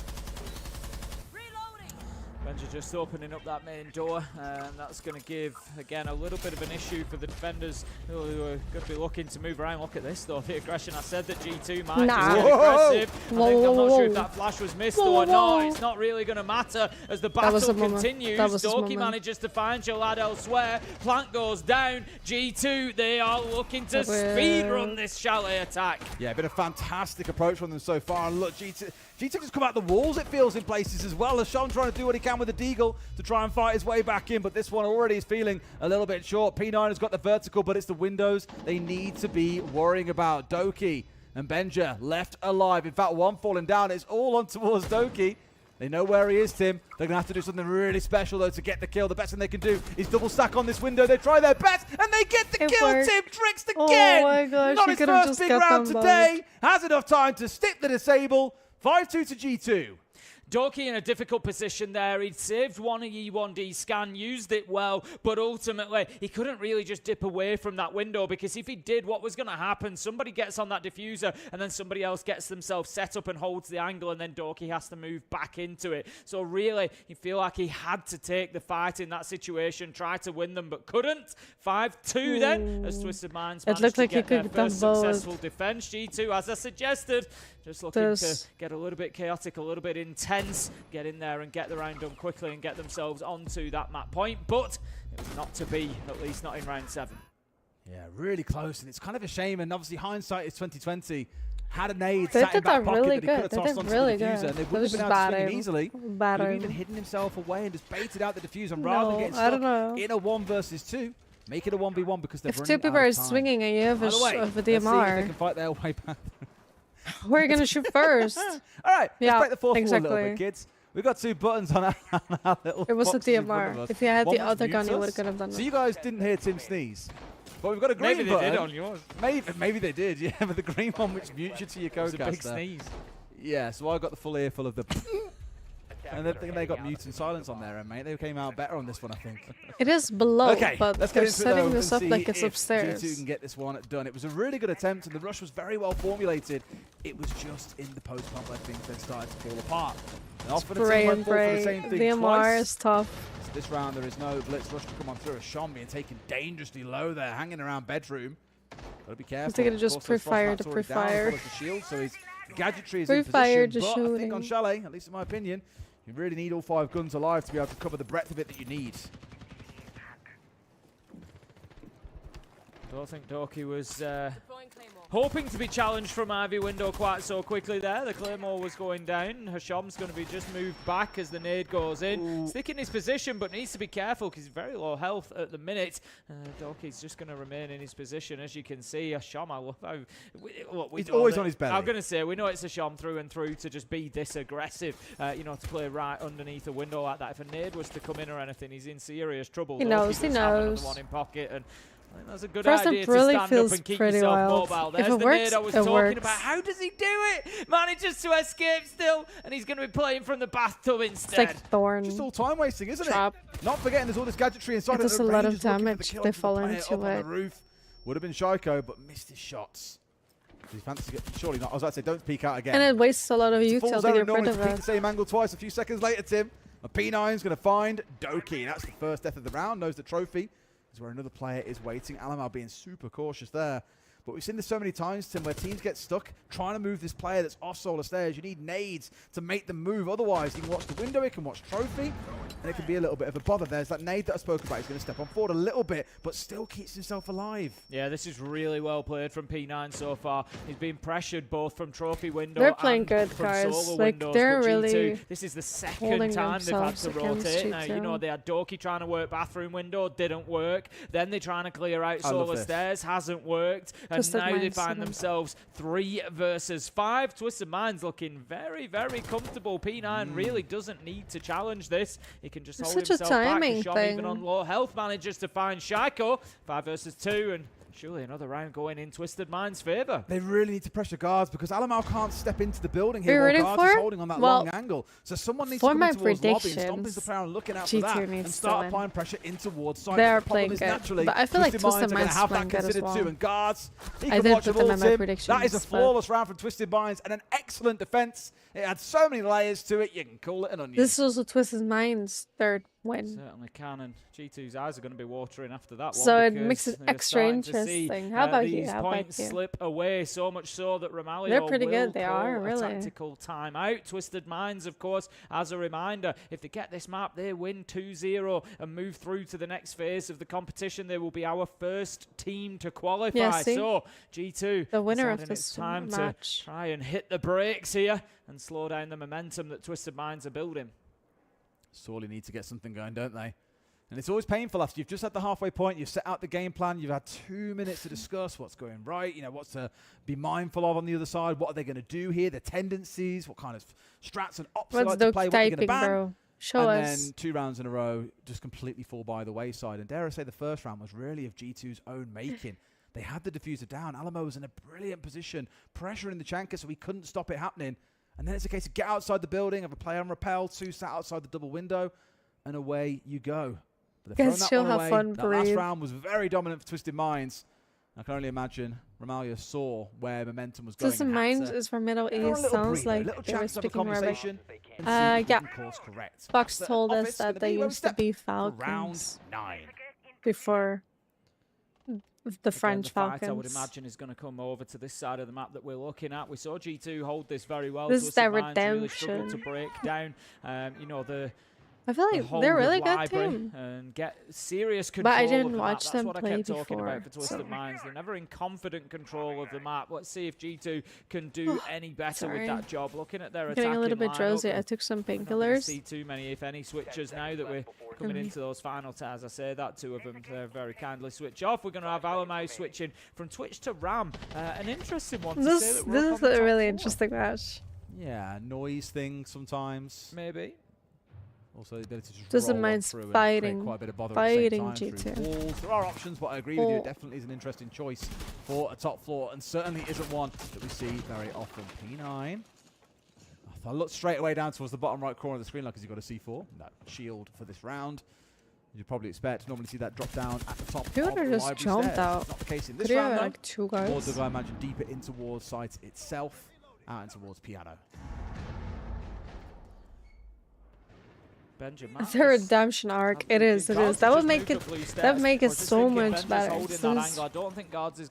Benja just opening up that main door, and that's going to give, again, a little bit of an issue for the defenders who are going to be looking to move around. Look at this, though, the aggression. I said that G2 might just get aggressive. I'm not sure if that flash was missed or not. It's not really going to matter as the battle continues. Doki manages to find Jalad elsewhere. Plant goes down. G2, they are looking to speedrun this Chalet attack. Yeah, been a fantastic approach from them so far. And look, G2 just come out the walls, it feels, in places as well. As Sean trying to do what he can with the Deagle to try and fight his way back in, but this one already is feeling a little bit short. P9 has got the vertical, but it's the windows they need to be worrying about. Doki and Benja left alive. In fact, one falling down. It's all on towards Doki. They know where he is, Tim. They're going to have to do something really special, though, to get the kill. The best thing they can do is double stack on this window. They try their best, and they get the kill. Worked. Tim tricked again. Oh my gosh, not his first big round today. Has enough time to stick the disable. 5-2 to G2. Doki in a difficult position there. He'd saved one E1D scan, used it well, but ultimately he couldn't really just dip away from that window, because if he did, what was going to happen? Somebody gets on that diffuser and then somebody else gets themselves set up and holds the angle, and then Doki has to move back into it. So really, you feel like he had to take the fight in that situation, try to win them, but couldn't. 5-2 then, as Twisted Minds managed to get their first successful defense. G2, as I suggested, just looking to get a little bit chaotic, a little bit intense, get in there and get the round done quickly and get themselves onto that map point. But it was not to be, at least not in round 7. Yeah, really close, and it's kind of a shame. And obviously, hindsight is 2020. Had a nade They sat in did back that pocket really that he could have good. They tossed did onto really the diffuser, good. and they That wouldn't was have been just able to bad swing him aim. easily. Bad He would have aim. even hidden himself away and just baited out the diffuser, and rather than getting I don't stuck know. in a 1 versus 2, make it a 1v1 because they're If running two people out are of time. swinging and you have By the way, a let's see if they DMR, can fight their way back. we're going to shoot first. All right, Yeah, let's break the fourth wall a exactly. little bit, kids. We've got 2 buttons on our little It was a boxes in front of DMR. us. If you had One the was other gun, you mute would us. have done So it. you guys didn't hear Tim sneeze. But we've got a green Maybe button. they did on yours. Maybe they did, yeah. But the green one which mutes you to your It was a big co-caster. sneeze. Yeah, so I got the full earful of the... And they got mute and silence on there, mate. They came out better on this one, I think. It is below, Okay, but let's get they're into it setting though this and up like see it's if upstairs. G2 can get this one done. It was a really good attempt, and the rush was very well formulated. It was just in the post-pump where things then started to fall apart. And often a team Spray won't and fall for the pray. same thing DMR twice. is tough. So this round there is no blitz rush to come on through. Sean being taken dangerously low there, hanging around bedroom. Gotta be careful. They're gonna just Of course, those pre-fire Frostmat's to already down, pre-fire. as well as the shield, so his gadgetry is in Pre-fire position. to But I think shooting. on Chalet, at least in my opinion, you really need all 5 guns alive to be able to cover the breadth of it that you need. Don't think Doki was hoping to be challenged from Ivy window quite so quickly there. The Claymore was going down. Hasham's going to be just moved back as the nade goes in. Ooh. Sticking his position, but needs to be careful because he's very low health at the minute. Doki's just going to remain in his position. As you can see, Hasham, I love how... He's always on his belly. I'm going to say, we know it's Hasham through and through to just be this aggressive, you know, to play right underneath a window like that. If a nade was to come in or anything, he's in serious trouble. He Doki knows, he does have another knows. one in pocket, and I think that's a good First idea it to really stand up feels and keep pretty yourself wild. mobile. If There's it the works, nade I was it talking works. about. How does he do it? Manages to escape still, and he's going to be playing from the bathtub It's instead. like Thorn. Just all time wasting, isn't Trap. it? Not forgetting there's all this gadgetry inside It of does the a lot of Rangers looking for the damage kill if they onto the fall player into up on the it. roof. Would have been Shaiko, but missed his shots. Does he fancy to get, surely not. I was about to say, don't peek out again. And it wastes a lot of It's a util full to zone get and normally rid of repeat it. the same angle twice. A few seconds later, Tim, a P9's going to find Doki. That's the first death of the round. Knows the trophy is where another player is waiting. Alamar being super cautious there. But we've seen this so many times, Tim, where teams get stuck trying to move this player that's off solar stairs. You need nades to make them move. Otherwise, you can watch the window, it can watch trophy, and it can be a little bit of a bother. There's that nade that I spoke about. He's going to step on forward a little bit, but still keeps himself alive. Yeah, this is really well played from P9 so far. He's being pressured both from trophy window They're playing and good, from guys. solo Like, windows. they're But G2, really this is the holding second time they've had themselves to against rotate. Now, you G2. know, they had Doki trying to work bathroom window, didn't work. Then they're trying to clear out I love solar this. stairs, hasn't worked. And Twisted now they Minds, find seven. themselves 3 versus 5. Twisted Minds looking very, very comfortable. P9 really doesn't need to challenge this. He can just It's hold such a himself back. timing Shom thing. even on low health manages to find Shaiko. 5 versus 2, and surely another round going in Twisted Minds' favour. They really need to pressure guards because Alamar can't step into the building Are you here while ready guards for is it? holding on that Well, long angle. So someone needs to for come my in towards lobby and stomp predictions, into the player and looking out for G2 that needs and to start win. applying pressure in towards side. They are The problem playing is good, naturally but I feel like Twisted Minds Twisted are going to Minds have playing that good as considered well. too. And guards, he I can did watch put them all, them in my Tim. predictions, That is a but- flawless round from Twisted Minds and an excellent defense. It had so many layers to it, you can call it an onion. This was a Twisted Minds third win. Certainly can, and G2's eyes are going to be watering after that one. So it because makes it they're extra starting to see, interesting. How about you? these How about points you? slip away, so much so that Ramalho They're pretty will good, they call are, a really. tactical timeout. Twisted Minds, of course, as a reminder, if they get this map, they win 2-0 and move through to the next phase of the competition. They will be our first team to qualify. Yeah, see? So G2, The winner of deciding it's this time match. to try and hit the brakes here and slow down the momentum that Twisted Minds are building. Sorely need to get something going, don't they? And it's always painful after you've just had the halfway point, you've set out the game plan, you've had 2 minutes to discuss what's going right, you know, what's to be mindful of on the other side, what are they going to do here, the tendencies, what kind of strats and ops they What's like to Doki play, what they're going to typing, ban. bro? Show and us. then 2 rounds in a row just completely fall by the wayside. And dare I say the first round was really of G2's own making. They had the diffuser down. Alamo was in a brilliant position, pressuring the Chanka so he couldn't stop it happening. And then it's a case of get outside the building, have a player on rappel, 2 sat outside the double window, and away you go. But they've Guys, thrown chill, that one have away. fun, That last breathe. round was very dominant for Twisted Minds. I can only imagine Ramalho saw where momentum was going. Twisted and had Minds to is from Middle go on a East. little Sounds breather, like little they were chance to have a speaking Arabic. conversation and see if we Yeah. can course correct. Fox But told us office that gonna they be where we used to step be for round Falcons 9. before the French the fight, Falcons. I would imagine, is going to come over to this side of the map that we're looking at. We saw G2 hold this very well. This is their Twisted Minds really struggled to redemption. break down. You know, the I feel like they're really good too. And get serious control. But I didn't of the watch map. them That's what play I kept talking before, about for Twisted Minds. They're never in confident control of the map. Let's see if G2 can do any better with that job. Looking at their attacking getting a little bit drowsy. lineup, I took some we're not painkillers. see too many, if any, switches now that we're coming into those final ties. I say that two of them very kindly switch off. We're going to have Alamau switching from Twitch to Ram. An interesting one to say that This is a really interesting match. Yeah, noise thing sometimes. Maybe. Also the ability to just Doesn't roll mind through fighting, and create quite a bit of bother at the same time G2. through walls. There are options, but I agree with you. It definitely is an interesting choice for a top floor, and certainly isn't one that we see very often. P9. I look straight away down towards the bottom right corner of the screen, like, as you've got a C4. No shield for this round. You'd probably expect to normally see that drop down at the top. He would have just jumped out. Not the case in this Could round, like 2 guys. More do I imagine deeper in towards site itself, out and towards Piano. It's a redemption arc. It is. That would make it. That would make it so much better.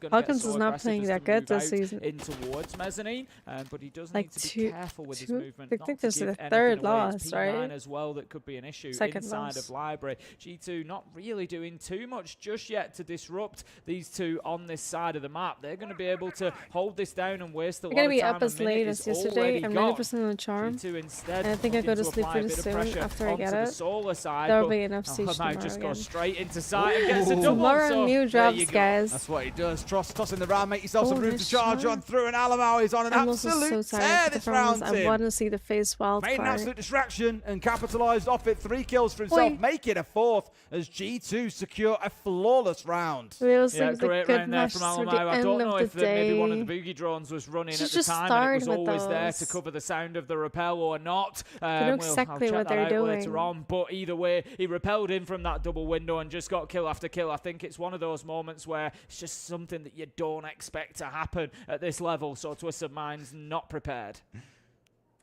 Falcons is not playing that good this season. In towards mezzanine, but he does need to be careful with his movement. I think this is the third loss, right? As well, that could be an issue Second inside loss. of Library. G2 not really doing too much just yet to disrupt these two on this side of the map. They're going to be able to hold this down and waste a lot of time. They're going to be up as late as yesterday. I'm 90% on the charm. Instead, and I think I go to sleep pretty soon after I get it. That'll be enough siege tomorrow just again. goes straight into sight and gets a double. Tomorrow new drops, guys. That's what he does. Tossing the round, make yourself some room to charge on through, and Alamau is on an absolute tear this round. I want to see the face wild Made card. an absolute distraction and capitalised off it. 3 kills for himself, make it a 4th as G2 secure a flawless round. Yeah, great round there from Alamau. I don't know if maybe one of the boogie drones was running at the time and it was always there to cover the sound of the rappel or not. Know exactly what they're doing. Later on, but either way, he repelled in from that double window and just got kill after kill. I think it's one of those moments where it's just something that you don't expect to happen at this level, so Twisted Minds not prepared.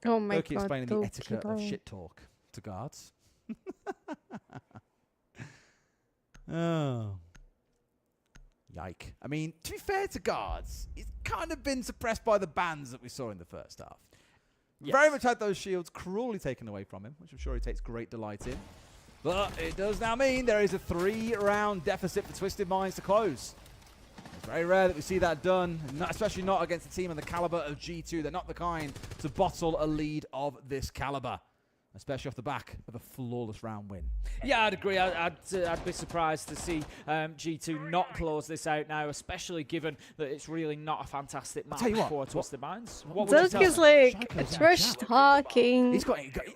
Oh my god, explaining the etiquette of shit talk to guards. Oh. Yike. I mean, to be fair to guards, it's kind of been suppressed by the bans that we saw in the first half. Yes. Very much had those shields cruelly taken away from him, which I'm sure he takes great delight in. But it does now mean there is a 3-round deficit for Twisted Minds to close. It's very rare that we see that done, especially not against a team of the caliber of G2. They're not the kind to bottle a lead of this caliber, especially off the back of a flawless round win. Yeah, I'd agree. I'd be surprised to see G2 not close this out now, especially given that it's really not a fantastic map for Twisted Minds. Doki's like trash talking.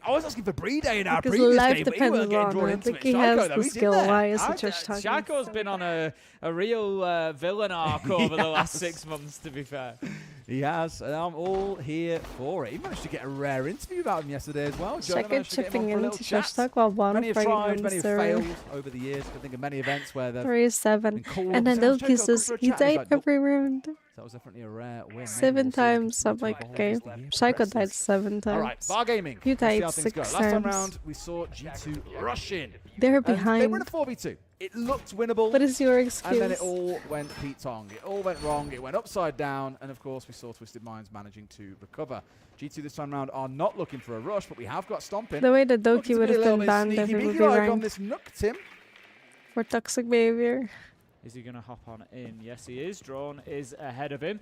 I was asking for Brede in our because previous life game, but he depends weren't getting on drawn it. into Like it. he has Shaiko, though, the he's in skill. there. Why is he trash talking? Shaco's been on a real villain arc over the last 6 months, to be fair. He has, and I'm all here for it. He managed to get a rare interview about him yesterday as well. Shaco chipping into trash talk while one many have fighting tried, on many have server. failed over the years. I think of many events where they've 3-7. And then Doki says he died every round. That was definitely a rare win. 7 times. I'm like, okay. Shaco died 7 times. All right, Bar Gaming. You died Let's see how 6 things times. go. Last time round, we saw G2 rush in. They're And behind. They were in a 4v2. It looked winnable. What is your excuse? And then it all went Pete Tong. It all went wrong. It went upside down. And of course, we saw Twisted Minds managing to recover. G2 this time round are not looking for a rush, but we have got Stomping. The way that Doki would have been banned if he would be on ranked this Nook, Tim. for toxic behavior. Is he going to hop on in? Yes, he is. Drone is ahead of him.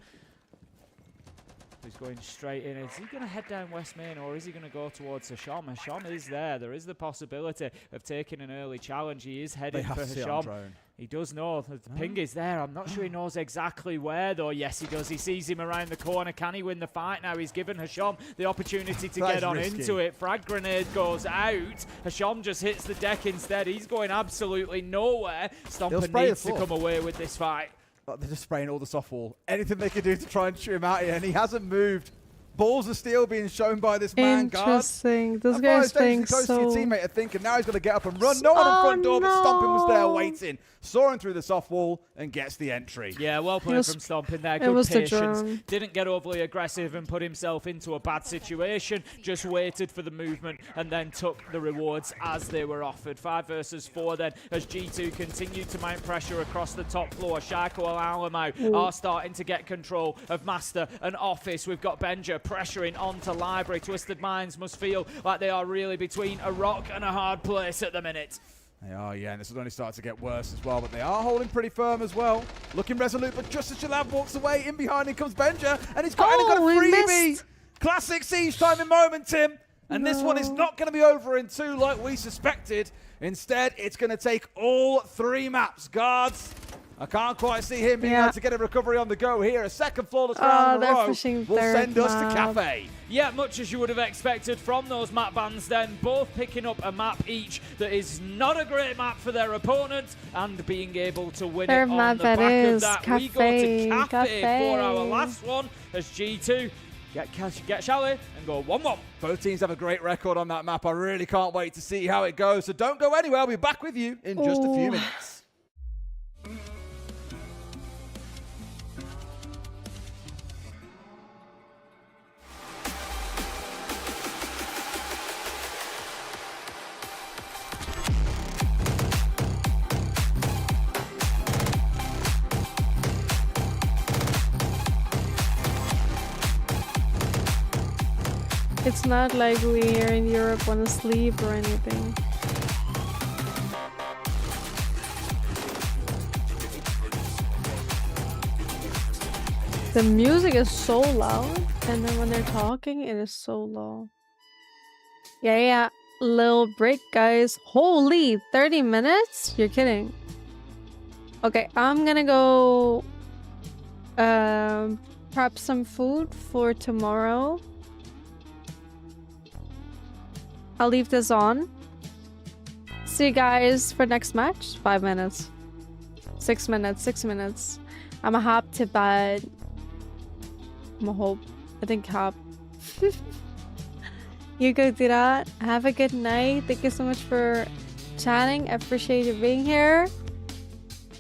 He's going straight in. Is he going to head down West Main, or is he going to go towards Hasham? Hasham is there. There is the possibility of taking an early challenge. He is heading for Hasham. He does know. The ping is there. I'm not sure he knows exactly where, though. Yes, he does. He sees him around the corner. Can he win the fight now? He's given Hasham the opportunity to get on into it. Frag grenade goes out. Hasham just hits the deck instead. He's going absolutely nowhere. Stomper needs to come away with this fight. They're just spraying all the soft wall. Anything they can do to try and shoot him out here, and he hasn't moved. Balls of steel being shown by this man. Interesting. This guy's playing close to so... your teammate, I think, and now he's going to get up and run. No one in front door, but Stomping was there waiting. Soaring through the soft wall and gets the entry. Yeah, well played from Stomping there. Good patience. drone. Didn't get overly aggressive and put himself into a bad situation. Just waited for the movement and then took the rewards as they were offered. 5 versus 4 then as G2 continued to mount pressure across the top floor. Shaiko and Alamau are starting to get control of Master and Office. We've got Benja pressuring onto Library. Twisted Minds must feel like they are really between a rock and a hard place at the minute. They are, yeah, and this will only start to get worse as well, but they are holding pretty firm as well. Looking resolute, but just as Jalab walks away, in behind him comes Benja, and he's got, got a freebie. Classic siege timing moment, Tim. And this one is not going to be over in 2 like we suspected. Instead, it's going to take all 3 maps. Guards, I can't quite see him being able to get a recovery on the go here. A second flawless round in a row will send us to Cafe. Yeah, much as you would have expected from those map bans then, both picking up a map each that is not a great map for their opponent and being able to win it on the back of that. Cafe, we go to Cafe for our last one as G2 get Chalet and go 1-1. Both teams have a great record on that map. I really can't wait to see how it goes. So don't go anywhere. I'll be back with you in just a few minutes. It's not like we here in Europe want to sleep or anything. The music is so loud, and then when they're talking, it is so low. Yeah, little break, guys. Holy, 30 minutes? You're kidding. Okay, I'm gonna go prep some food for tomorrow. I'll leave this on. See you guys for next match. 5 minutes. 6 minutes. 6 minutes. I'ma hop to bed. I'ma hope. I think hop. You go do that. Have a good night. Thank you so much for chatting. I appreciate you being here.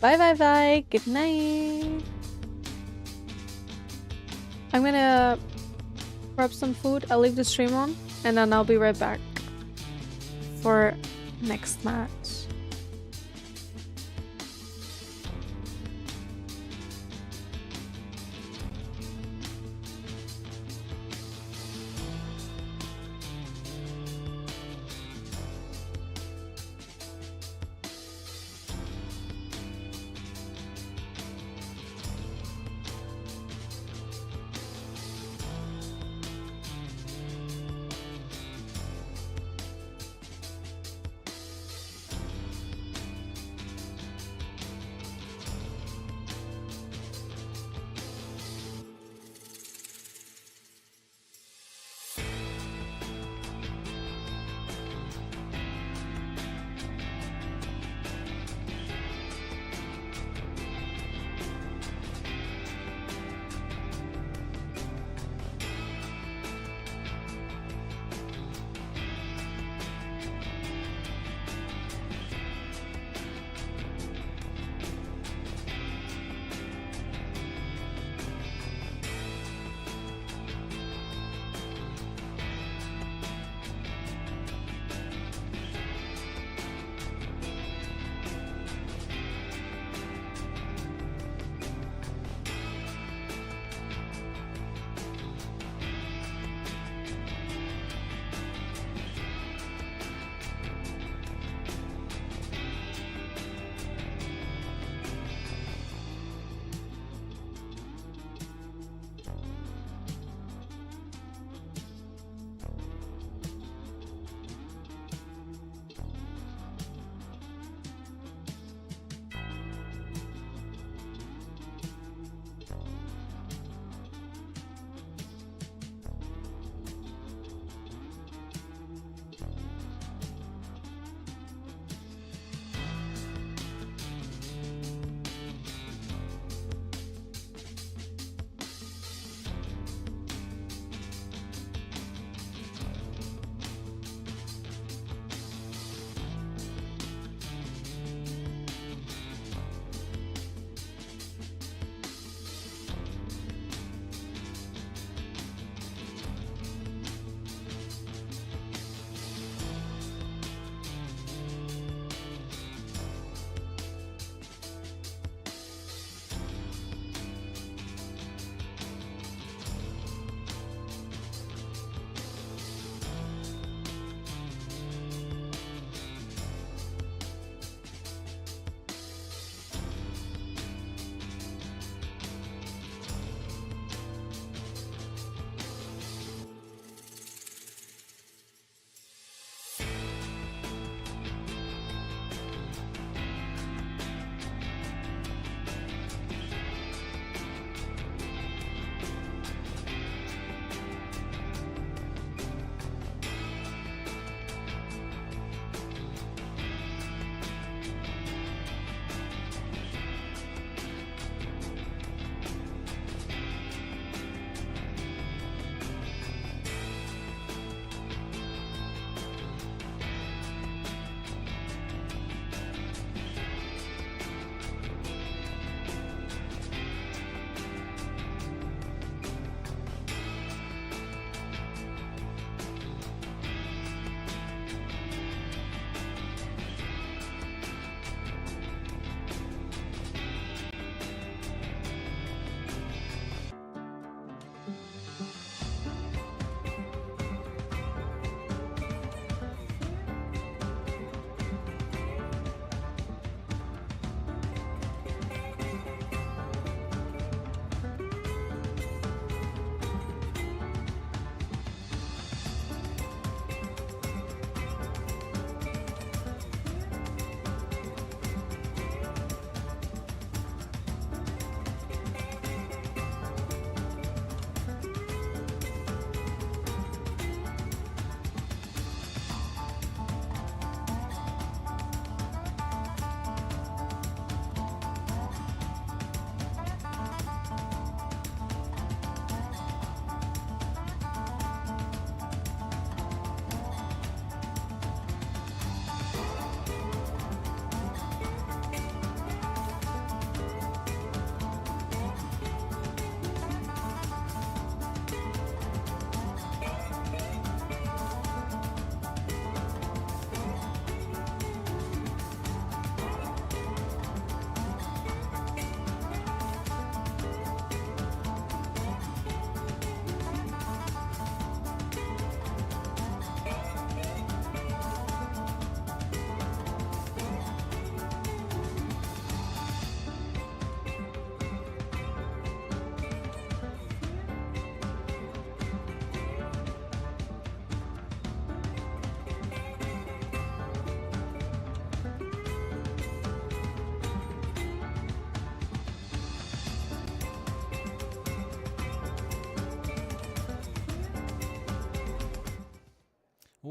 Bye. Good night. I'm gonna prep some food. I'll leave the stream on and then I'll be right back for next match.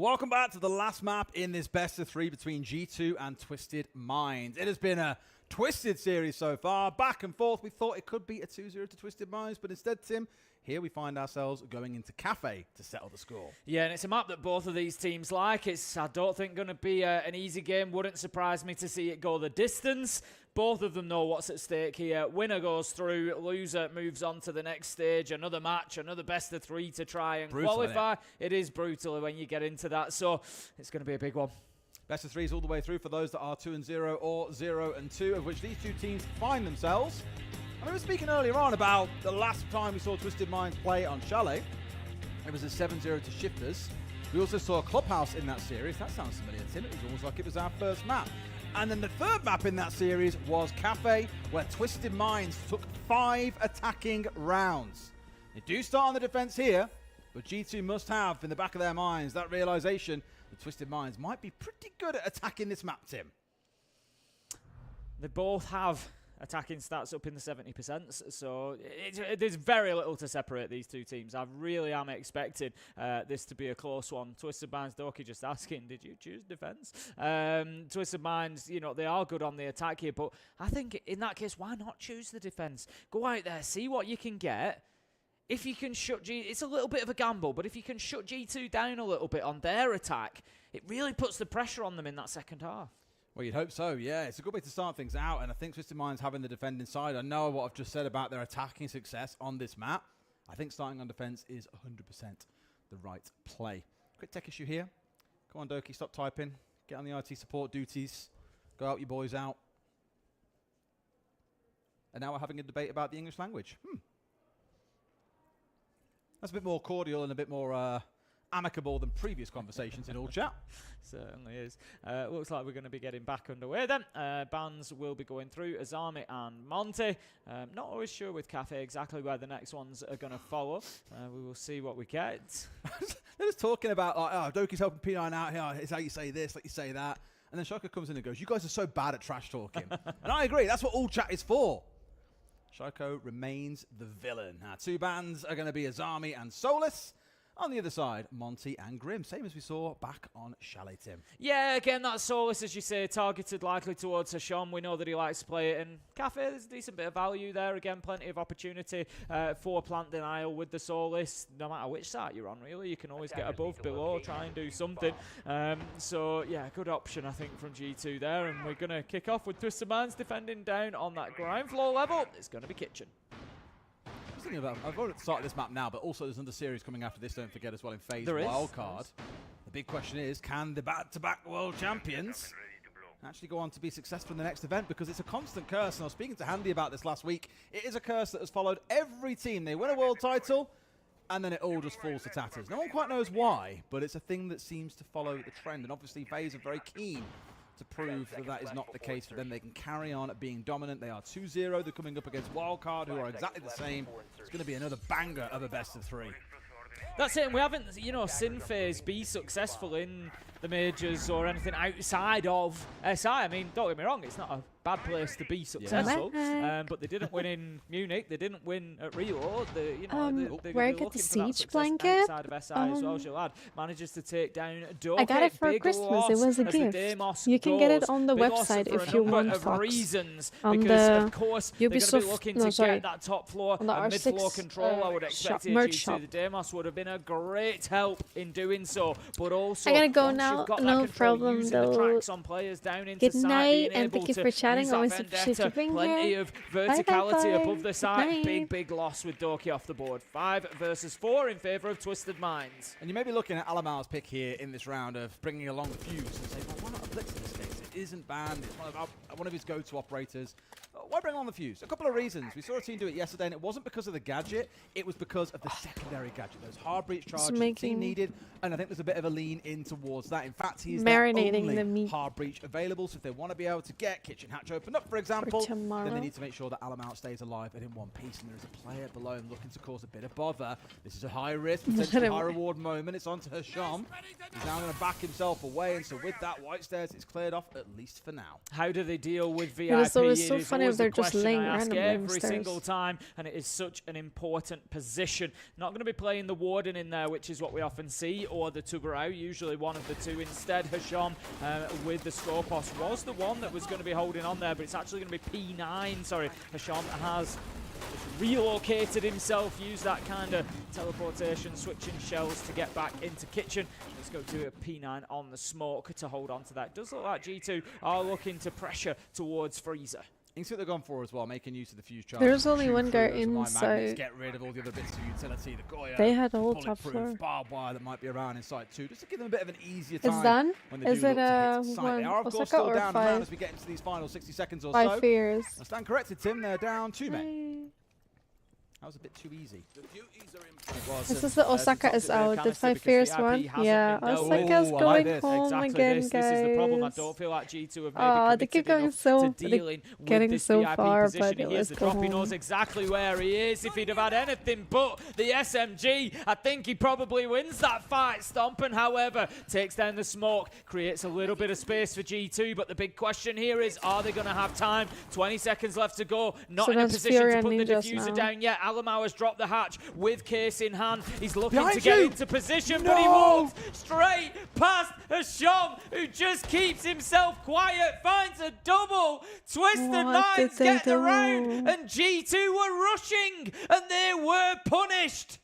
Welcome back to the last map in this best of 3 between G2 and Twisted Minds. It has been a twisted series so far, back and forth. We thought it could be a 2-0 to Twisted Minds, but instead, Tim, here we find ourselves going into Cafe to settle the score. Yeah, and it's a map that both of these teams like. It's, I don't think, going to be an easy game. Wouldn't surprise me to see it go the distance. Both of them know what's at stake here. Winner goes through, loser moves on to the next stage. Another match, another best of 3 to try and qualify. It is brutal when you get into that, so it's going to be a big one. Best of 3s all the way through for those that are 2-0 or 0-2, of which these two teams find themselves. And we were speaking earlier on about the last time we saw Twisted Minds play on Chalet. It was a 7-0 to Shifters. We also saw Clubhouse in that series. That sounds familiar, Tim. It was almost like it was our first map. And then the third map in that series was Cafe, where Twisted Minds took 5 attacking rounds. They do start on the defense here, but G2 must have in the back of their minds that realization that Twisted Minds might be pretty good at attacking this map, Tim. They both have attacking stats up in the 70%, so there's very little to separate these two teams. I really am expecting this to be a close one. Twisted Minds, Doki just asking, did you choose defense? Twisted Minds, you know, they are good on the attack here, but I think in that case, why not choose the defense? Go out there, see what you can get. If you can shut it's a little bit of a gamble, but if you can shut G2 down a little bit on their attack, it really puts the pressure on them in that second half. Well, you'd hope so, yeah. It's a good way to start things out, and I think Twisted Minds having the defending side. I know what I've just said about their attacking success on this map. I think starting on defense is 100% the right play. Quick tech issue here. Come on, Doki, stop typing. Get on the IT support duties. Go help your boys out. And now we're having a debate about the English language. That's a bit more cordial and a bit more amicable than previous conversations in all chat. Certainly is. Looks like we're going to be getting back underway then. Bands will be going through Azami and Monty. Not always sure with Cafe exactly where the next ones are going to follow. We will see what we get. They're just talking about, like, oh, Doki's helping P9 out here. It's how you say this, like you say that. And then Shaka comes in and goes, you guys are so bad at trash talking. And I agree. That's what all chat is for. Shako remains the villain. Now, two bands are going to be Azami and Solus. On the other side, Monty and Grim, same as we saw back on Chalet, Tim. Yeah, again, that's Solus, as you say, targeted likely towards Hasham. We know that he likes to play it in Cafe. There's a decent bit of value there. Again, plenty of opportunity for plant denial with the Solus. No matter which side you're on, really, you can always get above, below, try and do something. So, yeah, good option, I think, from G2 there. And we're going to kick off with Twisted Minds defending down on that ground floor level. It's going to be Kitchen. I've already started this map now, but also there's another series coming after this, don't forget, as well, in FaZe Wildcard. The big question is, can the back-to-back world champions actually go on to be successful in the next event? Because it's a constant curse, and I was speaking to Handy about this last week. It is a curse that has followed every team. They win a world title, and then it all just falls to tatters. No one quite knows why, but it's a thing that seems to follow the trend, and obviously FaZe are very keen to prove that that is not the case for them. They can carry on being dominant. They are 2-0. They're coming up against Wildcard, who are exactly the same. It's going to be another banger of a best of 3. That's it. And we haven't, you know, seen FaZe be successful in the majors or anything outside of SI. I mean, don't get me wrong, it's not a bad place to be successful. But they didn't win in Munich. They didn't win at Reload. Where I get the siege blanket. Outside of SI as well, Shalad manages to take down Doki. I got it for Christmas. It was a gift. You can get it on the website if you want, Fox. On the Ubisoft, no, sorry, that top floor on the and R6 mid-floor control. I would expect merch shop. The Demos would have been a great help in doing so, but also I gotta go now. No problem though. Good night, and thank you for chatting. Always appreciate you being Plenty here. of verticality Bye. above the side. Big loss with Doki off the board. 5 versus 4 in favour of Twisted Minds. And you may be looking at Alamal's pick here in this round of bringing along the Fuse and say, well, why not a Blitz in this case? It isn't banned. It's one of his go-to operators. Why bring on the Fuse? A couple of reasons. We saw a team do it yesterday, and it wasn't because of the gadget. It was because of the secondary gadget. Those hard breach charges the team needed, and I think there's a bit of a lean in towards that. In fact, he's marinating the the only meat hard breach available, so if they want to be able to get Kitchen Hatch opened up, for example, then they need to make sure that Alamal stays alive and in one piece, and there is a player below him looking to cause a bit of bother. This is a high-risk, potentially high-reward moment. It's on to Hasham. He's now going to back himself away, and so with that, White Stairs is cleared off, at least for now. How do they deal with VIP? It was so funny funny if always the they're just question laying I ask randomly every stairs. single time, and it is such an important position. Not going to be playing the Warden in there, which is what we often see, or the Tubarão, usually one of the two. Instead, Hasham with the Scorpos was the one that was going to be holding on there, but it's actually going to be P9. Sorry, Hasham has relocated himself, used that kind of teleportation, switching shells to get back into kitchen. Let's go to a P9 on the smoke to hold on to that. Does look like G2 are looking to pressure towards Freezer. You can see what they're going for as well, making use of the fuse charge. There's only one guy inside. Get rid of all the other bits of utility. The Goya, they had all top floor. Barbed wire that might be around inside too, just to give them a bit of an easier time. It's done? When they Is do it look to hit site. one They are, of course, Osaka still or down 5? as we get into these final 60 seconds or 5 so. fears. I stand corrected, Tim. They're down 2 men. That was a bit too easy. This is the Osaka is out. The 5 fears one. Yeah, Osaka's going home again, guys. This is the problem. I don't feel like G2 have Oh, they keep going so, getting so far, but he it hears was the go drop. He home. knows exactly where he is. If he'd have had anything but the SMG, I think he probably wins that fight. Stomping, however, takes down the smoke, creates a little bit of space for G2, but the big question here is, are they going to have time? 20 seconds left to go. Not So in a that's position Fury to and put the Ninjas diffuser now. down yet. Alamau has dropped the hatch with case in hand. He's looking Behind to get you. into position, No. but he walks straight past Hasham, who just keeps himself quiet, finds a double. Twisted What did Nines they get the do? round, and G2 were rushing, and they were punished.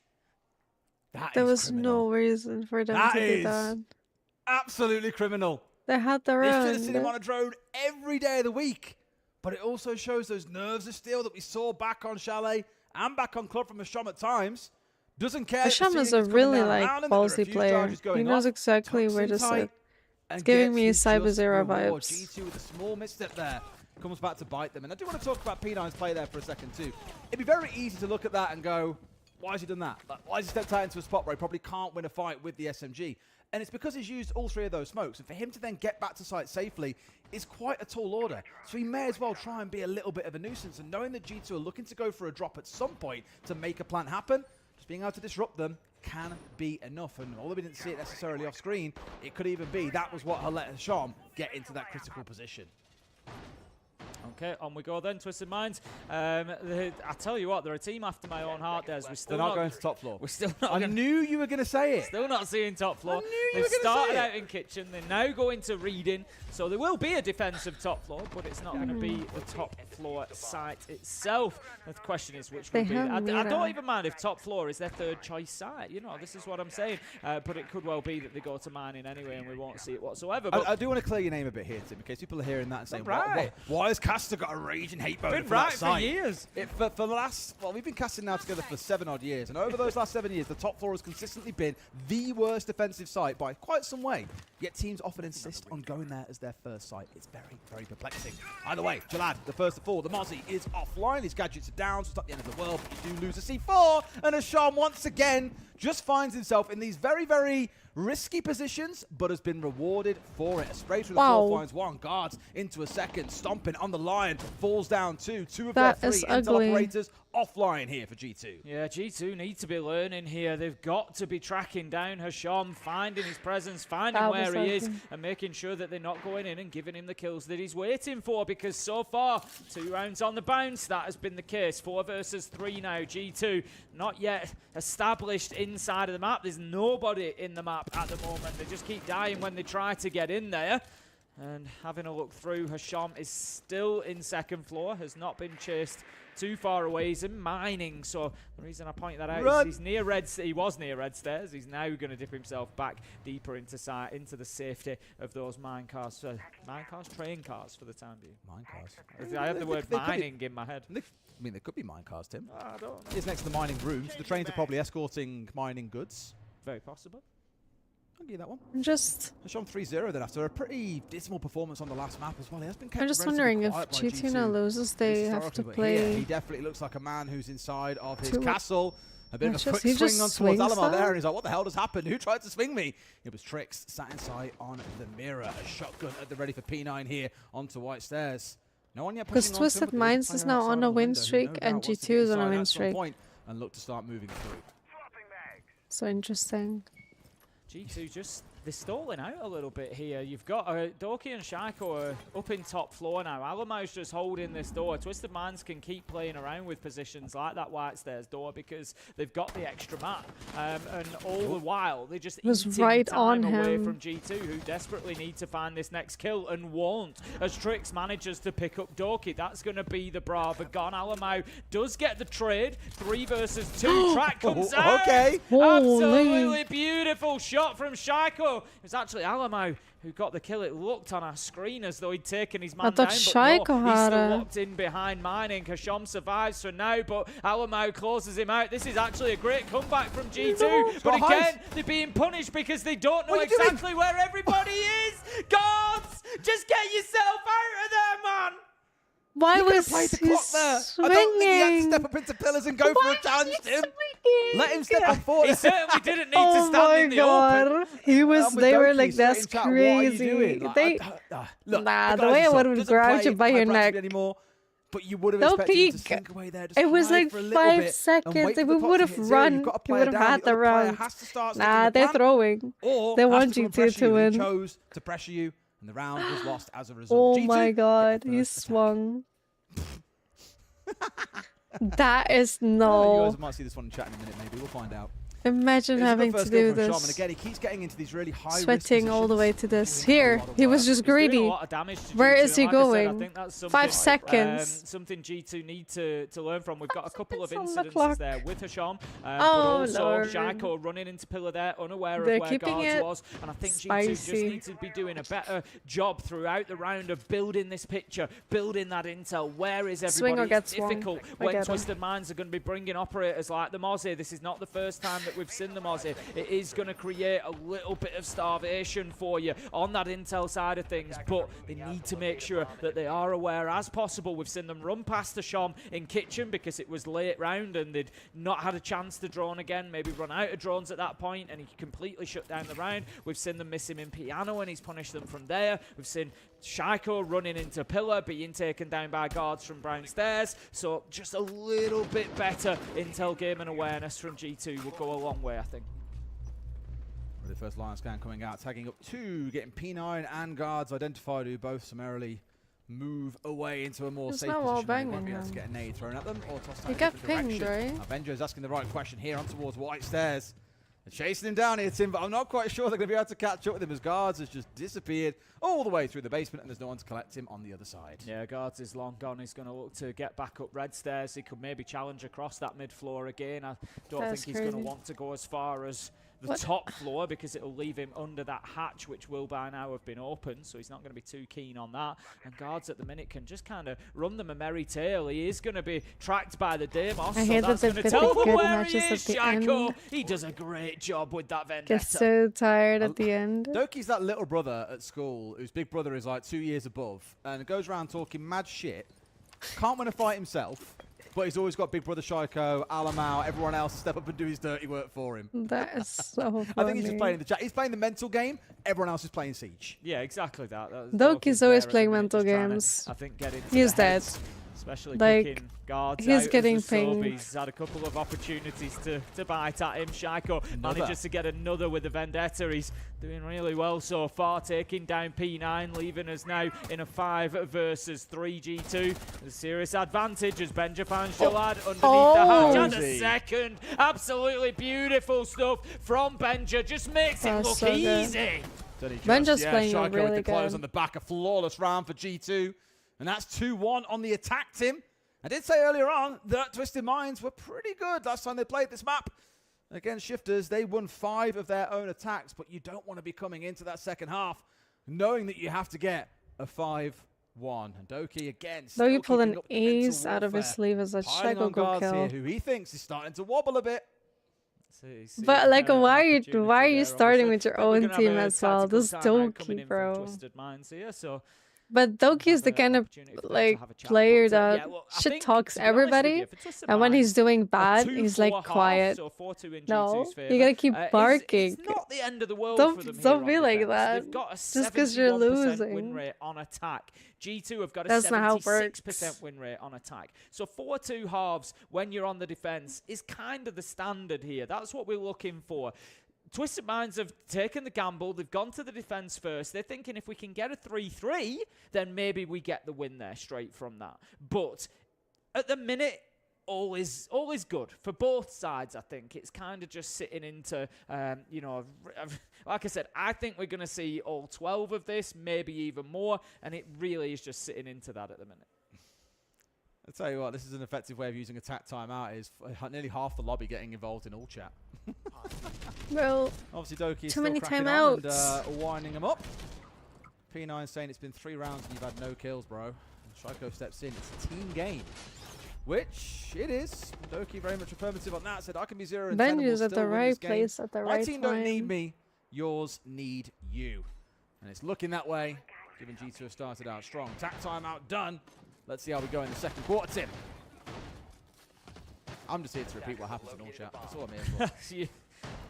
There was no reason for them That to do is that. absolutely criminal. They had their They should own. have seen him on a drone every day of the week. But it also shows those nerves of steel that we saw back on Chalet and back on Club from Hasham at times. Doesn't care. if the Hasham is ceiling's a coming really down like around him, that the ballsy refuse player. charge is He going knows off, exactly tucks where in to tight, sit. and It's giving gets me his Cyber just Zero reward. vibes. G2 with a small misstep there comes back to bite them. And I do want to talk about P9's play there for a second too. It'd be very easy to look at that and go, why has he done that? Like, why has he stepped out into a spot where he probably can't win a fight with the SMG? And it's because he's used all 3 of those smokes. And for him to then get back to site safely is quite a tall order. So he may as well try and be a little bit of a nuisance. And knowing that G2 are looking to go for a drop at some point to make a plant happen, just being able to disrupt them can be enough. And although we didn't see it necessarily off screen, it could even be that was what let Hasham get into that critical position. Okay, on we go then, Twisted Minds. I tell you what, they're a team after my own heart, Des. They're not going to top floor. We're still not. I knew you were going to say it. Still not seeing top floor. I knew you They've were gonna started say out it. in kitchen. They now go into reading. So there will be a defensive top floor, but it's not going to be the top floor site itself. The question is which They will be. have I Mira. don't even mind if top floor is their 3rd choice site. You know, this is what I'm saying. But it could well be that they go to mining anyway, and we won't see it whatsoever. But I do want to clear your name a bit here, Tim, in case people are hearing that and saying, right. why has Caster got a raging hate boner Been for that right for site? years. For the last, well, we've been casting now together for 7 odd years, and over those last 7 years, the top floor has consistently been the worst defensive site by quite some way. Yet teams often insist on going there as their first site. It's very, very perplexing. Either way, Jalad, the first to fall. The Mozzie is offline. His gadgets are down, so it's not the end of the world, but you do lose a C4. And Hasham, once again, just finds himself in these very, very risky positions, but has been rewarded for it. A spray through the floor finds 1, guards into a second, stomping on the line, falls down 2. 2 of That their is 3 intel ugly. operators offline here for G2. Yeah, G2 need to be learning here. They've got to be tracking down Hasham, finding his presence, finding That where was he is, ugly. and making sure that they're not going in and giving him the kills that he's waiting for, because so far, 2 rounds on the bounce, that has been the case. 4 versus 3 now. G2 not yet established inside of the map. There's nobody in the map at the moment. They just keep dying when they try to get in there. And having a look through, Hasham is still in 2nd floor, has not been chased too far away. He's in mining, so the reason I point that out is he's near red. He was near red stairs. He's now going to dip himself back deeper into the safety of those mine cars, train cars for the time being. Mine cars. I have the word mining in my head. I mean, they could be mine cars, Tim. I don't know. It's next to the mining room, so the trains are probably escorting mining goods. Very possible. I'll give you that one. I'm just Hasham 3-0 then after a pretty dismal performance on the last map as well. He has been kept I'm just relatively wondering if quiet by G2 now loses, they have to historically, but play. here he definitely looks like a man who's inside of his Too much- castle. A bit of a It's just- quick he swing just on towards swings Alamar there, that? and he's like, what the hell just happened? Who tried to swing me? It was Trix, sat inside on the mirror. A shotgun at the ready for P9 here onto White Stairs. No one yet Because pushing onto him, Twisted but there Minds a is player now outside on the a win window who streak, no doubt and wants to G2 get is on a inside win at some streak. point and look to start moving through. So interesting. G2 just they're stalling out a little bit here. You've got Doki and Shaiko are up in top floor now. Alamo's just holding this door. Twisted Minds can keep playing around with positions like that white stairs door because they've got the extra map. And all the while, they just was eating right time on away him. from G2, who desperately need to find this next kill and won't. As Trix manages to pick up Doki, that's going to be the Brava gone. Alamo does get the trade. 3 versus 2. Track comes out. Okay. Absolutely beautiful shot from Shaiko. It was actually Alamo who got the kill. It looked on our screen as though he'd taken his man down, thought Shaiko but no, he's had still a- locked in behind mining. Kashom survives for now, but Alamo closes him out. This is actually a great comeback from G2, but again, they're being punished because they don't know exactly where everybody is. Gods, just get yourself out of there, man. Why You could was have played the he clock there. I don't think he had to swinging? step up into pillars and go for a challenge to him. Let him step up forward. He certainly didn't need to Oh stand in my the open. god, he was. with They were Doki like, straight that's in chat, what are you crazy. doing? Like, They, look, nah, the the way I guy's would have doesn't grabbed play you by high your bracket neck. anymore, but you would have No expected him to peek. sink away there. Just It was hide like for a little 5 bit seconds. and wait If for we the pot would to have hit zero. run, You've got to he play would it have down. had the other player round. has to start Nah, sticking they're the plan, throwing. or They has want to G2 pressure to you. win. He chose to pressure you, and the round was lost as a result. Oh G2 my get god, the he first attack. swung. That is You no. guys might see this one in chat in a minute, maybe. We'll find out. Imagine It's a good having to first kill do from Shaman. this. Again, he keeps getting into these really high Sweating all the way to this. Here, he was just He's doing a greedy. lot of damage to Where G2, is he and like I said, I going? think that's 5 seconds. Something G2 need to learn from. We've got a couple of seconds on the incidences clock. there with Hasham, but Oh, also Lord. Shaiko running into pillar there, unaware They're of where keeping guards it was, and I think G2 just spicy. need to be doing a better job throughout the round of building this picture, building that intel. Where is Swing or everybody? get It's swung. difficult I when get 'em. Twisted Minds are going to be bringing operators like the Mozzie. This is not the first time that we've seen the Mozzie. It is going to create a little bit of starvation for you on that intel side of things, but they need to make sure that they are aware as possible. We've seen them run past the Shom in kitchen because it was late round and they'd not had a chance to drone again, maybe run out of drones at that point, and he completely shut down the round. We've seen them miss him in piano and he's punished them from there. We've seen Shaiko running into pillar, being taken down by guards from Brown Stairs, so just a little bit better intel game and awareness from G2 will go a long way, I think. The first line scan coming out, tagging up 2, getting P9 and guards identified, who both summarily move away into a more It's safe not wall position. They won't banging be able to him. get a nade thrown at them or tossed out He in a got different pinged, direction. right? Benjo's asking the right question here on towards White Stairs. They're chasing him down here, Tim, but I'm not quite sure they're going to be able to catch up with him as guards has just disappeared all the way through the basement and there's no one to collect him on the other side. Yeah, guards is long gone. He's going to look to get back up red stairs. He could maybe challenge across that mid floor again. I don't That's think he's going crazy. to want to go as far as the What? top floor because it'll leave him under that hatch, which will by now have been opened, so he's not going to be too keen on that. And guards at the minute can just kind of run them a merry tale. He is going to be tracked by the Deimos, I so hate that's that going to they've tell got them good where he matches is, at the Shaiko. end. He does a great job with that vendetta. Get so tired at the end. Doki's that little brother at school whose big brother is like 2 years above and goes around talking mad shit, can't win a fight himself, but he's always got big brother Shaiko, Alamau, everyone else to step up and do his dirty work for him. That is so funny. I think he's just playing the chat. He's playing the mental game, everyone else is playing Siege. Yeah, exactly that. Doki's always playing mental games. I think get into He's the dead. heads, especially Like, kicking guards he's out getting as the sub. pinged. He's had a couple of opportunities to bite at him. Shaiko Another. manages to get another with the vendetta. He's doing really well so far, taking down P9, leaving us now in a 5 versus 3 G2. A serious advantage as Benja finds Jalad underneath the hatch. And a Cozy. second. Absolutely beautiful stuff from Benja. Just makes it That's look so good. easy. Benja's playing Shaiko really with the close good. on the back, a flawless round for G2. And that's 2-1 on the attack, Tim. I did say earlier on that Twisted Minds were pretty good last time they played this map. Against Shifters, they won 5 of their own attacks, but you don't want to be coming into that second half knowing that you have to get a 5-1. And Doki again, still Doki pulled keeping an up the mental ace out of his warfare, sleeve as a piling Shaiko on go guards kill. here, who he thinks is starting to wobble a bit. But like, why are you starting with your own team as well? This Doki, bro. Twisted Minds here, so But Doki is the kind of like player that shit talks everybody, and when he's doing bad, he's like quiet. No, you gotta keep barking. It's not the end of the world for them Don't here be on like defense. that. They've got a Just because you're 71% win losing. rate on attack. G2 have got a That's not how it 76% win rate on attack. So 4-2 halves when you're on the defense is kind of the standard here. That's what we're looking for. Twisted Minds have taken the gamble. They've gone to the defense first. They're thinking if we can get a 3-3, then maybe we get the win there straight from that. But at the minute, all is good for both sides. I think it's kind of just sitting into, you know, like I said, I think we're going to see all 12 of this, maybe even more, and it really is just sitting into that at the minute. I'll tell you what, this is an effective way of using attack timeout. Is nearly half the lobby getting involved in all chat. Well, obviously Doki is too many still timeouts. And winding him up. P9 saying it's been 3 rounds and you've had no kills, bro. And Shriko steps in. It's a team game. Which it is. Doki very much affirmative on that. Said I can be 0 and 10 and we'll at still the win right this game. place at the right time. My team don't need me. Yours need you. And it's looking that way. Given G2 have started out strong. Attack timeout done. Let's see how we go in the second quarter, Tim. I'm just here to repeat what happens in all chat. That's all I'm here for.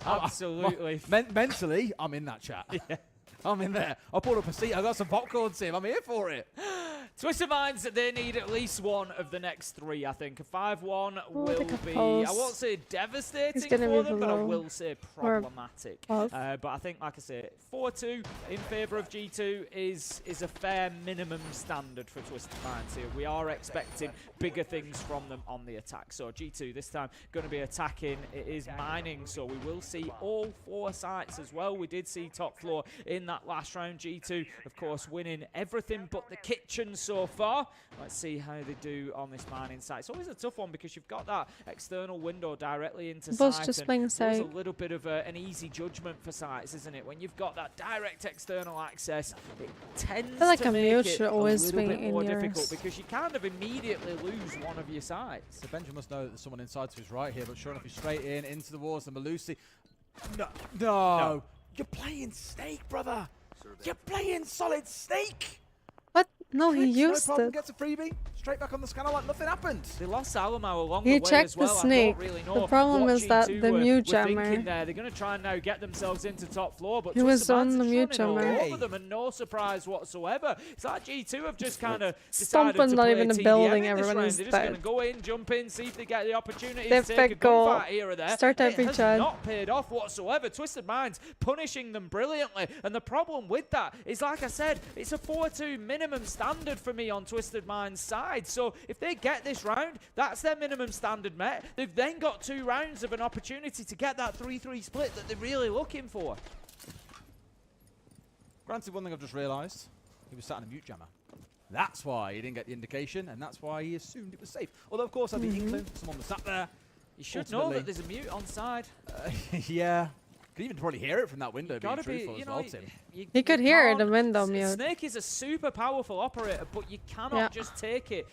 Absolutely. Mentally, I'm in that chat. Yeah. I'm in there. I pulled up a seat. I got some popcorn, Tim. I'm here for it. Twisted Minds, they need at least one of the next 3, I think. A 5-1 will be, I won't say devastating for them, but I will say problematic. But I think, like I say, 4-2 in favour of G2 is a fair minimum standard for Twisted Minds here. We are expecting bigger things from them on the attack. So G2 this time going to be attacking. It is mining, so we will see all 4 sites as well. We did see top floor in that last round. G2, of course, winning everything but the kitchen so far. Let's see how they do on this mining site. It's always a tough one because you've got that external window directly into site. Just playing site. It's a little bit of an easy judgment for sites, isn't it? When you've got that direct external access, it tends to make it a little bit more difficult because you kind of immediately lose one of your sites. So Benjamin must know that there's someone inside to his right here, but sure enough, he's straight into the walls. And Malusi, no, you're playing Snake, brother. You're playing solid Snake. What? No, he used no problem, it. Gets a freebie. Straight back on the scanner like nothing happened. They lost Alamo along He the way checked as well. the snake. Really know the problem is that G2 the mute jammer. They're going to try and now get themselves into top floor, but He was on the mute jammer. all over them and no surprise whatsoever. It's like G2 have just kind of decided Stomping to not play even a TDM building, in this everyone round. is They're just going dead. to go in, jump in, see if they get the opportunity They to take a goal. gunfight here or there. Start every it has chat. not paid off whatsoever. Twisted Minds punishing them brilliantly, and the problem with that is, like I said, it's a 4-2 minimum standard for me on Twisted Minds' side. So if they get this round, that's their minimum standard met. They've then got 2 rounds of an opportunity to get that 3-3 split that they're really looking for. Granted, one thing I've just realised, he was sat in a mute jammer. That's why he didn't get the indication, and that's why he assumed it was safe. Although, of course, I had the inkling someone was sat there. You should know that there's a mute on side. Yeah. Could even probably hear it from that window, being Gotta truthful be, as well, Tim. He could hear it, the window mute. Snake is a super powerful operator, but you cannot just take it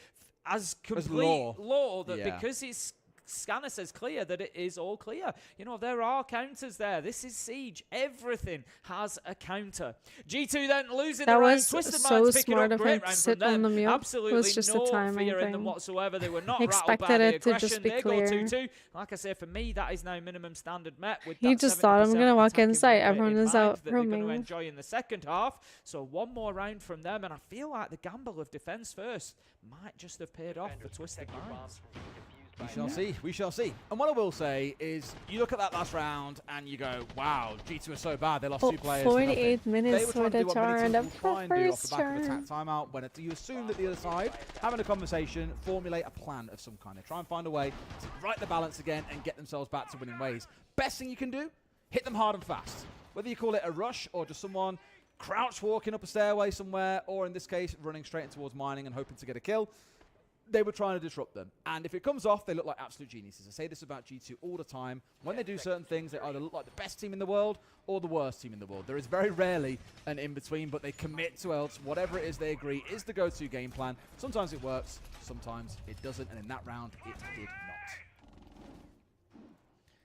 as complete law that because his scanner says clear, that it is all clear. You know, there are counters there. This is Siege. Everything has a counter. G2 then losing the round. Twisted Minds picking up great round from them. Absolutely no fear in them whatsoever. They were not rattled by the aggression. They go 2-2. Like I say, for me, that is now minimum standard met. With He just thought, I'm going to walk inside. Everyone is out roaming. They're going to roaming. enjoy in the second half. So one more round from them, and I feel like the gamble of defense first might just have paid off for Twisted Minds. We shall see. We shall see. And what I will say is, you look at that last round and you go, "Wow, G2 are so bad. They lost 2 players." 48 minutes for the turn. The first turn. Attack timeout. When you assume that the other side having a conversation, formulate a plan of some kind. They try and find a way to right the balance again and get themselves back to winning ways. Best thing you can do: hit them hard and fast. Whether you call it a rush or just someone crouch walking up a stairway somewhere, or in this case, running straight in towards mining and hoping to get a kill. They were trying to disrupt them. And if it comes off, they look like absolute geniuses. I say this about G2 all the time. When they do certain things, they either look like the best team in the world or the worst team in the world. There is very rarely an in-between, but they commit to else. Whatever it is they agree is the go-to game plan. Sometimes it works, sometimes it doesn't. And in that round, it did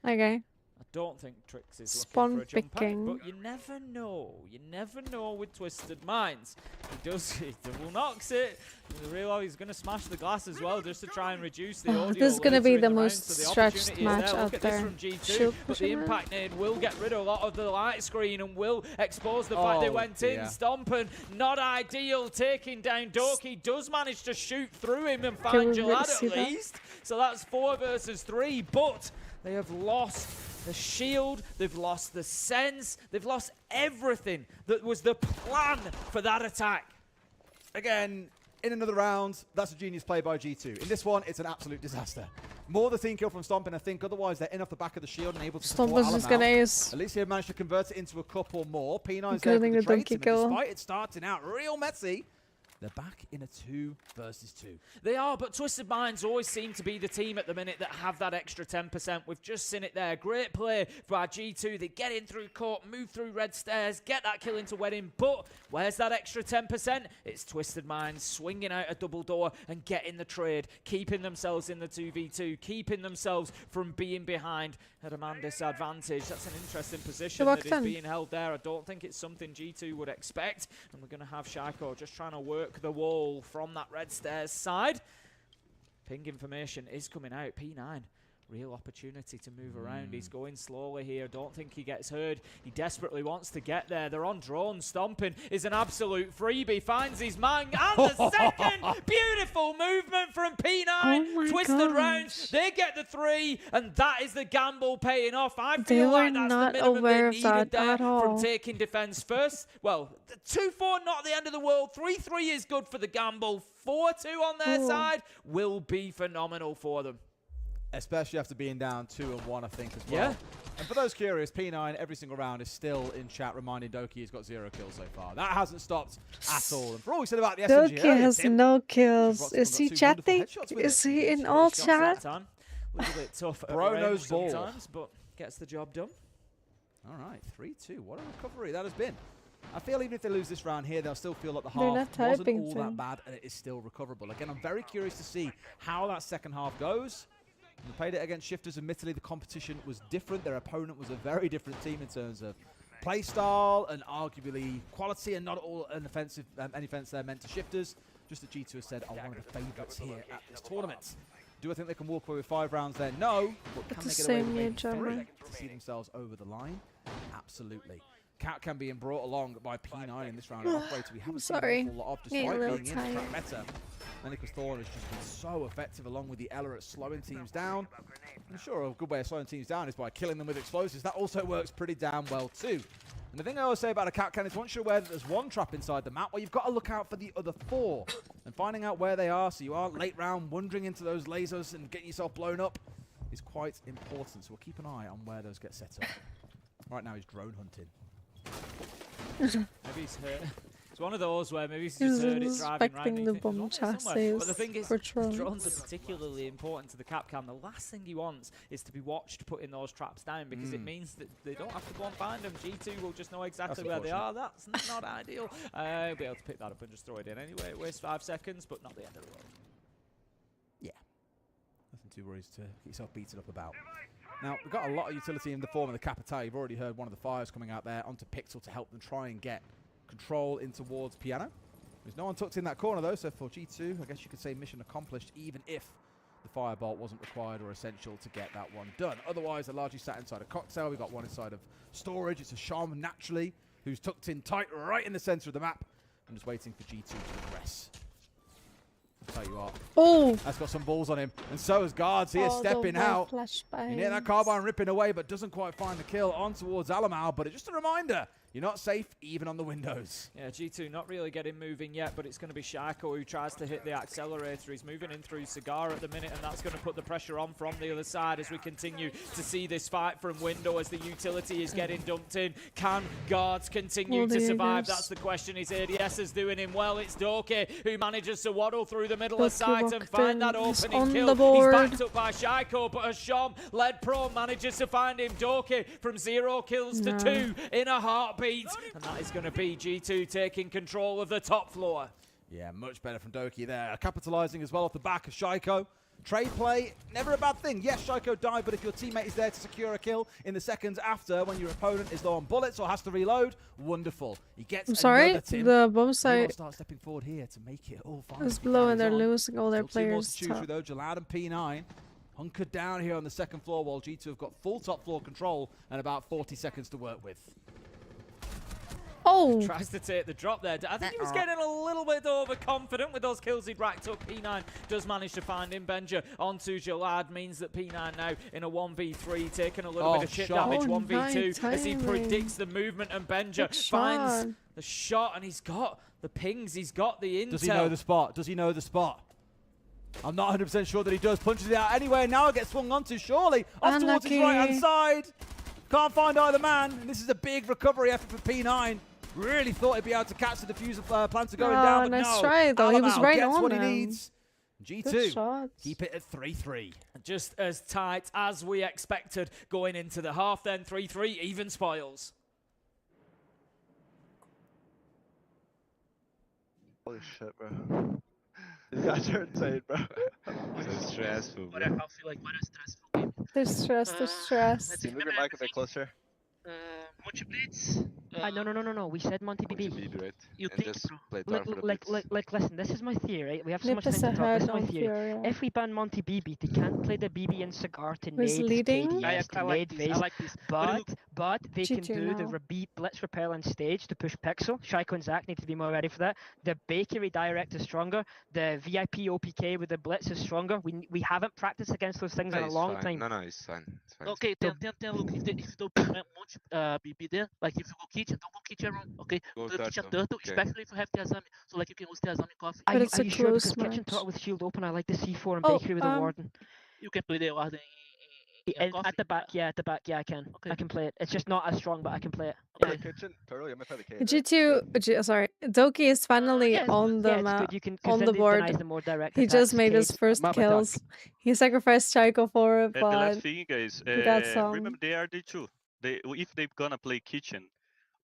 not. Okay. I don't think Trix is Spawn looking for a jump picking. but you never know. You never know with Twisted Minds. He does, he double knocks it. You realise he's going to smash the glass as well just to try and reduce the audio. This is going to be the most so the stretched match Look out at there. this from G2, but the impact nade will get rid of a lot of the light screen and will expose the fact they went in. Stomping, not ideal, taking down Doki. Does manage to shoot through him and find Jalad at least. So that's 4 versus 3, but they have lost the shield, they've lost the sense, they've lost everything that was the plan for that attack. Again, in another round, that's a genius play by G2. In this one, it's an absolute disaster. More the team kill from Stompin, I think. Otherwise, they're in off the back of the shield and able to support Stompin's just gonna ace. At least he managed to convert it into a couple more. P9's Including there the for the donkey trades, kill. and despite it starting out real messy, they're back in a 2 versus 2. They are, but Twisted Minds always seem to be the team at the minute that have that extra 10%. We've just seen it there. Great play by G2. They get in through court, move through red stairs, get that kill into wedding. But where's that extra 10%? It's Twisted Minds swinging out a double door and getting the trade, keeping themselves in the 2v2, keeping themselves from being behind at a man disadvantage. That's an interesting position that is being held there. I don't think it's something G2 would expect. And we're going to have Shaiko just trying to work the wall from that red stairs side. Ping information is coming out. P9, real opportunity to move around. He's going slowly here. Don't think he gets heard. He desperately wants to get there. They're on drone. Stompin is an absolute freebie. Finds his man. And the second beautiful movement from P9. Twisted round. They get the 3. And that is the gamble paying off. I feel like that's the minimum they needed there from taking defense first. Well, 2-4 not the end of the world. 3-3 is good for the gamble. 4-2 on their side will be phenomenal for them. Especially after being down 2-1, I think, as well. Yeah. And for those curious, P9 every single round is still in chat reminding Doki he's got 0 kills so far. That hasn't stopped at all. And for all we said about the SMG Doki has no kills. Is he chatting? Is he in all chat? A little bit tough at Bro range knows ball. sometimes, but gets the job done. All right, 3-2. What a recovery that has been. I feel even if they lose this round here, they'll still feel that the They're half not wasn't typing all that bad and it is still recoverable. Again, I'm very curious to see how that second half goes. They played it against Shifters. Admittedly, the competition was different. Their opponent was a very different team in terms of play style and arguably quality, and not all an offensive any offense there meant to Shifters. Just that G2 has said are one of the favourites here at this tournament. Do I think they can walk away with 5 rounds there? No. But can they get away with maybe 3 to see themselves over the line? Absolutely. Cat can be brought along by P9 in this round. Operator we haven't seen an awful lot of, despite being in track meta. Nicholas Thorne has just been so effective along with the Ella at slowing teams down. I'm sure a good way of slowing teams down is by killing them with explosives. That also works pretty damn well too. And the thing I always say about a Cat Can is once you're aware that there's one trap inside the map, well, you've got to look out for the other 4. And finding out where they are so you aren't late round wandering into those lasers and getting yourself blown up is quite important. So we'll keep an eye on where those get set up. Right now he's drone hunting. Maybe he's hurt. It's one of those where maybe he's just heard it driving around. The bomb chassis. But the thing is, drones are particularly important to the Capcom. The last thing he wants is to be watched putting those traps down, because it means that they don't have to go and find them. G2 will just know exactly where they are. That's not ideal. He'll be able to pick that up and just throw it in anyway. It wastes 5 seconds, but not the end of the world. Yeah. Nothing too worries to get yourself beaten up about. Now, we've got a lot of utility in the form of the Capita. You've already heard one of the fires coming out there onto Pixel to help them try and get control in towards Piano. There's no one tucked in that corner, though, so for G2, I guess you could say mission accomplished, even if the firebolt wasn't required or essential to get that one done. Otherwise, they're largely sat inside a cocktail. We've got one inside of storage. It's a Sham, naturally, who's tucked in tight right in the center of the map. I'm just waiting for G2 to progress. I'll tell you what. Oh! That's got some balls on him. And so is Guards here stepping out. You near that carbine ripping away, but doesn't quite find the kill on towards Alamau. But it's just a reminder, you're not safe even on the windows. Yeah, G2 not really getting moving yet, but it's going to be Shaiko who tries to hit the accelerator. He's moving in through Cigar at the minute, and that's going to put the pressure on from the other side as we continue to see this fight from window as the utility is getting dumped in. Can Guards continue to survive? That's the question. His ADS is doing him well. It's Doki who manages to waddle through the middle of sight and find that opening kill. He's backed up by Shaiko, but Asham, led pro, manages to find him. Doki from 0 kills to 2 in a heartbeat. And that is going to be G2 taking control of the top floor. Yeah, much better from Doki there. Capitalizing as well off the back of Shaiko. Trade play, never a bad thing. Yes, Shaiko died, but if your teammate is there to secure a kill in the seconds after, when your opponent is low on bullets or has to reload, wonderful. He gets another tin. The bomb site start stepping forward here to make it all fine. is below and they're losing all their Still players. two more to choose with, though. Jalad and P9 hunkered down here on the second floor, while G2 have got full top floor control and about 40 seconds to work with. Oh! Oh! Tries to take the drop there. I think he was getting a little bit overconfident with those kills he'd racked up. P9 does manage to find him. Benja onto Jalad means that P9 now in a 1v3, taking a little bit of chip damage. 1v2 as he predicts the movement, and Benja finds the shot, and he's got the pings, he's got the intel. Does he know the spot? Does he know the spot? I'm not 100% sure that he does. Punches it out anyway. Now it gets swung onto, surely. Off towards his right-hand side. Can't find either man. And this is a big recovery effort for P9. Really thought he'd be able to catch the diffuser plants are going down, but nice no. try, though. He was right gets on what he him. needs. G2, keep it at 3-3. Just as tight as we expected going into the half then. 3-3, even spoils. Holy shit, bro. These guys are insane, bro. So stressful, bro. What I feel like what a stressful game. They're stressed, they're stressed. Can you move your mic a bit closer? Monty Blitz. No. We said Monty BB. BB, right? You And think, just bro? play Tar for the Blitz. Listen, this is my theory, right? We have so Nip much time is to talk. ahead This is my on theory. Furia. If we ban Monty BB, they can't play the BB and Cigar to Who's nade leading? KDS, to nade I Phase. like this. But they can G2 do the now. repeat Blitz Repel on stage to push Pixel. Shaiko and Zach need to be more ready for that. The Bakery Direct is stronger. The VIP OPK with the Blitz is stronger. We haven't practiced against those things in a long time. No, it's fine. It's fine. Okay, then look, if they don't put much BB there, like if you go kitchen, don't go kitchen room, okay? Go The kitchen turtle, turtle, okay. especially if you have Tiazami. So like you can use Tiazami coffee. But it's a you sure? close Because kitchen match. turtle with shield open, I like the C4 and Oh, Bakery with the Warden. You can play the Warden At the back, yeah, I can. Okay. I can play it. It's just not as strong, but I can play it. Okay, kitchen, turtle, you might play the cave. G2, Doki is finally Yeah, on the it's map, good. You can, 'cause on then the it board. denies the more direct He just attacks, made his cave. first Map kills. He sacrificed Chaiko for it, The last but thing, guys, he got some. remember they are the two. If they're gonna play kitchen,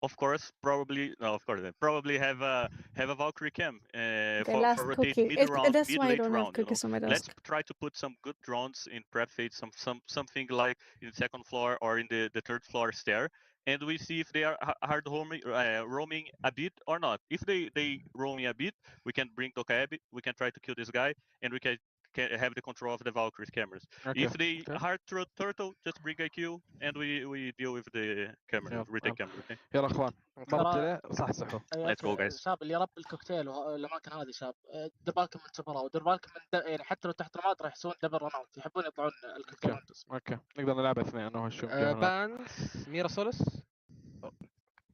of course, probably they probably have a Valkyrie cam for last rotating cookie. mid round, That's mid why I late don't have round. You know? cookies on my Let's desk. try to put some good drones in prep phase, something like in the second floor or in the third floor stair, and we see if they are hard roaming a bit or not. If they roaming a bit, we can bring Tokaebi, we can try to kill this guy, and we can have the control of the Valkyrie's cameras. Okay. If they hard turtle, just bring IQ, and we deal with the camera, retake camera. Okay? يلا اخوان مبطلة صحصحوا. Let's go, guys. شاب اللي رب الكوكتيل والاماكن هذه شاب دير بالكم من تبرا ودير بالكم من يعني حتى لو تحت رماد راح يسوون دبل رن اوت يحبون يطلعون الكوكتيل. اوكي نقدر نلعب اثنين انا وهشوم. بانز ميرا سولس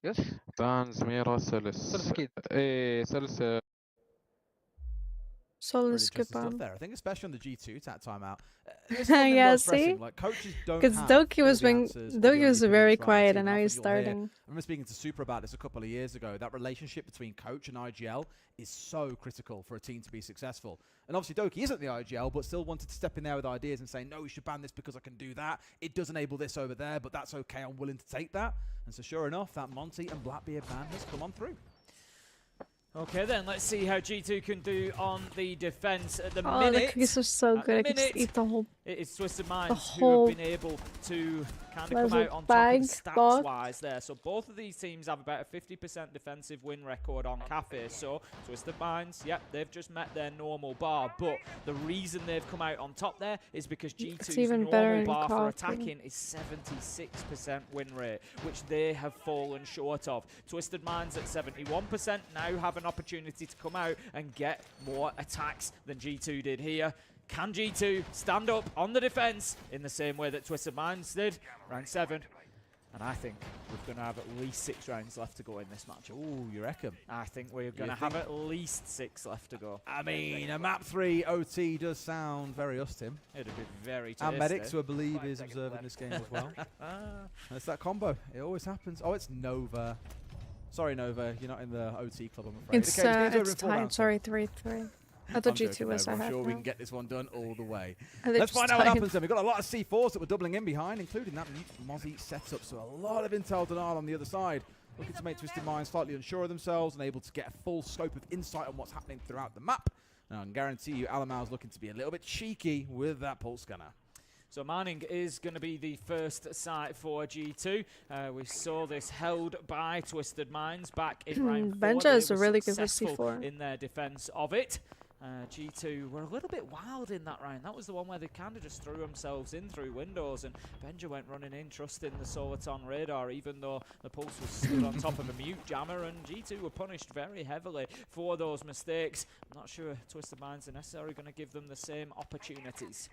يس بانز ميرا سلس. سولس اكيد. ايه سلس. Solo Really skip just the stuff on. there. I think especially on the G2 tap timeout. Yeah, see? Like coaches don't Because have Doki was all the being answers or the Doki was only very things right. quiet, So and now nothing he's you'll hear. starting. I remember speaking to Super about this a couple of years ago. That relationship between coach and IGL is so critical for a team to be successful. And obviously Doki isn't the IGL, but still wanted to step in there with ideas and say, no, we should ban this because I can do that. It does enable this over there, but that's okay. I'm willing to take that. And so sure enough, that Monty and Blackbeard ban has come on through. Okay then, let's see how G2 can do on the defense at the Oh, minute. the cookies are so At good. I the can just minute, eat the whole. It's Twisted Minds whole who have been able to kind of come pleasant out on top bag of the box. stats-wise there. So both of these teams have about a 50% defensive win record on Cafe. So Twisted Minds, yep, they've just met their normal bar. But the reason they've come out on top there is because G2's even better normal in bar for coffee. attacking is 76% win rate, which they have fallen short of. Twisted Minds at 71% now have an opportunity to come out and get more attacks than G2 did here. Can G2 stand up on the defense in the same way that Twisted Minds did? Round 7. And I think we're going to have at least 6 rounds left to go in this match. Ooh, you reckon? I think we're going to have at least 6 left to go. I mean, a map 3 OT does sound very us, Tim. It'd be very tasty. And Medics, who I believe is observing this game as well. It's that combo. It always happens. Oh, it's Nova. Sorry, Nova. You're not in the OT club, I'm afraid. It's okay, over it's in 4 tied. rounds. Sorry, 3-3. I thought I'm G2 joking, was Nova. I'm ahead. sure we now. can get this one done all the way. Are they Let's just find out what tied? happens then. We've got a lot of C4s that we're doubling in behind, including that Mozzie setup. So a lot of intel denial on the other side. Looking to make Twisted Minds slightly unsure of themselves and able to get a full scope of insight on what's happening throughout the map. Now, I can guarantee you, Alamau's looking to be a little bit cheeky with that pulse scanner. So Manning is going to be the first site for G2. We saw this held by Twisted Minds back in round 4. Benja They is a were really good for successful C4. in their defense of it. G2 were a little bit wild in that round. That was the one where they kind of just threw themselves in through windows, and Benja went running in, trusting the Soliton radar, even though the Pulse was stood on top of a mute jammer, and G2 were punished very heavily for those mistakes. I'm not sure Twisted Minds are necessarily going to give them the same opportunities.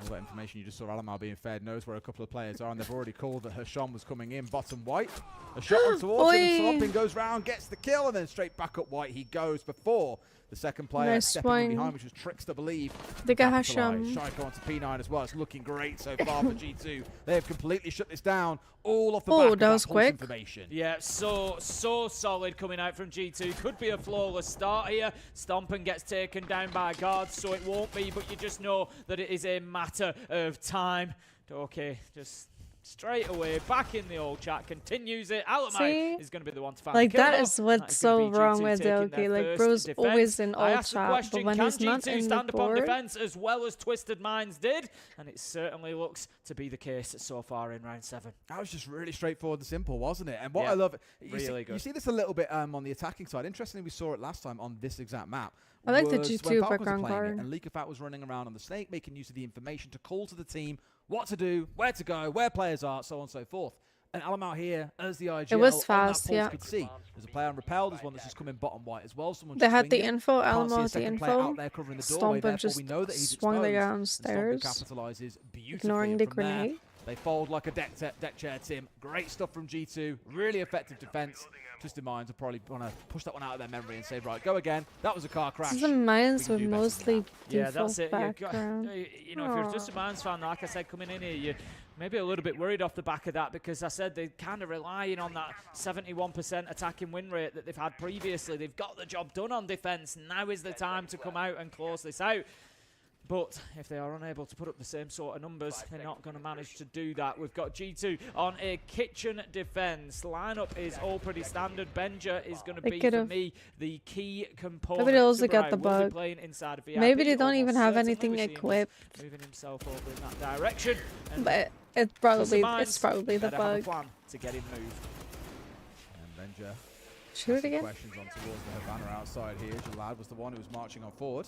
All that information you just saw Alamar being fed knows where a couple of players are, and they've already called that Hasham was coming in bottom white. A shot on towards him, Slopping goes round, gets the kill, and then straight back up white he goes before the second player stepping in behind, which was Tricks to believe. They got Hasham. Shaiko onto P9 as well. It's looking great so far for G2. They have completely shut this down, all off the back of that pulse information. Yeah, so solid coming out from G2. Could be a flawless start here. Stompin gets taken down by guards, so it won't be, but you just know that it is a matter of time. Okay, just straight away, back in the old chat, continues it. Alamai is going to be the one to find like the kill. that is what's so wrong with Doki. Like, bro's always in old chat, but when he's not in the stand upon board, defense as well as Twisted Minds did, and it certainly looks to be the case so far in round 7. That was just really straightforward and simple, wasn't it? And what I love, you see this a little bit on the attacking side. Interestingly, we saw it last time on this exact map. I like the G2 background card. And Leakafat was running around on the snake, making use of the information to call to the team what to do, where to go, where players are, so on and so forth. And Alamar here, as the IGL, it was fast, on that could see. There's a player on Repel, there's one that's just coming bottom white as well. Someone they had the swinging. info, Alamar had the info. Stompin just swung the downstairs, capitalizes beautifully. ignoring the grenade. They fold like a deck chair, Tim. Great stuff from G2. Really effective defense. Twisted Minds will probably want to push that one out of their memory and say, right, go again. That was a car crash. Twisted Minds with mostly that's it. Background. You know, if you're a Twisted Minds fan, like I said, coming in here, you're maybe a little bit worried off the back of that, because I said they're kind of relying on that 71% attacking win rate that they've had previously. They've got the job done on defense. Now is the time to come out and close this out. But if they are unable to put up the same sort of numbers, they're not going to manage to do that. We've got G2 on a kitchen defense. Lineup is all pretty standard. Benja is going to be, for me, the key component. Maybe they also got the bug. Maybe they don't even have anything equipped. Moving himself over in that direction. But it's probably the bug. Plan to get him moved. And Benja. Shoot it again. Questions on towards the Havana outside here. Jalad was the one who was marching on forward.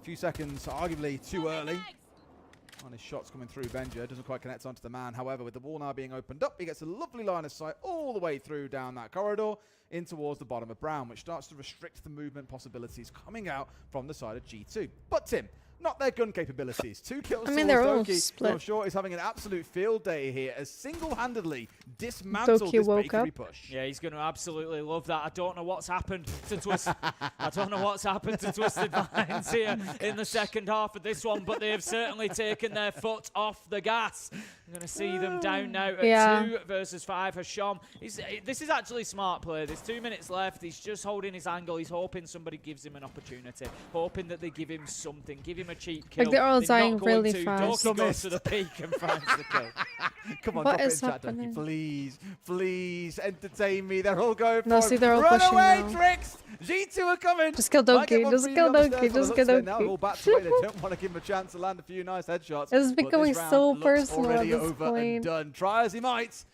Few seconds, arguably too early. On his shots coming through, Benja doesn't quite connect onto the man. However, with the wall now being opened up, he gets a lovely line of sight all the way through down that corridor in towards the bottom of Brown, which starts to restrict the movement possibilities coming out from the side of G2. But Tim, not their gun capabilities. 2 kills. I mean, they're all Doki, split. I'm sure he's having an absolute field day here as single-handedly dismantled this bakery push. Yeah, he's going to absolutely love that. I don't know what's happened to Twisted Minds here in the second half of this one, but they have certainly taken their foot off the gas. I'm going to see them down now at 2 versus 5. Hasham, this is actually smart play. There's 2 minutes left. He's just holding his angle. He's hoping somebody gives him an opportunity, hoping that they give him something, give him a cheap kill. Like, they're all dying really fast. Doki goes to the peak and finds the kill. Come on, what drop is it in chat, Doki. Please entertain me. They're all going for see, they're all Run pushing away, now. Tricks! G2 are coming. Just kill Doki. Just kill Doki. Just kill Now all Doki. back away. They don't want to give him a chance to land a few nice headshots. This is but becoming this round so looks personal at already this over point. and done. Try as he might.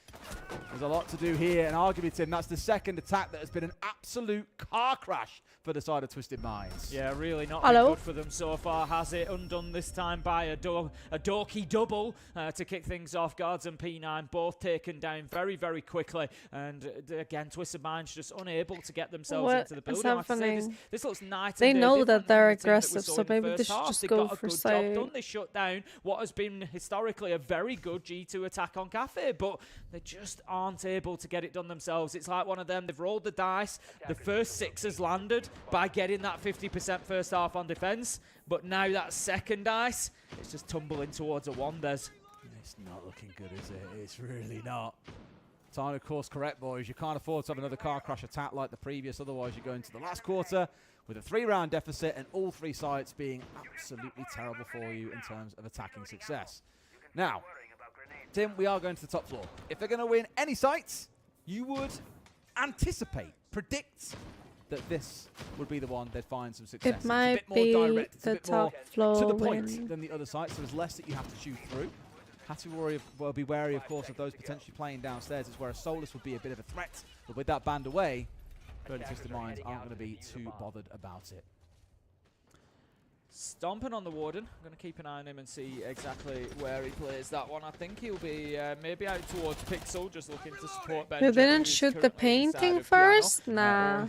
There's a lot to do here, and arguably, Tim, that's the second attack that has been an absolute car crash for the side of Twisted Minds. Yeah, really not been good for them so far, has it? Undone this time by a Doki double to kick things off. Guards and P9 both taken down very, very quickly. And again, Twisted Minds just unable to get themselves into the building. Like I say, this looks nice. They know that they're the team that we aggressive, saw so in the maybe they first should half. just They go got a for good side. job done. They shut down what has been historically a very good G2 attack on Cafe, but they just aren't able to get it done themselves. It's like one of them, they've rolled the dice. The first 6 has landed by getting that 50% first half on defense, but now that second dice, it's just tumbling towards a 1, Des. It's not looking good, is it? It's really not. Time, of course, correct, boys. You can't afford to have another car crash attack like the previous, otherwise you go into the last quarter with a 3-round deficit and all 3 sites being absolutely terrible for you in terms of attacking success. Now, Tim, we are going to the top floor. If they're going to win any sites, you would anticipate, predict that this would be the one they'd find some success. It might be the top floor to the win. point than the other sites, so there's less that you have to shoot through. Have to be wary, of course, of those potentially playing downstairs. It's where a Solus would be a bit of a threat, but with that band away, Twisted Minds aren't going to be too bothered about it. Stomping on the Warden. I'm going to keep an eye on him and see exactly where he plays that one. I think he'll be maybe out towards Pixel, just looking to support Benja. You didn't shoot the painting first? Nah.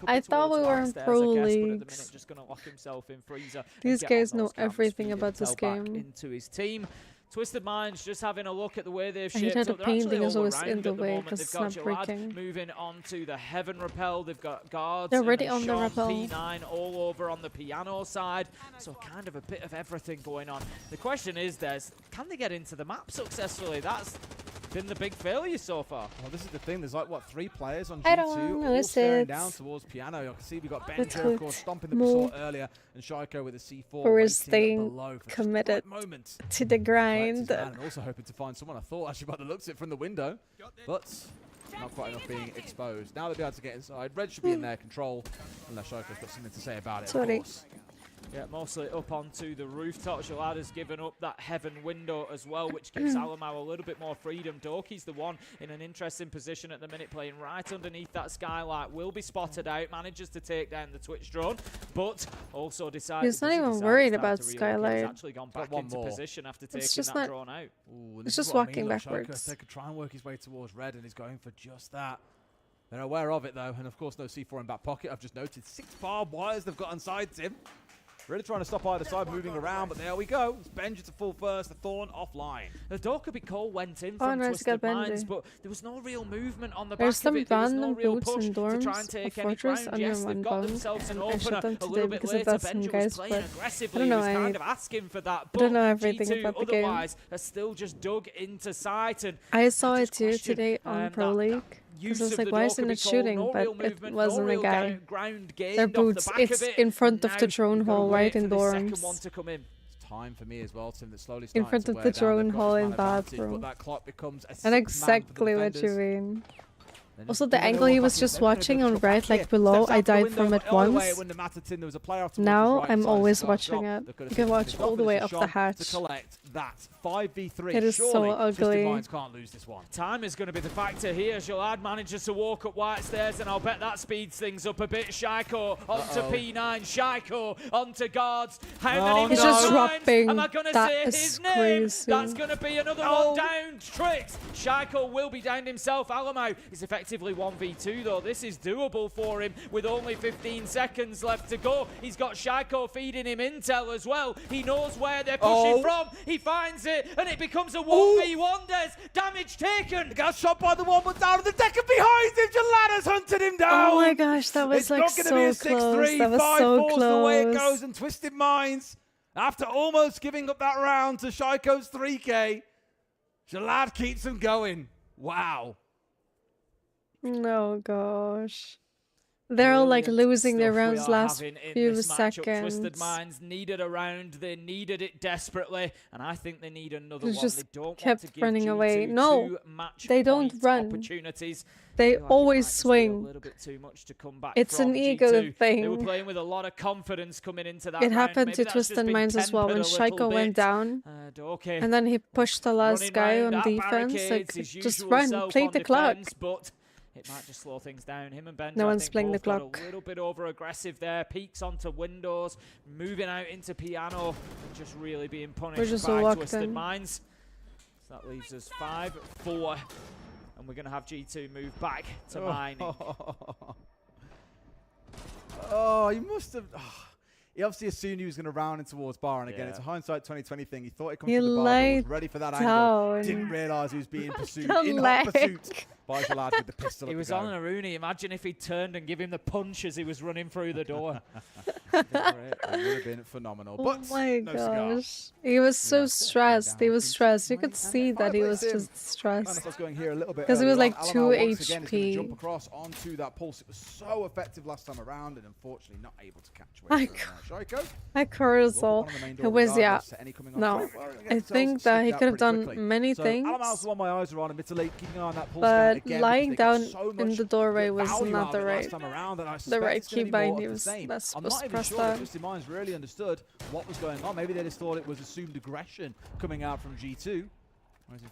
I thought we were in Pro Leagues. Just going to lock himself in freezer. These guys know everything about this game. Into his team. Twisted Minds just having a look at the way they've I hate shaped how up. the They're painting is all always around in the at way moment. because They've it's got not Jalad breaking. moving on to the Heaven Rappel. They've got guards. They're and already then on the Sean rappel. P9 all over on the piano side. So kind of a bit of everything going on. The question is, can they get into the map successfully? That's been the big failure so far. Well, this is the thing. There's like, what, 3 players on I G2, don't all notice staring it. down towards piano. You can see we've got Let's Benja, of course, stomping the pistol earlier, and Shaiko with a C4 We're waiting staying below for committed just the right moment. to the grind. And also hoping to find someone, I thought, actually, by the looks of it from the window, but not quite enough being exposed. Now they'll be able to get inside. Red should be in their control, unless Shaiko's got something to say about it, of course. Yeah, mostly up onto the rooftop. Jalad has given up that Heaven window as well, which gives Alamau a little bit more freedom. Doki's the one in an interesting position at the minute, playing right underneath that skylight. Will be spotted out, manages to take down the Twitch drone, but also decides... He's not even worried about skylight. He's actually gone back into position after taking that drone out. Ooh, it's just walking backwards. Shaiko's taking try and work his way towards Red, and he's going for just that. They're aware of it, though, and of course no C4 in back pocket. I've just noted 6 barbed wires they've got on side Tim. Really trying to stop either side moving around, but there we go. It's Benja to full first, the Thorn offline. The Doka Cole went in from Twisted Minds, but there was no real movement on the back There's of it. There was no random real boots push and to dorms try and take of any Fortress ground. under Yes, they've one got bomb, themselves an and I shut opener them a today little bit because later. of that some Benja guys, was playing but aggressively. I don't know, He was kind of asking for that, I but don't know everything G2 about the game. otherwise has still just dug into sight. And I saw it too today on Pro League. Because I was like, why isn't it shooting? But it wasn't a guy. Their boots, it's in front of the drone hall, right in dorms. Time for me as well, Tim, that slowly In front of the drone hall in bathroom. And exactly what you mean. Also, the angle he was just watching on right, like below, I died from it once. Now I'm always watching it. You can watch all the way up the hatch. That 5v3. It is so ugly. Can't lose this one. Time is going to be the factor here. Jalad manages to walk up white stairs, and I'll bet that speeds things up a bit. Shaiko onto P9. Shaiko onto guards. How many He's just dropping. am I going to say his name? Crazy. That's going to be another one down. Tricks. Shaiko will be downed himself. Alamau is effectively 1v2 though. This is doable for him with only 15 seconds left to go. He's got Shaiko feeding him intel as well. He knows where they're pushing from. He finds it, and it becomes a 1v1. There's damage taken. He got shot by the one, but down to the deck and behind him. Jalad has hunted him down. Oh my gosh, that was like so close. That was so close. The way it goes, and Twisted Minds, after almost giving up that round to Shaiko's 3K, Jalad keeps him going. Wow. No gosh. They're all like losing their rounds last few seconds. Twisted Minds needed a round. They needed it desperately, and I think they need another They one. just They don't kept want to give running G2 away. No, they don't run. Opportunities. They always A swing. little bit too much to come back It's from an ego G2. thing. They were playing with a lot of confidence coming into that It round. happened Maybe to that's just Twisted been Minds as well when tempered a little Shaiko went bit. down. Okay. And then he pushed the last Running guy round on at defense. Like, barricades, his just usual run, self play on the clock. defense, but it might just slow things down. Him and Benja, No I one's think, playing the both got clock. a little bit over aggressive there. Peeks onto windows, moving out into piano, and just really being punished just by locked Twisted in. Minds. So that leaves us 5-4, and we're going to have G2 move back to mining. Oh, he must have. He obviously assumed he was going to round in towards bar, and again, it's a hindsight 2020 thing. He thought it comes He to the bar, but was laid ready for that down. angle. Didn't realise he was being pursued in hot pursuit by Jalad with the pistol. He at was the go. on a Rooney. Imagine if he turned and give him the punch as he was running through the door. It would have been phenomenal. But Oh my no cigar. gosh. He was so stressed. He was stressed. You could see that he was just Kind stressed. of going here a little bit Because he was earlier like on. 2 Alamau once again is gonna HP. jump across onto that pulse. It was so effective last time around, and unfortunately not able to catch. I Carousel. It was, yeah. No. I think that he could have done many things. Alamau's the one my eyes are on, admittedly, keeping an eye on that pulse But again, because lying they got down so in much the doorway was value not out the of it right, last time around, and I the suspect right it's gonna key be more bind. of He the was same. not I'm supposed not to even press sure that that. Twisted Minds really understood what was going on. Maybe they just thought it was assumed aggression coming out from G2.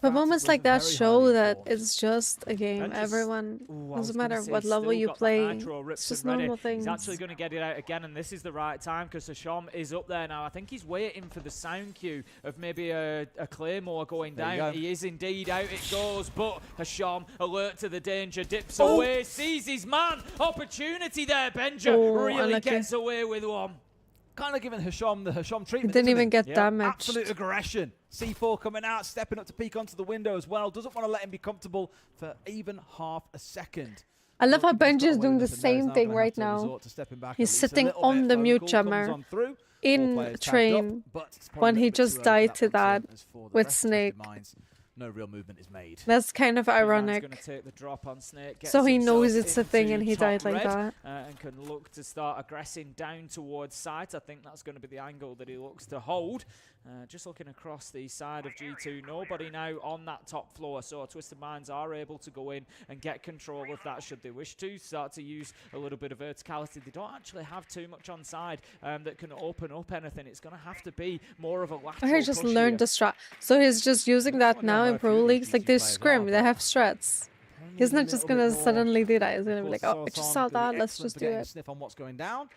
But moments like that show that it's just a game. Everyone, doesn't matter what level you play, it's just normal things. He's actually going to get it out again, and this is the right time because Hasham is up there now. I think he's waiting for the sound cue of maybe a Claymore going down. He is indeed out. It goes, but Hasham, alert to the danger, dips away, sees his man. Opportunity there. Benja really gets away with one. Kind of giving Hasham the Hasham treatment. He didn't even get damaged. Absolute aggression. C4 coming out, stepping up to peek onto the window as well. Doesn't want to let him be comfortable for even half a second. I love how Benji is doing the same thing right now. He's sitting on the mute jammer in train when he just died to that with Snake. No real movement is made. That's kind of ironic. Gonna take the drop on Snake, So he knows it's a thing and he died like that. And can look to start aggressing down towards site. I think that's going to be the angle that he looks to hold. Just looking across the side of G2, nobody now on that top floor, so Twisted Minds are able to go in and get control of that should they wish to. Start to use a little bit of verticality. They don't actually have too much on side that can open up anything. It's going to have to be more of a lateral He just learned the strat. So he's just using that now in pro leagues. Like they scrim, they have strats. He's not just going to suddenly do that. He's going to be like, oh, I just saw that, let's just do it. Sniff on what's going down,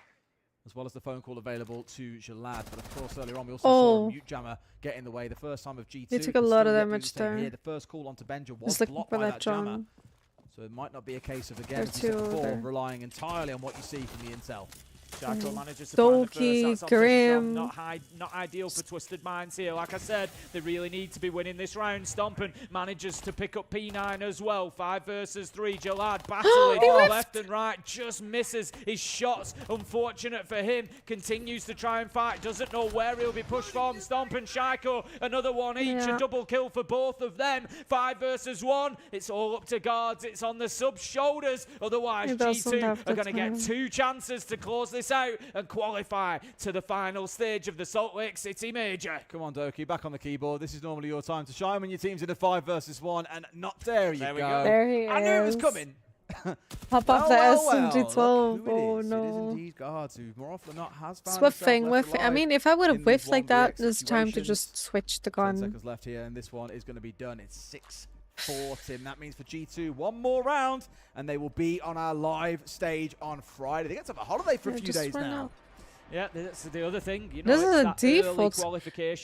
as well as the phone call available to Jalad. But of course, earlier on, we also saw a mute jammer get in the way the first time of G2. He took a lot of damage there. Here. The first call onto Benja was blocked by that jammer. So it might not be a case of, again, as you said before, relying entirely on what you see from the intel. Shaco manages to find the first. Grim. Not ideal for Twisted Minds here. Like I said, they really need to be winning this round. Stompin manages to pick up P9 as well. 5 versus 3. Jalad battling left and right. Just misses his shots. Unfortunate for him. Continues to try and fight. Doesn't know where he'll be pushed from. Stompin, Shaco, another one each. A double kill for both of them. 5 versus 1. It's all up to guards. It's on the sub's shoulders. Otherwise, G2 are going to get 2 chances to close this out and qualify to the final stage of the Salt Lake City Major. Come on, Doki, back on the keyboard. This is normally your time to shine when your team's in a 5 versus 1, and not there you go. There he is. I knew it was coming. Pop off the SMG12. Oh no. It is indeed guards who more often than not has found Whiffing. I mean, if I would have whiffed like that, it's time to just switch the gun. 10 seconds left here, and this one is going to be done. It's 6-4, Tim. That means for G2, one more round, and they will be on our live stage on Friday. They get to have a holiday for a few days now. Yeah, that's the other thing. You know, this is a default.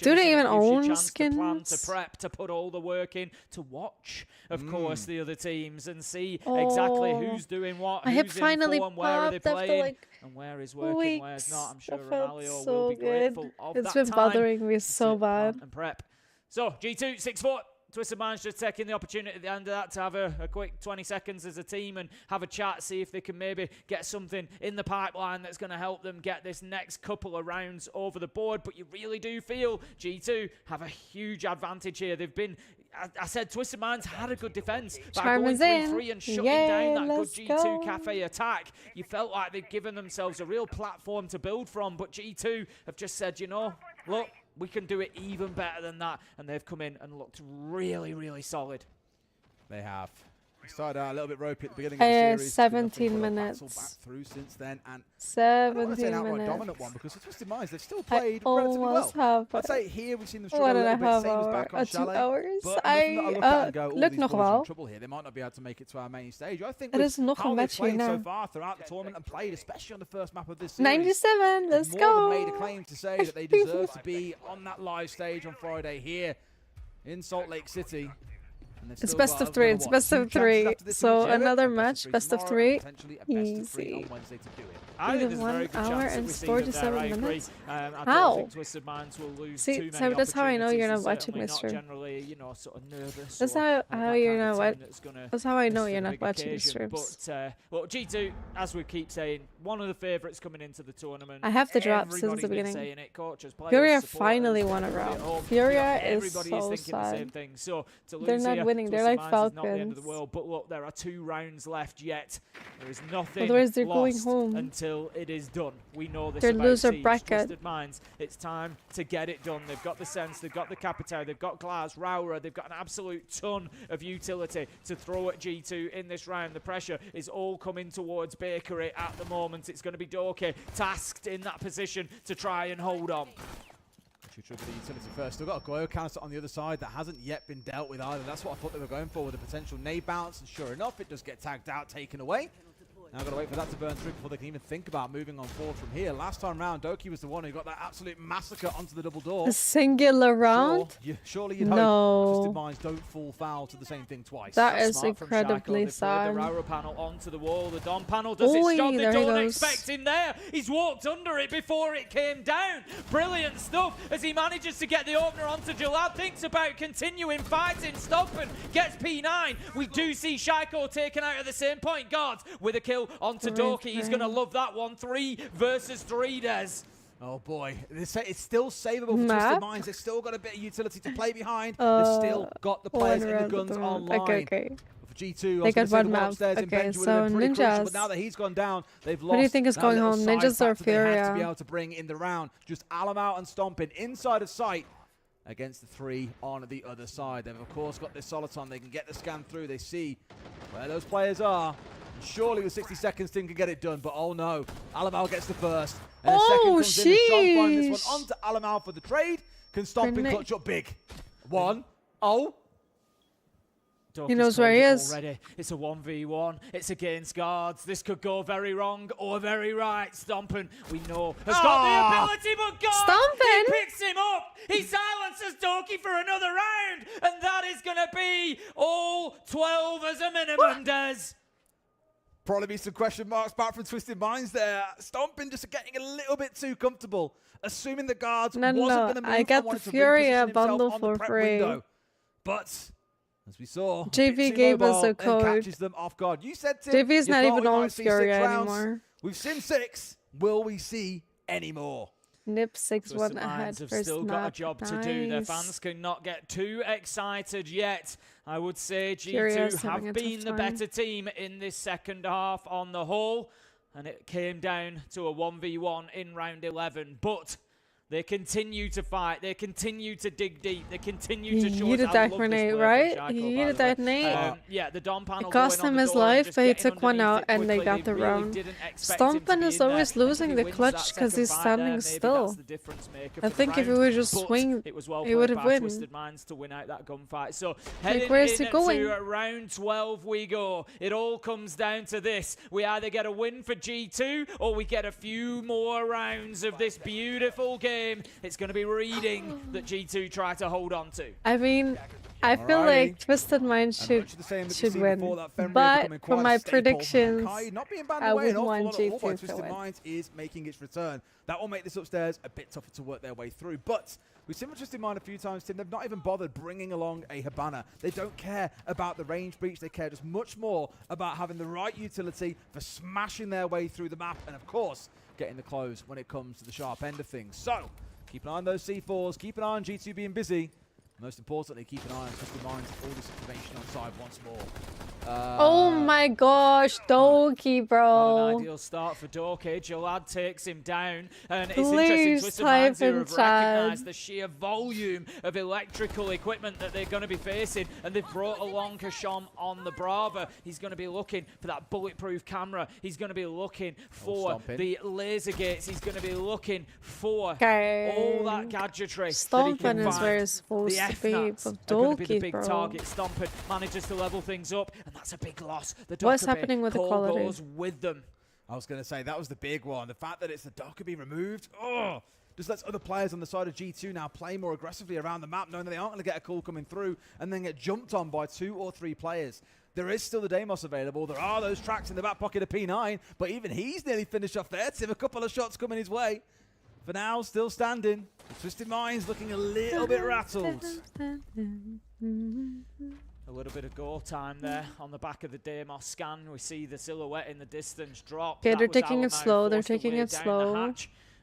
Do they even own skins? To prep, to put all the work in, to watch, of course, the other teams and see exactly who's doing what, I who's finally in form, where are they playing, like and where is working, where's not. I'm sure Romalio so will be grateful of It's that been bothering me so bad. And prep. So, G2, 6-4. Twisted Minds just taking the opportunity at the end of that to have a quick 20 seconds as a team and have a chat, see if they can maybe get something in the pipeline that's going to help them get this next couple of rounds over the board. But you really do feel G2 have a huge advantage here. They've been, I said, Twisted Minds had a good defense by going 3-3 and shutting down that good G2 Cafe attack. You felt like they'd given themselves a real platform to build from, but G2 have just said, you know, look, we can do it even better than that. And they've come in and looked really, really solid. They have. We started out a little bit ropey at the beginning of the series. 17 minutes. Back through since then, and 17 an outright minutes. dominant one because the Twisted Minds, they've still played relatively well. I'd say here we've seen them struggle a little bit, same as back on Chalet. 2 hours. But I look at and go, all look these nog boys are in wel. trouble here. They might not be able to make it to our main stage. I think Er with is nog how een they've match played so hierna. far throughout the tournament and played, especially on the first map of this series, 97, let's more go. than made a claim to say that they deserve to be on that live stage on Friday here in Salt Lake City. It's best of 3. It's best of 3. So another match, best of 3. Easy. I think there's a very good 1 hour chance that and we see them there. 47 I agree. minutes. I don't How? think Twisted Minds will lose See, too many so that's how I know you're not opportunities, watching and certainly this not stream. generally, you know, sort of nervous. That's or how that you're kind of not team that's gonna That's how I know miss you're the not big watching the occasion. streams. But well, G2, as we keep saying, one of the favourites coming into the tournament. I have the drop since Everybody's the been beginning. saying it, coaches, players, Furia supporters, finally won a everybody round. at home. Furia is Everybody so is thinking the same sad. thing. So to They're lose not here, winning. They're Twisted like Minds is not the end of Falcons. the world. But look, there are 2 rounds left yet. There is nothing Otherwise they're going lost home. until it is done. We know this Their about loser Siege, bracket. Twisted Minds. It's time to get it done. They've got the Sense, they've got the Capitao, they've got Glass, Raura, they've got an absolute ton of utility to throw at G2 in this round. The pressure is all coming towards Bakery at the moment. It's going to be Doki tasked in that position to try and hold on. Shooter with the utility first. Still got a glow canister on the other side that hasn't yet been dealt with either. That's what I thought they were going for with a potential nade bounce. And sure enough, it does get tagged out, taken away. Now got to wait for that to burn through before they can even think about moving on forward from here. Last time round, Doki was the one who got that absolute massacre onto the double door. A singular round? Surely you'd no. hope Twisted Minds don't fall foul to the same thing twice. That is incredibly sad. The Raura panel onto the wall. The Dom panel does its job. They don't expect him there. He's walked under it before it came down. Brilliant stuff as he manages to get the opener onto Jalad. Thinks about continuing fighting. Stompin gets P9. We do see Shaiko taken out at the same point. Guards with a kill onto Doki. He's going to love that one. 3 versus 3, Des. Oh boy, it's still savable for Twisted Minds. They've still got a bit of utility to play behind. They've still got the players and the guns online. Okay. For G2, they got one map. Okay, so Ninjas. But now that he's gone down, they've lost. What do you think is going on? Ninjas or Furia? To be able to bring in the round. Just Alamau and Stompin inside of sight against the 3 on the other side. They've of course got this Soliton. They can get the scan through. They see where those players are. Surely with 60 seconds, Tim can get it done, but oh no. Alamau gets the first. And a second comes in, and Sean finding this one onto Alamau for the trade. Can Stompin clutch up big. 1-0. He knows where he is. Already. It's a 1v1. It's against guards. This could go very wrong or very right. Stompin, we know, has got the ability, but God, he picks him up. He silences Doki for another round, and that is going to be all 12 as a minimum, Des. Probably be some question marks back from Twisted Minds there. Stompin just getting a little bit too comfortable, assuming the guards wasn't going to move. I got the Furia bundle for free. But as we saw, JV gave us a code. Catches them off guard. You said JV is not even on Furia anymore. We've seen 6. Will we see any more? Nip 6-1 ahead have for still got a job to do. Their fans cannot get too excited yet. I would say G2 have been the better team in this second half on the whole, and it came down to a 1v1 in round 11. But they continue to fight. They continue to dig deep. They continue to show us how He hit that grenade, right? He hit that grenade. Yeah, the Dom panel. It cost him his life, but he took one out and they got the round. Stompin is always losing the clutch because he's standing still. I think if he would just swing, he would have won. Twisted Minds to win out that gunfight. So like, where's he going? To round 12 we go. It all comes down to this. We either get a win for G2 or we get a few more rounds of this beautiful game. It's going to be reading that G2 try to hold on to. I mean, I feel like Twisted Minds should win, but for my predictions, I would want G2 Twisted to win. Minds is making its return. That will make this upstairs a bit tougher to work their way through, but we've seen Twisted Minds a few times, Tim. They've not even bothered bringing along a Hibana. They don't care about the range breach. They care just much more about having the right utility for smashing their way through the map, and of course, getting the close when it comes to the sharp end of things. So, keep an eye on those C4s, keep an eye on G2 being busy. Most importantly, keep an eye on Twisted Minds, all this information on side once more. Oh my gosh, Doki, bro. Not an ideal start for Doki. Jalad takes him down. And it's interesting, Twisted Minds here have recognised the sheer volume of electrical equipment that they're going to be facing. And they've brought along Kashom on the Brava. He's going to be looking for that bulletproof camera. He's going to be looking for the laser gates. He's going to be looking for all that gadgetry. Stompin is where it's supposed to be, but Doki, bro. Target. Stompin manages to level things up, and that's a big loss. What's happening with the quality? Goes with them. I was going to say, that was the big one. The fact that it's the Dokkaebi removed, just lets other players on the side of G2 now play more aggressively around the map, knowing that they aren't going to get a call coming through and then get jumped on by 2 or 3 players. There is still the Deimos available. There are those tracks in the back pocket of P9, but even he's nearly finished off there. Tim, a couple of shots coming his way. For now, still standing. Twisted Minds looking a little bit rattled. A little bit of go time there on the back of the Deimos scan. We see the silhouette in the distance drop. Okay, they're taking it slow. They're taking it slow.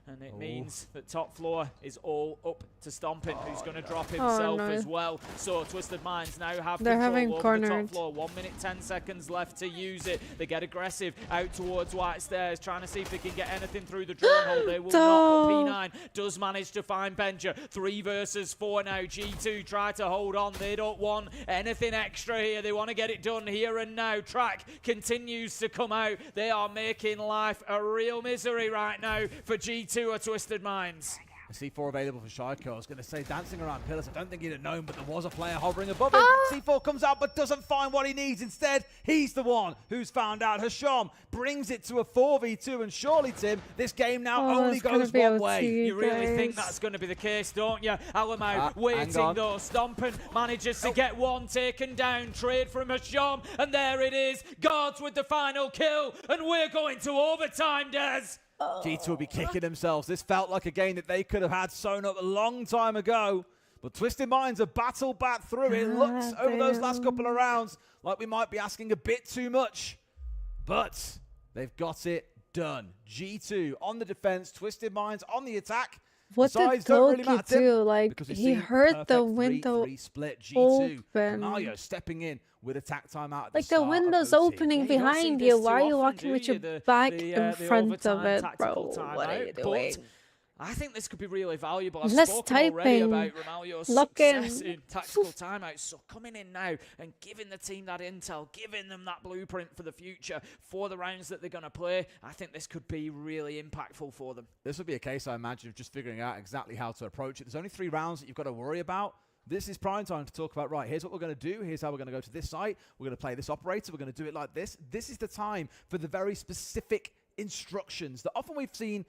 And it means that top floor is all up to Stompin, who's going to drop himself as well. So Twisted Minds now have control over the top floor. 1 minute, 10 seconds left to use it. They get aggressive out towards White Stairs, trying to see if they can get anything through the drone hole. They will not, but P9 does manage to find Benja. 3 versus 4 now. G2 try to hold on. They don't want anything extra here. They want to get it done here and now. Track continues to come out. They are making life a real misery right now for G2 or Twisted Minds. C4 available for Shaiko. I was going to say dancing around pillars. I don't think he'd have known, but there was a player hovering above him. C4 comes out but doesn't find what he needs. Instead, he's the one who's found out. Hasham brings it to a 4v2, and surely, Tim, this game now only goes one way. You really think that's going to be the case, don't you? Alamo waiting though. Stomping manages to get one taken down. Trade from Hasham, and there it is. Guards with the final kill, and we're going to overtime, Des. G2 will be kicking themselves. This felt like a game that they could have had sewn up a long time ago. But Twisted Minds have battled back through. It looks over those last couple of rounds like we might be asking a bit too much. But they've got it done. G2 on the defense, Twisted Minds on the attack. What did Loki do? Like, he heard the window split. G2. open. Mario stepping in with attack timeout. Like, the window's opening behind you. Why are you walking with your back in front of it, bro? What are you doing? I think this could be really valuable. I've Less spoken already typing. about Romalio's Lock success in. in tactical timeouts. So coming in now and giving the team that intel, giving them that blueprint for the future, for the rounds that they're going to play, I think this could be really impactful for them. This would be a case, I imagine, of just figuring out exactly how to approach it. There's only 3 rounds that you've got to worry about. This is prime time to talk about, right, here's what we're going to do. Here's how we're going to go to this site. We're going to play this operator. We're going to do it like this. This is the time for the very specific instructions that often we've seen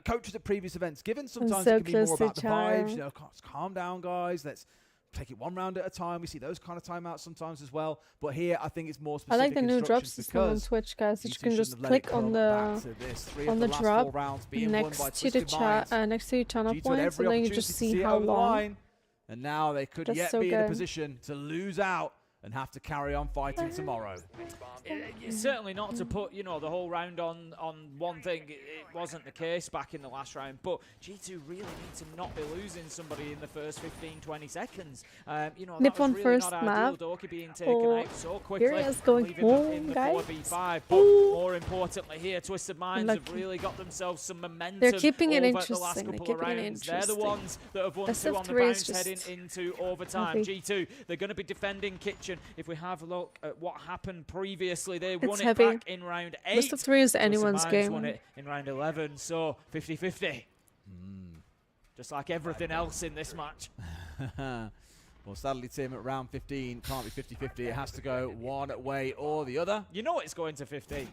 coaches at previous events given. Sometimes it can be more about the vibes. You know, calm down, guys. Let's take it one round at a time. We see those kind of timeouts sometimes as well. But here, I think it's more specific. I like the new drop system on Twitch, guys. You can just click on the drop next to the chat, next to your channel points, and then you just see how long. And now they could yet be in a position to lose out and have to carry on fighting tomorrow. Certainly not to put, you know, the whole round on one thing. It wasn't the case back in the last round, but G2 really need to not be losing somebody in the first 15-20 seconds. You know, that was really not ideal. Doki being taken out so quickly. Here he is going home, guys. 4v5, but more importantly here, Twisted Minds have really got themselves some momentum. They're keeping it over interesting. the last couple of rounds. They're the ones that have won 2 on the bounce heading into overtime. G2, they're going to be defending Kitchen. If we have a look at what happened previously, they won it back in round 8. Best of 3 is anyone's game. Won it in round 11, so 50-50. Just like everything else in this match. Well, sadly, Tim, at round 15, can't be 50-50. It has to go one way or the other. You know it's going to 15.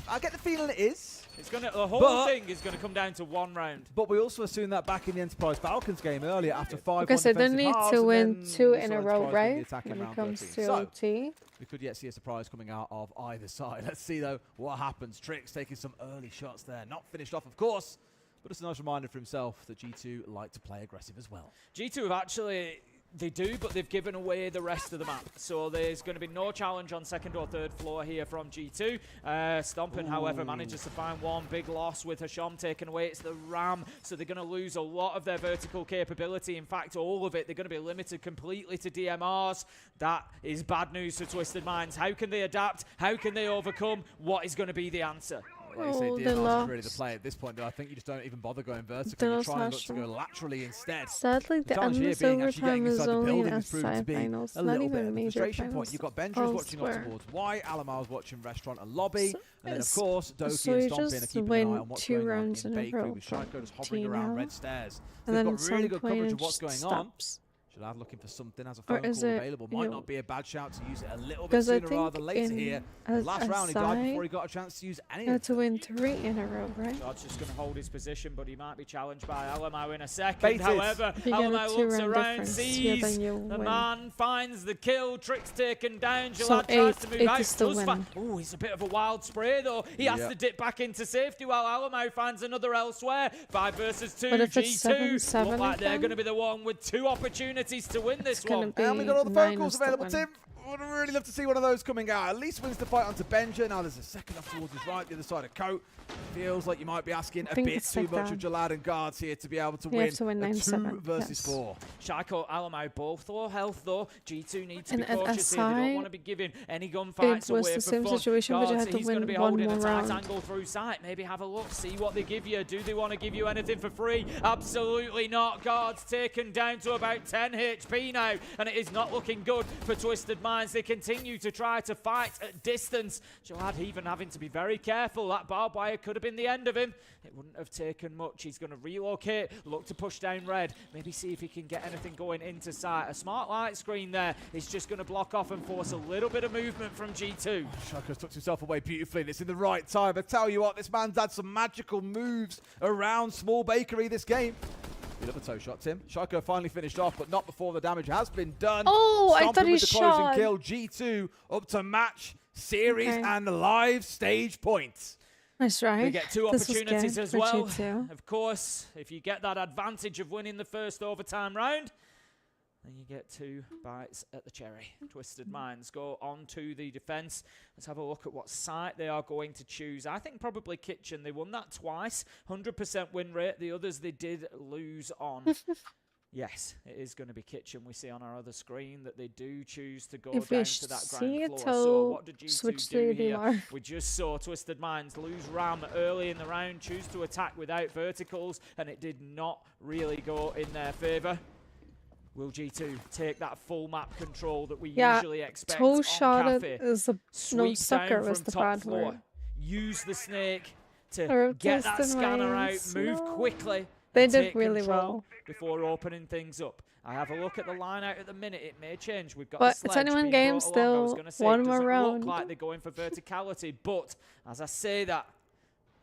I get the feeling it is. It's gonna. The whole thing is going to come down to one round. But we also assumed that back in the Enterprise Falcons game earlier after 5-1 because they don't need to win 2 in a row, right? When it comes to OT. We could yet see a surprise coming out of either side. Let's see, though, what happens. Trix taking some early shots there. Not finished off, of course, but it's a nice reminder for himself that G2 like to play aggressive as well. G2 have actually... They do, but they've given away the rest of the map. So there's going to be no challenge on 2nd or 3rd floor here from G2. Stompin, however, manages to find one big loss with Hasham taken away. It's the Ram, so they're going to lose a lot of their vertical capability. In fact, all of it. They're going to be limited completely to DMRs. That is bad news for Twisted Minds. How can they adapt? How can they overcome? What is going to be the answer? Like you say, DMR's is really the play at this point, though. I think you just don't even bother going vertical. You try and look to go laterally instead. Sadly, the endless overtime is only in SI finals, not even major finals. You've got Benja's watching up towards Y, Alamar's watching restaurant and lobby, and then, of course, Doki and Stompin are keeping an eye on what's going on in Bakery, with Shaiko just hovering around red stairs. And they've then got really good coverage of what's going on. Stops. Looking for something as a phone call available. Might not be a bad shout to use it a little bit sooner rather than later here. Last round he died before he got a chance to use any of it. To win 3 in a row, right? God's just going to hold his position, but he might be challenged by Alamo in a second. However, Alamo looks around, sees the man, finds the kill. Trix taken down. Jalad tries to move out. Oh, he's a bit of a wild spray, though. He has to dip back into safety while Alamo finds another elsewhere. 5 versus 2. G2 look like they're going to be the one with 2 opportunities to win this one. And we got all the phone calls available, Tim. Would really love to see one of those coming out. At least wins the fight onto Benja. Now there's a second off towards his right, the other side of Coat. Feels like you might be asking a bit too much of Jalad and guards here to be able to win 2 versus 4. Shaiko, Alamo both low health though. G2 needs to be cautious here. They don't want to be giving any gunfights away for fun. Situation, but you have to he's going to be win holding one a tight round. angle through sight. Maybe have a look, see what they give you. Do they want to give you anything for free? Absolutely not. Guards taken down to about 10 HP now, and it is not looking good for Twisted Minds. Minds, they continue to try to fight at distance. Jawad even having to be very careful. That barbed wire could have been the end of him. It wouldn't have taken much. He's going to relocate, look to push down red, maybe see if he can get anything going into sight. A smart light screen there is just going to block off and force a little bit of movement from G2. Shaco's tucked himself away beautifully, and it's in the right time. I tell you what, this man's had some magical moves around Small Bakery this game. You love a toe shot, Tim. Shaco finally finished off, but not before the damage has been done. Oh, I thought he with the closing shot. kill. G2 up to match, series, and live stage points. That's right. We get two opportunities as well. G2. Of course, if you get that advantage of winning the first overtime round, then you get 2 bites at the cherry. Twisted Minds go on to the defense. Let's have a look at what site they are going to choose. I think probably Kitchen. They won that twice. 100% win rate. The others they did lose on. Yes, it is going to be Kitchen. We see on our other screen that they do choose to go down to that ground floor. So what did G2 do here? We just saw Twisted Minds lose Ram early in the round, choose to attack without verticals, and it did not really go in their favour. Will G2 take that full map control that we usually expect on Cafe? Is a no sucker was the bad word. Use the snake to get that scanner out, move quickly. They and did take really control well before opening things up. I have a look at the line out at the minute. It may change. We've got but the it's sledge 21 being games brought along. I was still. gonna say, One it more doesn't round. look like they're going for verticality, but as I say that,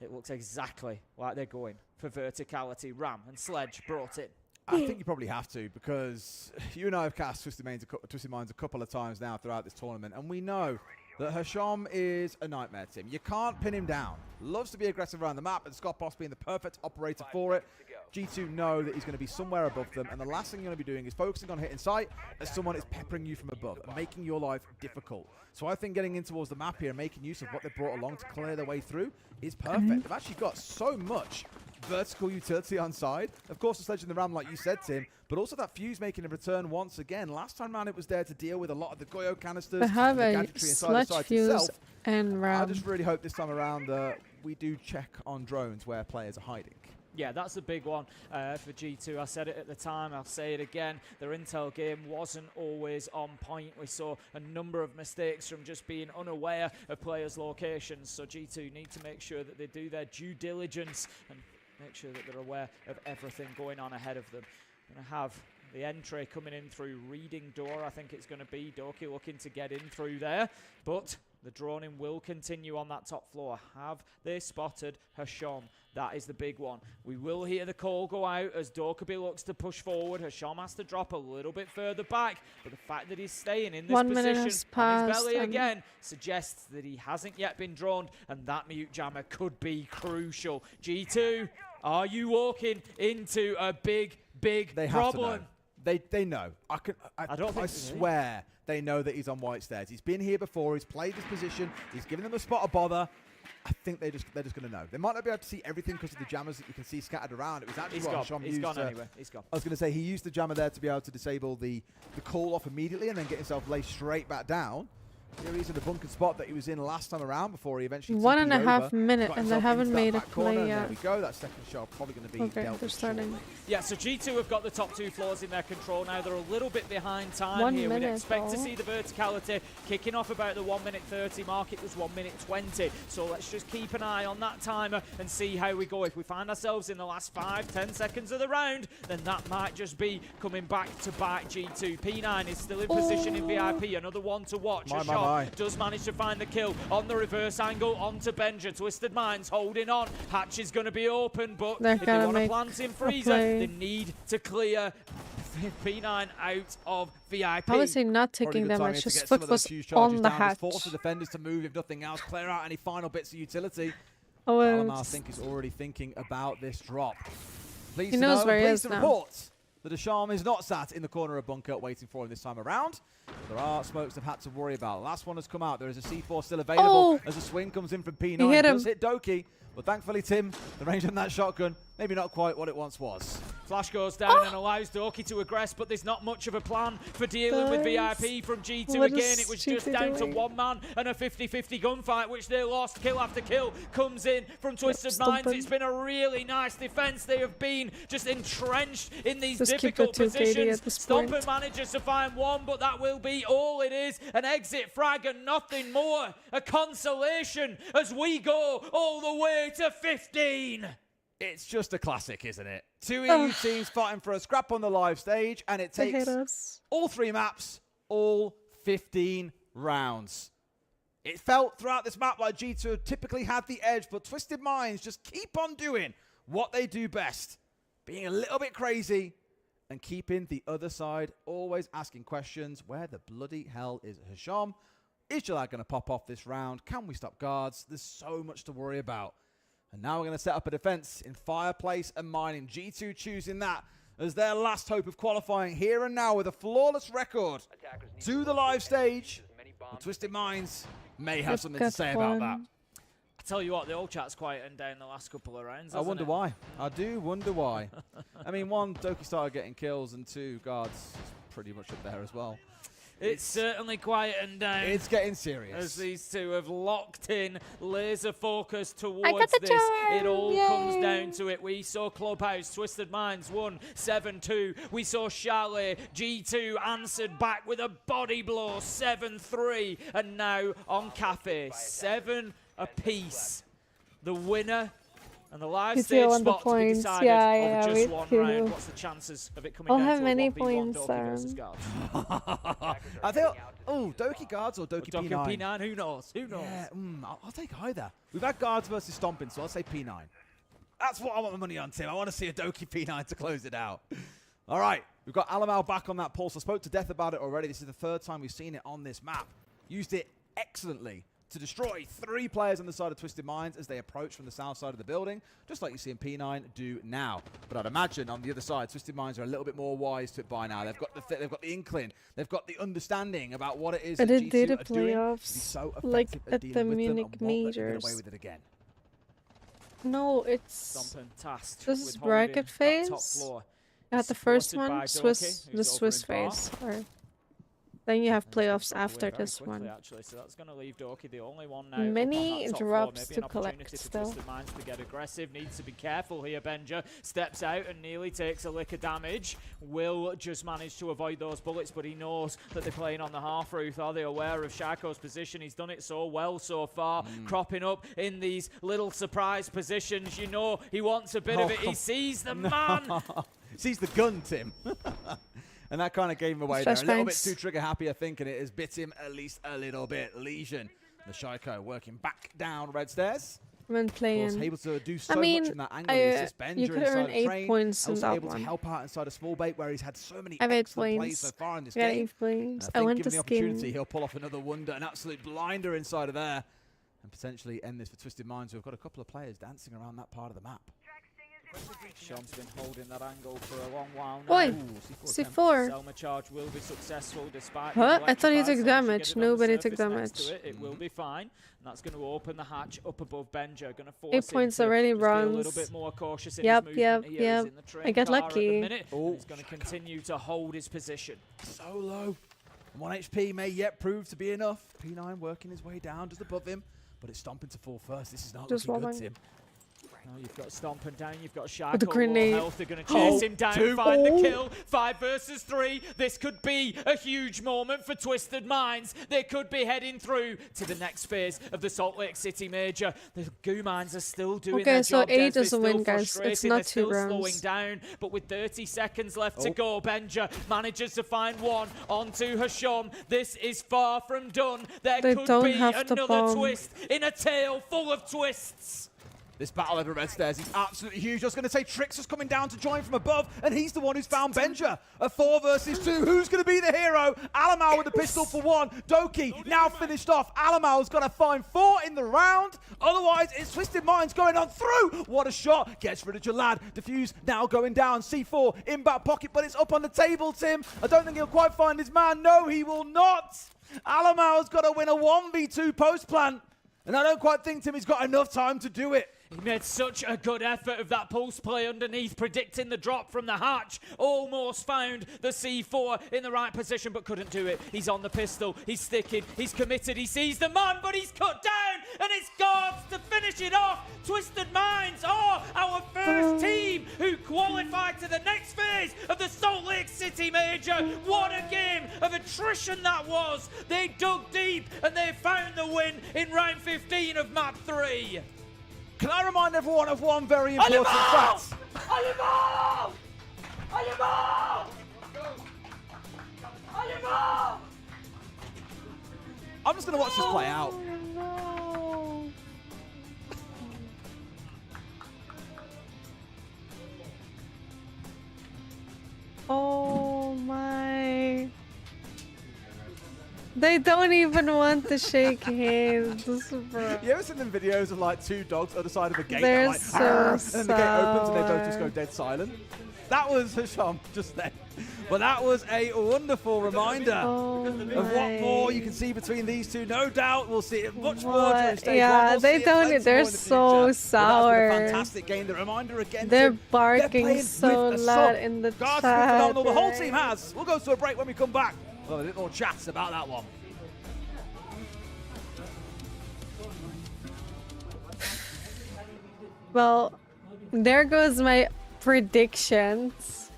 it looks exactly like they're going for verticality. Ram and Sledge brought in. I think you probably have to, because you and I have cast Twisted Minds a couple of times now throughout this tournament, and we know that Hasham is a nightmare, Tim. You can't pin him down. Loves to be aggressive around the map, and Scott Boss being the perfect operator for it. G2 know that he's going to be somewhere above them, and the last thing you're going to be doing is focusing on hitting sight as someone is peppering you from above and making your life difficult. So I think getting in towards the map here and making use of what they brought along to clear their way through is perfect. They've actually got so much vertical utility on side. Of course, the Sledge and the Ram, like you said, Tim, but also that Fuse making a return once again. Last time round, it was there to deal with a lot of the Goyo canisters. They have and the a gadgetry inside Sledge, the site Fuse, itself. and Ram. I just really hope this time around that we do check on drones where players are hiding. Yeah, that's the big one for G2. I said it at the time, I'll say it again. Their intel game wasn't always on point. We saw a number of mistakes from just being unaware of players' locations. So G2 need to make sure that they do their due diligence and make sure that they're aware of everything going on ahead of them. Going to have the entry coming in through Reading Door. I think it's going to be Doki looking to get in through there. But the droning will continue on that top floor. Have they spotted Hasham? That is the big one. We will hear the call go out as Dorkaby looks to push forward. Hasham has to drop a little bit further back, but the fact that he's staying in this 1 minute position has on his passed belly again suggests that he hasn't yet been droned, and that mute jammer could be crucial. G2, are you walking into a big problem? They know. I swear they know that he's on white stairs. He's been here before. He's played this position. He's given them a spot of bother. I think they're just going to know. They might not be able to see everything because of the jammers that you can see scattered around. It was actually what Hasham used. He's gone anyway. He's gone. I was going to say he used the jammer there to be able to disable the call off immediately and then get himself laced straight back down. Here he's in the bunker spot that he was in last time around before he eventually 1.5 minutes and they haven't made a play yet. There we go. That second shot probably going to be dealt with. Starting. Yeah, so G2 have got the top 2 floors in their control now. They're a little bit behind time 1 here. We'd minute, expect to see the verticality kicking off about the 1:30 mark. It was 1:20. So let's just keep an eye on that timer and see how we go. If we find ourselves in the last 5-10 seconds of the round, then that might just be coming back to bite G2. P9 is still in position in VIP. Another one to watch. Hasham does manage to find the kill on the reverse angle onto Benja. Twisted Minds holding on. Hatch is going to be open, but if they want to plant in freezer, they need to clear P9 out of VIP. How is he not taking damage? His foot was on the hatch. Force the defenders to move, if nothing else, clear out any final bits of utility. Oh, Alamar, I think, is already thinking about this drop. Please he knows where he is now. Report that Hasham is not sat in the corner of bunker waiting for him this time around. There are smokes they've had to worry about. Last one has come out. There is a C4 still available as a swing comes in from P9. Does hit Doki, but thankfully, Tim, the range on that shotgun, maybe not quite what it once was. Flash goes down and allows Doki to aggress, but there's not much of a plan for dealing with VIP from G2 What again. is It was G2 just down to doing? one man and a 50-50 gunfight, which they lost. Kill after kill comes in from Twisted Minds. It's been a really nice defense. They have been just entrenched in these Just keep difficult it 2KD positions. at this point. Stomper manages to find one, but that will be all it is. An exit frag and nothing more. A consolation as we go all the way to 15. It's just a classic, isn't it? Two EU teams fighting for a scrap on the live stage, and it They takes hate us. all 3 maps, all 15 rounds. It felt throughout this map like G2 typically had the edge, but Twisted Minds just keep on doing what they do best. Being a little bit crazy and keeping the other side always asking questions. Where the bloody hell is Hisham? Is Jalad going to pop off this round? Can we stop guards? There's so much to worry about. And now we're going to set up a defense in Fireplace and Mining. G2 choosing that as their last hope of qualifying here and now with a flawless record to the live stage. The Twisted Minds may have something to say about that. I tell you what, the old chat's quietened down the last couple of rounds. I wonder why. I do wonder why. I mean, 1, Doki started getting kills, and 2, guards is pretty much up there as well. It's certainly quietened down. It's getting serious. As these two have locked in, laser focus I towards got the this. charm. It all Yay. comes down to it. We saw Clubhouse, Twisted Minds 1-7-2. We saw Chalet, G2 answered back with a body blow 7-3. And now on Cafe, 7 apiece. The winner and the live You stage feel on the spot to be points. decided Yeah, over me just one too. round. What's the chances of it coming I'll down have to many a 1v1 points, Doki versus guards? I think, Doki guards or Doki Doki P9? P9, who knows? Who knows? Yeah, I'll take either. We've had guards versus stomping, so I'll say P9. That's what I want my money on, Tim. I want to see a Doki P9 to close it out. All right, we've got Alamal back on that pulse. I spoke to Death about it already. This is the 3rd time we've seen it on this map. Used it excellently to destroy 3 players on the side of Twisted Minds as they approach from the south side of the building, just like you see in P9 do now. But I'd imagine on the other side, Twisted Minds are a little bit more wise to it by now. They've got the inkling, they've got the understanding about what it is But that it G2 did are the doing. playoffs, So like effective at dealing the with them Munich and won't let them get majors. away with it again. No, it's Stomping tasked this with is holding bracket that top phase. floor. At the first Supported by one, Doki, the who's Swiss over in bar. phase. Or then you have playoffs Away after very this quickly, one. actually, so that's going to leave Doki the only one now. Many up on that top drops floor. Maybe to an collect opportunity for still. Twisted Minds to get aggressive. Needs to be careful here. Benja steps out and nearly takes a lick of damage. Will just manage to avoid those bullets, but he knows that they're playing on the half roof. Are they aware of Shaco's position? He's done it so well so far, cropping up in these little surprise positions. You know he wants a bit of it. He sees the man. Sees the gun, Tim. And that kind of gave him away there. A little bit Flashbangs. too trigger happy, I think, and it has bit him at least a little bit. Lesion. The Shaiko working back down red stairs. When Of course, playing. able to do so I mean, much in that angle. He assists Benja you could inside earn the 8 train. points in Also that able to one. help out inside a small bait where he's had so many I have 8 excellent plays points. so far in this I got game. 8 points. And I think want given the the opportunity, skin. he'll pull off another wonder, an absolute blinder inside of there, and potentially end this for Twisted Minds, who have got a couple of players dancing around that part of the map. Sean's been holding that angle for a long while now. Oi, Ooh, C4. Selma charge will be successful despite Huh? being I thought he electrified, took so once you damage. get it on the Nobody took surface next damage. to it will be fine. And that's going to open the hatch up above Benja. Going to force 8 him points to already, just be a little bronze. bit more cautious in Yep, his yep, movement. He is yep. in the train I got car at lucky. the minute, and he's going to continue to hold his position. So low. 1 HP may yet prove to be enough. P9 working his way down just above him, but it's stomping to full first. This is not Just looking good, one. Tim. Now you've got Stomping down, you've got With Shaco, the low grenade. health. They're going to chase him down, 2. find the kill. 5 versus 3. This could be a huge moment for Twisted Minds. They could be heading through to the next phase of the Salt Lake City Major. The Goo Mines are still doing Okay, their so job. 8 Des. They're is a win, still guys. It's frustrated. not They're 2 still rounds. slowing down, but with 30 seconds left to go, Benja manages to find one onto Hasham. This is far from done. There They could don't be have to another bomb. twist in a tale full of twists. This battle over red stairs is absolutely huge. I was going to say Trix is coming down to join from above, and he's the one who's found Benja. A 4 versus 2. Who's going to be the hero? Alamal with the pistol for 1. Doki now finished off. Alamal's going to find 4 in the round. Otherwise, it's Twisted Minds going on through. What a shot. Gets rid of Jalad. Diffuse now going down. C4 in back pocket, but it's up on the table, Tim. I don't think he'll quite find his man. No, he will not. Alamal's got to win a 1v2 post plant. And I don't quite think, Tim, he's got enough time to do it. He made such a good effort of that pulse play underneath, predicting the drop from the hatch. Almost found the C4 in the right position, but couldn't do it. He's on the pistol, he's sticking, he's committed, he sees the man, but he's cut down, and it's Guards to finish it off. Twisted Minds are our first team who qualified to the next phase of the Salt Lake City Major. What a game of attrition that was. They dug deep, and they found the win in round 15 of map 3. Can I remind everyone of one very important fact? I'm just going to watch this play out. No. Oh my. They don't even want to shake hands, bro. You ever seen them videos of like two dogs other side of a gate? They're Like, so and then the gate opens and they both just sour. go dead silent? That was Hisham just then. But that was a wonderful reminder of what more you can see between these two. No doubt we'll see it much more during stage one. Yeah, We'll they see it don't. plenty They're more in the so future. But sour. that's been a fantastic game. The reminder again. They're Tim, barking playing so with a loud sub. in the Guards have been phenomenal. The whole chat. team has. We'll go to a break when we come back. Well, a bit more chats about that one. Well, there goes my predictions.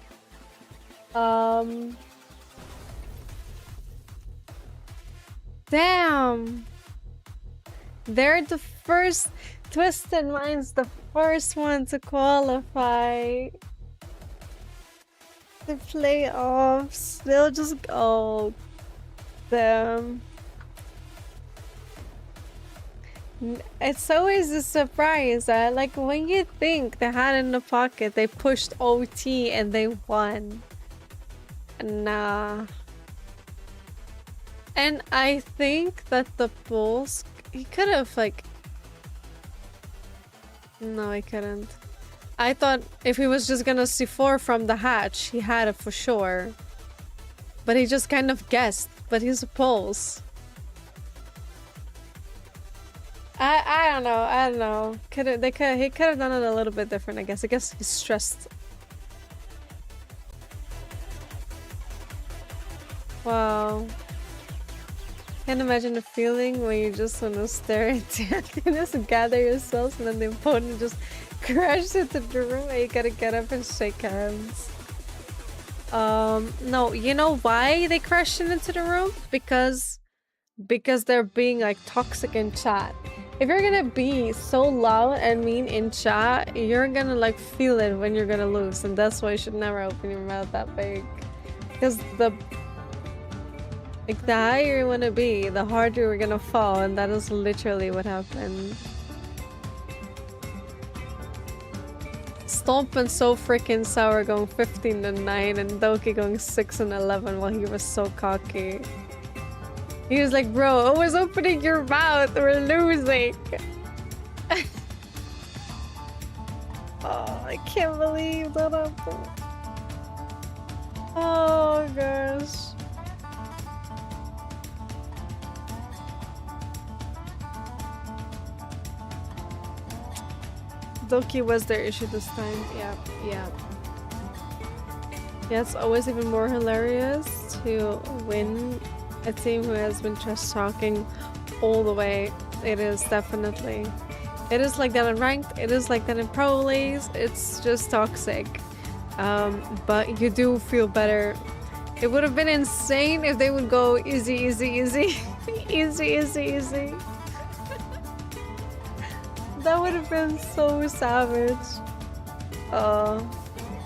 Damn. They're the first. Twisted Mind's the first one to qualify. The playoffs. They'll just go. Them. It's always a surprise. Like when you think they had it in the pocket, they pushed OT and they won. Nah. And I think that the Bulls, he could have like. No, he couldn't. I thought if he was just gonna C4 from the hatch, he had it for sure. But he just kind of guessed. But he's a Pulse. I don't know. I don't know. He could have done it a little bit different. I guess he's stressed. Wow. Can't imagine the feeling when you just want to stare at emptiness and gather yourselves, and then the opponent just crashes into the room and you gotta get up and shake hands. No, you know why they crashed into the room? Because they're being like toxic in chat. If you're gonna be so loud and mean in chat, you're gonna like feel it when you're gonna lose, and that's why you should never open your mouth that big. Because the higher you wanna be, the harder you're gonna fall, and that is literally what happened. Stomping so freaking sour, going 15-9, and Doki going 6-11 while he was so cocky. He was like, bro, I was opening your mouth, we're losing. Oh, I can't believe that happened. Oh gosh. Doki was their issue this time. Yeah. Yeah, it's always even more hilarious to win a team who has been trash talking all the way. It is definitely. It is like that in ranked, it is like that in pro leagues, it's just toxic. But you do feel better. It would have been insane if they would go easy, easy, easy. Easy, easy, easy. That would have been so savage.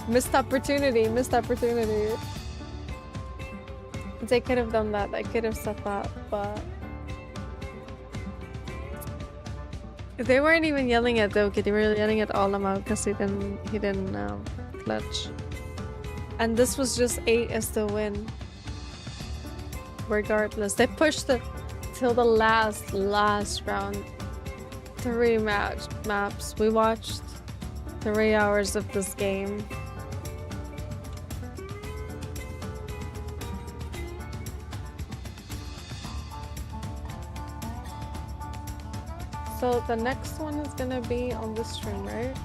Missed opportunity, missed opportunity. They could have done that, they could have said that, but they weren't even yelling at Doki, they were yelling at Olama because he didn't clutch. And this was just 8 as the win. Regardless. They pushed it till the last round. 3 maps. We watched 3 hours of this game. So the next one is gonna be on the stream, right?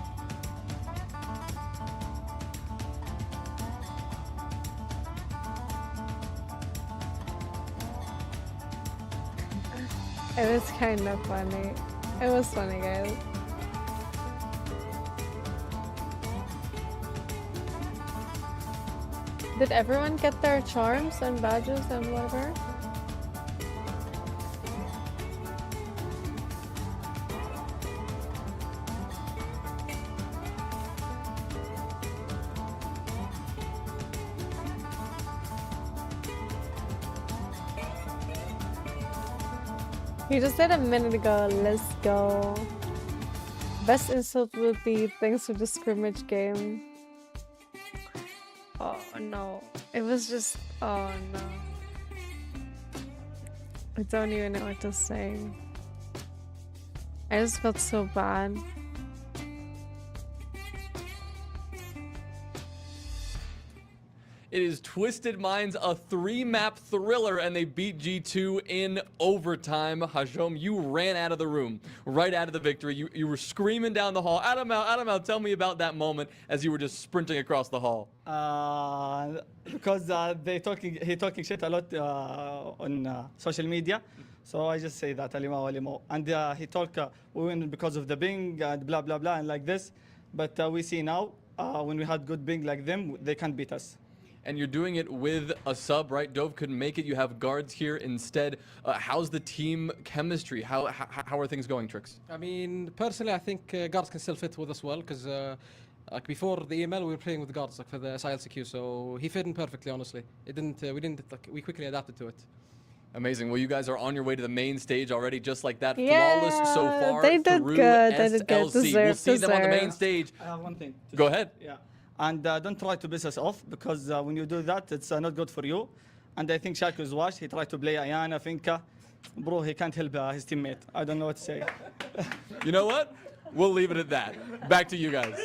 It was kind of funny. It was funny, guys. Did everyone get their charms and badges and whatever? He just said a minute ago, let's go. Best insult would be thanks for the scrimmage game. Oh no. It was just, oh no. I don't even know what to say. I just felt so bad. It is Twisted Minds, a 3-map thriller, and they beat G2 in overtime. Hajom, you ran out of the room, right out of the victory. You were screaming down the hall. Adam, tell me about that moment as you were just sprinting across the hall. Because he talking shit a lot on social media. So I just say that, Alimo. And he talk, we win because of the Bing and blah, blah, blah, and like this. But we see now, when we had good Bing like them, they can't beat us. And you're doing it with a sub, right? Dove couldn't make it. You have guards here instead. How's the team chemistry? How are things going, Trix? I mean, personally, I think guards can still fit with us well because like before the email, we were playing with guards like for the SLC, so he fit in perfectly. Honestly, we quickly adapted to it. Amazing. Well, you guys are on your way to the main stage already, just like that. Flawless so far. They did through good. SLC. They did good. We'll see them on the main stage. I have one thing. Go ahead. Yeah. And don't try to piss us off because when you do that, it's not good for you. And I think Shaku is washed. He tried to play Ayana, Finka. Bro, he can't help his teammate. I don't know what to say. You know what? We'll leave it at that. Back to you guys.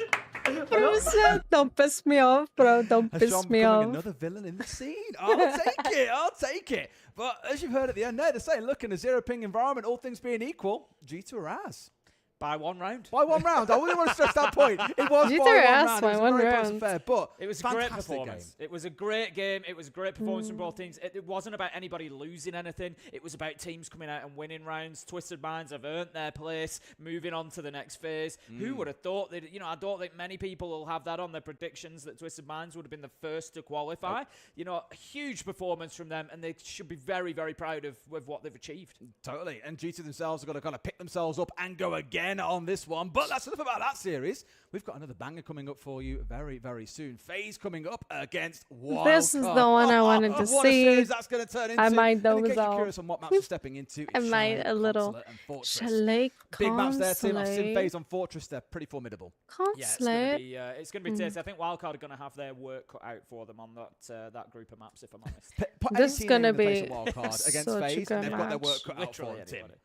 Don't piss me off, bro. Don't piss me off. Another villain in the scene. I'll take it. I'll take it. But as you've heard at the end there, they're saying, look, in a zero ping environment, all things being equal, G2 are ass. By 1 round. By 1 round. I really want to stress that point. It was G2 by 1 ass round. by It was 1 very round. close and fair, but it was a great performance. It was a great game. It was a great performance from both teams. It wasn't about anybody losing anything. It was about teams coming out and winning rounds. Twisted Minds have earned their place, moving on to the next phase. Who would have thought that, I don't think many people will have that on their predictions that Twisted Minds would have been the first to qualify. A huge performance from them, and they should be very, very proud of what they've achieved. Totally. And G2 themselves have got to kind of pick themselves up and go again on this one. But that's enough about that series. We've got another banger coming up for you very, very soon. FaZe coming up against Wildcard. This is the one I wanted to what see. A series that's going to turn into. I might and in those case you're out. curious on what maps we're stepping into, I might a little. Chalet Big maps there, Tim. I've seen Consulate. FaZe on Fortress. They're pretty formidable. Consulate. Yeah, it's going to be tasty. I think Wildcard are going to have their work cut out for them on that group of maps, if I'm honest. Put This any is gonna team in the place be of Wildcard against such a FaZe, good and they've got their match. work cut out for Literally them, Tim. anybody.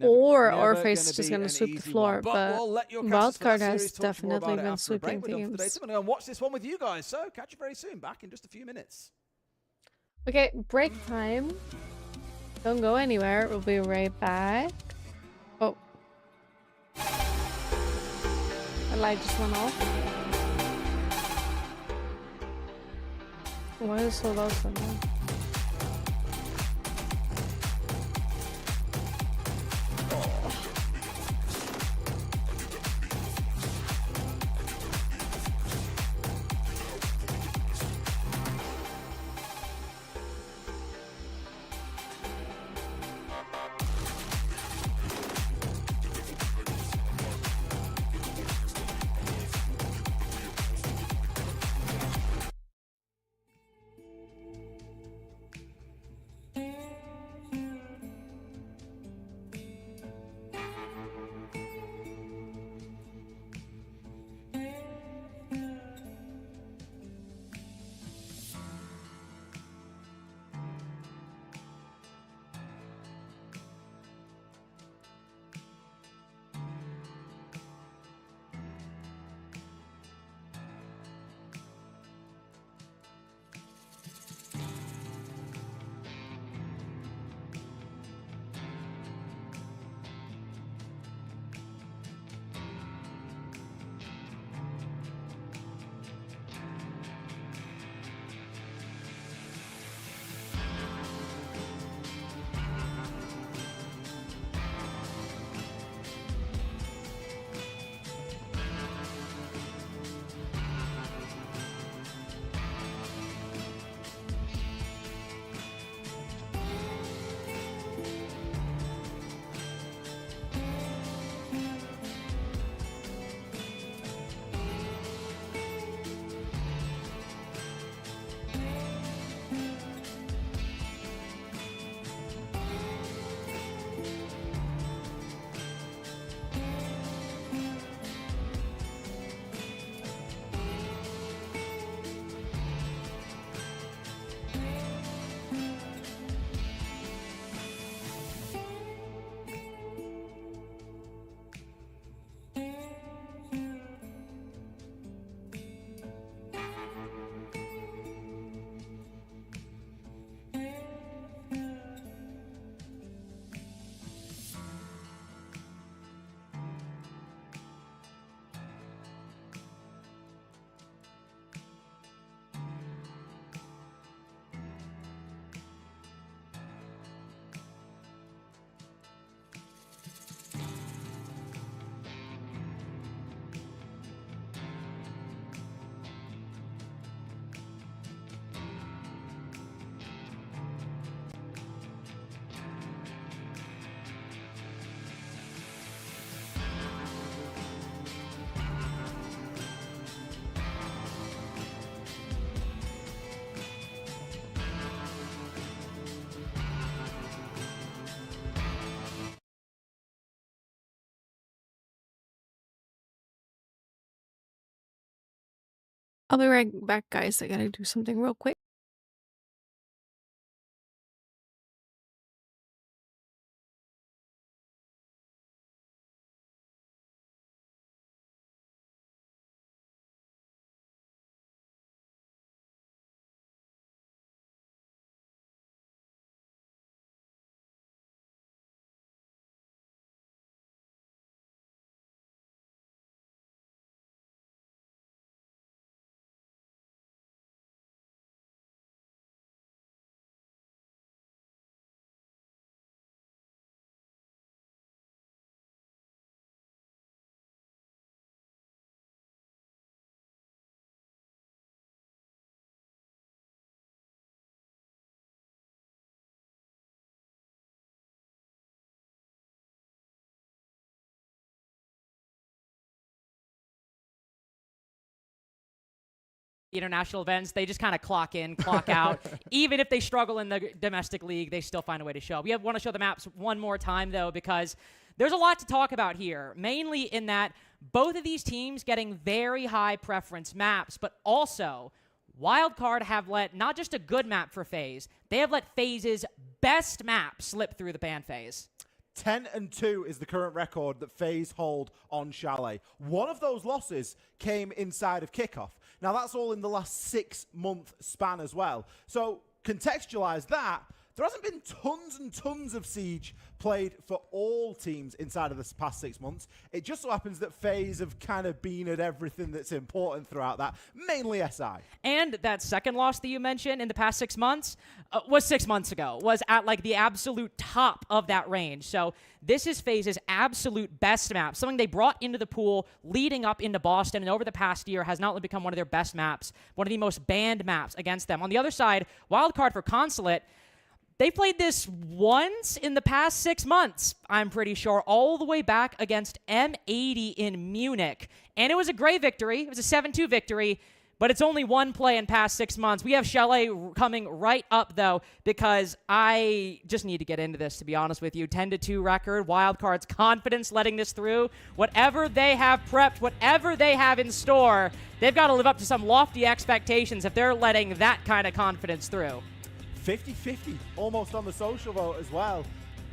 Or Never FaZe is just gonna going be to sweep an the easy floor, one. but we'll let your casters for Wildcard that has series talk more definitely about it been after a break. sweeping We're done for today, teams. so I'm going to go and watch this one with you guys. So catch you very soon. Back in just a few minutes. Okay, break time. Don't go anywhere. We'll be right back. Oh. The light just went off. Why is it so loud for now? I'll be right back, guys. I gotta do something real quick. International events, they just kind of clock in, clock out. Even if they struggle in the domestic league, they still find a way to show. We want to show the maps one more time, though, because there's a lot to talk about here, mainly in that both of these teams getting very high preference maps, but also Wildcard have let not just a good map for FaZe, they have let FaZe's best map slip through the ban phase. 10-2 is the current record that FaZe hold on Chalet. One of those losses came inside of kickoff. Now, that's all in the last 6-month span as well. So, contextualize that. There hasn't been tons and tons of Siege played for all teams inside of the past 6 months. It just so happens that FaZe have kind of been at everything that's important throughout that, mainly SI. And that second loss that you mentioned in the past 6 months was 6 months ago, was at like the absolute top of that range. So this is FaZe's absolute best map, something they brought into the pool leading up into Boston, and over the past year has not only become one of their best maps, one of the most banned maps against them. On the other side, Wildcard for Consulate, they played this once in the past 6 months, I'm pretty sure, all the way back against M80 in Munich. And it was a great victory. It was a 7-2 victory, but it's only one play in past 6 months. We have Chalet coming right up, though, because I just need to get into this, to be honest with you. 10-2 record, Wildcard's confidence letting this through. Whatever they have prepped, whatever they have in store, they've got to live up to some lofty expectations if they're letting that kind of confidence through. 50-50, almost on the social vote as well.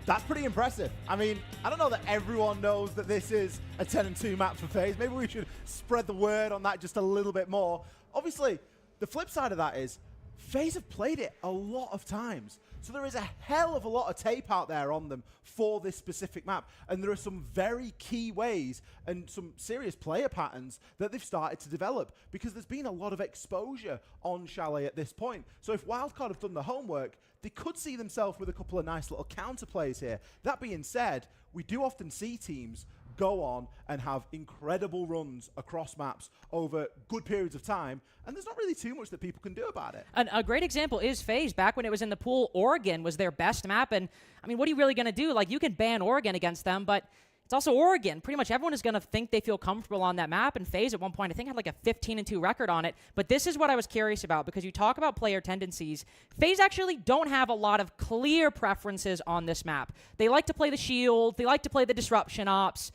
That's pretty impressive. I mean, I don't know that everyone knows that this is a 10-2 map for FaZe. Maybe we should spread the word on that just a little bit more. Obviously, the flip side of that is FaZe have played it a lot of times. So there is a hell of a lot of tape out there on them for this specific map. And there are some very key ways and some serious player patterns that they've started to develop because there's been a lot of exposure on Chalet at this point. So if Wildcard have done the homework, they could see themselves with a couple of nice little counterplays here. That being said, we do often see teams go on and have incredible runs across maps over good periods of time, and there's not really too much that people can do about it. And a great example is FaZe. Back when it was in the pool, Oregon was their best map, and I mean, what are you really going to do? Like, you can ban Oregon against them, but it's also Oregon. Pretty much everyone is going to think they feel comfortable on that map, and FaZe at one point, I think, had like a 15-2 record on it. But this is what I was curious about, because you talk about player tendencies. FaZe actually don't have a lot of clear preferences on this map. They like to play the shield. They like to play the disruption ops.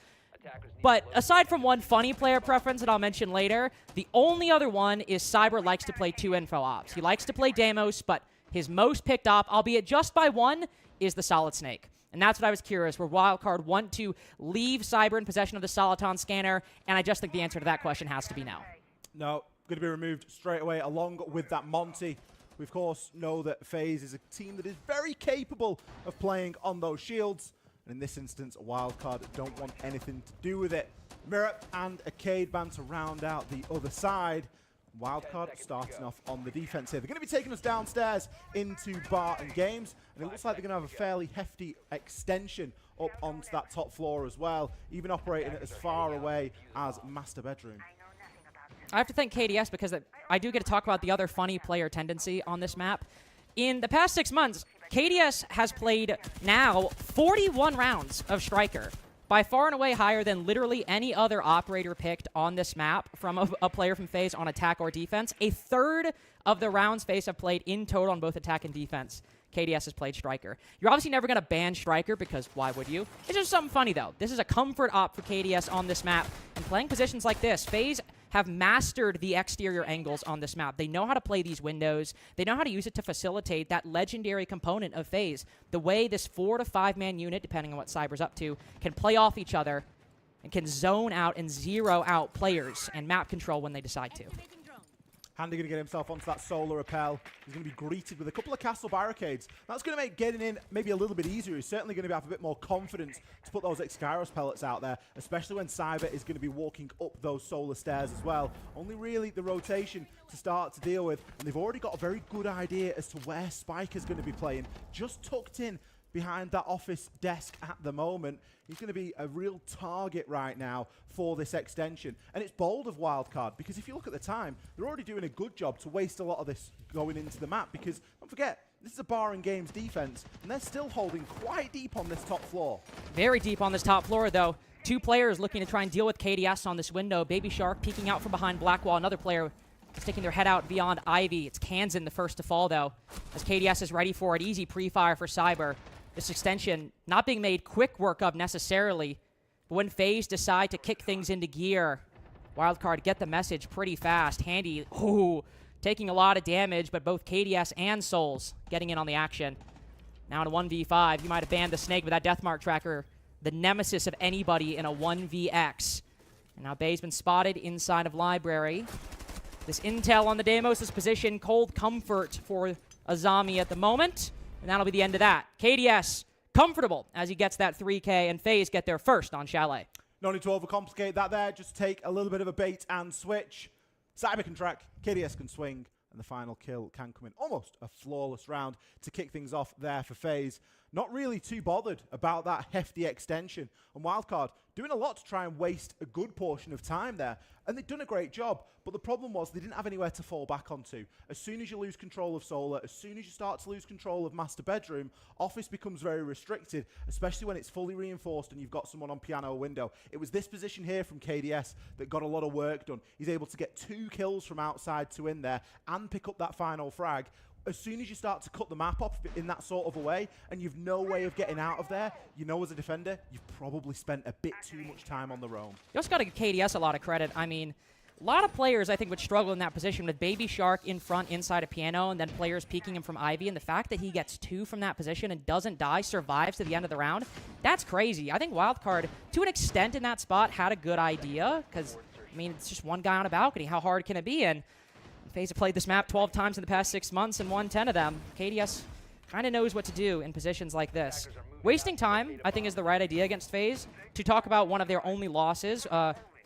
But aside from one funny player preference that I'll mention later, the only other one is Cyber likes to play 2 info ops. He likes to play Deimos, but his most picked op, albeit just by one, is the Solid Snake. And that's what I was curious, where Wildcard want to leave Cyber in possession of the Soliton scanner, and I just think the answer to that question has to be no. No, going to be removed straight away along with that Monty. We, of course, know that FaZe is a team that is very capable of playing on those shields. And in this instance, Wildcard don't want anything to do with it. Mirror and Arcade Band to round out the other side. Wildcard starting off on the defense here. They're going to be taking us downstairs into Bar and Games. And it looks like they're going to have a fairly hefty extension up onto that top floor as well, even operating it as far away as Master Bedroom. I have to thank KDS because I do get to talk about the other funny player tendency on this map. In the past 6 months, KDS has played now 41 rounds of Striker, by far and away higher than literally any other operator picked on this map from a player from FaZe on attack or defense. A third of the rounds FaZe have played in total on both attack and defense. KDS has played Striker. You're obviously never going to ban Striker because why would you? It's just something funny, though. This is a comfort op for KDS on this map. And playing positions like this, FaZe have mastered the exterior angles on this map. They know how to play these windows. They know how to use it to facilitate that legendary component of FaZe. The way this 4 to 5 man unit, depending on what Cyber's up to, can play off each other and can zone out and zero out players and map control when they decide to. Handy going to get himself onto that solar rappel. He's going to be greeted with a couple of castle barricades. That's going to make getting in maybe a little bit easier. He's certainly going to have a bit more confidence to put those Xkyros pellets out there, especially when Cyber is going to be walking up those solar stairs as well. Only really the rotation to start to deal with. And they've already got a very good idea as to where Spike is going to be playing. Just tucked in behind that office desk at the moment. He's going to be a real target right now for this extension. And it's bold of Wildcard, because if you look at the time, they're already doing a good job to waste a lot of this going into the map, because don't forget, this is a bar and games defense, and they're still holding quite deep on this top floor. Very deep on this top floor, though. 2 players looking to try and deal with KDS on this window. Baby Shark peeking out from behind Blackwall. Another player sticking their head out beyond Ivy. It's Kansan the first to fall, though, as KDS is ready for it. Easy pre-fire for Cyber. This extension not being made quick work of necessarily, but when FaZe decide to kick things into gear, Wildcard get the message pretty fast. Handy, taking a lot of damage, but both KDS and Souls getting in on the action. Now in a 1v5, you might have banned the Snake with that Deathmark tracker, the nemesis of anybody in a 1vx. And now Bay's been spotted inside of Library. This intel on the Deimos' position, cold comfort for Azami at the moment. And that'll be the end of that. KDS comfortable as he gets that 3K, and FaZe get there first on Chalet. No need to overcomplicate that there. Just take a little bit of a bait and switch. Cyber can track, KDS can swing, and the final kill can come in. Almost a flawless round to kick things off there for FaZe. Not really too bothered about that hefty extension. And Wildcard doing a lot to try and waste a good portion of time there. And they've done a great job. But the problem was they didn't have anywhere to fall back onto. As soon as you lose control of Solar, as soon as you start to lose control of Master Bedroom, Office becomes very restricted, especially when it's fully reinforced and you've got someone on piano or window. It was this position here from KDS that got a lot of work done. He's able to get 2 kills from outside to in there and pick up that final frag. As soon as you start to cut the map up in that sort of a way, and you've no way of getting out of there, you know as a defender, you've probably spent a bit too much time on the roam. You also got to give KDS a lot of credit. I mean, a lot of players, I think, would struggle in that position with Baby Shark in front inside a piano, and then players peeking him from Ivy, and the fact that he gets 2 from that position and doesn't die, survives to the end of the round, that's crazy. I think Wildcard, to an extent in that spot, had a good idea, because, I mean, it's just one guy on a balcony. How hard can it be? And FaZe have played this map 12 times in the past 6 months and won 10 of them. KDS kind of knows what to do in positions like this. Wasting time, I think, is the right idea against FaZe. To talk about one of their only losses,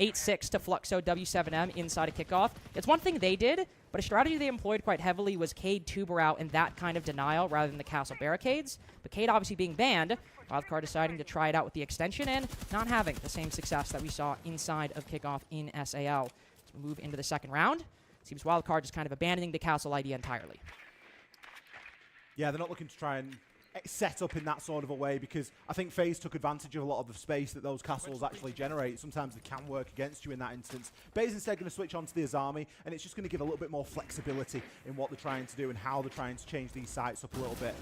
8-6 to Fluxo W7M inside a kickoff. It's one thing they did, but a strategy they employed quite heavily was Cade Tuber out in that kind of denial rather than the castle barricades. But Cade obviously being banned, Wildcard deciding to try it out with the extension and not having the same success that we saw inside of kickoff in SAL. So we move into the second round. Seems Wildcard just kind of abandoning the castle idea entirely. Yeah, they're not looking to try and set up in that sort of a way, because I think FaZe took advantage of a lot of the space that those castles actually generate. Sometimes they can work against you in that instance. Bay's instead going to switch on to the Azami, and it's just going to give a little bit more flexibility in what they're trying to do and how they're trying to change these sites up a little bit.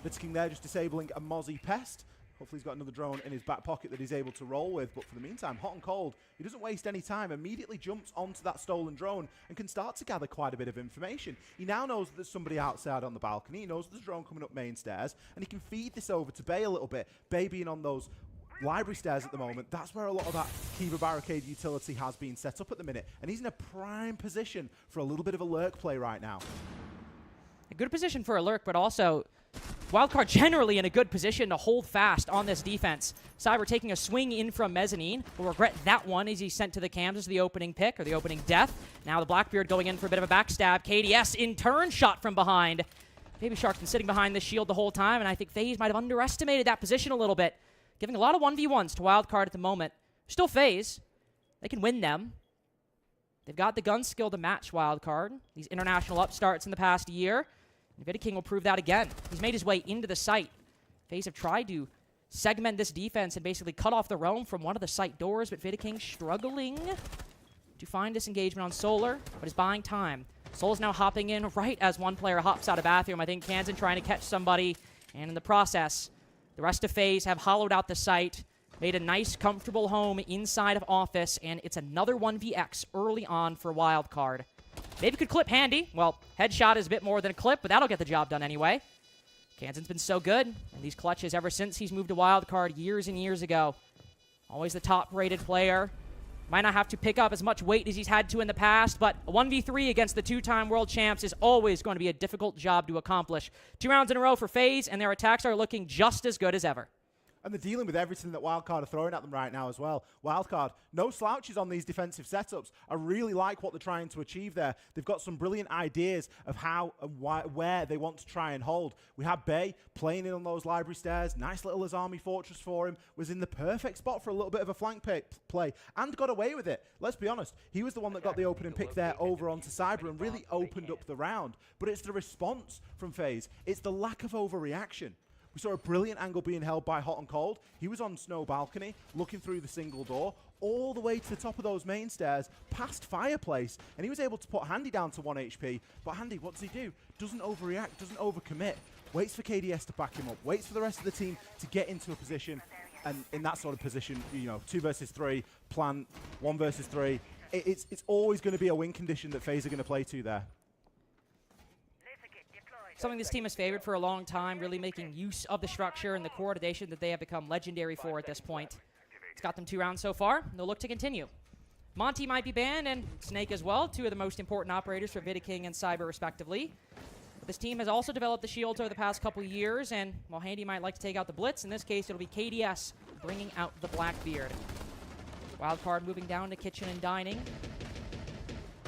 Blitzking there just disabling a Mozzie Pest. Hopefully he's got another drone in his back pocket that he's able to roll with. But for the meantime, hot and cold, he doesn't waste any time. Immediately jumps onto that stolen drone and can start to gather quite a bit of information. He now knows that there's somebody outside on the balcony. He knows there's a drone coming up main stairs. And he can feed this over to Bay a little bit. Bay being on those library stairs at the moment, that's where a lot of that Kiva barricade utility has been set up at the minute. And he's in a prime position for a little bit of a lurk play right now. A good position for a lurk, but also Wildcard generally in a good position to hold fast on this defense. Cyber taking a swing in from Mezzanine. Will regret that one as he's sent to the cams as the opening pick, or the opening death. Now the Blackbeard going in for a bit of a backstab. KDS in turn shot from behind. Baby Shark's been sitting behind this shield the whole time, and I think FaZe might have underestimated that position a little bit. Giving a lot of 1v1s to Wildcard at the moment. Still FaZe. They can win them. They've got the gun skill to match Wildcard. These international upstarts in the past year. And Vidiking will prove that again. He's made his way into the site. FaZe have tried to segment this defense and basically cut off the roam from one of the site doors, but Vidiking struggling to find disengagement on Solar, but is buying time. Soul's now hopping in right as one player hops out of bathroom. I think Kansan trying to catch somebody, and in the process, the rest of FaZe have hollowed out the site. made a nice, comfortable home inside of Office, and it's another 1vx early on for Wildcard. Maybe could clip Handy. Well, headshot is a bit more than a clip, but that'll get the job done anyway. Kansan's been so good in these clutches ever since he's moved to Wildcard years and years ago. Always the top-rated player. Might not have to pick up as much weight as he's had to in the past, but a 1v3 against the two-time world champs is always going to be a difficult job to accomplish. 2 rounds in a row for FaZe, and their attacks are looking just as good as ever. And they're dealing with everything that Wildcard are throwing at them right now as well. Wildcard, no slouches on these defensive setups. I really like what they're trying to achieve there. They've got some brilliant ideas of how and where they want to try and hold. We had Bay playing in on those library stairs. Nice little Azami fortress for him. Was in the perfect spot for a little bit of a flank play and got away with it. Let's be honest. He was the one that got the opening pick there over onto Cyber and really opened up the round. But it's the response from FaZe. It's the lack of overreaction. We saw a brilliant angle being held by Hot and Cold. He was on Snow Balcony, looking through the single door, all the way to the top of those main stairs, past Fireplace, and he was able to put Handy down to 1 HP. But Handy, what does he do? Doesn't overreact, doesn't overcommit. Waits for KDS to back him up, waits for the rest of the team to get into a position, and in that sort of position, you know, 2 versus 3, plan 1 versus 3. It's always going to be a win condition that FaZe are going to play to there. Something this team has favored for a long time, really making use of the structure and the coordination that they have become legendary for at this point. It's got them 2 rounds so far, and they'll look to continue. Monty might be banned, and Snake as well, 2 of the most important operators for Vidiking and Cyber respectively. But this team has also developed the shields over the past couple of years, and while Handy might like to take out the Blitz, in this case it'll be KDS bringing out the Blackbeard. Wildcard moving down to Kitchen and Dining.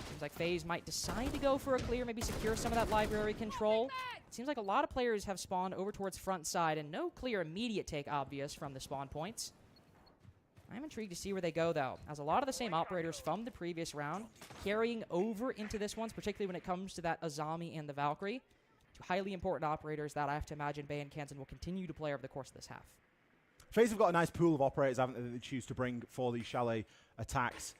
Seems like FaZe might decide to go for a clear, maybe secure some of that library control. It seems like a lot of players have spawned over towards front side, and no clear immediate take obvious from the spawn points. I'm intrigued to see where they go, though, as a lot of the same operators from the previous round carrying over into this one, particularly when it comes to that Azami and the Valkyrie. 2 highly important operators that I have to imagine Bay and Kansan will continue to play over the course of this half. FaZe have got a nice pool of operators, haven't they, that they choose to bring for these chalet attacks.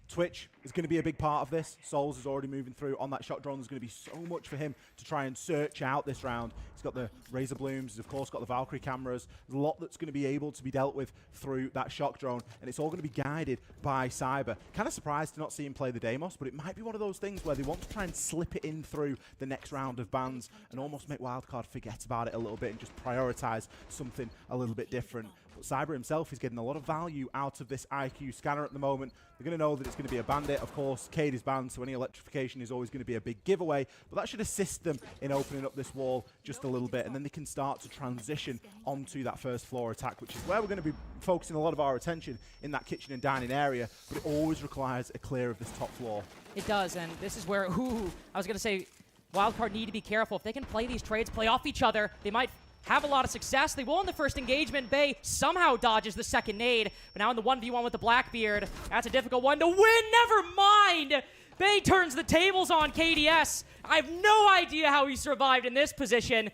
Twitch is going to be a big part of this. Souls is already moving through on that shot drone. There's going to be so much for him to try and search out this round. He's got the Razor Blooms. He's, of course, got the Valkyrie cameras. There's a lot that's going to be able to be dealt with through that shock drone, and it's all going to be guided by Cyber. Kind of surprised to not see him play the Deimos, but it might be one of those things where they want to try and slip it in through the next round of bans and almost make Wildcard forget about it a little bit and just prioritize something a little bit different. But Cyber himself is getting a lot of value out of this IQ scanner at the moment. They're going to know that it's going to be a bandit. Of course, Cade is banned, so any electrification is always going to be a big giveaway. But that should assist them in opening up this wall just a little bit, and then they can start to transition onto that first floor attack, which is where we're going to be focusing a lot of our attention in that kitchen and dining area. But it always requires a clear of this top floor. It does, and this is where, I was going to say, Wildcard need to be careful. If they can play these trades, play off each other, they might have a lot of success. They will in the first engagement. Bay somehow dodges the second nade, but now in the 1v1 with the Blackbeard, that's a difficult one to win. Never mind! Bay turns the tables on KDS. I have no idea how he survived in this position.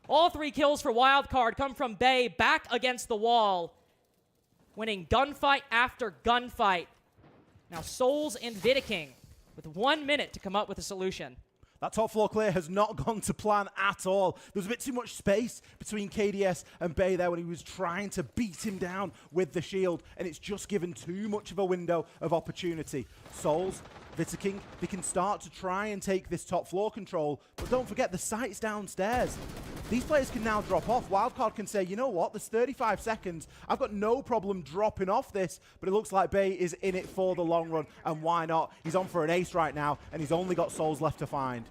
All 3 kills for Wildcard come from Bay back against the wall, winning gunfight after gunfight. Now Souls and Vidiking with 1 minute to come up with a solution. That top floor clear has not gone to plan at all. There was a bit too much space between KDS and Bay there when he was trying to beat him down with the shield, and it's just given too much of a window of opportunity. Souls, Vidiking, they can start to try and take this top floor control, but don't forget the site's downstairs. These players can now drop off. Wildcard can say, you know what, there's 35 seconds. I've got no problem dropping off this, but it looks like Bay is in it for the long run, and why not? He's on for an ace right now, and he's only got Souls left to find.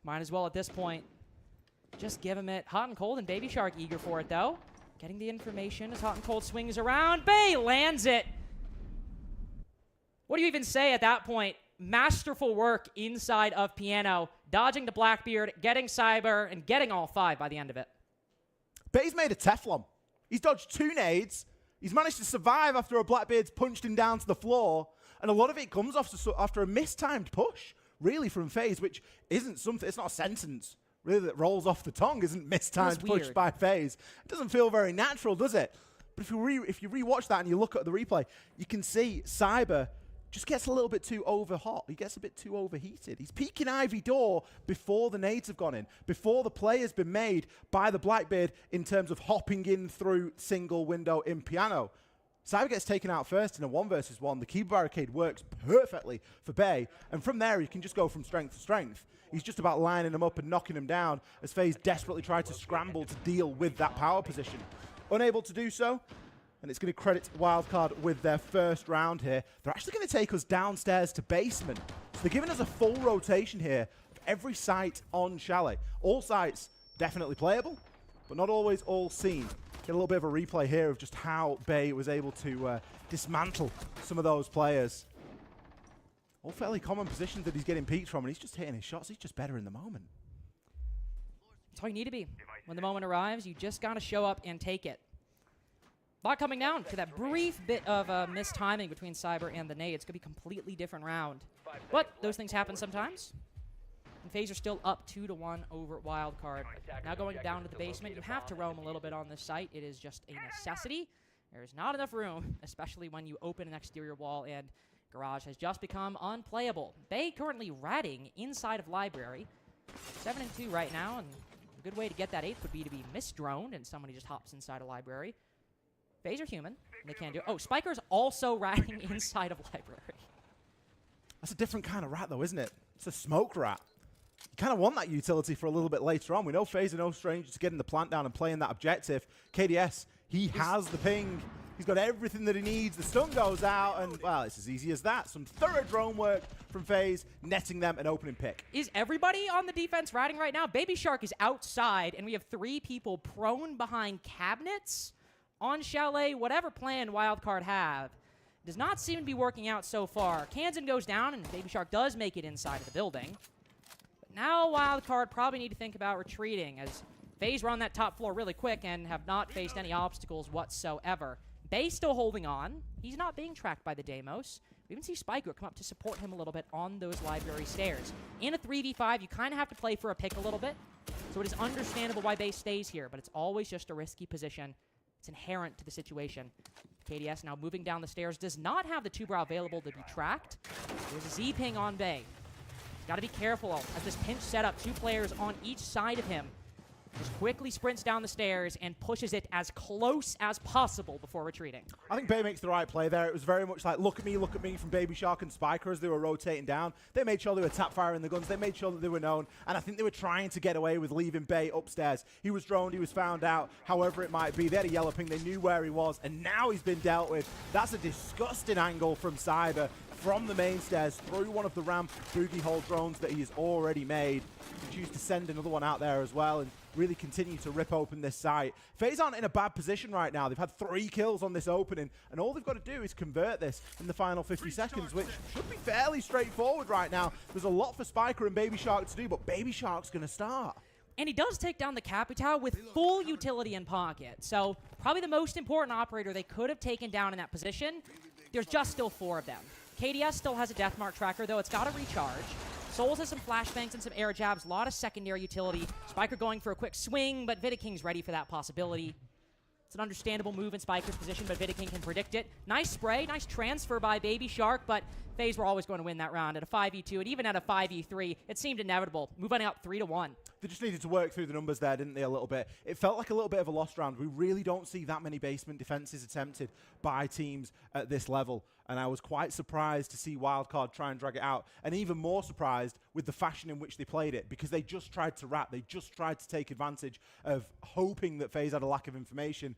Might as well at this point. Just give him it. Hot and Cold and Baby Shark eager for it, though. Getting the information as Hot and Cold swings around. Bay lands it. What do you even say at that point? Masterful work inside of Piano, dodging the Blackbeard, getting Cyber, and getting all 5 by the end of it. Bay's made a Teflon. He's dodged 2 nades. He's managed to survive after a Blackbeard's punched him down to the floor, and a lot of it comes after a mistimed push, really, from FaZe, which isn't something, it's not a sentence, really, that rolls off the tongue, isn't mistimed push by FaZe. It doesn't feel very natural, does it? But if you rewatch that and you look at the replay, you can see Cyber just gets a little bit too over hot. He gets a bit too overheated. He's peeking Ivy door before the nades have gone in, before the play has been made by the Blackbeard in terms of hopping in through single window in piano. Cyber gets taken out first in a 1v1. The key barricade works perfectly for Bay, and from there he can just go from strength to strength. He's just about lining them up and knocking them down as FaZe desperately try to scramble to deal with that power position. Unable to do so, and it's going to credit Wildcard with their first round here. They're actually going to take us downstairs to basement. So they're giving us a full rotation here of every site on Chalet. All sites definitely playable, but not always all seen. Get a little bit of a replay here of just how Bay was able to dismantle some of those players. All fairly common positions that he's getting peaked from, and he's just hitting his shots. He's just better in the moment. That's all you need to be. When the moment arrives, you just got to show up and take it. A lot coming down to that brief bit of mistiming between Cyber and the nade. It's going to be a completely different round. But those things happen sometimes. And FaZe are still up 2-1 over Wildcard. Now going down to the basement, you have to roam a little bit on this site. It is just a necessity. There's not enough room, especially when you open an exterior wall, and Garage has just become unplayable. Bay currently ratting inside of Library. 7-2 right now, and a good way to get that 8th would be to be misdroned, and somebody just hops inside a Library. FaZe are human. They can do it. Oh, Spiker's also ratting inside of Library. That's a different kind of rat, though, isn't it? It's a smoke rat. You kind of want that utility for a little bit later on. We know FaZe are no strangers to getting the plant down and playing that objective. KDS, he has the ping. He's got everything that he needs. The stun goes out, and, well, it's as easy as that. Some thorough drone work from FaZe, netting them an opening pick. Is everybody on the defense ratting right now? Baby Shark is outside, and we have 3 people prone behind cabinets on Chalet. Whatever plan Wildcard have does not seem to be working out so far. Kansan goes down, and Baby Shark does make it inside of the building. But now Wildcard probably need to think about retreating, as FaZe run that top floor really quick and have not faced any obstacles whatsoever. Bay still holding on. He's not being tracked by the Deimos. We even see Spiker come up to support him a little bit on those Library stairs. In a 3v5, you kind of have to play for a pick a little bit, so it is understandable why Bay stays here, but it's always just a risky position. It's inherent to the situation. KDS now moving down the stairs, does not have the 2-brow available to be tracked. There's a Z-ping on Bay. Got to be careful as this pinch setup, 2 players on each side of him. Just quickly sprints down the stairs and pushes it as close as possible before retreating. I think Bay makes the right play there. It was very much like, look at me from Baby Shark and Spiker as they were rotating down. They made sure they were tap firing the guns. They made sure that they were known. And I think they were trying to get away with leaving Bay upstairs. He was droned. He was found out. However it might be, they had a yellow ping. They knew where he was. And now he's been dealt with. That's a disgusting angle from Cyber from the main stairs through one of the ramp boogie hole drones that he has already made. He choose to send another one out there as well and really continue to rip open this site. FaZe aren't in a bad position right now. They've had 3 kills on this opening, and all they've got to do is convert this in the final 50 seconds, which should be fairly straightforward right now. There's a lot for Spiker and Baby Shark to do, but Baby Shark's going to start. And he does take down the Capital with full utility in pocket. So probably the most important operator they could have taken down in that position. There's just still 4 of them. KDS still has a Deathmark tracker, though it's got to recharge. Souls has some flashbangs and some air jabs, a lot of secondary utility. Spiker going for a quick swing, but Vidaking's ready for that possibility. It's an understandable move in Spiker's position, but Vidaking can predict it. Nice spray, nice transfer by Baby Shark, but FaZe were always going to win that round at a 5v2, and even at a 5v3, it seemed inevitable. Moving up 3-1. They just needed to work through the numbers there, didn't they, a little bit? It felt like a little bit of a lost round. We really don't see that many basement defenses attempted by teams at this level, and I was quite surprised to see Wildcard try and drag it out, and even more surprised with the fashion in which they played it, because they just tried to wrap. They just tried to take advantage of hoping that FaZe had a lack of information.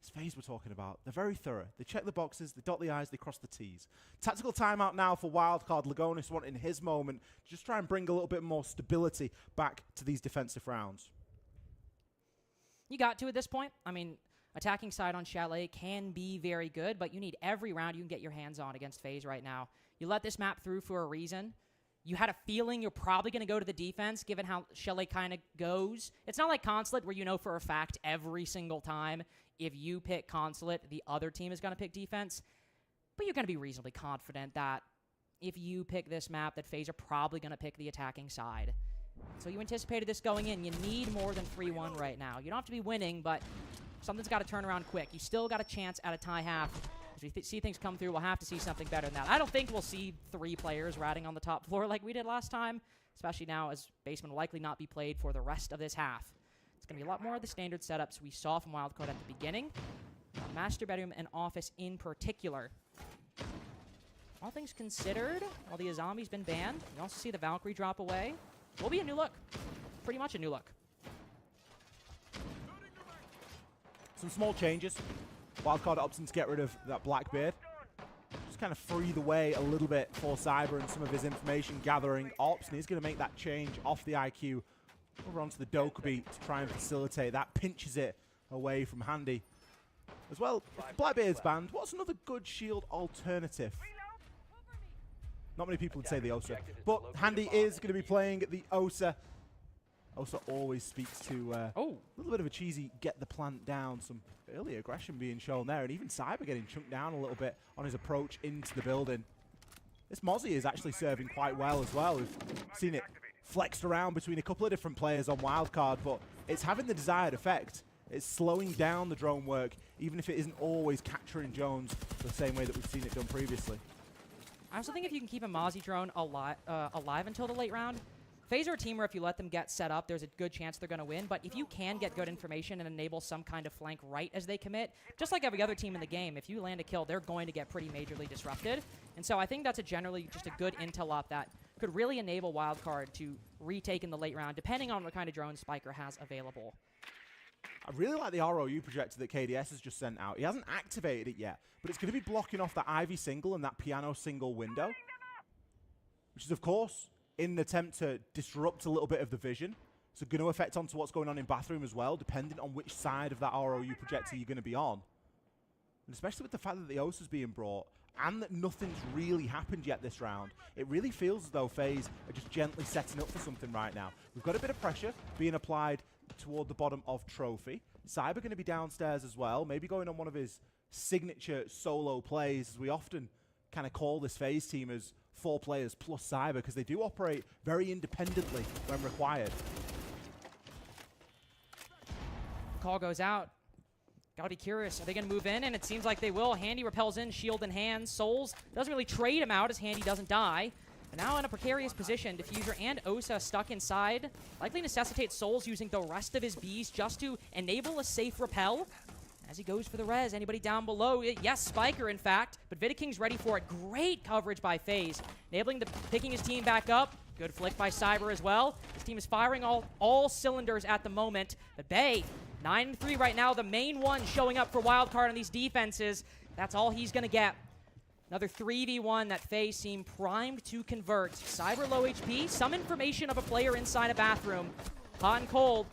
It's FaZe we're talking about. They're very thorough. They check the boxes, they dot the I's, they cross the T's. Tactical timeout now for Wildcard. Lagonis wanting his moment to just try and bring a little bit more stability back to these defensive rounds. You got to at this point. I mean, attacking side on Chalet can be very good, but you need every round you can get your hands on against FaZe right now. You let this map through for a reason. You had a feeling you're probably going to go to the defense, given how Chalet kind of goes. It's not like Consulate, where you know for a fact every single time if you pick Consulate, the other team is going to pick defense. But you're going to be reasonably confident that if you pick this map, that FaZe are probably going to pick the attacking side. So you anticipated this going in. You need more than 3-1 right now. You don't have to be winning, but something's got to turn around quick. You still got a chance at a tie half. As we see things come through, we'll have to see something better than that. I don't think we'll see 3 players ratting on the top floor like we did last time, especially now as Basement will likely not be played for the rest of this half. It's going to be a lot more of the standard setups we saw from Wildcard at the beginning. Master bedroom and office in particular. All things considered, while the Azami's been banned, you also see the Valkyrie drop away. Will be a new look. Pretty much a new look. Some small changes. Wildcard opting to get rid of that Blackbeard. Just kind of free the way a little bit for Cyber and some of his information gathering ops, and he's going to make that change off the IQ over onto the Dokkaebi to try and facilitate that. Pinches it away from Handy. As well, if Blackbeard's banned, what's another good shield alternative? Not many people would say the Osa, but Handy is going to be playing the Osa. Osa always speaks to a little bit of a cheesy get the plant down, some early aggression being shown there, and even Cyber getting chunked down a little bit on his approach into the building. This Mozzie is actually serving quite well as well. We've seen it flexed around between a couple of different players on Wildcard, but it's having the desired effect. It's slowing down the drone work, even if it isn't always capturing Jones the same way that we've seen it done previously. I also think if you can keep a Mozzie drone alive until the late round, FaZe are a team where if you let them get set up, there's a good chance they're going to win. But if you can get good information and enable some kind of flank right as they commit, just like every other team in the game, if you land a kill, they're going to get pretty majorly disrupted. And so I think that's generally just a good intel op that could really enable Wildcard to retake in the late round, depending on what kind of drone Spiker has available. I really like the ROU projector that KDS has just sent out. He hasn't activated it yet, but it's going to be blocking off that Ivy single and that Piano single window, which is, of course, in an attempt to disrupt a little bit of the vision. So going to affect onto what's going on in bathroom as well, depending on which side of that ROU projector you're going to be on. And especially with the fact that the Osa's being brought and that nothing's really happened yet this round, it really feels as though FaZe are just gently setting up for something right now. We've got a bit of pressure being applied toward the bottom of Trophy. Cyber going to be downstairs as well, maybe going on one of his signature solo plays, as we often kind of call this FaZe team as 4 players plus Cyber, because they do operate very independently when required. Call goes out. Gotta be curious. Are they gonna move in? And it seems like they will. Handy repels in, shield in hand. Souls doesn't really trade him out as Handy doesn't die. But now in a precarious position, Diffuser and Osa stuck inside. Likely necessitates Souls using the rest of his Bs just to enable a safe repel. As he goes for the res, anybody down below? Yes, Spiker, in fact, but Vidaking's ready for it. Great coverage by FaZe, enabling picking his team back up. Good flick by Cyber as well. His team is firing all cylinders at the moment, but Bay, 9-3 right now, the main one showing up for Wildcard on these defenses. That's all he's gonna get. Another 3v1 that FaZe seem primed to convert. Cyber low HP, some information of a player inside a bathroom. Hot and cold.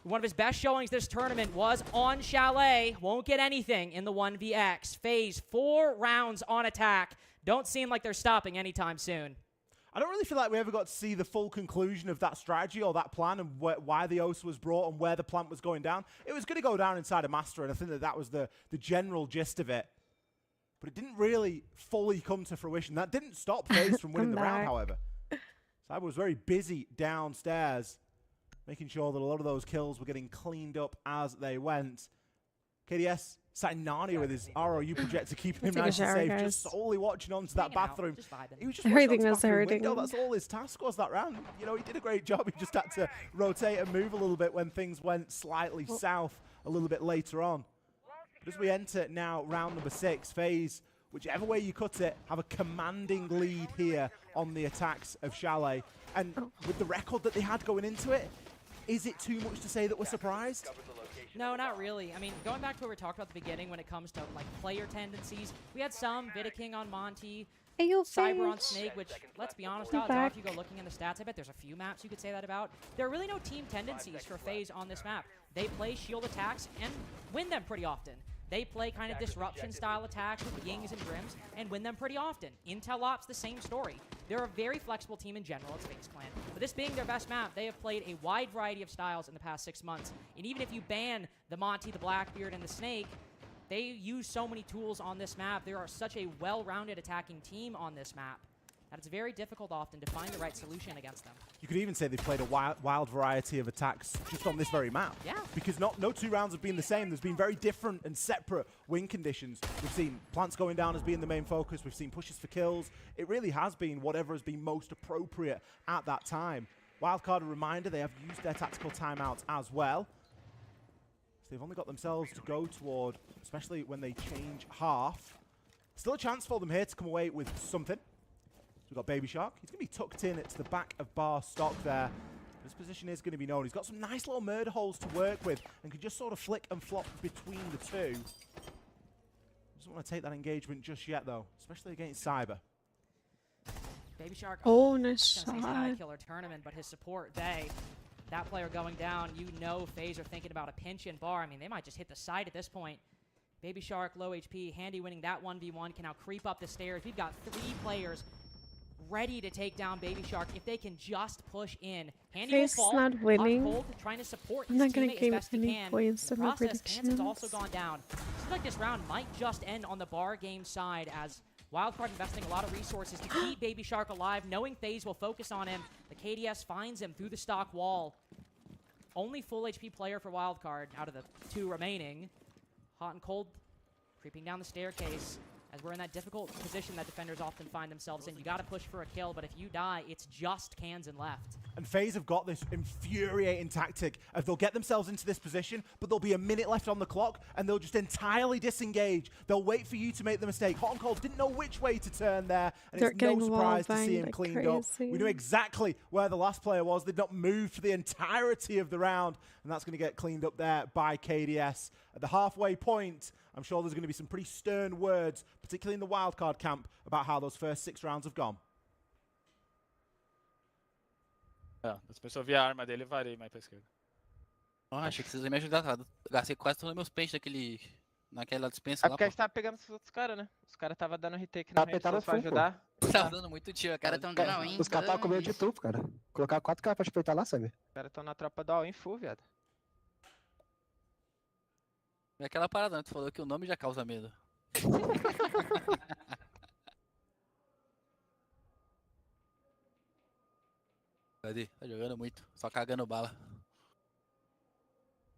One of his best showings this tournament was on Chalet. Won't get anything in the 1vx. FaZe 4 rounds on attack. Don't seem like they're stopping anytime soon. I don't really feel like we ever got to see the full conclusion of that strategy or that plan and why the Osa was brought and where the plant was going down. It was going to go down inside a Master, and I think that was the general gist of it. But it didn't really fully come to fruition. That didn't stop FaZe from winning the round, however. Cyber was very busy downstairs, making sure that a lot of those kills were getting cleaned up as they went. KDS sat in Narnia with his ROU projector, keeping him nice and safe, just solely watching onto that bathroom. He was just everything was hurting. That's all his task was that round. You know, he did a great job. He just had to rotate and move a little bit when things went slightly south a little bit later on. But as we enter now round number 6, FaZe, whichever way you cut it, have a commanding lead here on the attacks of Chalet. And with the record that they had going into it, is it too much to say that we're surprised? No, not really. I mean, going back to what we talked about at the beginning when it comes to like player tendencies, we had some Vidaking on Monty, Cyber on Snake, which, let's be honest, odds are if you go looking in the stats, I bet there's a few maps you could say that about. There are really no team tendencies for FaZe on this map. They play shield attacks and win them pretty often. They play kind of disruption-style attacks with Yings and Drims and win them pretty often. Intel Ops, the same story. They're a very flexible team in general, it's FaZe Clan. But this being their best map, they have played a wide variety of styles in the past 6 months. And even if you ban the Monty, the Blackbeard, and the Snake, they use so many tools on this map. They are such a well-rounded attacking team on this map. that it's very difficult often to find the right solution against them. You could even say they've played a wild variety of attacks just on this very map. Yeah. Because no 2 rounds have been the same. There's been very different and separate win conditions. We've seen plants going down as being the main focus. We've seen pushes for kills. It really has been whatever has been most appropriate at that time. Wildcard, a reminder, they have used their tactical timeouts as well. So they've only got themselves to go toward, especially when they change half. Still a chance for them here to come away with something. We've got Baby Shark. He's going to be tucked in to the back of bar stock there. This position is going to be known. He's got some nice little murder holes to work with and can just sort of flick and flop between the two. Doesn't want to take that engagement just yet, though, especially against Cyber. Baby Shark. Oh, nice He's not a shot. killer tournament, but his support, that player going down, you know FaZe are thinking about a pinch in bar. I mean, they might just hit the side at this point. Baby Shark, low HP, Handy winning that 1v1, can now creep up the stairs. We've got 3 players ready to take down Baby Shark if they can just push in. Handy FaZe will fall. not winning. Cold, trying to support I'm his not gonna teammate as give best he any can. points In the on my process, Hanson's also predictions. gone down. Seems like this round might just end on the bar game side as Wildcard investing a lot of resources to keep Baby Shark alive, knowing FaZe will focus on him. The KDS finds him through the stock wall. Only full HP player for Wildcard out of the 2 remaining. Hot and Cold creeping down the staircase. As we're in that difficult position that defenders often find themselves in. You got to push for a kill, but if you die, it's just Kansan left. And FaZe have got this infuriating tactic of they'll get themselves into this position, but there'll be a minute left on the clock, and they'll just entirely disengage. They'll wait for you to make the mistake. Hot and Cold didn't know which way to turn there, and They're it's no getting surprise to wall see him banged cleaned like up. crazy. We knew exactly where the last player was. They'd not moved for the entirety of the round, and that's going to get cleaned up there by KDS. At the halfway point, I'm sure there's going to be some pretty stern words, particularly in the wildcard camp, about how those first 6 rounds have gone. Das pessoas via a arma dele, varei mais pra esquerda. Achei que vocês iam me ajudar, cara. Gastei quase todos os meus peixes naquela dispensa É lá. porque a gente tava pegando os outros caras, né? Os caras tava dando retake Tá na gente apertado pra full, pô. ajudar. Tá dando muito tiro, cara tão dando all-in. Os caras tá com medo de tudo, cara. Colocar 4 caras pra te peitar lá, sabe? Os caras tão na tropa do all-in full, viado. É aquela parada, né? Tu falou que o nome já causa medo. Cadê? Tá jogando muito, só cagando bala.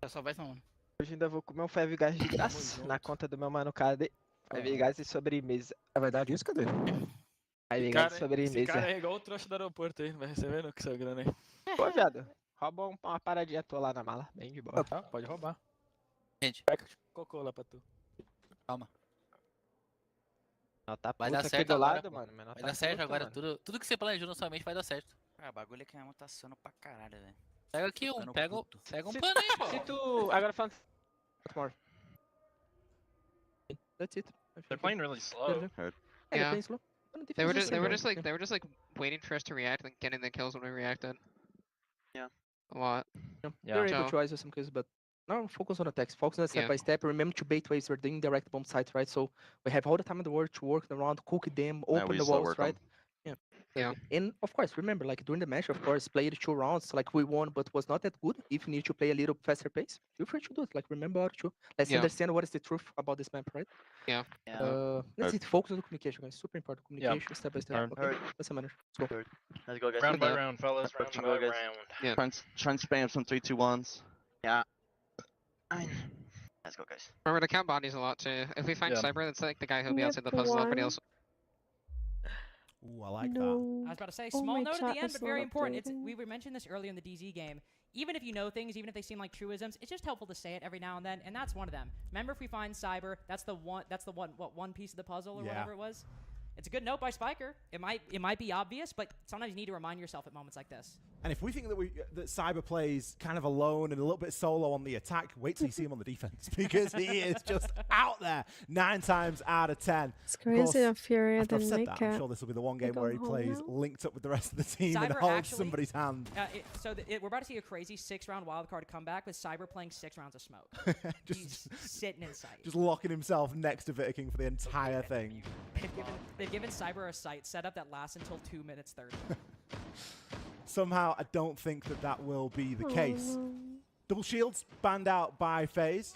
Só vai falando. Hoje ainda vou comer um Five Guys de graça na conta do meu mano KD. Five Guys e sobremesa. É verdade isso, cadê? Five Guys e Esse sobremesa. cara é igual o trouxa do aeroporto aí, não vai receber não, que essa grana aí. Pô, viado. Rouba uma paradinha tua lá na mala. Bem de boa. Tá, pode roubar. Gente. Pega cocô lá pra tu. Calma. Não, tá Vai puta dar aqui certo do agora, lado, pô. mano. Mas não Vai tá dar certo puta, agora, mano. tudo que você planejou na sua mente vai dar certo. Ah, o bagulho é que a arma tá sendo pra caralho, velho. Pega aqui um, Ficando pega puto. um pano aí, pô. Se tu... Agora falando... More. That's it. They're playing really slow. Yeah, they're playing slow. They were just like waiting for us to react and getting the kills when we reacted. Yeah. A lot. They're able So- to rise with some kills, but now focus on attacks. Focus on step Yeah. by step. Remember to bait ways for the indirect bomb sites, right? So we have all the time in the world to work around, cook them, open we the slow walls, work right? 'em. Yeah. Yeah. And of course, remember, like during the match, of course, played 2 rounds, like we won, but was not that good. If you need to play a little faster pace, feel free to do it. Like remember how to. Let's Yeah. understand what is the truth about this map, right? Yeah. Let's it. Focus on the communication, guys. Super important. Communication, step by step. Heard. Okay. Let's manage. Let's go. Let's go, guys. Round by round, fellas. Round by round. Yeah. Try and spam some 3-2-1s. Yeah. Let's go, guys. Remember to count bodies a lot too. If we find Yeah. Cyber, that's like the guy who'll be Yep, outside the puzzle. Nobody one. else. Ooh, I like that. No. I was about to say, Oh, small my note at chat the end, is but not very important. updating. We mentioned this earlier in the DZ game. Even if you know things, even if they seem like truisms, it's just helpful to say it every now and then, and that's one of them. Remember, if we find Cyber, that's the one piece of the puzzle or Yeah. whatever it was. It's a good note by Spiker. It might be obvious, but sometimes you need to remind yourself at moments like this. And if we think that Cyber plays kind of alone and a little bit solo on the attack, wait till you see him on the defense because he is just out there 9 times out of 10. It's Of course, crazy that Fury after I've didn't said make that, I'm it. sure this will be the one They game where he gone home plays now? linked up with the rest of the team and Cyber holds actually- somebody's hand. We're about to see a crazy 6-round wildcard comeback with Cyber playing 6 rounds of smoke. He's sitting in sight. Just locking himself next to Vita King for the entire thing. They've given Cyber a sight setup that lasts until 2 minutes 30. Somehow, I don't think that will be the Oh, case. no. Double shields banned out by FaZe.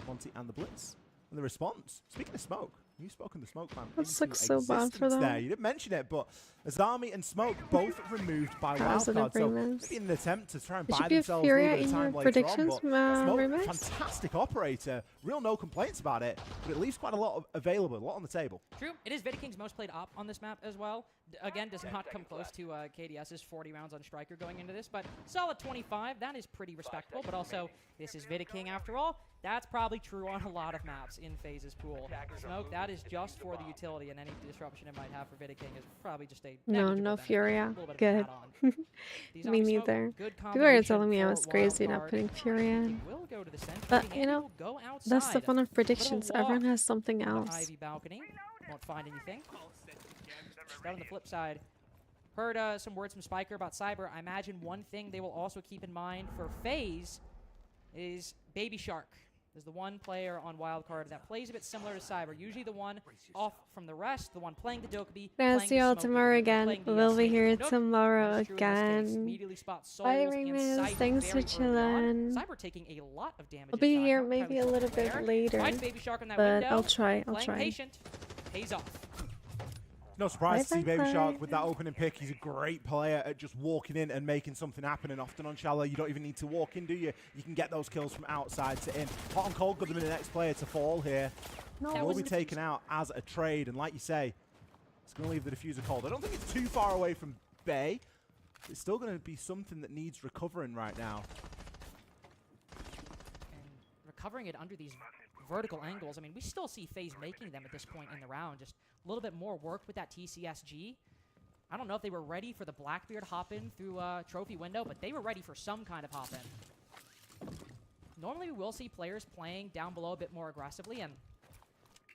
Monty and the Blitz. And the response, speaking of smoke, You've spoken the Smoke man. That looks so bad for them. There. You didn't mention it, but Azami and Smoke both removed by Positive wildcard. So rematch. maybe in an attempt to try and There buy should be a themselves a little Furia bit of in time your later predictions, on. But Smoke, rematch? fantastic operator. Real no complaints about it, but it leaves quite a lot available, a lot on the table. True. It is Vidiking's most played op on this map as well. Again, does not come close to KDS's 40 rounds on Striker going into this, but solid 25. That is pretty respectable, but also this is Vidiking after all. That's probably true on a lot of maps in FaZe's pool. Smoke, that is just for the utility, and any disruption it might have for Vidiking is probably just a No Furia. Good. Me neither. People are telling me I was crazy not putting Furia in. But, you know, that's the fun of predictions. Everyone has something else. Ivy balcony. Won't find anything. Down on the flip side, heard some words from Spiker about Cyber. I imagine one thing they will also keep in mind for FaZe is Baby Shark. There's the one player on Wildcard that plays a bit similar to Cyber. Usually the one off from the rest, the one playing the Dokkaebi. I'll see y'all tomorrow again. We'll be here tomorrow again. Bye, Remus. Thanks for chilling. Cyber taking a lot of damage. I'll be here maybe a little bit later, but I'll try. Patient pays off. No surprise to see Baby Shark with that opening pick. He's a great player at just walking in and making something happen. And often on Shallow, you don't even need to walk in, do you? You can get those kills from outside to in. Hot and Cold got them in the next player to fall here. Will be taken out as a trade. And like you say, it's going to leave the diffuser cold. I don't think it's too far away from Bay. It's still going to be something that needs recovering right now. And recovering it under these vertical angles. I mean, we still see FaZe making them at this point in the round. Just a little bit more work with that TCSG. I don't know if they were ready for the Blackbeard hop-in through trophy window, but they were ready for some kind of hop-in. Normally, we will see players playing down below a bit more aggressively, and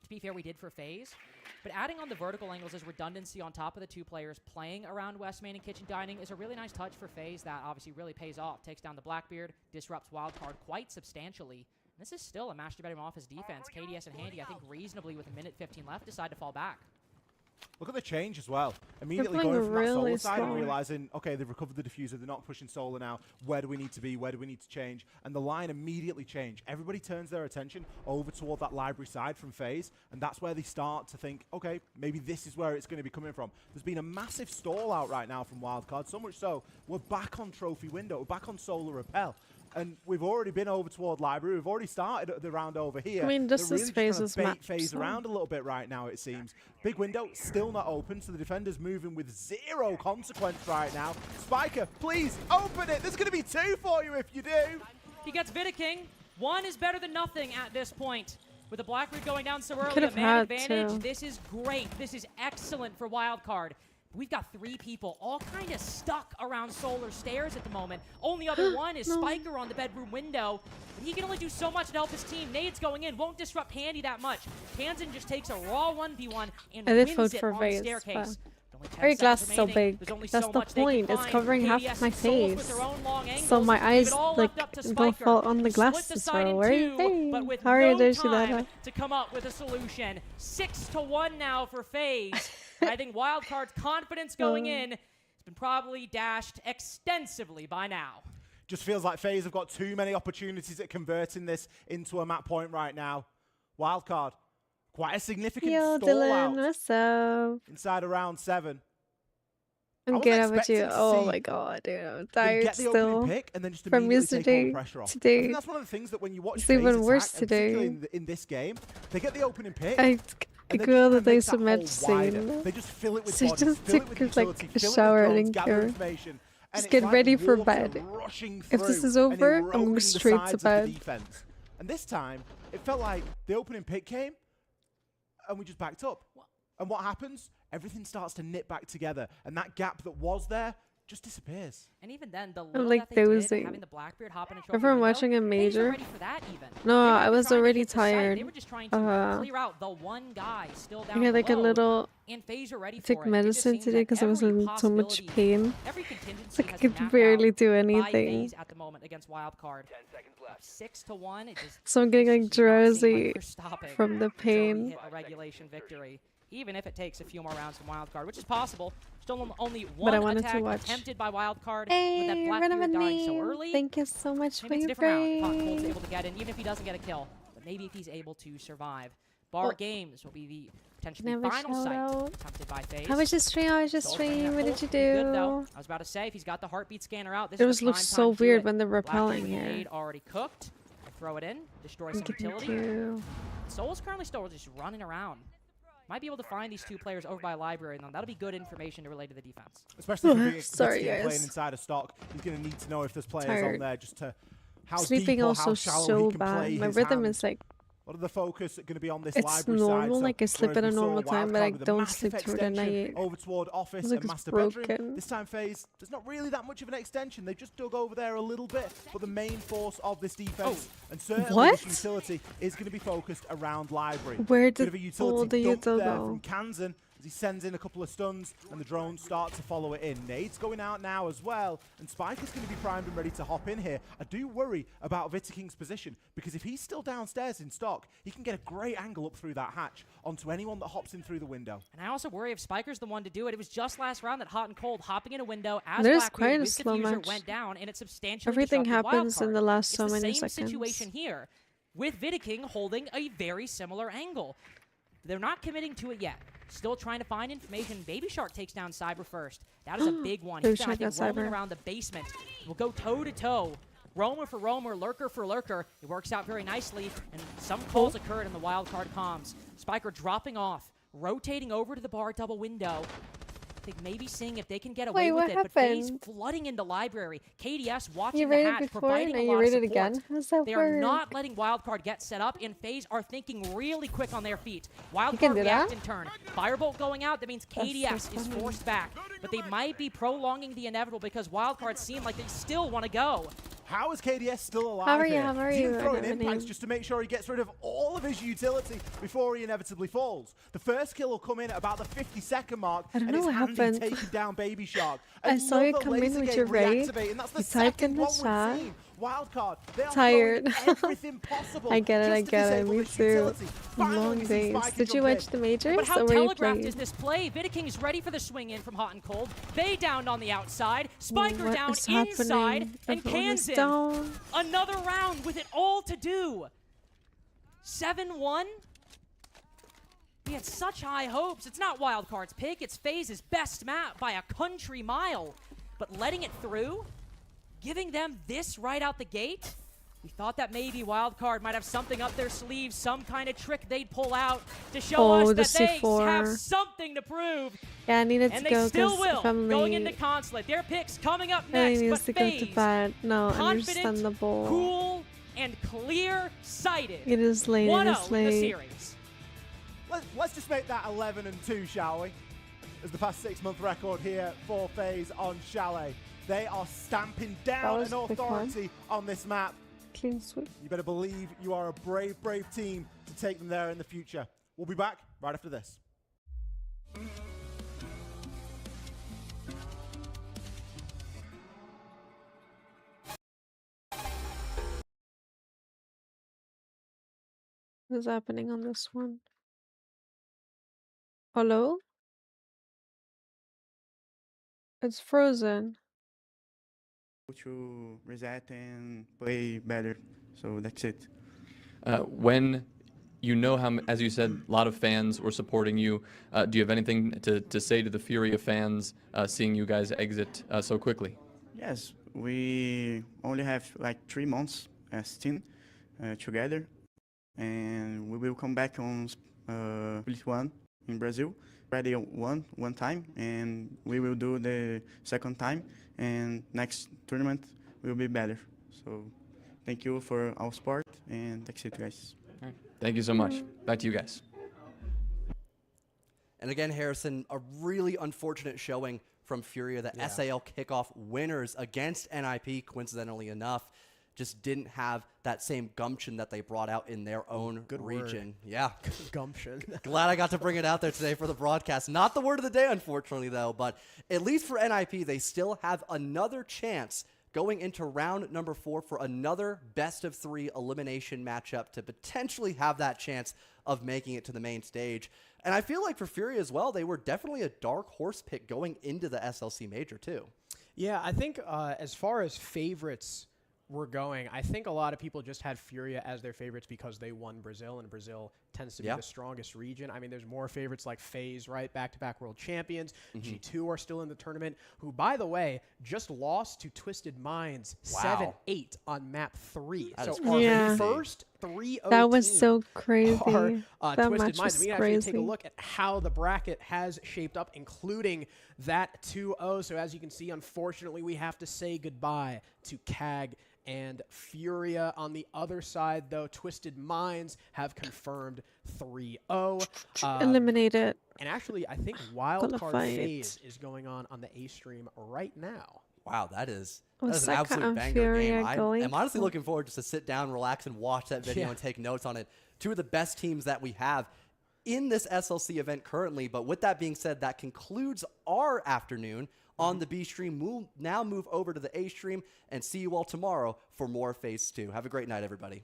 to be fair, we did for FaZe. But adding on the vertical angles as redundancy on top of the two players playing around West Main and Kitchen Dining is a really nice touch for FaZe that obviously really pays off. Takes down the Blackbeard, disrupts Wildcard quite substantially. This is still a master bedroom off his defense. KDS and Handy, I think reasonably with a minute 15 left, decide to fall back. Look at the change as well. Immediately going from that Solar side and realizing, okay, they've recovered the diffuser, they're not pushing Solar now. Where do we need to be? Where do we need to change? And the line immediately changed. Everybody turns their attention over toward that library side from FaZe, and that's where they start to think, okay, maybe this is where it's going to be coming from. There's been a massive stall out right now from Wildcard, so much so, we're back on Trophy Window, we're back on Solar Repel. And we've already been over toward Library. We've already started the round over here. I mean, this is FaZe's match. FaZe around a little bit right now, it seems. Big window, still not open, so the defender's moving with zero consequence right now. Spiker, please, open it. There's going to be two for you if you do. He gets Vidiking. One is better than nothing at this point. With the Blackbeard going down so early, Could have a man had advantage. two. This is great. This is excellent for Wildcard. We've got three people all kind of stuck around Solar Stairs at the moment. Only other one is Spiker on the bedroom window. But he can only do so much to help his team. Nades going in won't disrupt Handy that much. Kansan just takes a raw 1v1 and wins it on the staircase. Very glass is so big. That's the point. It's covering half of my face. So my eyes like don't fall on the glass this row. Hey, how are you doing that? To come up with a solution. 6-1 now for FaZe. I think Wildcard's confidence going in has been probably dashed extensively by now. Just feels like FaZe have got too many opportunities at converting this into a map point right now. Wildcard, quite a significant stall Dylan, out what's up? inside of round 7. I'm good. How about you? Oh my god, dude, I'm tired get the still. Pick and then just From yesterday I think that's one of the things that when you watch it's even FaZe worse attack, today. in this game, they get the opening pick. I go that they so much scene. They just fill it with So bodies, just fill it took with like utility, a fill it with shower drones, and gather care. information, and Just it's get like ready for water bed. rushing If this through is and over, I'm eroding going the straight to sides of the bed. defense. And this time, it felt like the opening pick came, and we just backed up. And what happens? Everything starts to knit back together, and that gap that was there just disappears. And even then, the I'm little like that they those did, having the Blackbeard hop in and If I'm watching a major, no, I was already tired. They were just trying to clear out the one guy still down I had like a below, little and FaZe are ready take for it. medicine today because I was in so much pain. Every contingency It's like I has been could mapped barely out do by anything. FaZe at the moment against Wildcard. 6-1. It just So I'm getting like drowsy stopping from the until we pain. hit a regulation victory. Even if it takes a few more rounds from Wildcard, which is possible. Still only But one I wanted attack to watch. attempted by Wildcard with that Hey, Blackbeard dying so early. thank you so much Maybe for it's a your different round if break. Cold's able to get in, even if he doesn't get a kill. But maybe if he's able to survive. Bar Games will be the potentially final site attempted by FaZe. How was your stream? How was your stream? What did you do? Good, though. I was about to say, if he's got the heartbeat scanner out, this It is looks so weird when they're repelling here. Nade already cooked. I throw it in, destroy some utility. Soul's currently still just running around. Might be able to find these two players over by library, and that'll be good information to relate to the defense. Especially if you're playing inside a stock, he's going to need to know if there's players on there just to how Sleeping deep or also how shallow so he can bad. play My his rim hand. is like. What are the focus going to be on this It's library normal, side? like I sleep at a normal time, but I with a don't massive sleep through the extension night. over toward office It's like and it's master broken. bedroom. This time FaZe, there's not really that much of an extension. They've just dug over there a little bit, but the main force of this defense and certainly this utility is going to be focused around library. Where Bit did of a utility all the dump there util from go? Kansan as he sends in a couple of stuns and the drones start to follow it in. Nade's going out now as well, and Spike is going to be primed and ready to hop in here. I do worry about Vitaking's position, because if he's still downstairs in stock, he can get a great angle up through that hatch onto anyone that hops in through the window. And I also worry if Spiker's the one to do it. It was just last round that Hot and Cold hopping in a window as There's Blackbeard quite a with slow Diffuser match. went down, and it substantially Everything disrupted happens in Wildcard. the last so It's the many same seconds. situation here, with Vidaking holding a very similar angle. They're not committing to it yet. Still trying to find information. Baby Shark takes down Cyber first. That is a big one. Baby He's down, I Shark think, got roaming Cyber. around the basement. We'll go toe-to-toe. Roamer for roamer, lurker for lurker. It works out very nicely, and some calls occurred in the wildcard comms. Spiker dropping off, rotating over to the bar double window. I think maybe seeing if they can get away with what it, but FaZe happened? flooding into library. KDS watching You the rated hatch, before, providing now a you lot of rated support. again? How's that They are work? not letting Wildcard get set up, and FaZe are thinking really quick on their feet. can Wildcard do react that? in turn. Firebolt going out, that means That's KDS so is funny. forced back. But they might be prolonging the inevitable because Wildcard seem like they still want to go. How is KDS still alive How are you? here? How are He's you? even I throwing don't impacts know. just to make sure he gets rid of all of his utility before he inevitably falls. The first kill will come in at about the 50-second mark, I don't and know it's what Handy happened. taking down Baby Shark. I saw you Another come in laser with gate your raid. reactivate, and that's the You typed in second the one we've chat. seen. Wildcard, they are Tired. throwing everything possible I get it, I just to get it. disable Me this too. utility. Finally, Long we see days. Spike Did you jump watch in. the majors But how or were you telegraphed playing? is this play? Vidaking's ready for the swing in from Hot and Cold. They downed on the outside. Spiker What down is inside. happening? And Everyone is Kansan. down. Another round with it all to do. 7-1. We had such high hopes. It's not Wildcard's pick. It's FaZe's best map by a country mile. But letting it through, giving them this right out the gate, we thought that maybe Wildcard might have something up their sleeves, some kind of trick they'd pull out to show us The that they C4. have something to prove. Yeah, I needed And to they go still because will, if I'm going late, into Consulate. Their picks coming up I next, needs but to go to FaZe, bed. No, confident, understandable. cool, and clear-sighted. It is late, it 1-0 is in the late. series. Let's just make that 11-2, shall we? As the past 6-month record here for FaZe on Chalet. They are stamping down was an a quick one. authority on this map. Clean sweep. You better believe you are a brave, brave team to take them there in the future. We'll be back right after this. What is happening on this one? Hello? It's frozen. To reset and play better. So that's it. When you know how, as you said, a lot of fans were supporting you, do you have anything to say to the Fury of fans seeing you guys exit so quickly? Yes, we only have like 3 months as team together, and we will come back on Split 1 in Brazil. Already one time, and we will do the second time, and next tournament will be better. So thank you for our support, and that's it, guys. Thank you so much. Back to you guys. And again, Harrison, a really unfortunate showing from Furia, the SAL kickoff winners against NIP, coincidentally enough, just didn't have that same gumption that they brought out in their own region. Yeah. Gumption. Glad I got to bring it out there today for the broadcast. Not the word of the day, unfortunately, though, but at least for NIP, they still have another chance going into round number 4 for another best-of-3 elimination matchup to potentially have that chance of making it to the main stage. And I feel like for Fury as well, they were definitely a dark horse pick going into the SLC Major, too. Yeah, I think as far as favorites were going, I think a lot of people just had Furia as their favorites because they won Brazil, and Brazil tends to be the strongest region. I mean, there's more favorites like FaZe, right? Back-to-back world champions. G2 are still in the tournament, who, by the way, just lost to Twisted Minds 7-8 on map 3. That so our first 3-0 That was so crazy. Are, that Twisted match Minds. was We can crazy. actually take a look at how the bracket has shaped up, including that 2-0. So as you can see, unfortunately, we have to say goodbye to CAG and Furia. On the other side, though, Twisted Minds have confirmed 3-0. Eliminated. And actually, I think Wildcard Qualified. FaZe is going on the A stream right now. Wow, that is Was an that absolute kind of banger Furia game. going I'm honestly for- looking forward just to sit down, relax, and watch that video and take notes on it. Two of the best teams that we have in this SLC event currently. But with that being said, that concludes our afternoon on the B stream. We'll now move over to the A stream and see you all tomorrow for more FaZe 2. Have a great night, everybody.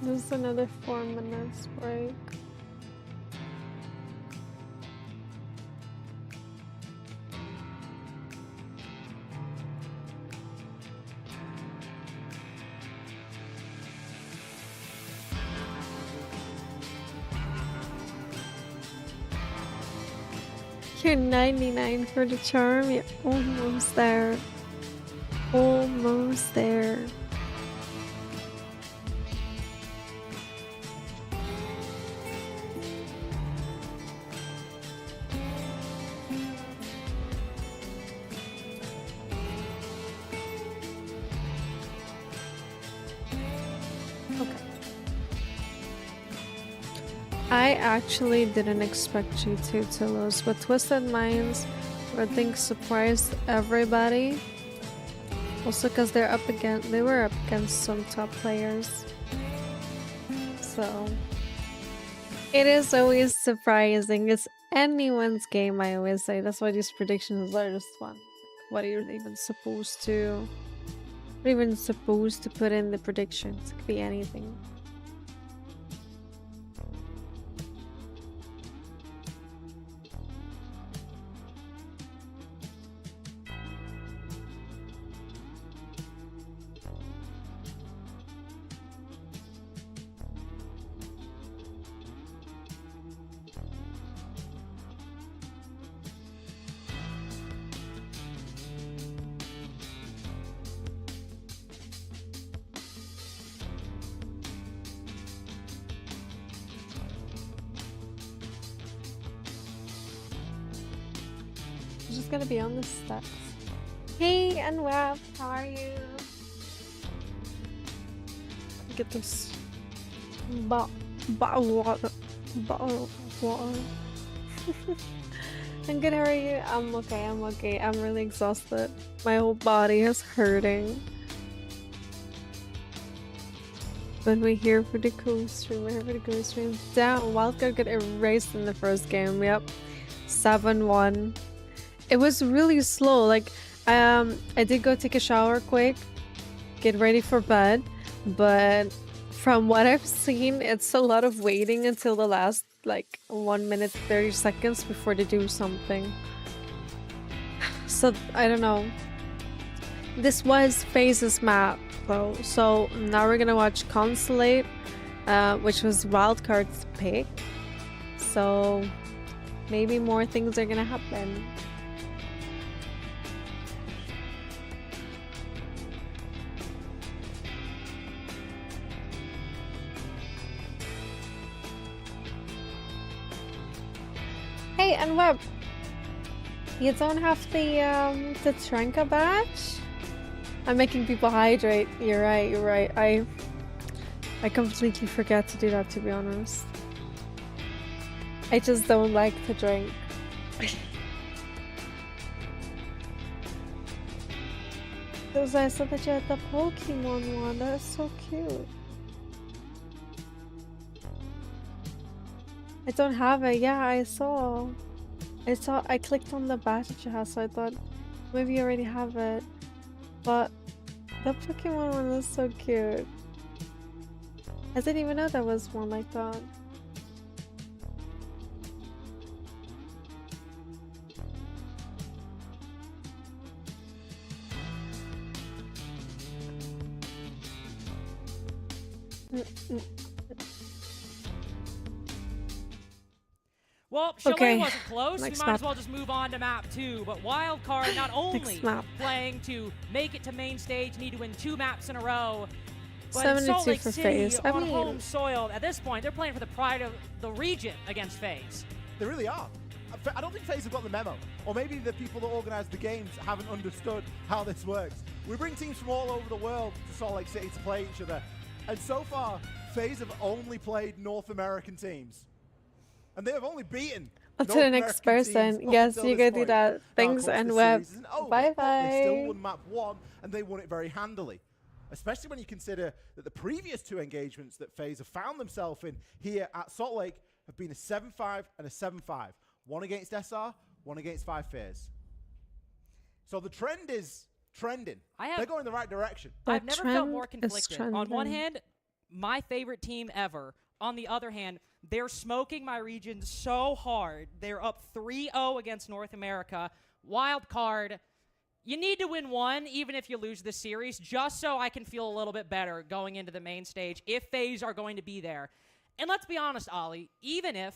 There's another 4 minutes break. You're 99 for the charm. You're almost there. Almost there. I actually didn't expect G2 to lose, but Twisted Minds, I think, surprised everybody. Also, because they were up against some top players. So it is always surprising. It's anyone's game, I always say. That's why these predictions are just fun. What are you even supposed to? What are you even supposed to put in the predictions? It could be anything. Just gonna be on the steps. Hey, Unwrap, how are you? Get this bottle of water. Bottle of water. I'm good, how are you? I'm okay, I'm okay. I'm really exhausted. My whole body is hurting. But we're here for the co-stream. We're here for the co-stream. Down, Wildcard got erased in the first game. Yep. 7-1. It was really slow. Like, I did go take a shower quick, get ready for bed, but from what I've seen, it's a lot of waiting until the last, like, 1 minute 30 seconds before they do something. So, I don't know. This was FaZe's map, though. So, now we're gonna watch Consulate, which was Wildcard's pick. So, maybe more things are gonna happen. Hey, and Web, you don't have the Tranka badge? I'm making people hydrate. You're right, you're right. I completely forget to do that, to be honest. I just don't like to drink. Because I saw that you had the Pokemon one. That's so cute. I don't have it. Yeah, I saw. I clicked on the badge that you have, so I thought maybe you already have it. But the Pokemon one is so cute. I didn't even know there was one like that. Well, Chalet Okay, wasn't close. We next might map. as well just move on to map 2. But Wildcard not only map. playing to make it to main stage, need to win 2 maps in a row. But 72 Salt Lake for City FaZe. I on mean- home soil, at this point, they're playing for the pride of the region against FaZe. They really are. I don't think FaZe have got the memo. Or maybe the people that organize the games haven't understood how this works. We bring teams from all over the world to Salt Lake City to play each other. And so far, FaZe have only played North American teams. And they have only beaten On to North the next American person. teams up Yes, until you this can do point. that. Now, of Thanks, course, and the web. series isn't over, Bye but They still bye. won map 1, and they won it very handily. Especially when you consider that the previous 2 engagements that FaZe have found themselves in here at Salt Lake have been a 7-5 and a 7-5. One against SR, one against 5 Fears. So the trend is trending. They're going in the right direction. I've never felt more trend is conflicted. On one trending. hand, my favorite team ever. On the other hand, they're smoking my region so hard. They're up 3-0 against North America. Wild card. You need to win 1, even if you lose this series, just so I can feel a little bit better going into the main stage if FaZe are going to be there. And let's be honest, Ollie, even if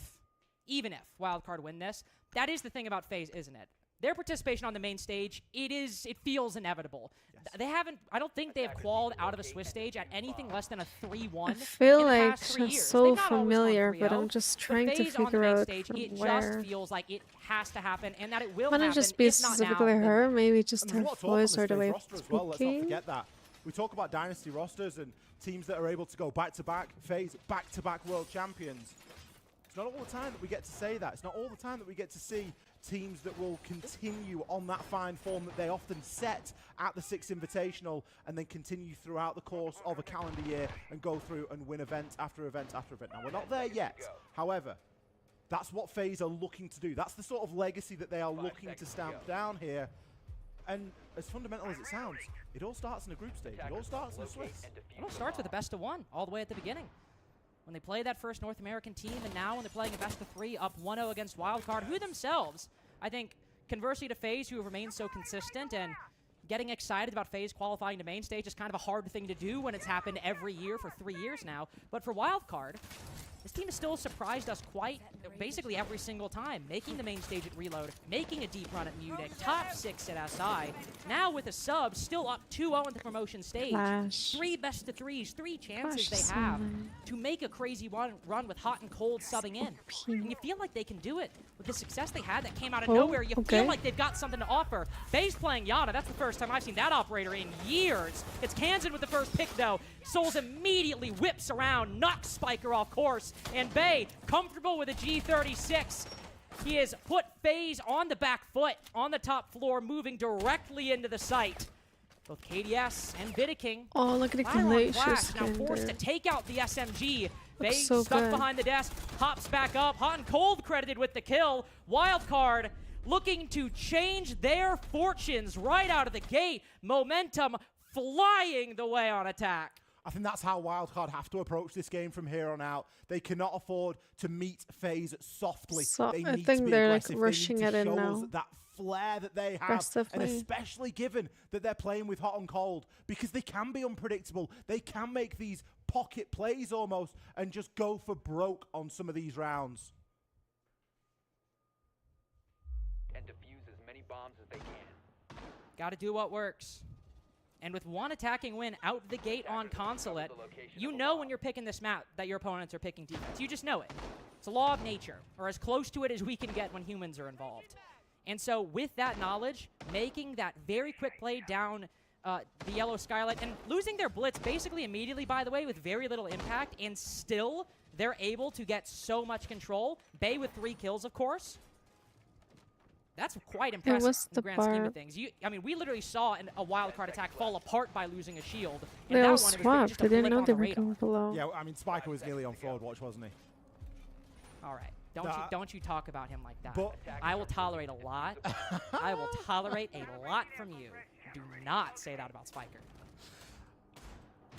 Wildcard win this, that is the thing about FaZe, isn't it? Their participation on the main stage, it feels inevitable. They haven't, I don't think they have qualified out of the Swiss stage at anything less than a 3-1 I feel in the like past 3 it's years. so They've not always gone familiar, but 3-0. I'm just But trying to FaZe on the figure main out stage, from it where. just feels like it has to happen and that it will Wanna happen. just be if not now, specifically then her, maybe just And her there's a lot of talk on voice this or the FaZe way of roster as well. Let's not speaking. forget that. We talk about dynasty rosters and teams that are able to go back-to-back FaZe, back-to-back world champions. It's not all the time that we get to say that. It's not all the time that we get to see teams that will continue on that fine form that they often set at the 6 Invitational and then continue throughout the course of a calendar year and go through and win event after event after event. Now, we're not there yet. However, that's what FaZe are looking to do. That's the sort of legacy that they are looking to stamp down here. And as fundamental as it sounds, it all starts in a group stage. It all starts in the Swiss. It all starts with a best of 1 all the way at the beginning. When they play that first North American team, and now when they're playing a best of 3 up 1-0 against Wildcard, who themselves, I think, conversely to FaZe, who have remained so consistent, and getting excited about FaZe qualifying to main stage is kind of a hard thing to do when it's happened every year for 3 years now. But for Wildcard, this team has still surprised us quite basically every single time, making the main stage at Reload, making a deep run at Munich, top 6 at SI. Now with a sub, still up 2-0 in the promotion stage. Flash. 3 best of 3s, 3 chances Flash they have someone. to make a crazy run with hot and cold subbing in. And you feel like they can do it with the success they had that came out of nowhere. You okay. feel like they've got something to offer. FaZe playing Yada, that's the first time I've seen that operator in years. It's Kansan with the first pick though. Souls immediately whips around, knocks Spiker off course, and Bay comfortable with a G36. He has put FaZe on the back foot, on the top floor, moving directly into the site. Both KDS and Vidiking. Oh, look at the Fire on glacier Flash, now skin forced to there. take out the SMG. Bay Looks so stuck good. behind the desk, hops back up. Hot and Cold credited with the kill. Wildcard looking to change their fortunes right out of the gate. Momentum flying the way on attack. I think that's how Wildcard have to approach this game from here on out. They cannot afford to meet FaZe softly. So they I need think to be they're like aggressive. rushing they need it to in show now. us that flair that they have, Aggressively. and especially given that they're playing with hot and cold, because they can be unpredictable. They can make these pocket plays almost and just go for broke on some of these rounds. And defuse as many bombs as they can. Got to do what works. And with one attacking win out the gate on Consulate, you know when you're picking this map that your opponents are picking defense. You just know it. It's a law of nature, or as close to it as we can get when humans are involved. And so with that knowledge, making that very quick play down the yellow skylight and losing their blitz basically immediately, by the way, with very little impact, and still they're able to get so much control. Bay with 3 kills, of course. That's quite impressive was in the the grand scheme of part- things. I mean, we literally saw a wildcard attack fall apart by losing a shield. And They that all one, it was swapped. just I a didn't blip know on they the were radar. going below. Yeah, I mean, Spiker was nearly on forward watch, wasn't he? All right. Nah. Don't you talk about him like that. But- I will tolerate a lot. I will tolerate a lot from you. Do not say that about Spiker.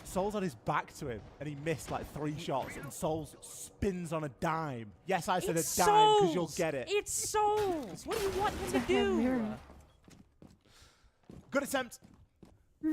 Souls had his back to him, and he missed like 3 shots, and Souls spins on a dime. Yes, I said It's a dime, because you'll Souls! get it. It's Souls! What do you want him to do? Good attempt.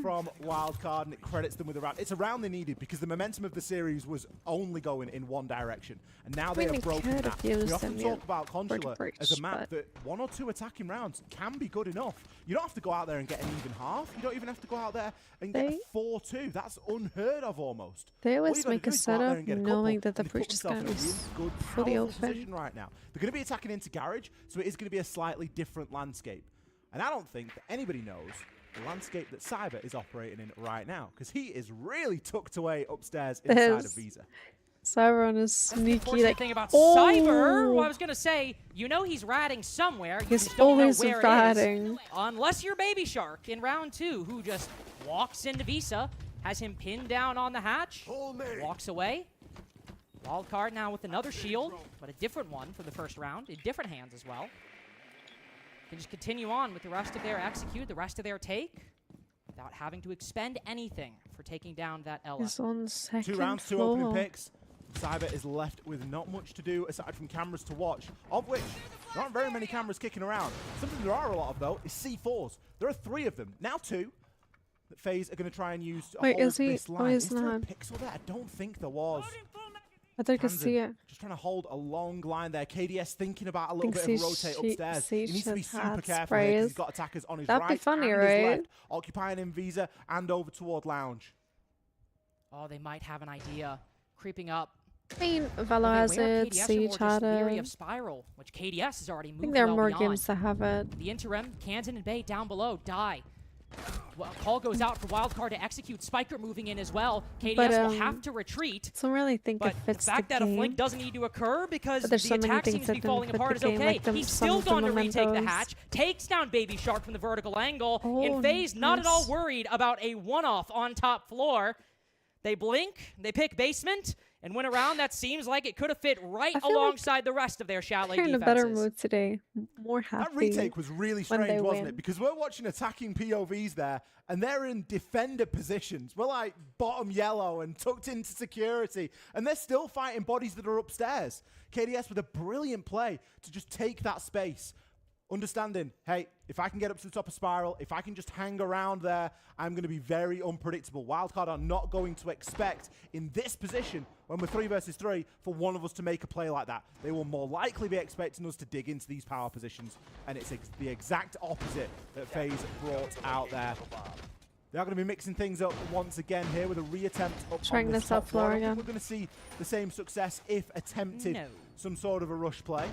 from Wildcard, and it credits them with a round. It's a round they needed because the momentum of the series was only going in one direction, and now they have broken that. We often talk about Consular as a map that 1 or 2 attacking rounds can be good enough. You don't have to go out there and get an even half. You don't even have to go out there and get a 4-2. That's unheard of almost. They always make a setup knowing that the breach is going to be fully open. Right now, they're going to be attacking into Garage, so it is going to be a slightly different landscape. And I don't think that anybody knows the landscape that Cyber is operating in right now, because he is really tucked away upstairs inside of Visa. Cyber is sneaky. Like, thing about Cyber, well, I was gonna say, you know he's ratting somewhere. You He's just don't always know where ratting. it is, unless you're Baby Shark in round 2, who just walks into Visa, has him pinned down on the hatch, walks away. Wildcard now with another shield, but a different one for the first round, in different hands as well. Can just continue on with the rest of their execute, the rest of their take, without having to expend anything for taking down that Ella. He's on second 2 rounds, 2 opening picks. Cyber is left with not much to do aside from cameras to watch, of which there aren't very many cameras kicking around. Something there are a lot of, though, is C4s. There are 3 of them. Now 2 that FaZe are going to try and use to hold this line. Is there a pixel there? I don't think there was. I think I can see it. Just trying to hold a long line there. KDS thinking about a little bit of a rotate upstairs. He needs to be super careful here because he's got attackers on his right be funny, and right? his left, occupying in Visa and over toward Lounge. Oh, they might have an idea. Creeping up. I mean, Valo has it, Siege had it. Spiral, which KDS has already moved. I think there are more beyond. games that have it. The interim, Canton and Bay down below, die. Well, call goes out for Wildcard to execute. Spiker moving in as well. KDS will have to retreat. I don't really think but it fits the fact that game. a flank doesn't need to occur because there's the so many attack things seems to that be falling don't fit apart is the game, okay. like He's some still of the going to retake the mementos. hatch. Takes down Baby Shark from the vertical angle. Oh, In FaZe, not at all nice. worried about a one-off on top floor. They blink, they pick basement, and win a round that seems like it could have fit right alongside the rest of their chalet They're in a defenses. better mood today. More happy. That retake was really strange, wasn't win. it? Because we're watching attacking POVs there, and they're in defender positions. We're like bottom yellow and tucked into security, and they're still fighting bodies that are upstairs. KDS with a brilliant play to just take that space. Understanding, hey, if I can get up to the top of Spiral, if I can just hang around there, I'm going to be very unpredictable. Wildcard are not going to expect in this position, when we're 3 versus 3, for one of us to make a play like that. They will more likely be expecting us to dig into these power positions, and it's the exact opposite that FaZe brought out there. They are going to be mixing things up once again here with a reattempt up Trying on this top up floor I think again. we're going to see the same success if attempted some sort of a rush play.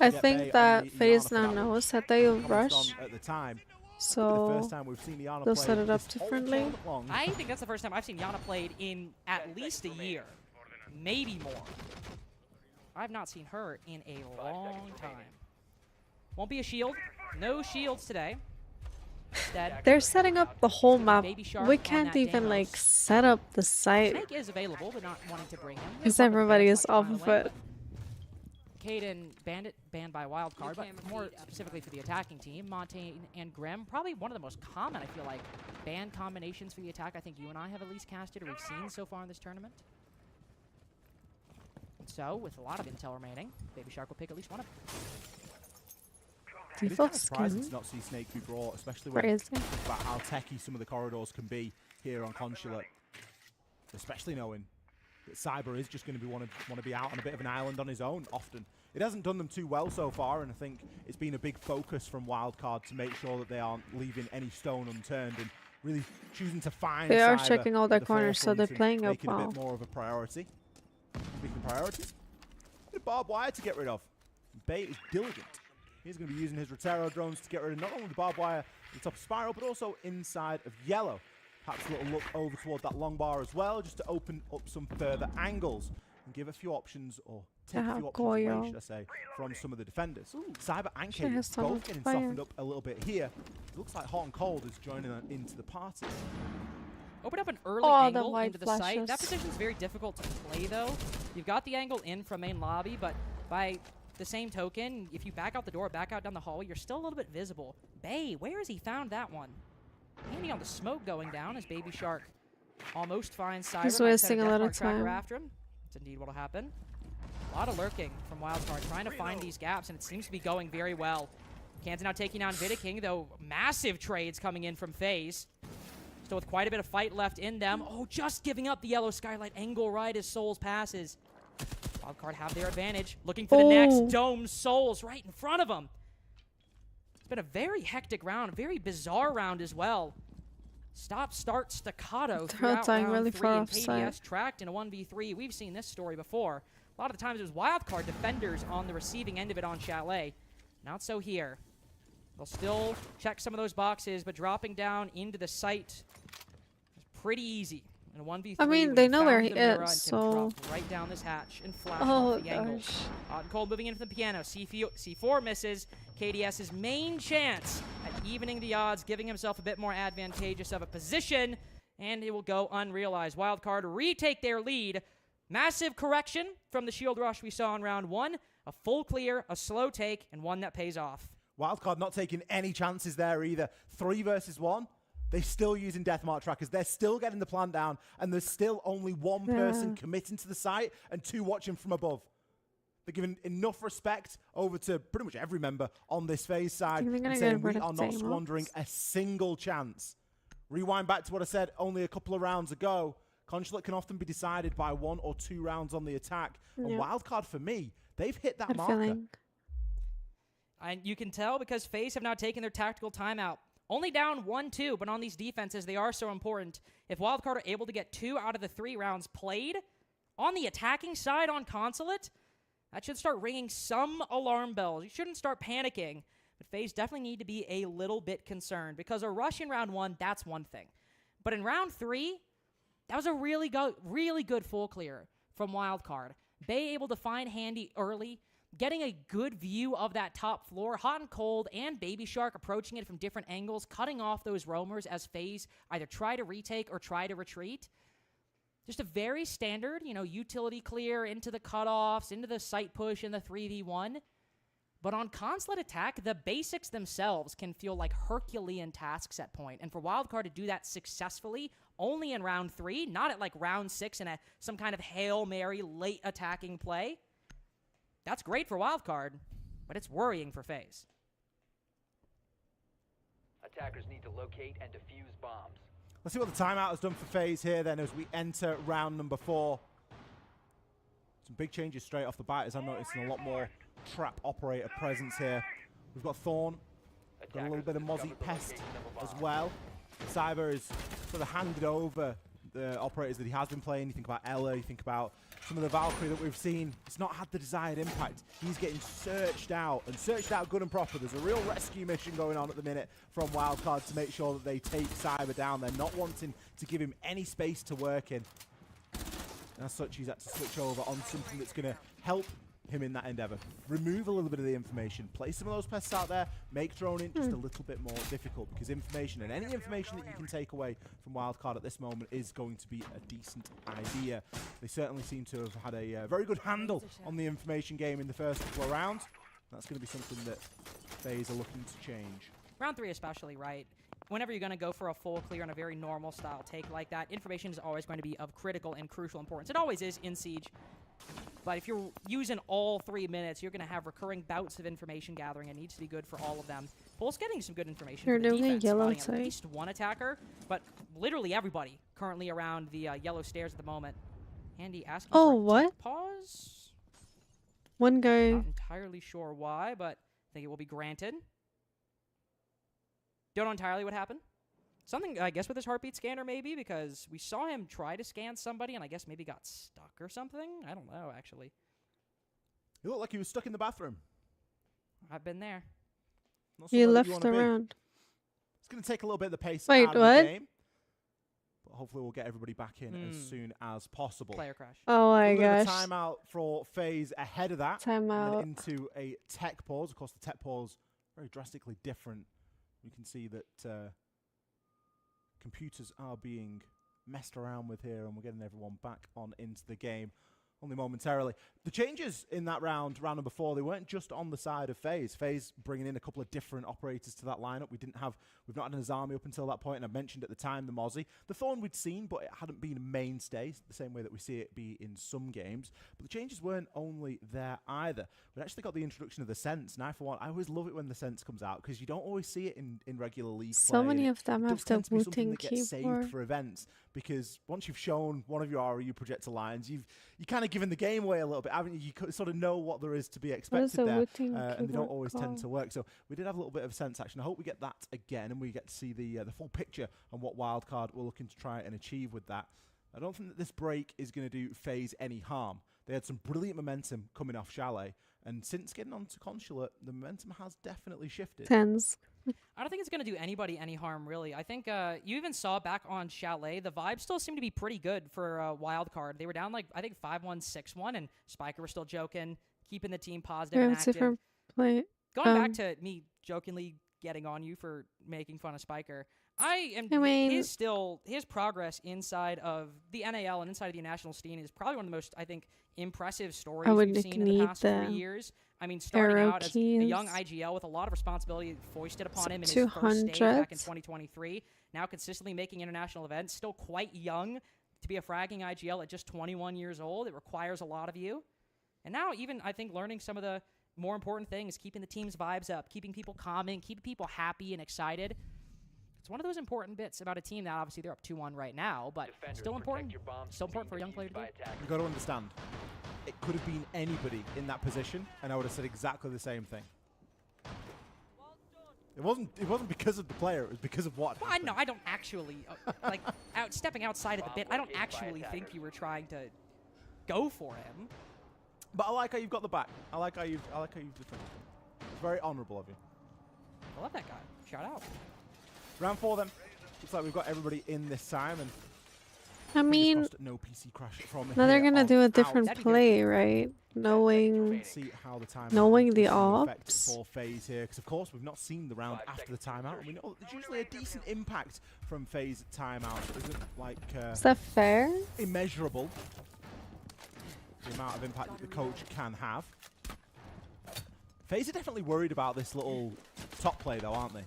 I think that FaZe now knows that they will rush, at the time. so The first time we've seen Yana they'll play set it up this whole differently. tournament long. I think that's the first time I've seen Yana played in at least a year, maybe more. I've not seen her in a long time. Won't be a shield. No shields today. Instead, They're setting up the whole map. Baby Shark We on can't that even Damos. like set up the site Snake is available, but not wanting to bring him. because everybody is off of it. Kaden Bandit banned by Wildcard, but more specifically for the attacking team. Montaigne and Grem, probably one of the most common, I feel like, ban combinations for the attack I think you and I have at least casted or we've seen so far in this tournament. So, with a lot of intel remaining, Baby Shark will pick at least one of them. It is kind of surprising to not see Snake be brought, especially when Crazy. about how techy some of the corridors can be here on Consulate. Especially knowing that Cyber is just going to want to be out on a bit of an island on his own often. It hasn't done them too well so far, and I think it's been a big focus from Wildcard to make sure that they aren't leaving any stone unturned and really choosing to find They are Cyber checking all their at the corners, so they're forefront and playing up making a well. bit more of a priority. Speaking of priorities, a bit of barbed wire to get rid of. Bay is diligent. He's going to be using his Rotero drones to get rid of not only the barbed wire at the top of Spiral, but also inside of Yellow. Perhaps a little look over toward that long bar as well, just to open up some further angles and give a few options, or take a few options away, should I say, from some of the defenders. Cyber and She has KD some both getting fire. softened up a little bit here. It looks like Hot and Cold is joining into the party. Open up an early Oh, the angle white into the site. That flashes. position is very difficult to play, though. You've got the angle in from main lobby, but by the same token, if you back out the door, back out down the hallway, you're still a little bit visible. Bay, where has he found that one? Handy on the smoke going down as Baby Shark almost finds Cyber. He's Might wasting send a lot Deathmark of Tracker time. after him. That's indeed what will happen. A lot of lurking from Wildcard, trying to find these gaps, and it seems to be going very well. Kansas now taking down Vidiking, though massive trades coming in from FaZe. Still with quite a bit of fight left in them. Oh, just giving up the yellow skylight angle right as Souls passes. Wildcard have their advantage. Looking for the next dome. Souls right in front of them. It's been a very hectic round, a very bizarre round as well. Stop, start, staccato throughout round really 3, far and offside. KDS tracked in a 1v3. We've seen this story before. A lot of the times it was wildcard defenders on the receiving end of it on Chalet. Not so here. They'll still check some of those boxes, but dropping down into the site is pretty easy. In a 1v3, I mean, they know where he is, so... Right down this hatch and flash off the angle. Hot and cold moving into the piano. C4 misses. KDS's main chance at evening the odds, giving himself a bit more advantageous of a position, and it will go unrealized. Wildcard retake their lead. Massive correction from the shield rush we saw in round 1. A full clear, a slow take, and one that pays off. Wildcard not taking any chances there either. 3 versus 1. They're still using Deathmark trackers. They're still getting the plant down, and there's still only 1 person committing to the site and 2 watching from above. They're giving enough respect over to pretty much every member on this FaZe side and saying we are not squandering a single chance. Rewind back to what I said only a couple of rounds ago. Consulate can often be decided by 1 or 2 rounds on the attack. And Wildcard, for me, they've hit that marker. And you can tell because FaZe have now taken their tactical timeout. Only down 1-2, but on these defenses, they are so important. If Wildcard are able to get 2 out of the 3 rounds played on the attacking side on Consulate, that should start ringing some alarm bells. You shouldn't start panicking, but FaZe definitely need to be a little bit concerned because a rush in round 1, that's one thing. But in round 3, that was a really good full clear from Wildcard. They able to find Handy early, getting a good view of that top floor. Hot and Cold and Baby Shark approaching it from different angles, cutting off those roamers as FaZe either try to retake or try to retreat. Just a very standard, utility clear into the cutoffs, into the site push in the 3v1. But on Consulate attack, the basics themselves can feel like Herculean tasks at point. And for Wildcard to do that successfully only in round 3, not at like round 6 in some kind of Hail Mary late attacking play, that's great for Wildcard, but it's worrying for FaZe. Attackers need to locate and defuse bombs. Let's see what the timeout has done for FaZe here then as we enter round number 4. Some big changes straight off the bat as I'm noticing a lot more trap operator presence here. We've got Thorn, got a little bit of Mozzie Pest as well. Cyber is sort of handed over the operators that he has been playing. You think about Ella, you think about some of the Valkyrie that we've seen. It's not had the desired impact. He's getting searched out, and searched out good and proper. There's a real rescue mission going on at the minute from Wildcard to make sure that they take Cyber down. They're not wanting to give him any space to work in. And as such, he's had to switch over on something that's going to help him in that endeavor. Remove a little bit of the information, place some of those pests out there, make droning just a little bit more difficult, because information and any information that you can take away from Wildcard at this moment is going to be a decent idea. They certainly seem to have had a very good handle on the information game in the first couple of rounds. That's going to be something that FaZe are looking to change. Round 3 especially, right? Whenever you're going to go for a full clear on a very normal style take like that, information is always going to be of critical and crucial importance. It always is in Siege. But if you're using all 3 minutes, you're going to have recurring bouts of information gathering. It needs to be good for all of them. Pulse getting some good information. You're for the doing defense, yellow spotting side. at least one attacker, but literally everybody currently around the yellow stairs at the moment. Handy asking for a what? pause. One guy. Not entirely sure why, but I think it will be granted. Don't know entirely what happened. Something, I guess, with his heartbeat scanner, maybe, because we saw him try to scan somebody, and I guess maybe got stuck or something. I don't know, actually. He looked like he was stuck in the bathroom. I've been there. He left the round. It's going to take a little bit of the pace Wait, out of the game. But hopefully we'll get everybody back in as soon as possible. Player crash. Oh my gosh. Timeout for FaZe ahead of that. Timeout. And then into a tech pause. Of course, the tech pause very drastically different. You can see that computers are being messed around with here, and we're getting everyone back on into the game. only momentarily. The changes in that round number 4, they weren't just on the side of FaZe. FaZe bringing in a couple of different operators to that lineup. We've not had an Azami up until that point, and I mentioned at the time the Mozzie. The Thorn we'd seen, but it hadn't been a mainstay, the same way that we see it be in some games. But the changes weren't only there either. We actually got the introduction of the Sense, and for one, I always love it when the Sense comes out, because you don't always see it in regular league so play. Many of them have the booting keyboard. Saved for events, because once you've shown one of your RU projector lines, you kind of given the game away a little bit, haven't you? You sort of know what there is to be expected there, and they don't always tend to work. So we did have a little bit of Sense action. I hope we get that again, and we get to see the full picture on what wildcard we're looking to try and achieve with that. I don't think that this break is going to do FaZe any harm. They had some brilliant momentum coming off Chalet, and since getting onto Consulate, the momentum has definitely shifted. I don't think it's going to do anybody any harm, really. I think you even saw back on Chalet, the vibes still seem to be pretty good for Wildcard. They were down, like, I think 5-1, 6-1, and Spiker was still joking, keeping the team positive and active. Going back to me jokingly getting on you for making fun of Spiker, his progress inside of the NAL and inside of the national scene is probably one of the most, I think, impressive stories we've seen in the past 3 years. I mean, starting out as a young IGL with a lot of responsibility foisted upon him in his first stage back in 2023. Now consistently making international events, still quite young to be a fragging IGL at just 21 years old. It requires a lot of you. And now even, I think, learning some of the more important things, keeping the team's vibes up, keeping people calming, keeping people happy and excited. It's one of those important bits about a team that obviously they're up 2-1 right now, but still important. Still important for a young player to do. You've got to understand, it could have been anybody in that position, and I would have said exactly the same thing. It wasn't because of the player, it was because of what happened. I don't actually, stepping outside of the bit, I don't actually think you were trying to go for him. But I like how you've got the back. I like how you've defended him. It's very honourable of you. I love that guy. Shout out. Round 4 then. Looks like we've got everybody in this time, and I mean, no PC crash from now they're gonna do a different play, right? Knowing the ops. For FaZe here, because of course we've not seen the round after the timeout, and we know there's usually a decent impact from FaZe timeout. It isn't like is that fair? Immeasurable. The amount of impact that the coach can have. FaZe are definitely worried about this little top play though, aren't they?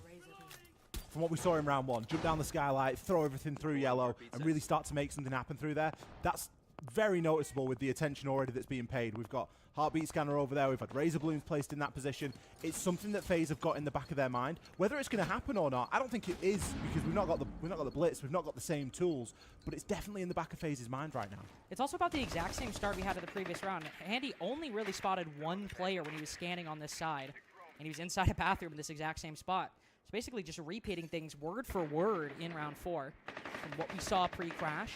From what we saw in round 1, jump down the skylight, throw everything through yellow, and really start to make something happen through there. That's very noticeable with the attention already that's being paid. We've got Heartbeat Scanner over there, we've had Razor Balloons placed in that position. It's something that FaZe have got in the back of their mind. Whether it's going to happen or not, I don't think it is, because we've not got the blitz, we've not got the same tools, but it's definitely in the back of FaZe's mind right now. It's also about the exact same start we had at the previous round. Handy only really spotted one player when he was scanning on this side, and he was inside a bathroom in this exact same spot. So basically just repeating things word for word in round 4 from what we saw pre-crash.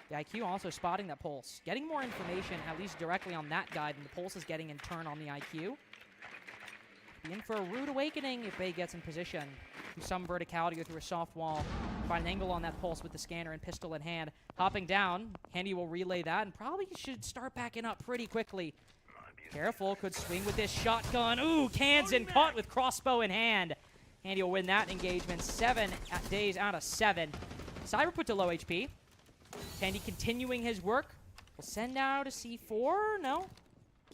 The IQ also spotting that Pulse, getting more information, at least directly on that guy, than the Pulse is getting in turn on the IQ. Be in for a rude awakening if Bay gets in position. Through some verticality or through a soft wall. Find an angle on that Pulse with the scanner and pistol in hand. Hopping down, Handy will relay that and probably should start backing up pretty quickly. Careful, could swing with this shotgun. Ooh, Kansan caught with crossbow in hand. Handy will win that engagement. 7 days out of 7. Cyber put to low HP. Handy continuing his work. Will send out a C4. No.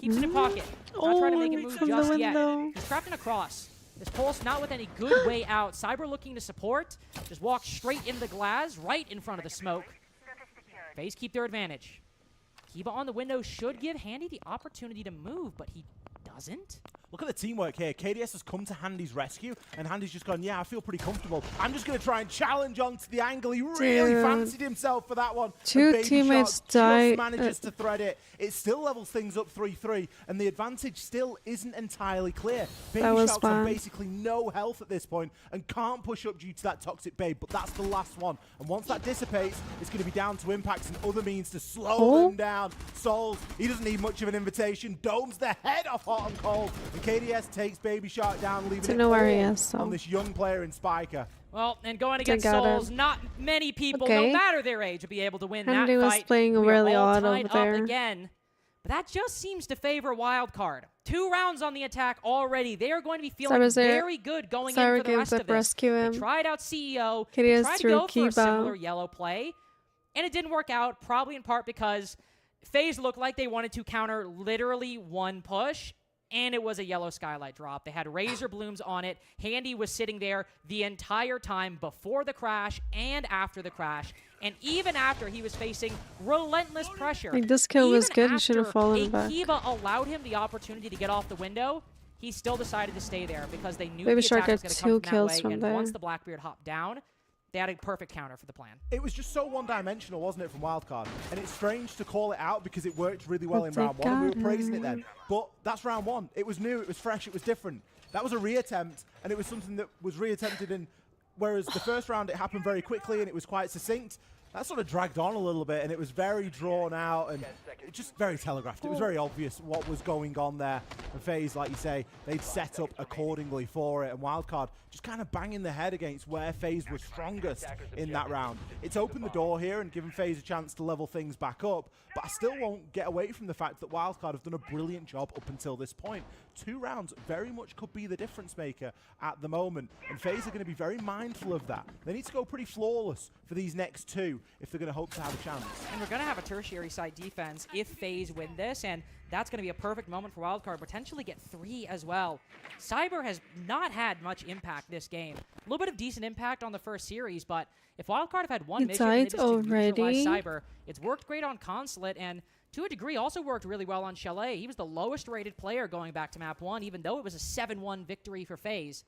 Keeps it in pocket. Not trying to make it move just yet. He's trapped in a cross. This Pulse not with any good way out. Cyber looking to support. Just walk straight into the glass, right in front of the smoke. FaZe keep their advantage. Kiba on the window should give Handy the opportunity to move, but he doesn't. Look at the teamwork here. KDS has come to Handy's rescue, and Handy's just gone, yeah, I feel pretty comfortable. I'm just going to try and challenge onto the angle. He really fancied himself for that one. Two teammates died. Just manages to thread it. It still levels things up 3-3, and the advantage still isn't entirely clear. Baby Shark's on basically no health at this point and can't push up due to that toxic babe, but that's the last one. And once that dissipates, it's going to be down to impacts and other means to slow them down. Souls, he doesn't need much of an invitation. Domes the head off Hot and Cold. KDS takes Baby Shark down, leaving it all on this young player in Spiker. Well, and going against Souls, not many people, no matter their age, will be able to win that fight. Was playing really odd over there. Again. But that just seems to favor Wildcard. 2 rounds on the attack already. They are going to be feeling very good going in for the rest of this. They tried out CEO. They tried to go for a similar yellow play, and it didn't work out, probably in part because FaZe looked like they wanted to counter literally one push, and it was a yellow skylight drop. They had razor blooms on it. Handy was sitting there the entire time before the crash and after the crash, and even after he was facing relentless pressure. Like, this kill was good. He should have fallen after back. Kiva allowed him the opportunity to get off the window, he still decided to stay there because they knew Baby the Shark attack was got going to come 2 from kills that way, from and there. once the Blackbeard hopped down, they had a perfect counter for the plan. It was just so one-dimensional, wasn't it, from Wildcard? And it's strange to call it out because it worked really well in round 1, and we were praising it then. But that's round 1. It was new, it was fresh, it was different. That was a reattempt, and it was something that was reattempted in, whereas the first round it happened very quickly and it was quite succinct. That sort of dragged on a little bit, and it was very drawn out and just very telegraphed. It was very obvious what was going on there. And FaZe, like you say, they'd set up accordingly for it, and Wildcard just kind of banging the head against where FaZe was strongest in that round. It's opened the door here and given FaZe a chance to level things back up, but I still won't get away from the fact that Wildcard have done a brilliant job up until this point. 2 rounds very much could be the difference maker at the moment, and FaZe are going to be very mindful of that. They need to go pretty flawless for these next 2 if they're going to hope to have a chance. And we're going to have a tertiary side defense if FaZe win this, and that's going to be a perfect moment for Wildcard, potentially get 3 as well. Cyber has not had much impact this game. A little bit of decent impact on the first series, but if Wildcard have had one mission and it is to neutralize Cyber, it's worked great on Consulate, and to a degree also worked really well on Chalet. He was the lowest rated player going back to map 1, even though it was a 7-1 victory for FaZe.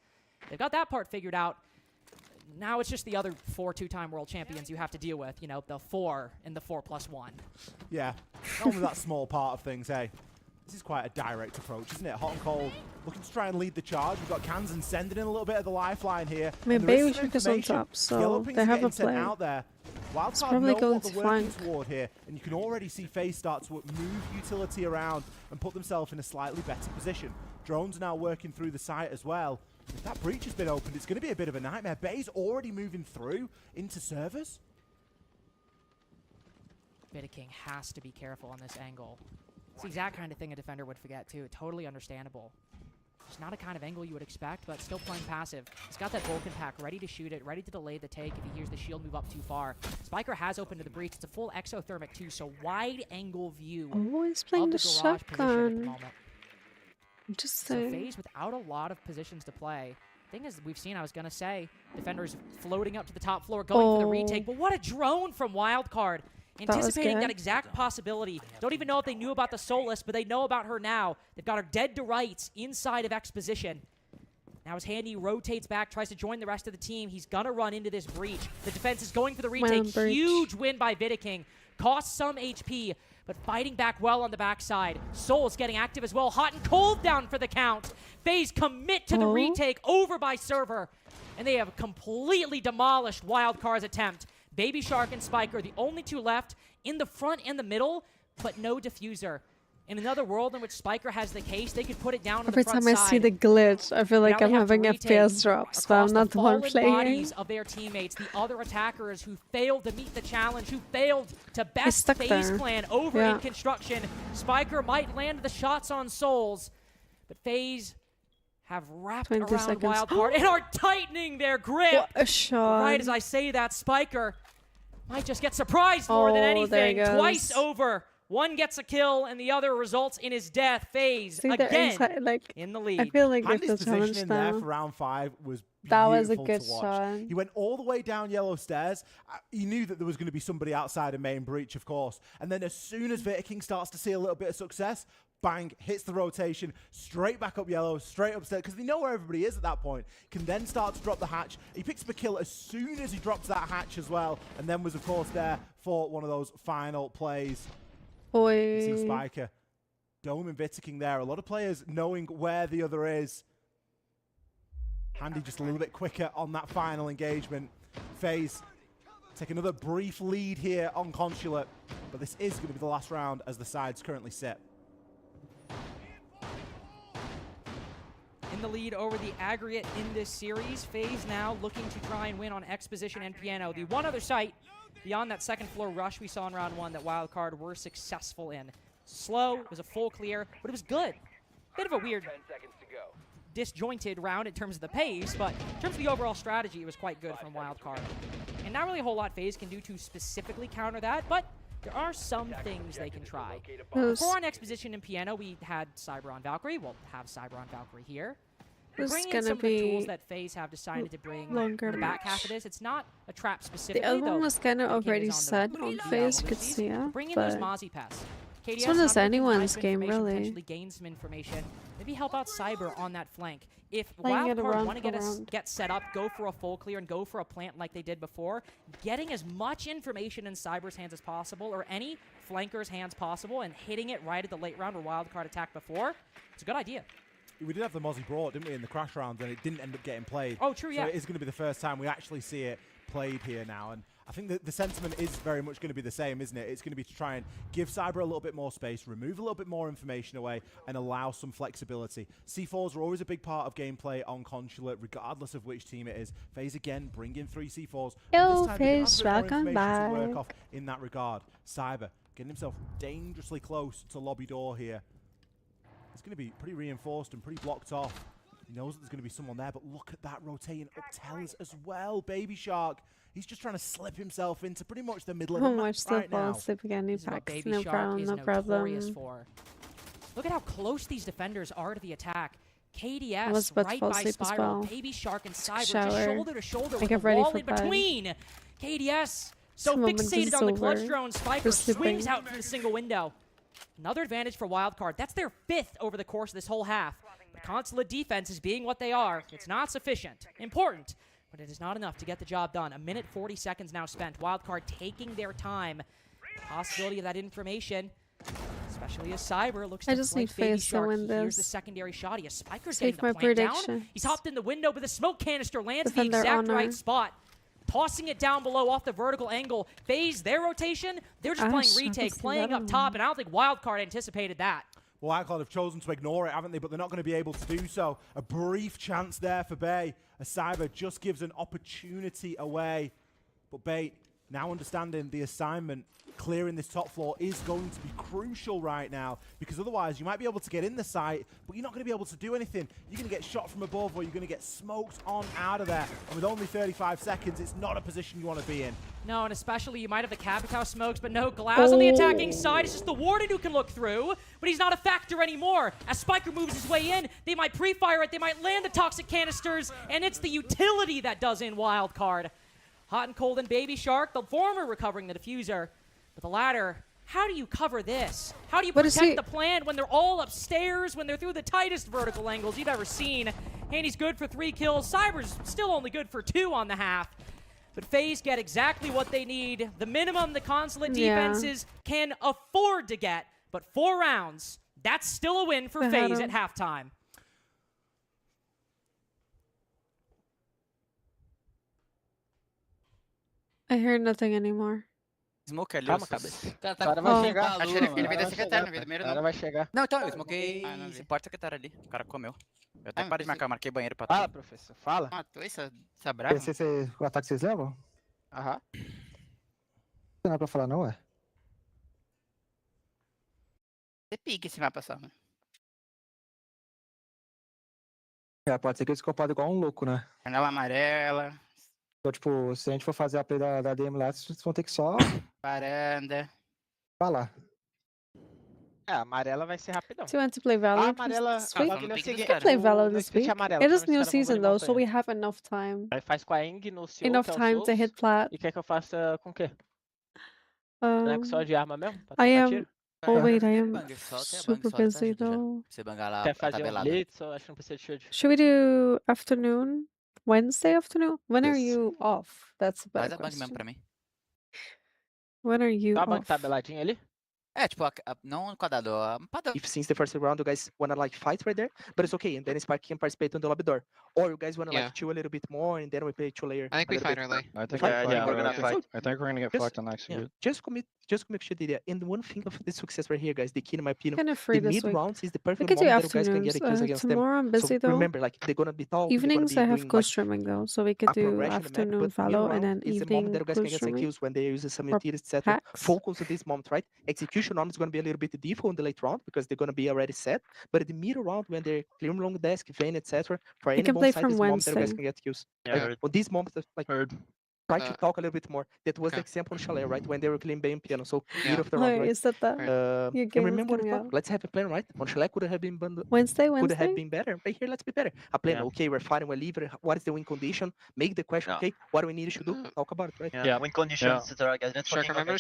They've got that part figured out. Now it's just the other 4 two-time world champions you have to deal with, you know, the 4 and the 4+1. Yeah, only that small part of things, hey. This is quite a direct approach, isn't it? Hot and cold, looking to try and lead the charge. We've got Kansan sending in a little bit of the lifeline here. I mean, Baby Shark is on top, so they have a play. Out there. It's probably going to flank toward here, and you can already see FaZe start to move utility around and put themselves in a slightly better position. Drones are now working through the site as well. If that breach has been opened, it's going to be a bit of a nightmare. Bay's already moving through into servers. King has to be careful on this angle. It's the exact kind of thing a defender would forget, too. Totally understandable. It's not a kind of angle you would expect, but still playing passive. He's got that Vulcan pack ready to shoot it, ready to delay the take if he hears the shield move up too far. Spiker has opened to the breach. It's a full exothermic, too, so wide angle view always playing the shotgun. Just so FaZe without a lot of positions to play. Thing is, we've seen, I was going to say, defenders floating up to the top floor, going for the retake, but what a drone from Wildcard. Anticipating that exact possibility. Don't even know if they knew about the Solus, but they know about her now. They've got her dead to rights inside of Exposition. Now as Handy rotates back, tries to join the rest of the team, he's going to run into this breach. The defense is going for the retake. Huge win by King. Costs some HP, but fighting back well on the backside. Soul's getting active as well. Hot and cold down for the count. FaZe commit to the retake over by Server, and they have completely demolished Wildcard's attempt. Baby Shark and Spike are the only 2 left in the front and the middle, but no diffuser. In another world in which Spiker has the case, they could put it down on the front side. Every time I see the glitch, I feel like I'm having FPS drops, but I'm not the one playing. Bodies of their teammates, the other attackers who failed to meet the challenge, who failed to best FaZe plan over in construction. Spiker might land the shots on Souls, but FaZe have wrapped around Wildcard and are tightening their grip. What a shot. Right as I say that, Spiker might just get surprised more than anything. Twice over. One gets a kill, and the other results in his death. FaZe again in the lead. I feel like Handy's this position in there now. for round 5 was beautiful. That was a good to watch. shot. He went all the way down yellow stairs. He knew that there was going to be somebody outside of main breach, of course. And then as soon as King starts to see a little bit of success, bang, hits the rotation, straight back up yellow, straight upstairs, because they know where everybody is at that point. Can then start to drop the hatch. He picks up a kill as soon as he drops that hatch as well, and then was, of course, there for one of those final plays. Boy. See Spiker doming King there. A lot of players knowing where the other is. Handy just a little bit quicker on that final engagement. FaZe take another brief lead here on Consulate, but this is going to be the last round as the sides currently sit. In the lead over the aggregate in this series, FaZe now looking to try and win on Exposition and Piano. The one other site beyond that second floor rush we saw in round 1 that Wildcard were successful in. Slow, it was a full clear, but it was good. Bit of a weird, disjointed round in terms of the pace, but in terms of the overall strategy, it was quite good from Wildcard. And not really a whole lot FaZe can do to specifically counter that, but there are some things they can try. Who's- For our next position in piano, we had Cyber on Valkyrie. We'll have Cyber on Valkyrie here. We're Who's bringing gonna some of the tools be that FaZe have decided to bring in longer the back half of match? this. It's not a trap specifically, The other though. one was kind of the king already is set the on BL FaZe, could Ulysses. see it, Bring in those but Mozzie Pass. KDS this one is not looking to hide anyone's some game, information, really. Potentially gain some information. Maybe help out Cyber on that flank. If Playing it Wildcard around want to for round. get set up, go for a full clear, and go for a plant like they did before, getting as much information in Cyber's hands as possible, or any flanker's hands possible, and hitting it right at the late round where Wildcard attacked before, it's a good idea. We did have the Mozzie brought, didn't we, in the crash rounds, and it didn't end up getting played. Oh, true, yeah. So it is going to be the first time we actually see it played here now, and I think that the sentiment is very much going to be the same, isn't it? It's going to be to try and give Cyber a little bit more space, remove a little bit more information away, and allow some flexibility. C4s are always a big part of gameplay on Consulate, regardless of which team it is. FaZe again bringing 3 C4s. Yo, this time they do have FaZe, a bit more welcome information to work back. off in that regard. Cyber getting himself dangerously close to lobby door here. It's going to be pretty reinforced and pretty blocked off. He knows that there's going to be someone there, but look at that rotating up tellers as well. Baby Shark, he's just trying to slip himself into pretty much the middle of the How map much right the ball now. slip again? He This is what packs. Baby No Shark problem, is no notorious problem. for. Look at how close these defenders are to the attack. I KDS was about to right fall by asleep as Spiral, well. Baby Shark and Cyber just Shower. shoulder to shoulder I with get the ready wall for in bed. between. KDS so This moment fixated is on the clutch over. drone. Spiker We're swings sleeping. out from the single window. Another advantage for Wildcard. That's their 5th over the course of this whole half. The Consulate defense is being what they are. It's not sufficient. Important, but it is not enough to get the job done. 1 minute 40 seconds now spent. Wildcard taking their time. Possibility of that information, especially as Cyber looks I to just flank need Baby FaZe to Shark. win Here's the this. secondary shot. He has Spiker's Save getting the my plant down. predictions. He's hopped in the window, but the smoke canister lands in the Defender exact honor. right spot. Tossing it down below off the vertical angle. FaZe, their rotation, they're just playing Ash, retake, that's playing the up other top, one. and I don't think Wildcard anticipated that. Well, Wildcard have chosen to ignore it, haven't they? But they're not going to be able to do so. A brief chance there for Bay. As Cyber just gives an opportunity away. But Bay, now understanding the assignment, clearing this top floor is going to be crucial right now, because otherwise you might be able to get in the site, but you're not going to be able to do anything. You're going to get shot from above, or you're going to get smoked on out of there. And with only 35 seconds, it's not a position you want to be in. No, and especially you might have the Capitao smokes, but no, Glauz on the attacking side. It's just the Warden who can look through, but he's not a factor anymore. As Spiker moves his way in, they might pre-fire it, they might land the toxic canisters, and it's the utility that does in Wildcard. Hot and Cold and Baby Shark, the former recovering the diffuser, but the latter, how do you cover this? How do you What is protect he- the plant when they're all upstairs, when they're through the tightest vertical angles you've ever seen? Handy's good for 3 kills. Cyber's still only good for 2 on the half. But FaZe get exactly what they need. The minimum the Consulate Yeah. defenses can afford to get. But 4 rounds, that's still a win for I had FaZe him. at halftime. I hear nothing anymore. Smoke ali. Calma, os- cabeça. Cara, O cara vai Oh. chegar. Acho que ele vai vai ter secretário, chegar, primeiro O cara não. vai chegar. Não, então, eu smokei Ah, não vi. esse porta secretário ali. O cara comeu. Eu até Ah, parei de marcar, marquei banheiro pra Fala, tu. professor. Fala. Matou essa brava? O ataque vocês levam? Aham. Não dá pra falar não, ué? Você pique esse mapa só, mano. É, pode ser que eles culpados igual um louco, né? Janela amarela, Então, tipo, se a gente for fazer a play da DM lá, vocês vão ter que só varanda. falar. É, a amarela vai ser rapidão. Do you want to play A Valorant amarela, this a week? bagulho é o We seguinte, can play Valorant no this split week. amarelo, It is pra ver new se os caras vão season ali though, so montanha. we have enough time. Aí faz com a Eng no seu, Enough que é o time to Souls, hit plat. e quer que eu faça com o quê? Boneco só Um, de arma mesmo? Pra I trocar am. tiro? Oh wait, I am Bang, solta, super solta, busy ajuda já. though. Você bangar lá Quer a fazer um tabelada. blitz ou acho que não precisa de shield? Should we do afternoon? Wednesday afternoon? When are Yes. you off? That's a Faz better a bang mesmo question. pra mim. When are you Dá uma off? tabeladinha ali? É, tipo, não um quadrado, um padrão. If since the first round you guys wanna like fight right there, but it's okay, and then Spark can participate on the lobby door. Or you guys wanna Yeah. like chill a little bit more, and then we play 2-layer. I think we fight early. I think Fight? we're gonna Okay, fight. so I think we're gonna get just- fucked on next yeah, game. just commit to the idea. And one thing of the success right here, guys, the key in my opinion, Kind of free the this mid week. rounds is the We perfect could do moment that you guys can afternoons. get the kills against them. Tomorrow I'm busy So though. remember, like they're gonna be talking, they're gonna Evenings be I have doing co like streaming though, so we could a do progression map, afternoon but follow and mid-round then is the evening moment that you guys co can get some streaming. kills when they use some Or utilities, etc. packs. Focus on this moment, right? Execution round is gonna be a little bit difficult in the late round because they're gonna be already set. But in the middle round, when they're clearing long desk, Vayne, etc., for We any can bomb play side, from this moment that you guys Wednesday. can get kills. Yeah, Like, heard. on this moment, like Heard. Try to talk a little bit more. That was the example on Chalet, right? When they were clean Bay and Piano. So mid of the round, right? Is that the your And game is remember, coming out? let's have a plan, right? On Chalet could have been Wednesday. could have been better. But here, let's be better. A plan. Okay, we're fighting. We're leaving. What is the win condition? Make the question. Okay, what do we need to do? Talk about it, right? Yeah, win conditions, etc. Guys, let's Sure, remember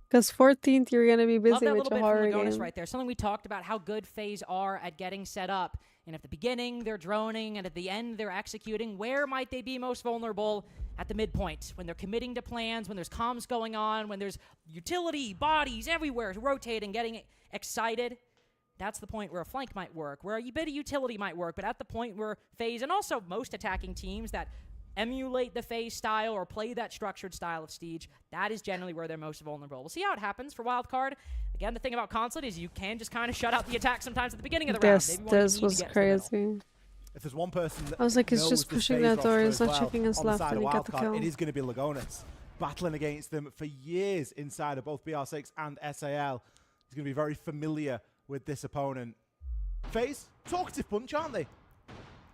Because 14th, you're gonna be Love busy that with little your bit from horror Lagonis game. right there. Something we talked about how good FaZe are at getting set up. And at the beginning, they're droning, and at the end, they're executing. Where might they be most vulnerable? At the midpoint, when they're committing to plans, when there's comms going on, when there's utility, bodies everywhere rotating, getting excited. That's the point where a flank might work, where a bit of utility might work, but at the point where FaZe, and also most attacking teams that emulate the FaZe style or play that structured style of Siege, that is generally where they're most vulnerable. We'll see how it happens for Wildcard. Again, the thing about Consulate is you can just kind of shut out the attack sometimes at the beginning of the round. This was crazy. If there's one person that I was like, he's knows just this pushing phase that door. roster He's as not well checking his on the left, side and of he got the Wildcard, kill. It is going to be Lagonis. Battling against them for years inside of both BR6 and SAL. He's going to be very familiar with this opponent. FaZe, talkative bunch, aren't they?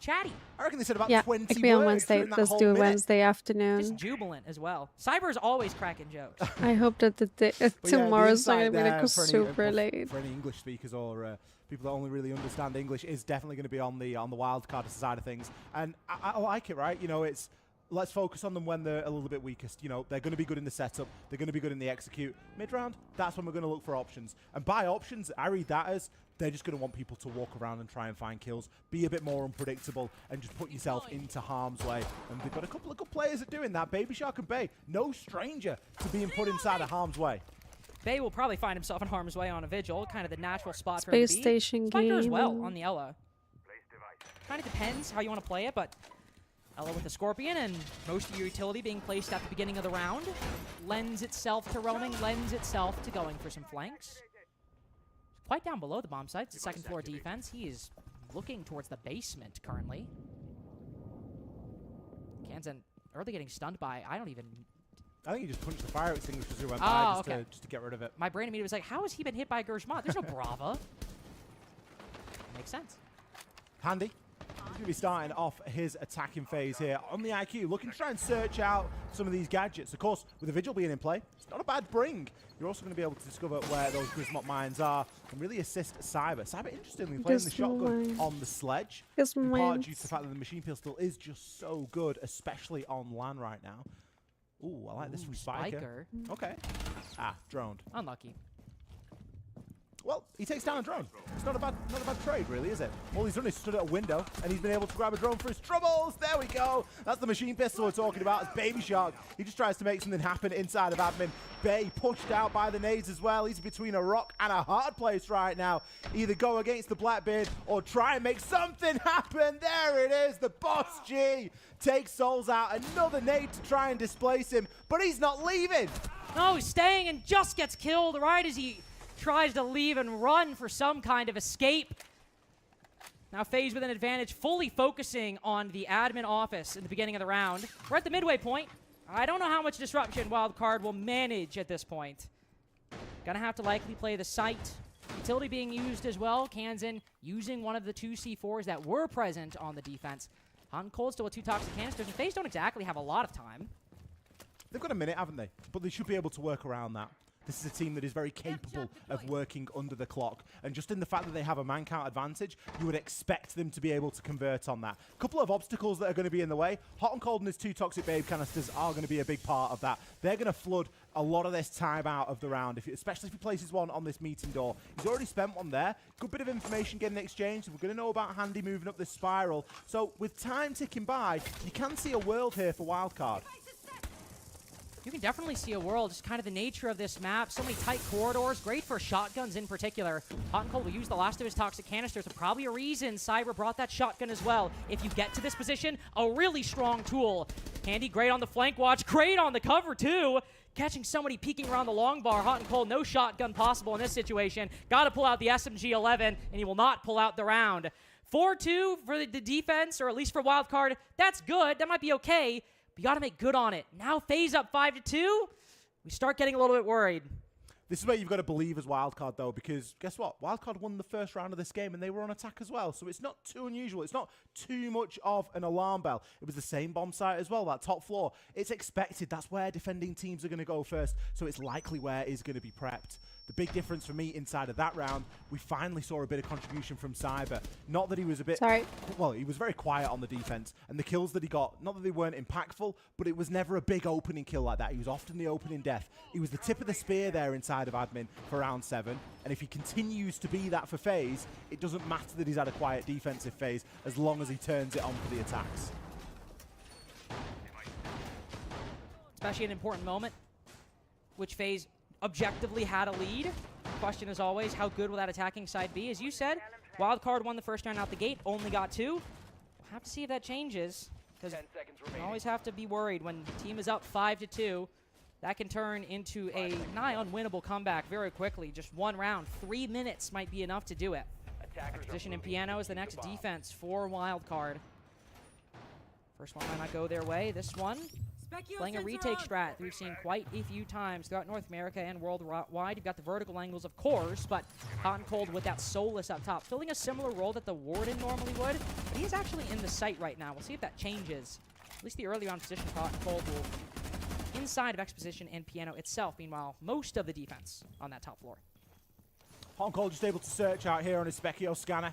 Chatty. I reckon they said about Yeah, 20 it could be on words Wednesday. during that Let's whole do it minute. Wednesday afternoon. Just jubilant as well. Cyber's always cracking jokes. I hope that But yeah, the tomorrow's not insight gonna be like there for any- super late. For any English speakers or people that only really understand English is definitely going to be on the wildcard side of things. And I like it, right? You know, it's let's focus on them when they're a little bit weakest. You know, they're going to be good in the setup. They're going to be good in the execute. Mid-round, that's when we're going to look for options. And by options, I read that as they're just going to want people to walk around and try and find kills, be a bit more unpredictable, and just put yourself into harm's way. And they've got a couple of good players at doing that. Baby Shark and Bay, no stranger to being put inside of harm's way. Bay will probably find himself in harm's way on a Vigil, kind of the natural spot for Space him to be. Station Spiker as game. well on the Ella. Kind of depends how you want to play it, but Ella with the Scorpion and most of your utility being placed at the beginning of the round lends itself to roaming, lends itself to going for some flanks. Quite down below the bomb site. It's the second floor defense. He is looking towards the basement currently. Kansan early getting stunned by, I think he just punched the fire extinguisher as he went Oh, by okay. just to get rid of it. My brain immediately was like, how has he been hit by Gershmont? There's no Brava. Makes sense. Handy. He's going to be starting off his attacking phase here on the IQ, looking to try and search out some of these gadgets. Of course, with the Vigil being in play, it's not a bad bring. You're also going to be able to discover where those Grismot mines are and really assist Cyber. Cyber, interestingly, playing the shotgun on the sledge. In part due to the fact that the machine peel still is just so good, especially on LAN right now. Ooh, I like this from Spiker. Okay. Droned. Unlucky. Well, he takes down a drone. It's not a bad trade, really, is it? All he's done is stood at a window, and he's been able to grab a drone for his troubles. There we go. That's the machine pistol we're talking about. It's Baby Shark. He just tries to make something happen inside of admin. Bay pushed out by the nades as well. He's between a rock and a hard place right now. Either go against the Blackbeard or try and make something happen. There it is. The Boss G takes Souls out. Another nade to try and displace him, but he's not leaving. No, he's staying and just gets killed right as he tries to leave and run for some kind of escape. Now FaZe with an advantage, fully focusing on the admin office in the beginning of the round. We're at the midway point. I don't know how much disruption Wildcard will manage at this point. Gonna have to likely play the site. Utility being used as well. Kansan using one of the two C4s that were present on the defense. Hot and Cold still with two toxic canisters, and FaZe don't exactly have a lot of time. They've got a minute, haven't they? But they should be able to work around that. This is a team that is very capable of working under the clock. And just in the fact that they have a man count advantage, you would expect them to be able to convert on that. A couple of obstacles that are going to be in the way. Hot and Cold and his two Toxic Babe canisters are going to be a big part of that. They're going to flood a lot of this time out of the round, especially if he places one on this meeting door. He's already spent one there. Good bit of information getting exchanged. We're going to know about Handy moving up this spiral. So with time ticking by, you can see a world here for Wildcard. You can definitely see a world, just kind of the nature of this map. So many tight corridors, great for shotguns in particular. Hot and Cold will use the last of his toxic canisters, so probably a reason Cyber brought that shotgun as well. If you get to this position, a really strong tool. Handy, great on the flank watch, great on the cover too. Catching somebody peeking around the long bar. Hot and Cold, no shotgun possible in this situation. Got to pull out the SMG-11, and he will not pull out the round. 4-2 for the defense, or at least for Wildcard. That's good. That might be okay. You got to make good on it. Now FaZe up 5-2. We start getting a little bit worried. This is where you've got to believe as Wildcard, though, because guess what? Wildcard won the first round of this game, and they were on attack as well. So it's not too unusual. It's not too much of an alarm bell. It was the same bomb site as well, that top floor. It's expected. That's where defending teams are going to go first. So it's likely where is going to be prepped. The big difference for me inside of that round, we finally saw a bit of contribution from Cyber. Not that he was a bit... Well, he was very quiet on the defense. And the kills that he got, not that they weren't impactful, but it was never a big opening kill like that. He was often the opening death. He was the tip of the spear there inside of admin for round 7. And if he continues to be that for FaZe, it doesn't matter that he's had a quiet defensive phase as long as he turns it on for the attacks. Especially an important moment, which FaZe objectively had a lead. The question is always, how good will that attacking side be? As you said, Wildcard won the first round out the gate, only got 2. We'll have to see if that changes, because you always have to be worried when the team is up 5-2. That can turn into a nigh unwinnable comeback very quickly. Just one round, 3 minutes might be enough to do it. Position in piano is the next defense for Wildcard. First one might not go their way. This one, playing a retake strat that we've seen quite a few times throughout North America and worldwide. You've got the vertical angles, of course, but Hot and Cold with that Soulless up top. Filling a similar role that the Warden normally would, but he's actually in the site right now. We'll see if that changes. At least the early round position for Hot and Cold will inside of Exposition and Piano itself. Meanwhile, most of the defense on that top floor. Hot and Cold just able to search out here on his Specchio scanner.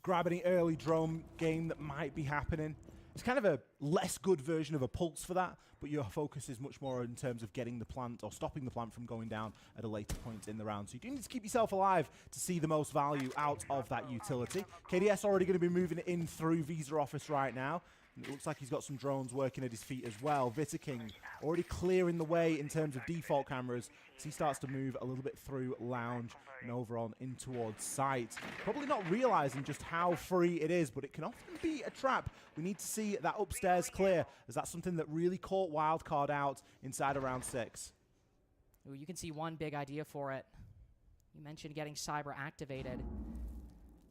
Grab any early drone game that might be happening. It's kind of a less good version of a pulse for that, but your focus is much more in terms of getting the plant or stopping the plant from going down at a later point in the round. So you do need to keep yourself alive to see the most value out of that utility. KDS already going to be moving it in through Visa Office right now. And it looks like he's got some drones working at his feet as well. Vita King already clearing the way in terms of default cameras as he starts to move a little bit through Lounge and over on in towards site. Probably not realizing just how free it is, but it can often be a trap. We need to see that upstairs clear, as that's something that really caught Wildcard out inside of round 6. Ooh, you can see one big idea for it. You mentioned getting Cyber activated.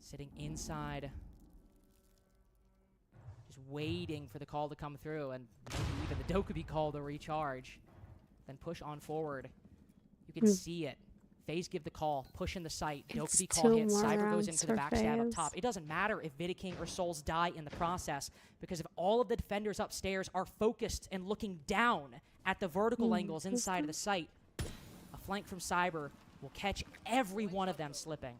Sitting inside, just waiting for the call to come through, and maybe even the Dokubi call to recharge. Then push on forward. You can see it. FaZe give the call, push in the site, Dokubi call hits, Cyber goes into the backstab up top. It doesn't matter if Vidaking or Souls die in the process, because if all of the defenders upstairs are focused and looking down at the vertical angles inside of the site, a flank from Cyber will catch every one of them slipping.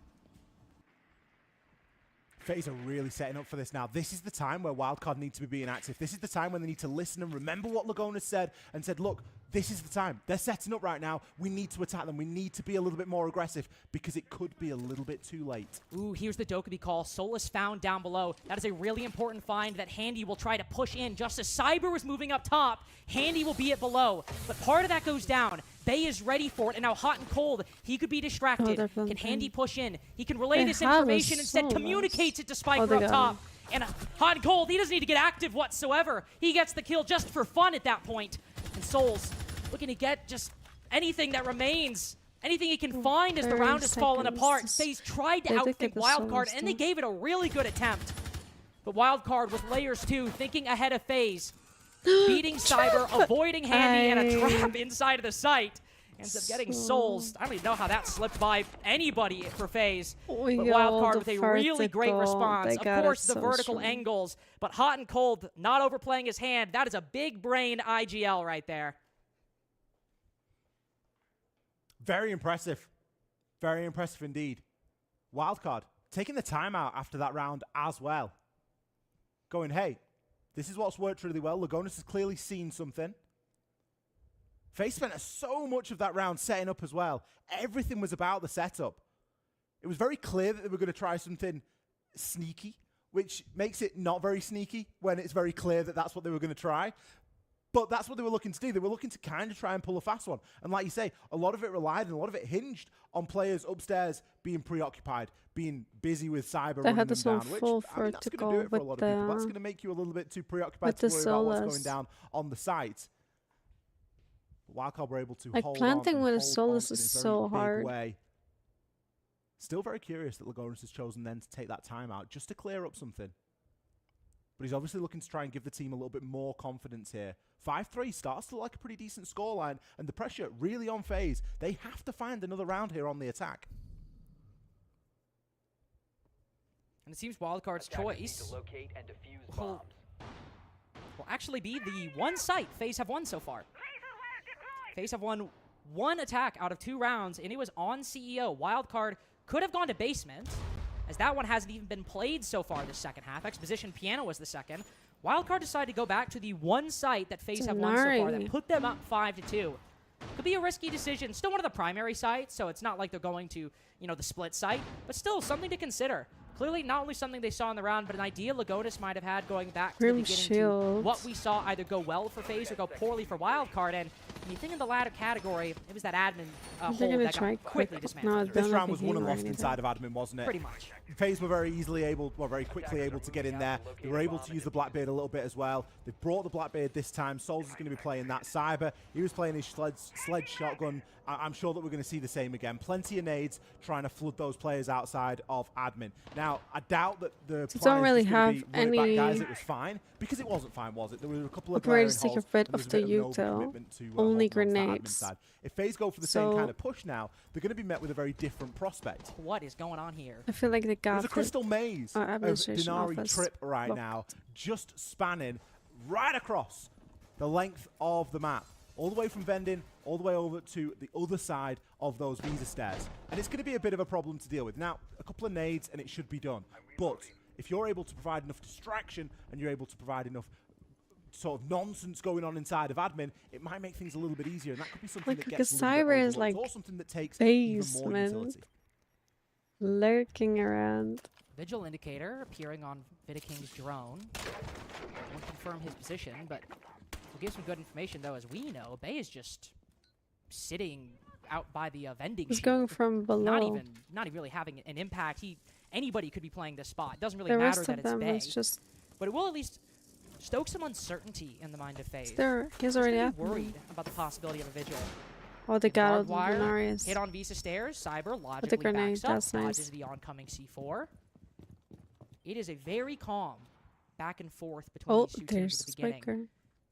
FaZe are really setting up for this now. This is the time where Wildcard need to be being active. This is the time when they need to listen and remember what Lagona said and said, look, this is the time. They're setting up right now. We need to attack them. We need to be a little bit more aggressive because it could be a little bit too late. Ooh, here's the Dokubi call. Soulless found down below. That is a really important find that Handy will try to push in. Just as Cyber was moving up top, Handy will be it below. But part of that goes down. Bay is ready for it, and now Hot and Cold, he could be distracted. Can Handy push in? He can relay this information, instead communicates it to Spiker up top. And Hot and Cold, he doesn't need to get active whatsoever. He gets the kill just for fun at that point. And Souls looking to get just anything that remains, anything he can find as the round is falling apart. FaZe tried to outthink Wildcard, and they gave it a really good attempt. But Wildcard with layers 2, thinking ahead of FaZe. Beating Cyber, avoiding Handy, and a trap inside of the site. Ends up getting Souls. I don't even know how that slipped by anybody for FaZe. But Wildcard with a really great response. Of course, the vertical angles. But Hot and Cold not overplaying his hand. That is a big brain IGL right there. Very impressive. Very impressive indeed. Wildcard taking the timeout after that round as well. Going, hey, this is what's worked really well. Lagonas has clearly seen something. FaZe spent so much of that round setting up as well. Everything was about the setup. It was very clear that they were going to try something sneaky, which makes it not very sneaky when it's very clear that that's what they were going to try. But that's what they were looking to do. They were looking to kind of try and pull a fast one. And like you say, a lot of it relied and a lot of it hinged on players upstairs being preoccupied, being busy with Cyber running them down, which, I mean, that's going to do it for a lot of people. That's going to make you a little bit too preoccupied to worry about what's going down on the site. But Wildcard were able to hold on. Planting with a Soulless is so hard. Way. Still very curious that Lagonas has chosen then to take that time out just to clear up something. but he's obviously looking to try and give the team a little bit more confidence here. 5-3 starts to look like a pretty decent scoreline, and the pressure really on FaZe. They have to find another round here on the attack. And it seems Wildcard's choice will actually be the one site FaZe have won so far. FaZe have won one attack out of 2 rounds, and it was on CEO. Wildcard could have gone to basement, as that one hasn't even been played so far this second half. Exposition Piano was the second. Wildcard decided to go back to the one site that FaZe have won so far that put them up 5-2. Could be a risky decision. Still one of the primary sites, so it's not like they're going to, you know, the split site, but still something to consider. Clearly not only something they saw in the round, but an idea Lagonis might have had going back to the beginning to what we saw either go well for FaZe or go poorly for Wildcard. And when you think in the latter category, it was that admin hold that got quickly dismantled. This round was won and lost inside of admin, wasn't it? Pretty much. FaZe were very quickly able to get in there. They were able to use the Blackbeard a little bit as well. They brought the Blackbeard this time. Souls is going to be playing that Cyber. He was playing his sledge shotgun. I'm sure that we're going to see the same again. Plenty of nades trying to flood those players outside of admin. Now, I doubt that the don't really have any. Guys, it was fine because it wasn't fine, was it? There were a couple of operators take rid of the util. Only grenades. If FaZe go for the same kind of push now, they're going to be met with a very different prospect. What is going on here? I feel like they got There's a crystal maze of Denari trip right now, just spanning right across the length of the map, all the way from vending, all the way over to the other side of those visa stairs. And it's going to be a bit of a problem to deal with. Now, a couple of nades and it should be done. But if you're able to provide enough distraction and you're able to provide enough sort of nonsense going on inside of admin, it might make things a little bit easier. And that could be something that gets a little bit overlooked, or something that takes even more utility. Lurking around. Vigil indicator appearing on Vidaking's drone. Won't confirm his position, but we'll give some good information, though. As we know, Bay is just sitting out by the vending He's shield. Going from below. Not even really having an impact. Anybody could be playing this spot. It doesn't really the matter rest that of it's them Bay. is just But it will at least stoke some uncertainty in the mind of FaZe. He's already up. Worried about the possibility of a Vigil. Oh, they got all the Hardwire, Denarius. hit on Visa stairs. Cyber With logically the grenade, backs up. that's nice. Dodges the oncoming C4. It is a very calm back and forth between these two teams at the beginning. Spiker.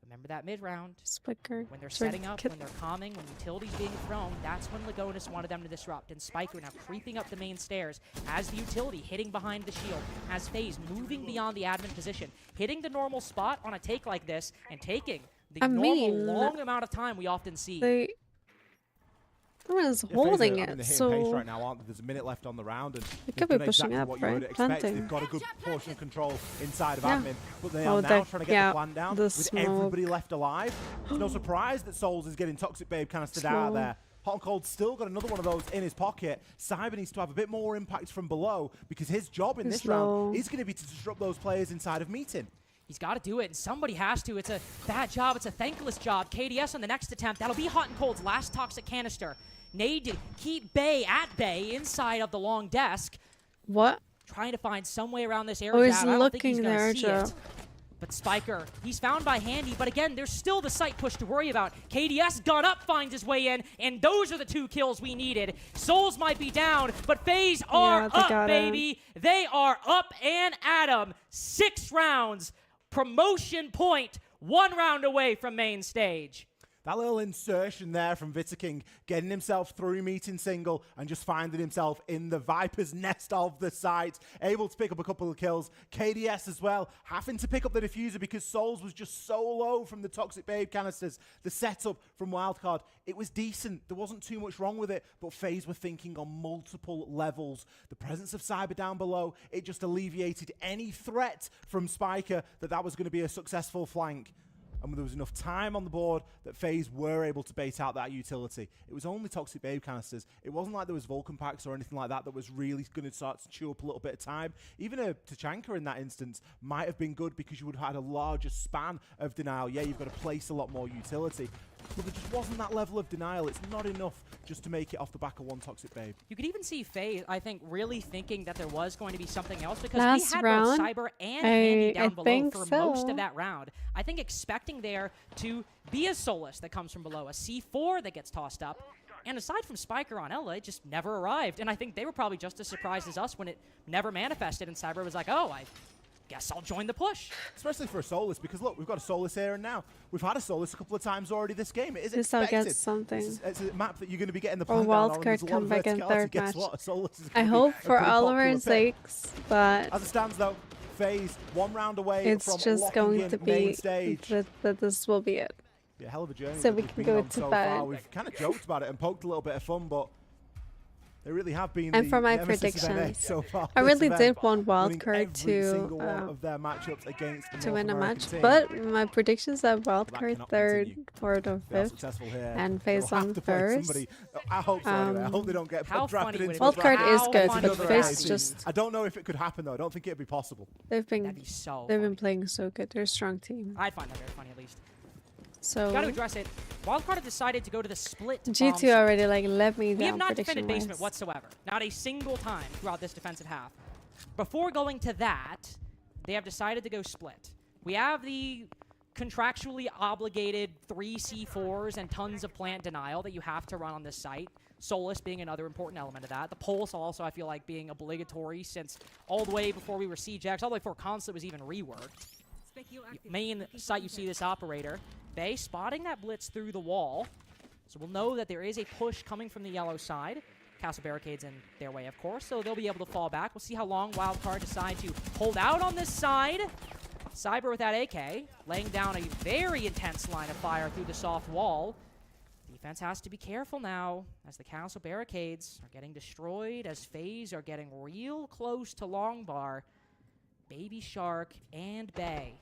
Remember that mid-round? Spiker. When they're setting up, when they're calming, when utility's being thrown, that's when Lagonis wanted them to disrupt. And Spiker now creeping up the main stairs as the utility hitting behind the shield, as FaZe moving beyond the admin position, hitting the normal spot on a take like this, and taking the normal long amount of time we often see. Everyone's holding it, pace so right now, aren't they? There's a minute left on the round, and they could be pushing up, right? Planting. They've got a good portion of control inside of Yeah. admin, but they are now trying to get the plan down with smoke. everybody left alive. It's no surprise that Souls is getting Toxic Babe kind of stood out there. Hot and Cold's still got another one of those in his pocket. Cyber needs to have a bit more impact from below, because his job in this round is going to be to disrupt those players inside of meeting. He's got to do it, and somebody has to. It's a bad job. It's a thankless job. KDS on the next attempt. That'll be Hot and Cold's last toxic canister. Nade to keep Bay at Bay inside of the long desk. What? Trying to find some way around this air Oh, he's jab. I don't think he's looking gonna there, see Joe. it. But Spiker, he's found by Handy. But again, there's still the site push to worry about. KDS got up, finds his way in, and those are the 2 kills we needed. Souls might be down, but FaZe are up, baby. They are up and at 'em. 6 rounds. Promotion point, 1 round away from main stage. That little insertion there from Vitaking, getting himself through meeting single and just finding himself in the Viper's nest of the site, able to pick up a couple of kills. KDS as well, having to pick up the diffuser because Souls was just so low from the Toxic Babe canisters. The setup from Wildcard, it was decent. There wasn't too much wrong with it, but FaZe were thinking on multiple levels. The presence of Cyber down below, it just alleviated any threat from Spiker that was going to be a successful flank. And there was enough time on the board that FaZe were able to bait out that utility. It was only Toxic Babe canisters. It wasn't like there was Vulcan packs or anything like that that was really going to start to chew up a little bit of time. Even a Tachanka in that instance might have been good because you would have had a larger span of denial. Yeah, you've got to place a lot more utility. But there just wasn't that level of denial. It's not enough just to make it off the back of one Toxic Babe. You could even see FaZe, I think, really thinking that there was going to be something else because Last we had round, both Cyber and Handy down below think for so. most of that round. I think expecting there to be a Solus that comes from below, a C4 that gets tossed up, and aside from Spiker on Ella, it just never arrived. And I think they were probably just as surprised as us when it never manifested, and Cyber was like, oh, I guess I'll join the push. Especially for a Solus, because look, we've got a Solus here and now. We've had a Solus a couple of times already this game. It is This I'll expected. get something. It's a map that you're going to be getting the Or plan down on, and wildcard there's a lot of comeback in verticality. third Guess match. what? A Solus is I gonna be hope a for pretty all of popular our pick. sakes, but As it stands though, FaZe 1 round away it's from just locking going in to main be stage. that this will be it. Yeah, hell of a journey. So that we we've can been go on to so bed. far. We've kind of joked about it and poked a little bit of fun, but they really have been And the for my nemesis of NA predictions, so far. I this really event, did want winning wildcard every single one to of their matchups against the to North win a American match, team. but my predictions are wildcard cannot third, continue. fourth, or If they are fifth, successful here, and they'll FaZe have on to play first. somebody. I hope so anyway. I hope they don't get How drafted funny into would a it be? Wildcard is How good, funny but would FaZe that be? just I don't know if it could happen though. I don't think it'd be possible. they've That'd been be so playing so good. They're a strong team. I'd find that very funny at least. So Got to address it. Wildcard have decided to go to the split bomb G2 site. already like let me We have down not defended prediction-wise. basement whatsoever. Not a single time throughout this defensive half. Before going to that, they have decided to go split. We have the contractually obligated 3 C4s and tons of plant denial that you have to run on this site. Solus being another important element of that. The Pulse also, I feel like, being obligatory since all the way before we were CJX, all the way before Constant was even reworked. Main site, you see this operator. Bay spotting that blitz through the wall. So we'll know that there is a push coming from the yellow side. Castle barricades in their way, of course, so they'll be able to fall back. We'll see how long Wildcard decide to hold out on this side. Cyber with that AK, laying down a very intense line of fire through the soft wall. Defense has to be careful now as the castle barricades are getting destroyed, as FaZe are getting real close to Longbar. Baby Shark and Bay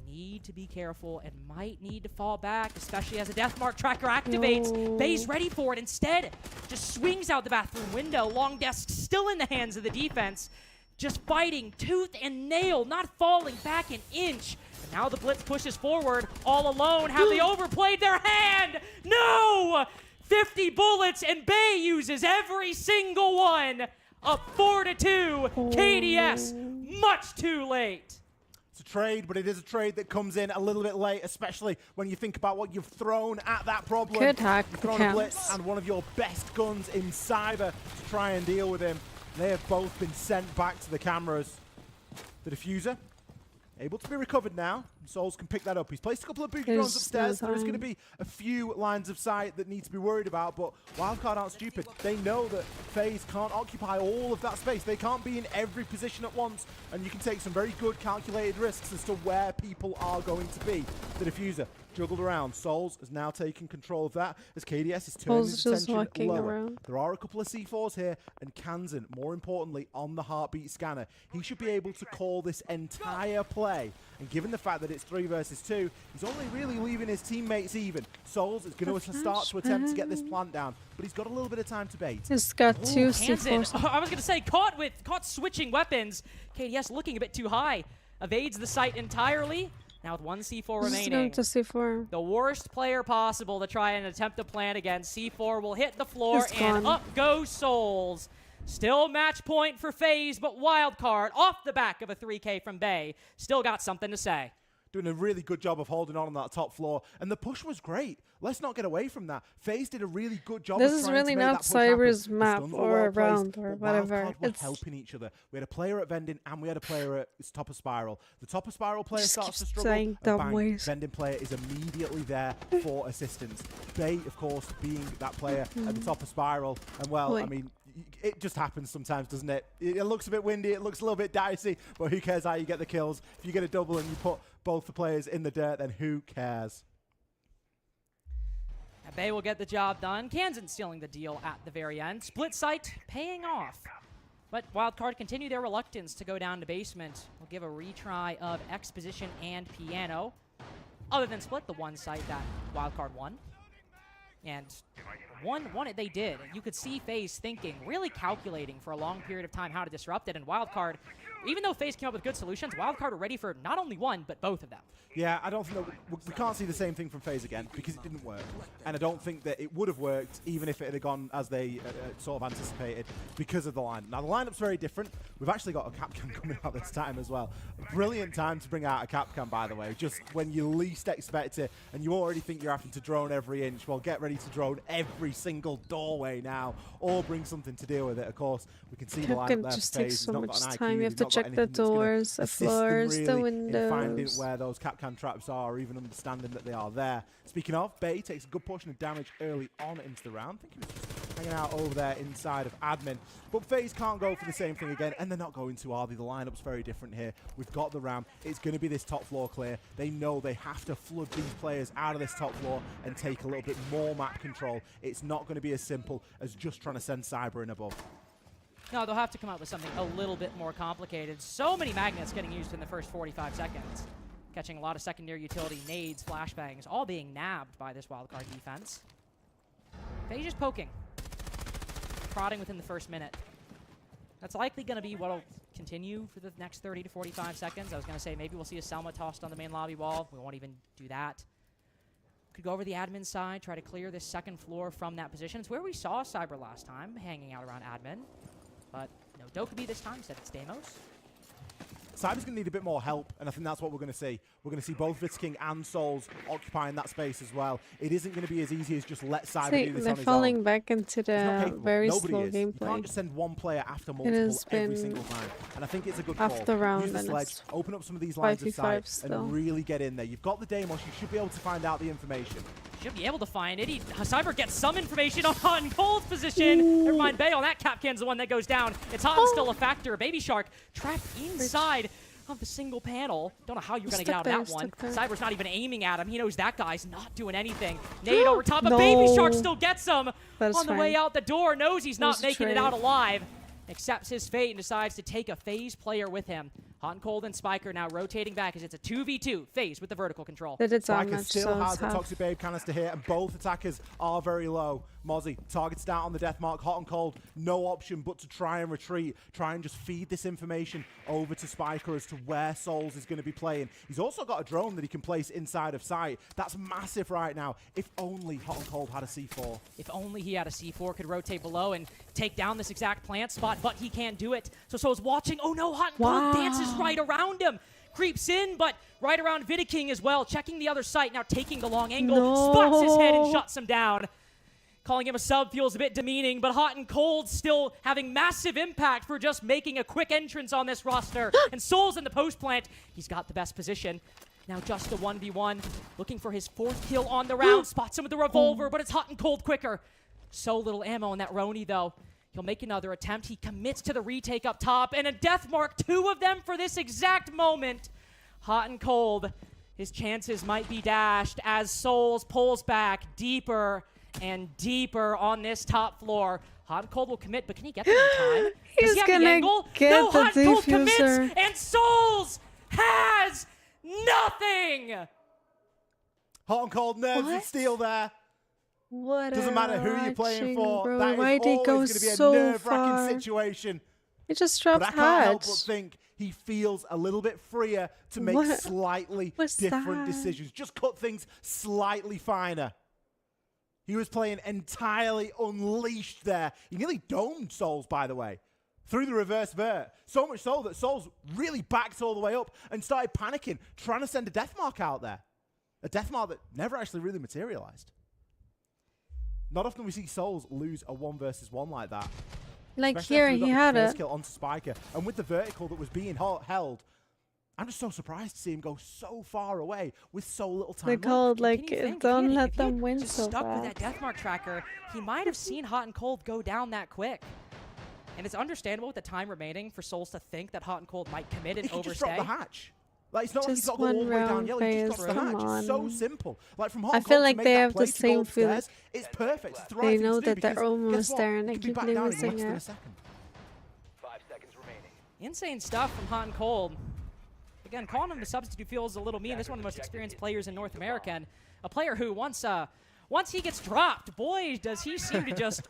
need to be careful and might need to fall back, especially as a Deathmark tracker activates. No. Bay's ready for it. Instead, just swings out the bathroom window. Long desk still in the hands of the defense. Just fighting tooth and nail, not falling back an inch. And now the blitz pushes forward all alone. Have they overplayed their hand? No! 50 bullets and Bay uses every single one. Up 4-2. KDS, much too late. It's a trade, but it is a trade that comes in a little bit late, especially when you think about what you've thrown at that problem. Good hack, You've thrown a blitz and one of your best guns in Cyber to try and deal with him. They have both been sent back to the cameras. The diffuser, able to be recovered now. Souls can pick that up. He's placed a couple of boogie drones upstairs. There is going to be a few lines of sight that need to be worried about, but Wildcard aren't stupid. They know that FaZe can't occupy all of that space. They can't be in every position at once, and you can take some very good calculated risks as to where people are going to be. The diffuser juggled around. Souls has now taken control of that as KDS is turning his attention lower. There are a couple of C4s here, and Kansan, more importantly, on the heartbeat scanner. He should be able to call this entire play, and given the fact that it's 3 versus 2, he's only really leaving his teammates even. Souls is going to start to attempt to get this plant down, but he's got a little bit of time to bait. He's got two Kansan, C4s. I was going to say, caught switching weapons. KDS looking a bit too high. Evades the site entirely. Now with 1 C4 remaining. Going to C4. The worst player possible to try and attempt to plant against. C4 will hit the floor, He's and gone. up goes Souls. Still match point for FaZe, but Wildcard off the back of a 3K from Bay. Still got something to say. Doing a really good job of holding on that top floor, and the push was great. Let's not get away from that. FaZe did a really good job. This of is trying really to make not that push happen. Cyber's The map stuns were or well a placed, round or but whatever. Wildcard were It's helping each other. We had a player at Vending, and we had a player at top of Spiral. The top of Spiral player Just starts to keep struggle, saying and dumb bang, ways. Vending player is immediately there for assistance. Bay, of course, being that player at the top of Spiral, and well, I mean, it just happens sometimes, doesn't it? It looks a bit windy, it looks a little bit dicey, but who cares how you get the kills? If you get a double and you put both the players in the dirt, then who cares? Bay will get the job done. Kansan sealing the deal at the very end. Split site paying off. But Wildcard continue their reluctance to go down to basement. We'll give a retry of Exposition and Piano. Other than Split, the one site that Wildcard won. And won it they did. You could see FaZe thinking, really calculating for a long period of time how to disrupt it. And Wildcard, even though FaZe came up with good solutions, Wildcard were ready for not only one, but both of them. Yeah, I don't think that we can't see the same thing from FaZe again because it didn't work. And I don't think that it would have worked even if it had gone as they sort of anticipated because of the line. Now, the lineup's very different. We've actually got a Capcom coming out this time as well. A brilliant time to bring out a Capcom, by the way, just when you least expect it and you already think you're having to drone every inch. Well, get ready to drone every every single doorway now, or bring something to deal with it. Of course, we can see the lineup Can there. just for take FaZe. so He's not much got an time. IQ, You have he's to not got check the anything that's gonna doors, the assist them floors, the really in finding windows. where those Capcan traps are, or even understanding that they are there. Speaking of, Bay takes a good portion of damage early on into the round. I think he was just hanging out over there inside of admin. But FaZe can't go for the same thing again, and they're not going to, are they? The lineup's very different here. We've got the round. It's going to be this top floor clear. They know they have to flood these players out of this top floor and take a little bit more map control. It's not going to be as simple as just trying to send Cyber in above. No, they'll have to come up with something a little bit more complicated. So many magnets getting used in the first 45 seconds. Catching a lot of secondary utility, nades, flashbangs, all being nabbed by this wildcard defense. FaZe just poking. Prodding within the first minute. That's likely going to be what will continue for the next 30 to 45 seconds. I was going to say maybe we'll see a Selma tossed on the main lobby wall. We won't even do that. Could go over the admin side, try to clear this second floor from that position. It's where we saw Cyber last time, hanging out around admin. But no Dokkaebi this time, said it's Deimos. Cyber's going to need a bit more help, and I think that's what we're going to see. We're going to see both Vitzking and Souls occupying that space as well. It isn't going to be as easy as just let Cyber do this on his own. They're falling back into the very Nobody slow is. gameplay. You can't just send one player after multiple every single time. And I think it's a good call. After round, use the and sledge, it's open up some of these lines of sight, still. and really get in there. You've got the Deimos. You should be able to find out the information. Should be able to find it. Cyber gets some information on Hot and Cold's position. Ooh. Never mind, Bay on that Capcan's the one that goes down. It's Hot and still a factor. Baby Shark trapped inside of the single panel. Don't know how you're going to get out of that one. Cyber's not even aiming at him. He knows that guy's not doing anything. Nade over top, but Baby Shark still gets him on the way out the door. Knows he's not making it out alive. Accepts his fate and decides to take a FaZe player with him. Hot and Cold and Spiker now rotating back as it's a 2v2. FaZe with the vertical control. Spiker still has the Toxic Babe canister here, and both attackers are very low. Mozzie targets down on the death mark. Hot and Cold, no option but to try and retreat. Try and just feed this information over to Spiker as to where Souls is going to be playing. He's also got a drone that he can place inside of sight. That's massive right now. If only Hot and Cold had a C4. If only he had a C4, could rotate below and take down this exact plant spot, but he can't do it. So Souls watching. Oh no, Hot and Cold dances right around him. Creeps in, but right around Vidiking as well. Checking the other site, now taking the long angle. Spots his head and shuts him down. Calling him a sub feels a bit demeaning, but Hot and Cold still having massive impact for just making a quick entrance on this roster. And Souls in the post plant. He's got the best position. Now just a 1v1. Looking for his 4th kill on the round. Spots him with the revolver, but it's Hot and Cold quicker. So little ammo on that Roni, though. He'll make another attempt. He commits to the retake up top, and a death mark, 2 of them for this exact moment. Hot and Cold, his chances might be dashed as Souls pulls back deeper and deeper on this top floor. Hot and Cold will commit, but can he get there in time? Does he have the angle? No, Hot and Cold commits, and Souls has nothing! Hot and Cold nerves and steal there. What Doesn't matter who you're playing for. Bro. That is Why'd he go always going to be a so nerve-wracking far? situation. He just dropped But I can't help but hatch. think he feels a little bit freer to make What? slightly What's different that? decisions. Just cut things slightly finer. He was playing entirely unleashed there. He nearly domed Souls, by the way, through the reverse vert. So much so that Souls really backed all the way up and started panicking, trying to send a death mark out there. A death mark that never actually really materialized. Not often we see Souls lose a 1 versus 1 like that. Like Especially here, after he got the had first it. kill onto Spiker, and with the vertical that was being held, I'm just so surprised to see him go so far away with so little time They left. called like, don't let them win Just so stuck with that bad. deathmark tracker, he might have seen Hot and Cold go down that quick. And it's understandable with the time remaining for Souls to think that Hot and Cold might commit and He can overstay. just drop the hatch. Like, it's not like he's Just got to go all one the way down round yellow. He just phase, drops the come hatch. It's so on. simple. Like, from Hot I and feel Cold to like make they that have play the to go same feeling. upstairs, it's perfect. It's the right They thing know to do that they're because guess almost what? there and He they could be keep back down in losing less than a it. second. 5 seconds remaining. Insane stuff from Hot and Cold. Again, calling him a substitute feels a little mean. This is one of the most experienced players in North America, and a player who once he gets dropped, boy, does he seem to just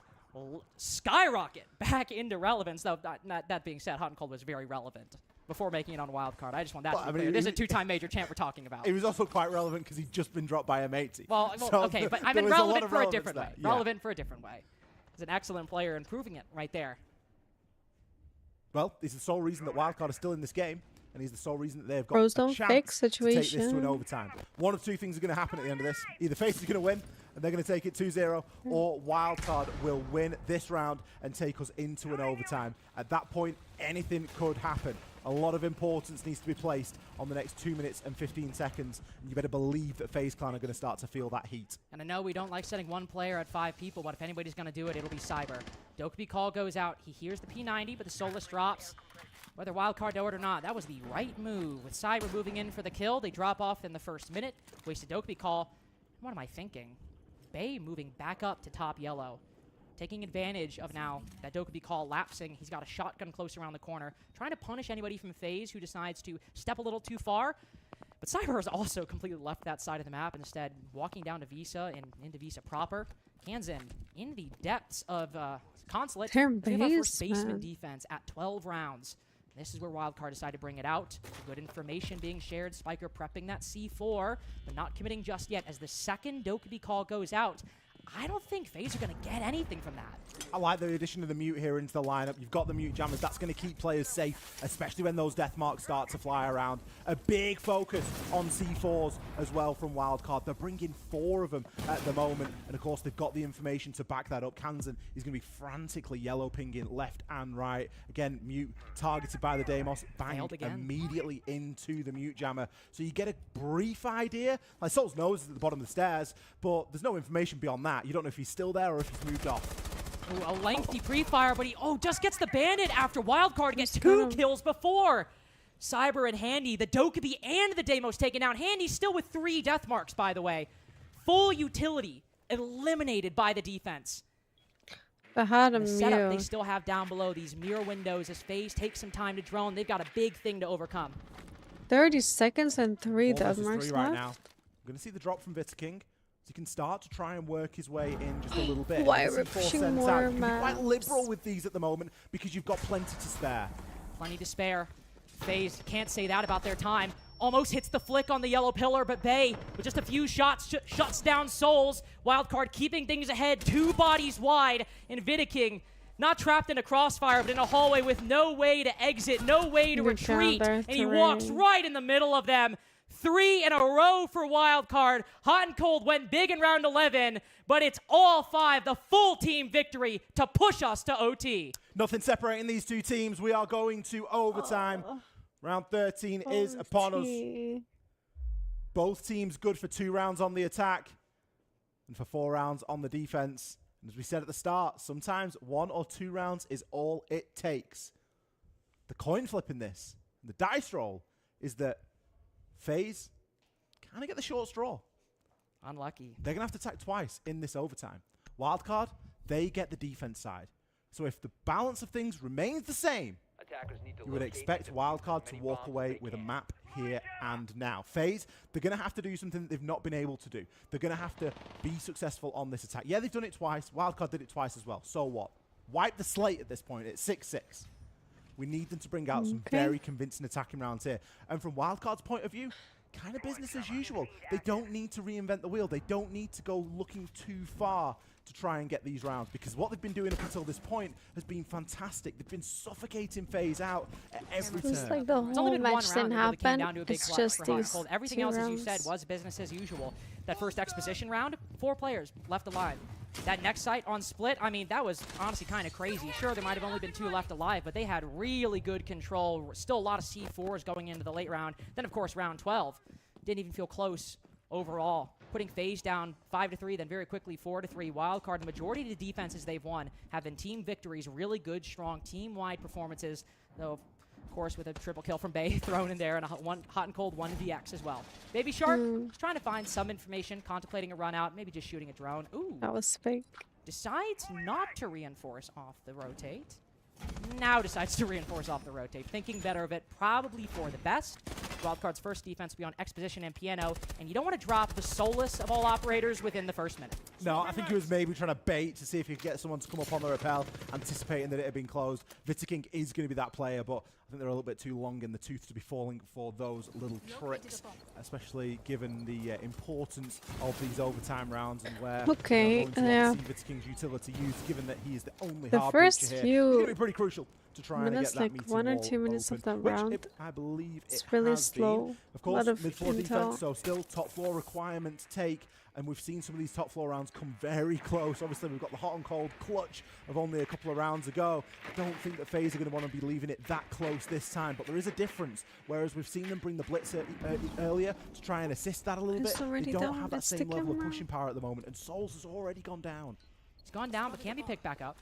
skyrocket back into relevance. Though that being said, Hot and Cold was very relevant before making it on Wildcard. I just want that to be clear. This is a 2-time major champ we're talking about. He was also quite relevant because he'd just been dropped by a matey. Well, So okay, but I there mean was a lot relevant of for a relevance different way. there. Yeah. Relevant for a different way. He's an excellent player and proving it right there. Well, he's the sole reason that Wildcard is still in this game, and he's the sole reason that they've got Bros a don't chance fix to take this to an situation. overtime. One of two things are going to happen at the end of this. Either FaZe is going to win, and they're going to take it 2-0, or Wildcard will win this round and take us into an overtime. At that point, anything could happen. A lot of importance needs to be placed on the next 2 minutes and 15 seconds, and you better believe that FaZe Clan are going to start to feel that heat. And I know we don't like setting one player at 5 people, but if anybody's going to do it, it'll be Cyber. Dokkaebi call goes out. He hears the P90, but the Solus drops. Whether Wildcard know it or not, that was the right move. With Cyber moving in for the kill, they drop off in the first minute. Wasted Dokkaebi call. What am I thinking? Bay moving back up to top yellow. Taking advantage of now that Dokkaebi call lapsing. He's got a shotgun close around the corner. Trying to punish anybody from FaZe who decides to step a little too far. But Cyber has also completely left that side of the map, instead walking down to Visa and into Visa proper. Kansan in the depths of Consulate. Their We have our first base, basement man. defense at 12 rounds. This is where Wildcard decided to bring it out. Good information being shared. Spiker prepping that C4, but not committing just yet. As the second Dokkaebi call goes out, I don't think FaZe are going to get anything from that. I like the addition of the mute here into the lineup. You've got the mute jammers. That's going to keep players safe, especially when those death marks start to fly around. A big focus on C4s as well from Wildcard. They're bringing 4 of them at the moment. And of course, they've got the information to back that up. Kansan is going to be frantically yellow pinging left and right. Again, mute targeted by the Deimos, banged immediately into the mute jammer. So you get a brief idea. Like Soul's nose is at the bottom of the stairs, but there's no information beyond that. You don't know if he's still there or if he's moved off. Ooh, a lengthy pre-fire, but he just gets the bandit after Wildcard gets 2 kills before. Cyber and Handy, the Dokkaebi and the Deimos taken out. Handy's still with 3 death marks, by the way. Full utility eliminated by the defense. The setup they still have down below, these mirror windows, as FaZe takes some time to drone. They've got a big thing to overcome. 30 seconds and 3 death versus marks 3 right left. now. I'm going to see the drop from King. So he can start to try and work his way in just a little bit. Why And we're C4 pushing sends more out. You can be quite maps. liberal with these at the moment because you've got plenty to spare. Plenty to spare. FaZe can't say that about their time. Almost hits the flick on the yellow pillar, but Bay, with just a few shots, shuts down Souls. Wildcard keeping things ahead, 2 bodies wide, and Vidiking not trapped in a crossfire, but in a hallway with no way to exit, no way to retreat, and he walks right in the middle of them. 3 in a row for Wildcard. Hot and Cold went big in round 11, but it's all 5, the full team victory to push us to OT. Nothing separating these 2 teams. We are going to overtime. Round 13 is upon us. Both teams good for 2 rounds on the attack and for 4 rounds on the defense. And as we said at the start, sometimes 1 or 2 rounds is all it takes. The coin flip in this, the dice roll, is that FaZe kind of get the short straw. Unlucky. They're going to have to attack twice in this overtime. Wildcard, they get the defense side. So if the balance of things remains the same, you would expect Wildcard to walk away with a map here and now. FaZe, they're going to have to do something that they've not been able to do. They're going to have to be successful on this attack. Yeah, they've done it twice. Wildcard did it twice as well. So what? Wipe the slate at this point. It's 6-6. We need them to bring out some very convincing attacking rounds here. And from Wildcard's point of view, kind of business as usual. They don't need to reinvent the wheel. They don't need to go looking too far to try and get these rounds, because what they've been doing up until this point has been fantastic. They've been suffocating FaZe out at every turn. It's like the whole match didn't happen. It's just these Everything 2 else, rounds. as you said, was business as usual. That first exposition round, 4 players left alive. That next site on Split, I mean, that was honestly kind of crazy. Sure, there might have only been 2 left alive, but they had really good control. Still a lot of C4s going into the late round. Then, of course, round 12. Didn't even feel close overall. Putting FaZe down 5-3, then very quickly 4-3. Wildcard, the majority of the defenses they've won have been team victories, really good, strong, team-wide performances, though, of course, with a triple kill from Bay thrown in there and a hot and cold 1VX as well. Baby Shark was trying to find some information, contemplating a run out, maybe just shooting a drone. Ooh. That was fake. Decides not to reinforce off the rotate. Now decides to reinforce off the rotate. Thinking better of it, probably for the best. Wildcard's first defense will be on Exposition and Piano, and you don't want to drop the Solus of all operators within the first minute. No, I think he was maybe trying to bait to see if he could get someone to come up on the rappel, anticipating that it had been closed. Vidiking is going to be that player, but I think they're a little bit too long in the tooth to be falling for those little tricks, especially given the importance of these overtime rounds and where Okay, yeah. Vitiking's utility used, given that he is the only The hard first breacher here. few It's going to be pretty crucial to try and get minutes, that like meeting 1 or wall 2 minutes open, of that which round, I believe it's it really has slow. been. Of course, mid-floor defense, so still top floor requirement to take, and we've seen some of these top floor rounds come very close. Obviously, we've got the hot and cold clutch of only a couple of rounds ago. I don't think that FaZe are going to want to be leaving it that close this time, but there is a difference. Whereas we've seen them bring the blitz earlier to try and assist that a little bit, they don't have that same level of pushing power at the moment, and Souls has already gone down. He's gone down, but can be picked back up.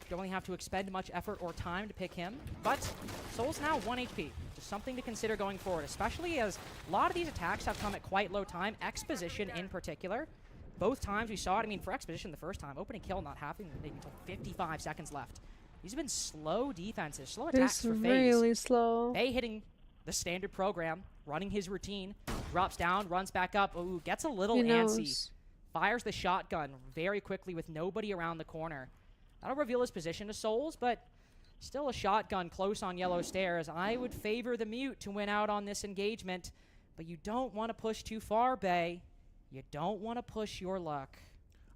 Don't really have to expend much effort or time to pick him, but Soul's now 1 HP. Just something to consider going forward, especially as a lot of these attacks have come at quite low time. Exposition in particular. Both times we saw it, I mean, for Exposition the first time, opening kill not happening maybe until 55 seconds left. These have been slow defenses, slow attacks for FaZe. Really slow. Faye hitting the standard program, running his routine, drops down, runs back up, ooh, gets a little antsy. Fires the shotgun very quickly with nobody around the corner. That'll reveal his position to Souls, but still a shotgun close on yellow stairs. I would favor the mute to win out on this engagement, but you don't want to push too far, Bay. You don't want to push your luck.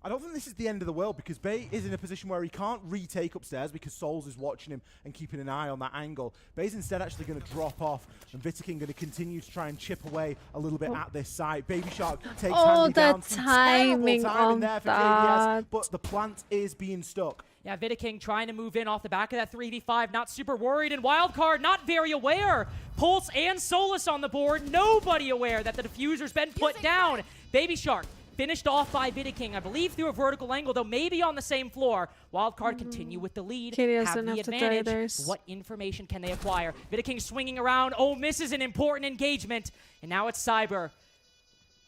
I don't think this is the end of the world because Bay is in a position where he can't retake upstairs because Souls is watching him and keeping an eye on that angle. Bay's instead actually going to drop off, and Vitakin going to continue to try and chip away a little bit at this site. Baby Shark takes Handy down. Some terrible timing there for JDS, but the plant is being stuck. Yeah, Vitaking trying to move in off the back of that 3v5, not super worried, and Wildcard not very aware. Pulse and Solus on the board, nobody aware that the diffuser's been put down. Baby Shark finished off by Vitaking, I believe through a vertical angle, though maybe on the same floor. Wildcard continue with the lead, have the advantage. What information can they acquire? Vitaking swinging around, oh, misses an important engagement, and now it's Cyber.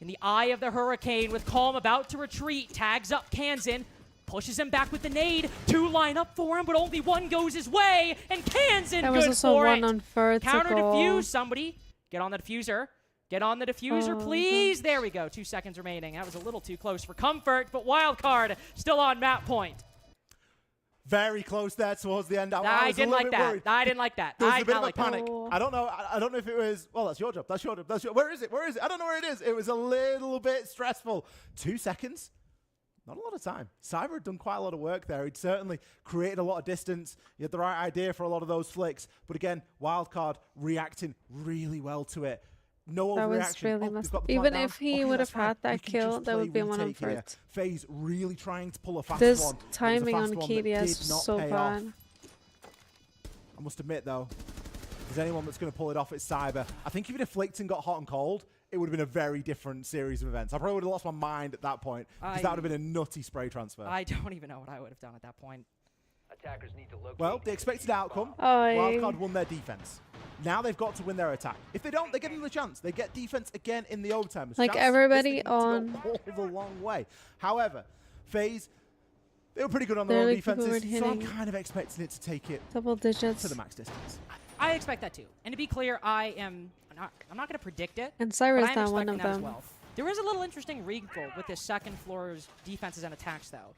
In the eye of the hurricane with Calm about to retreat, tags up Kanzan. Pushes him back with the nade. 2 line up for him, but only 1 goes his way. And Kanzan, good for it. Counter defuse, somebody. Get on the diffuser. Get on the diffuser, please. There we go. 2 seconds remaining. That was a little too close for comfort, but Wildcard still on map point. Very close there towards the end. I didn't like that. I didn't like that. There was a bit of a panic. I don't know if it was, well, that's your job. That's your job. Where is it? I don't know where it is. It was a little bit stressful. 2 seconds. Not a lot of time. Cyber had done quite a lot of work there. He'd certainly created a lot of distance. He had the right idea for a lot of those flicks. But again, Wildcard reacting really well to it. No overreaction. Really even if he would have had that kill, that would be one on first. FaZe really trying to pull a fast one. This timing on KDS is so bad. I must admit, though, if there's anyone that's going to pull it off, it's Cyber. I think even if Flickton got hot and cold, it would have been a very different series of events. I probably would have lost my mind at that point because that would have been a nutty spray transfer. I don't even know what I would have done at that point. Attackers need to locate. Well, the expected outcome, Wildcard won their defense. Now they've got to win their attack. If they don't, they give them the chance. They get defense again in the overtime. Like everybody on all the long way. However, FaZe, they were pretty good on their own defenses, so I'm kind of expecting it to take it double digits to the max distance. I expect that too. And to be clear, I'm not going to predict it. And Cyber's not one of them. Well. There is a little interesting wrinkle with this second floor's defenses and attacks, though.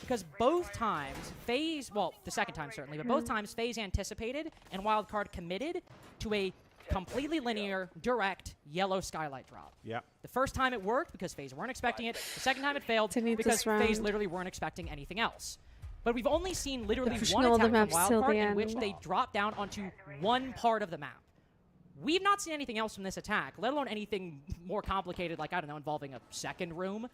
Because both times, FaZe, well, the second time certainly, but both times FaZe anticipated and Wildcard committed to a completely linear, direct yellow skylight drop. Yeah. The first time it worked because FaZe weren't expecting it. The second time it failed because FaZe literally weren't expecting anything else. But we've only seen literally one attack from Wildcard in which they dropped down onto one part of the map. We've not seen anything else from this attack, let alone anything more complicated like, I don't know, involving a second room.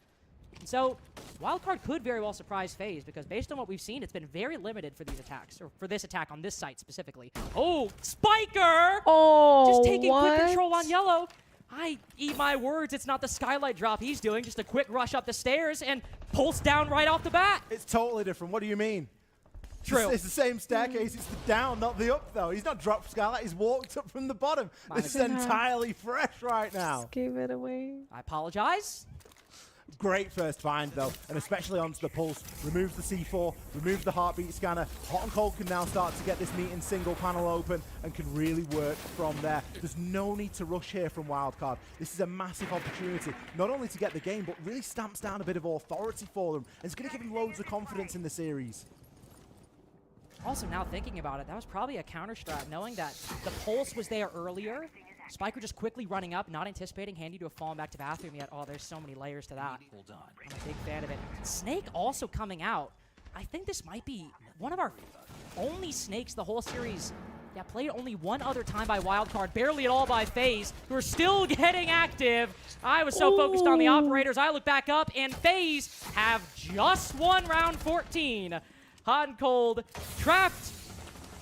So, Wildcard could very well surprise FaZe because based on what we've seen, it's been very limited for these attacks, or for this attack on this site specifically. Oh, Spiker! Oh, just taking quick control on yellow. I eat my words, it's not the skylight drop he's doing, just a quick rush up the stairs and pulse down right off the bat. It's totally different. What do you mean? True. It's the same staircase. It's the down, not the up, though. He's not dropped skylight. He's walked up from the bottom. This is entirely fresh right now. Just gave it away. I apologize. Great first find, though, and especially onto the pulse. Removes the C4, removes the heartbeat scanner. Hot and Cold can now start to get this meeting single panel open and can really work from there. There's no need to rush here from Wildcard. This is a massive opportunity, not only to get the game, but really stamps down a bit of authority for them. And it's going to give them loads of confidence in the series. Also, now thinking about it, that was probably a counter strat, knowing that the pulse was there earlier. Spiker just quickly running up, not anticipating Handy to have fallen back to bathroom yet. Oh, there's so many layers to that. I'm a big fan of it. Snake also coming out. I think this might be one of our only snakes the whole series Yeah, played only one other time by Wildcard, barely at all by FaZe, who are still getting active. I was so focused on the operators, I look back up, and FaZe have just won round 14. Hot and Cold, trapped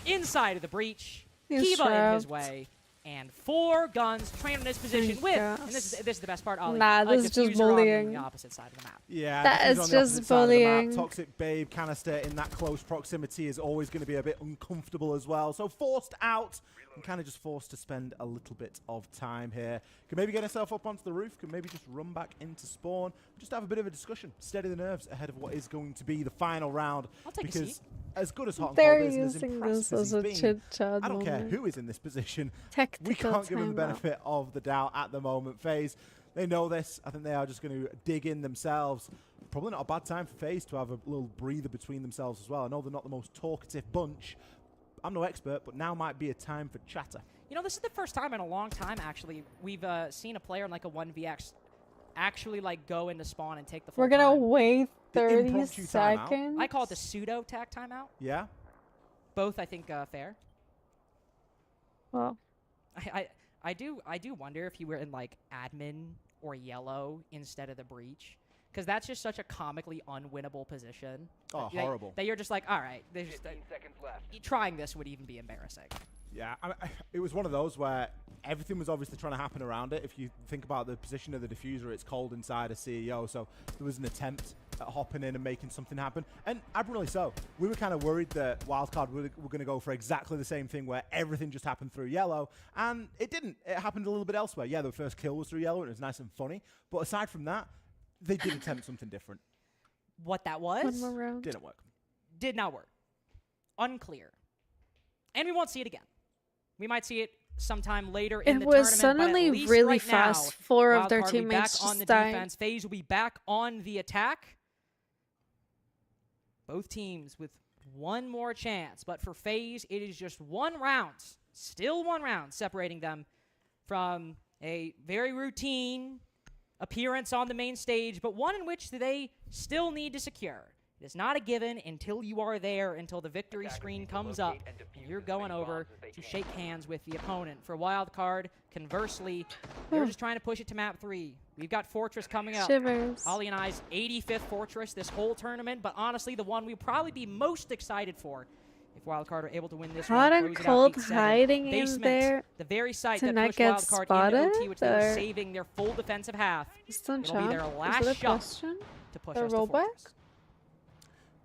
inside of the breach. He's Kiva in his trapped. way. And 4 guns trained in his position with, and this is the best part, Ollie, Nah, a this is just diffuser on bullying. the opposite side of the map. Yeah, that diffuser is on the just opposite side of the map. bullying. Toxic Babe canister in that close proximity is always going to be a bit uncomfortable as well. So forced out and kind of just forced to spend a little bit of time here. Can maybe get herself up onto the roof, can maybe just run back into spawn, just have a bit of a discussion, steady the nerves ahead of what is going to be the final round. I'll take a because seat. as good as Hot and They're Cold is, and as using impressive this as as a he's been, chit-chat I don't care moment. who is in this position. We Tactical can't give him the timeout. benefit of the doubt at the moment. FaZe, they know this. I think they are just going to dig in themselves. Probably not a bad time for FaZe to have a little breather between themselves as well. I know they're not the most talkative bunch. I'm no expert, but now might be a time for chatter. You know, this is the first time in a long time, actually, we've seen a player in like a 1vx actually like go into spawn and take the full We're gonna time. wait The 30 impromptu timeout. seconds. I call it the pseudo tac timeout. Yeah? Both, I think, fair. Well, I do wonder if you were in like admin or yellow instead of the breach, because that's just such a comically unwinnable position. Oh, that, horrible. That you're just like, all right, there's just, 15 seconds left. trying this would even be embarrassing. Yeah, it was one of those where everything was obviously trying to happen around it. If you think about the position of the diffuser, it's cold inside a CEO, so there was an attempt at hopping in and making something happen, and admirably so. We were kind of worried that Wildcard were going to go for exactly the same thing where everything just happened through yellow, and it didn't. It happened a little bit elsewhere. Yeah, the first kill was through yellow, and it was nice and funny, but aside from that, they did attempt something different. What that was one more round. Didn't work. did not work. Unclear. And we won't see it again. We might see it sometime later in It the was tournament, but at suddenly least really right fast. now, 4 of their Wildcard will be back teammates on just the died. defense. FaZe will be back on the attack. Both teams with one more chance, but for FaZe, it is just 1 round, still 1 round, separating them from a very routine appearance on the main stage, but one in which they still need to secure. It is not a given until you are there, until the victory screen comes up, and you're going over to shake hands with the opponent. For Wildcard, conversely, they're just trying to push it to map 3. We've got Fortress coming up. Shivers. Ollie and I's 85th Fortress this whole tournament, but honestly, the one we'll probably be most excited for if Wildcard are able to win this Hot one. and close it out Cold 8-7. hiding in Basement, there the very site to that not pushed get Wildcard spotted, into OT, which they were or- saving their full defensive half. Stun It'll be their Champ? last Is it a shot question? to push The us to rollback? Fortress.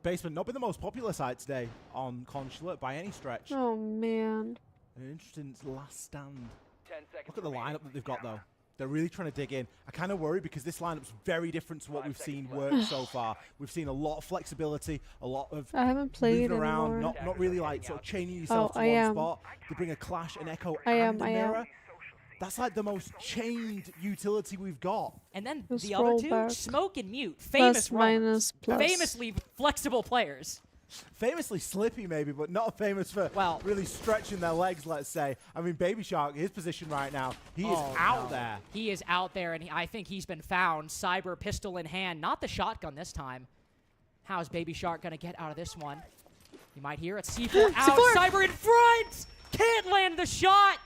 Basement not been the most popular site today on Consulate by any stretch. Oh, man. An interesting last stand. 10 seconds Look at the remaining. lineup that they've got, though. They're really trying to dig in. I kind of worry because this lineup's very different to what 5 we've seen seconds work left. so far. We've seen a lot of flexibility, a lot of I haven't played moving around, anymore. not really like sort of chaining yourself Oh, to I one am. spot. They bring a Clash, an Echo, I and am. a Mirror. That's like the most chained utility we've got. And then Just the other roll two, back. Smoke and Mute, Plus, famous rollers, minus, plus. famously flexible players. Famously slippy, maybe, but not famous for really stretching their legs, let's say. I mean, Baby Shark, his position right now, he is out there. He is out there, and I think he's been found. Cyber pistol in hand, not the shotgun this time. How's Baby Shark going to get out of this one? You might hear it. C4 out, Cyber in front! Can't land the shot!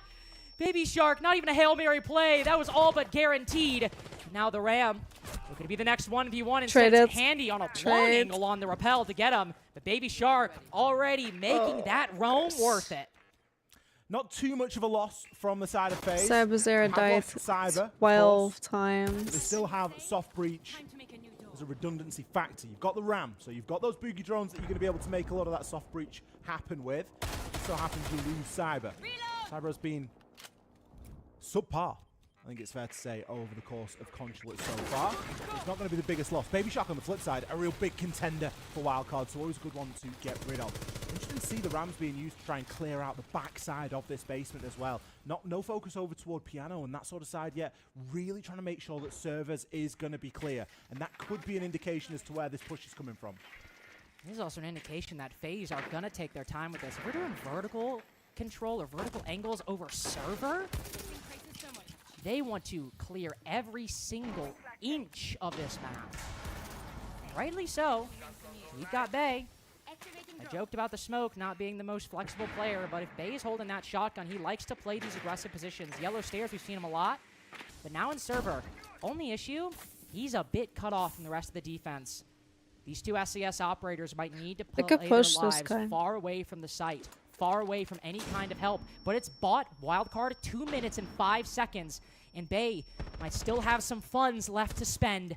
Baby Shark, not even a Hail Mary play. That was all but guaranteed. Now the Ram. Looking to be the next 1v1. Instead, it's Handy on a long angle on the rappel to get him. But Baby Shark already making that roam worth it. Not too much of a loss from the side of FaZe. Cyberzera Have died lost Cyber, of 12 course. times. They still have Soft Breach as a redundancy factor. You've got the Ram, so you've got those boogie drones that you're going to be able to make a lot of that Soft Breach happen with. It so happens you lose Cyber. Cyber has been subpar, I think it's fair to say, over the course of Consulate so far. It's not going to be the biggest loss. Baby Shark on the flip side, a real big contender for Wildcard, so always a good one to get rid of. Interesting to see the Rams being used to try and clear out the backside of this basement as well. No focus over toward Piano and that sort of side yet. Really trying to make sure that servers is going to be clear, and that could be an indication as to where this push is coming from. This is also an indication that FaZe are going to take their time with this. If we're doing vertical control or vertical angles over server, they want to clear every single inch of this map. And rightly so. We've got Bay. I joked about the smoke not being the most flexible player, but if Bay is holding that shotgun, he likes to play these aggressive positions. Yellow stairs, we've seen him a lot. But now in server, only issue, he's a bit cut off from the rest of the defense. These two SES operators might need to play their lives far away from the site, far away from any kind of help. But it's bought wildcard 2 minutes and 5 seconds. And Bay might still have some funds left to spend.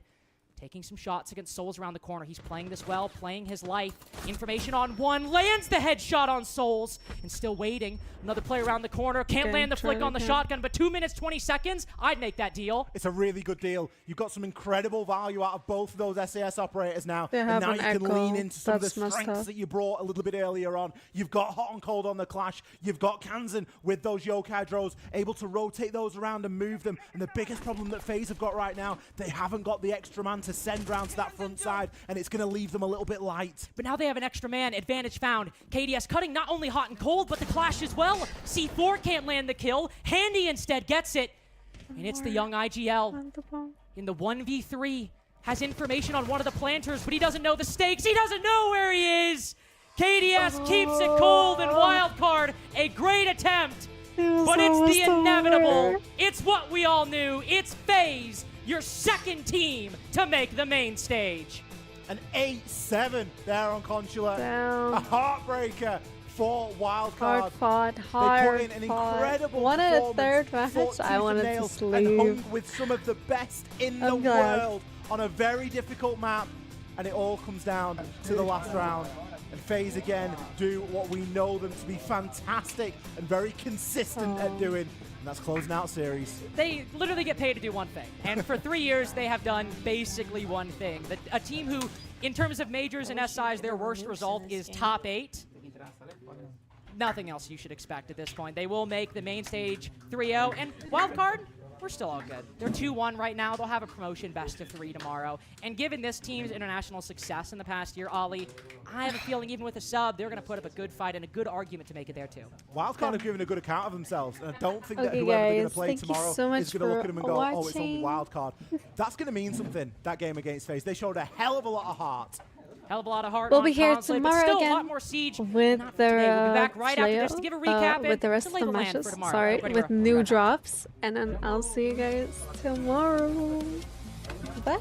Taking some shots against Souls around the corner. He's playing this well, playing his life. Information on one, lands the headshot on Souls, and still waiting. Another player around the corner, can't land the flick on the shotgun, but 2 minutes, 20 seconds, I'd make that deal. It's a really good deal. You've got some incredible value out of both of those SAS operators now. They And now have you an can echo. lean into some of the That's messed strengths up. that you brought a little bit earlier on. You've got Hot and Cold on the Clash. You've got Kansan with those Yokai drones, able to rotate those around and move them. And the biggest problem that FaZe have got right now, they haven't got the extra man to send round to that front side, and it's going to leave them a little bit light. But now they have an extra man, advantage found. KDS cutting not only Hot and Cold, but the Clash as well. C4 can't land the kill. Handy instead gets it. And it's the young IGL in the 1v3. Has information on one of the planters, but he doesn't know the stakes. He doesn't know where he is. KDS keeps it cold and wildcard. A great attempt, but it's the inevitable. It's what we all knew. It's FaZe, your second team to make the main stage. An 8-7 there on Consular. Damn. A heartbreaker for Wildcard. Hard fought, They hard put in an fought. incredible One at a performance, third match, fought I tooth wanted and to nail, sleep. and hung with some of the best in the I'm glad. world on a very difficult map, and it all comes down to the last round. And FaZe again do what we know them to be fantastic and very consistent at doing, and that's closing out series. They literally get paid to do one thing. And for 3 years, they have done basically one thing. A team who, in terms of majors and SIs, their worst result is top 8. Nothing else you should expect at this point. They will make the main stage 3-0. And wildcard, we're still all good. They're 2-1 right now. They'll have a promotion best of 3 tomorrow. And given this team's international success in the past year, Ollie, I have a feeling even with a sub, they're going to put up a good fight and a good argument to make it there too. Wildcard have given a good account of themselves, and I don't think that Okay, whoever they're going guys, to play thank you tomorrow so much is going to look at them and for go, oh, it's only watching. Wildcard. That's going to mean something, that game against FaZe. They showed a hell of a lot of heart. Hell of a lot of heart. We'll on be here Consulate, but tomorrow still again a lot more Siege. with Not the today. We'll be back right after this to give a recap with the rest and of to the lay land matches. for tomorrow. Sorry, Everybody with remember new that. drops, and then I'll see you guys tomorrow. Bye.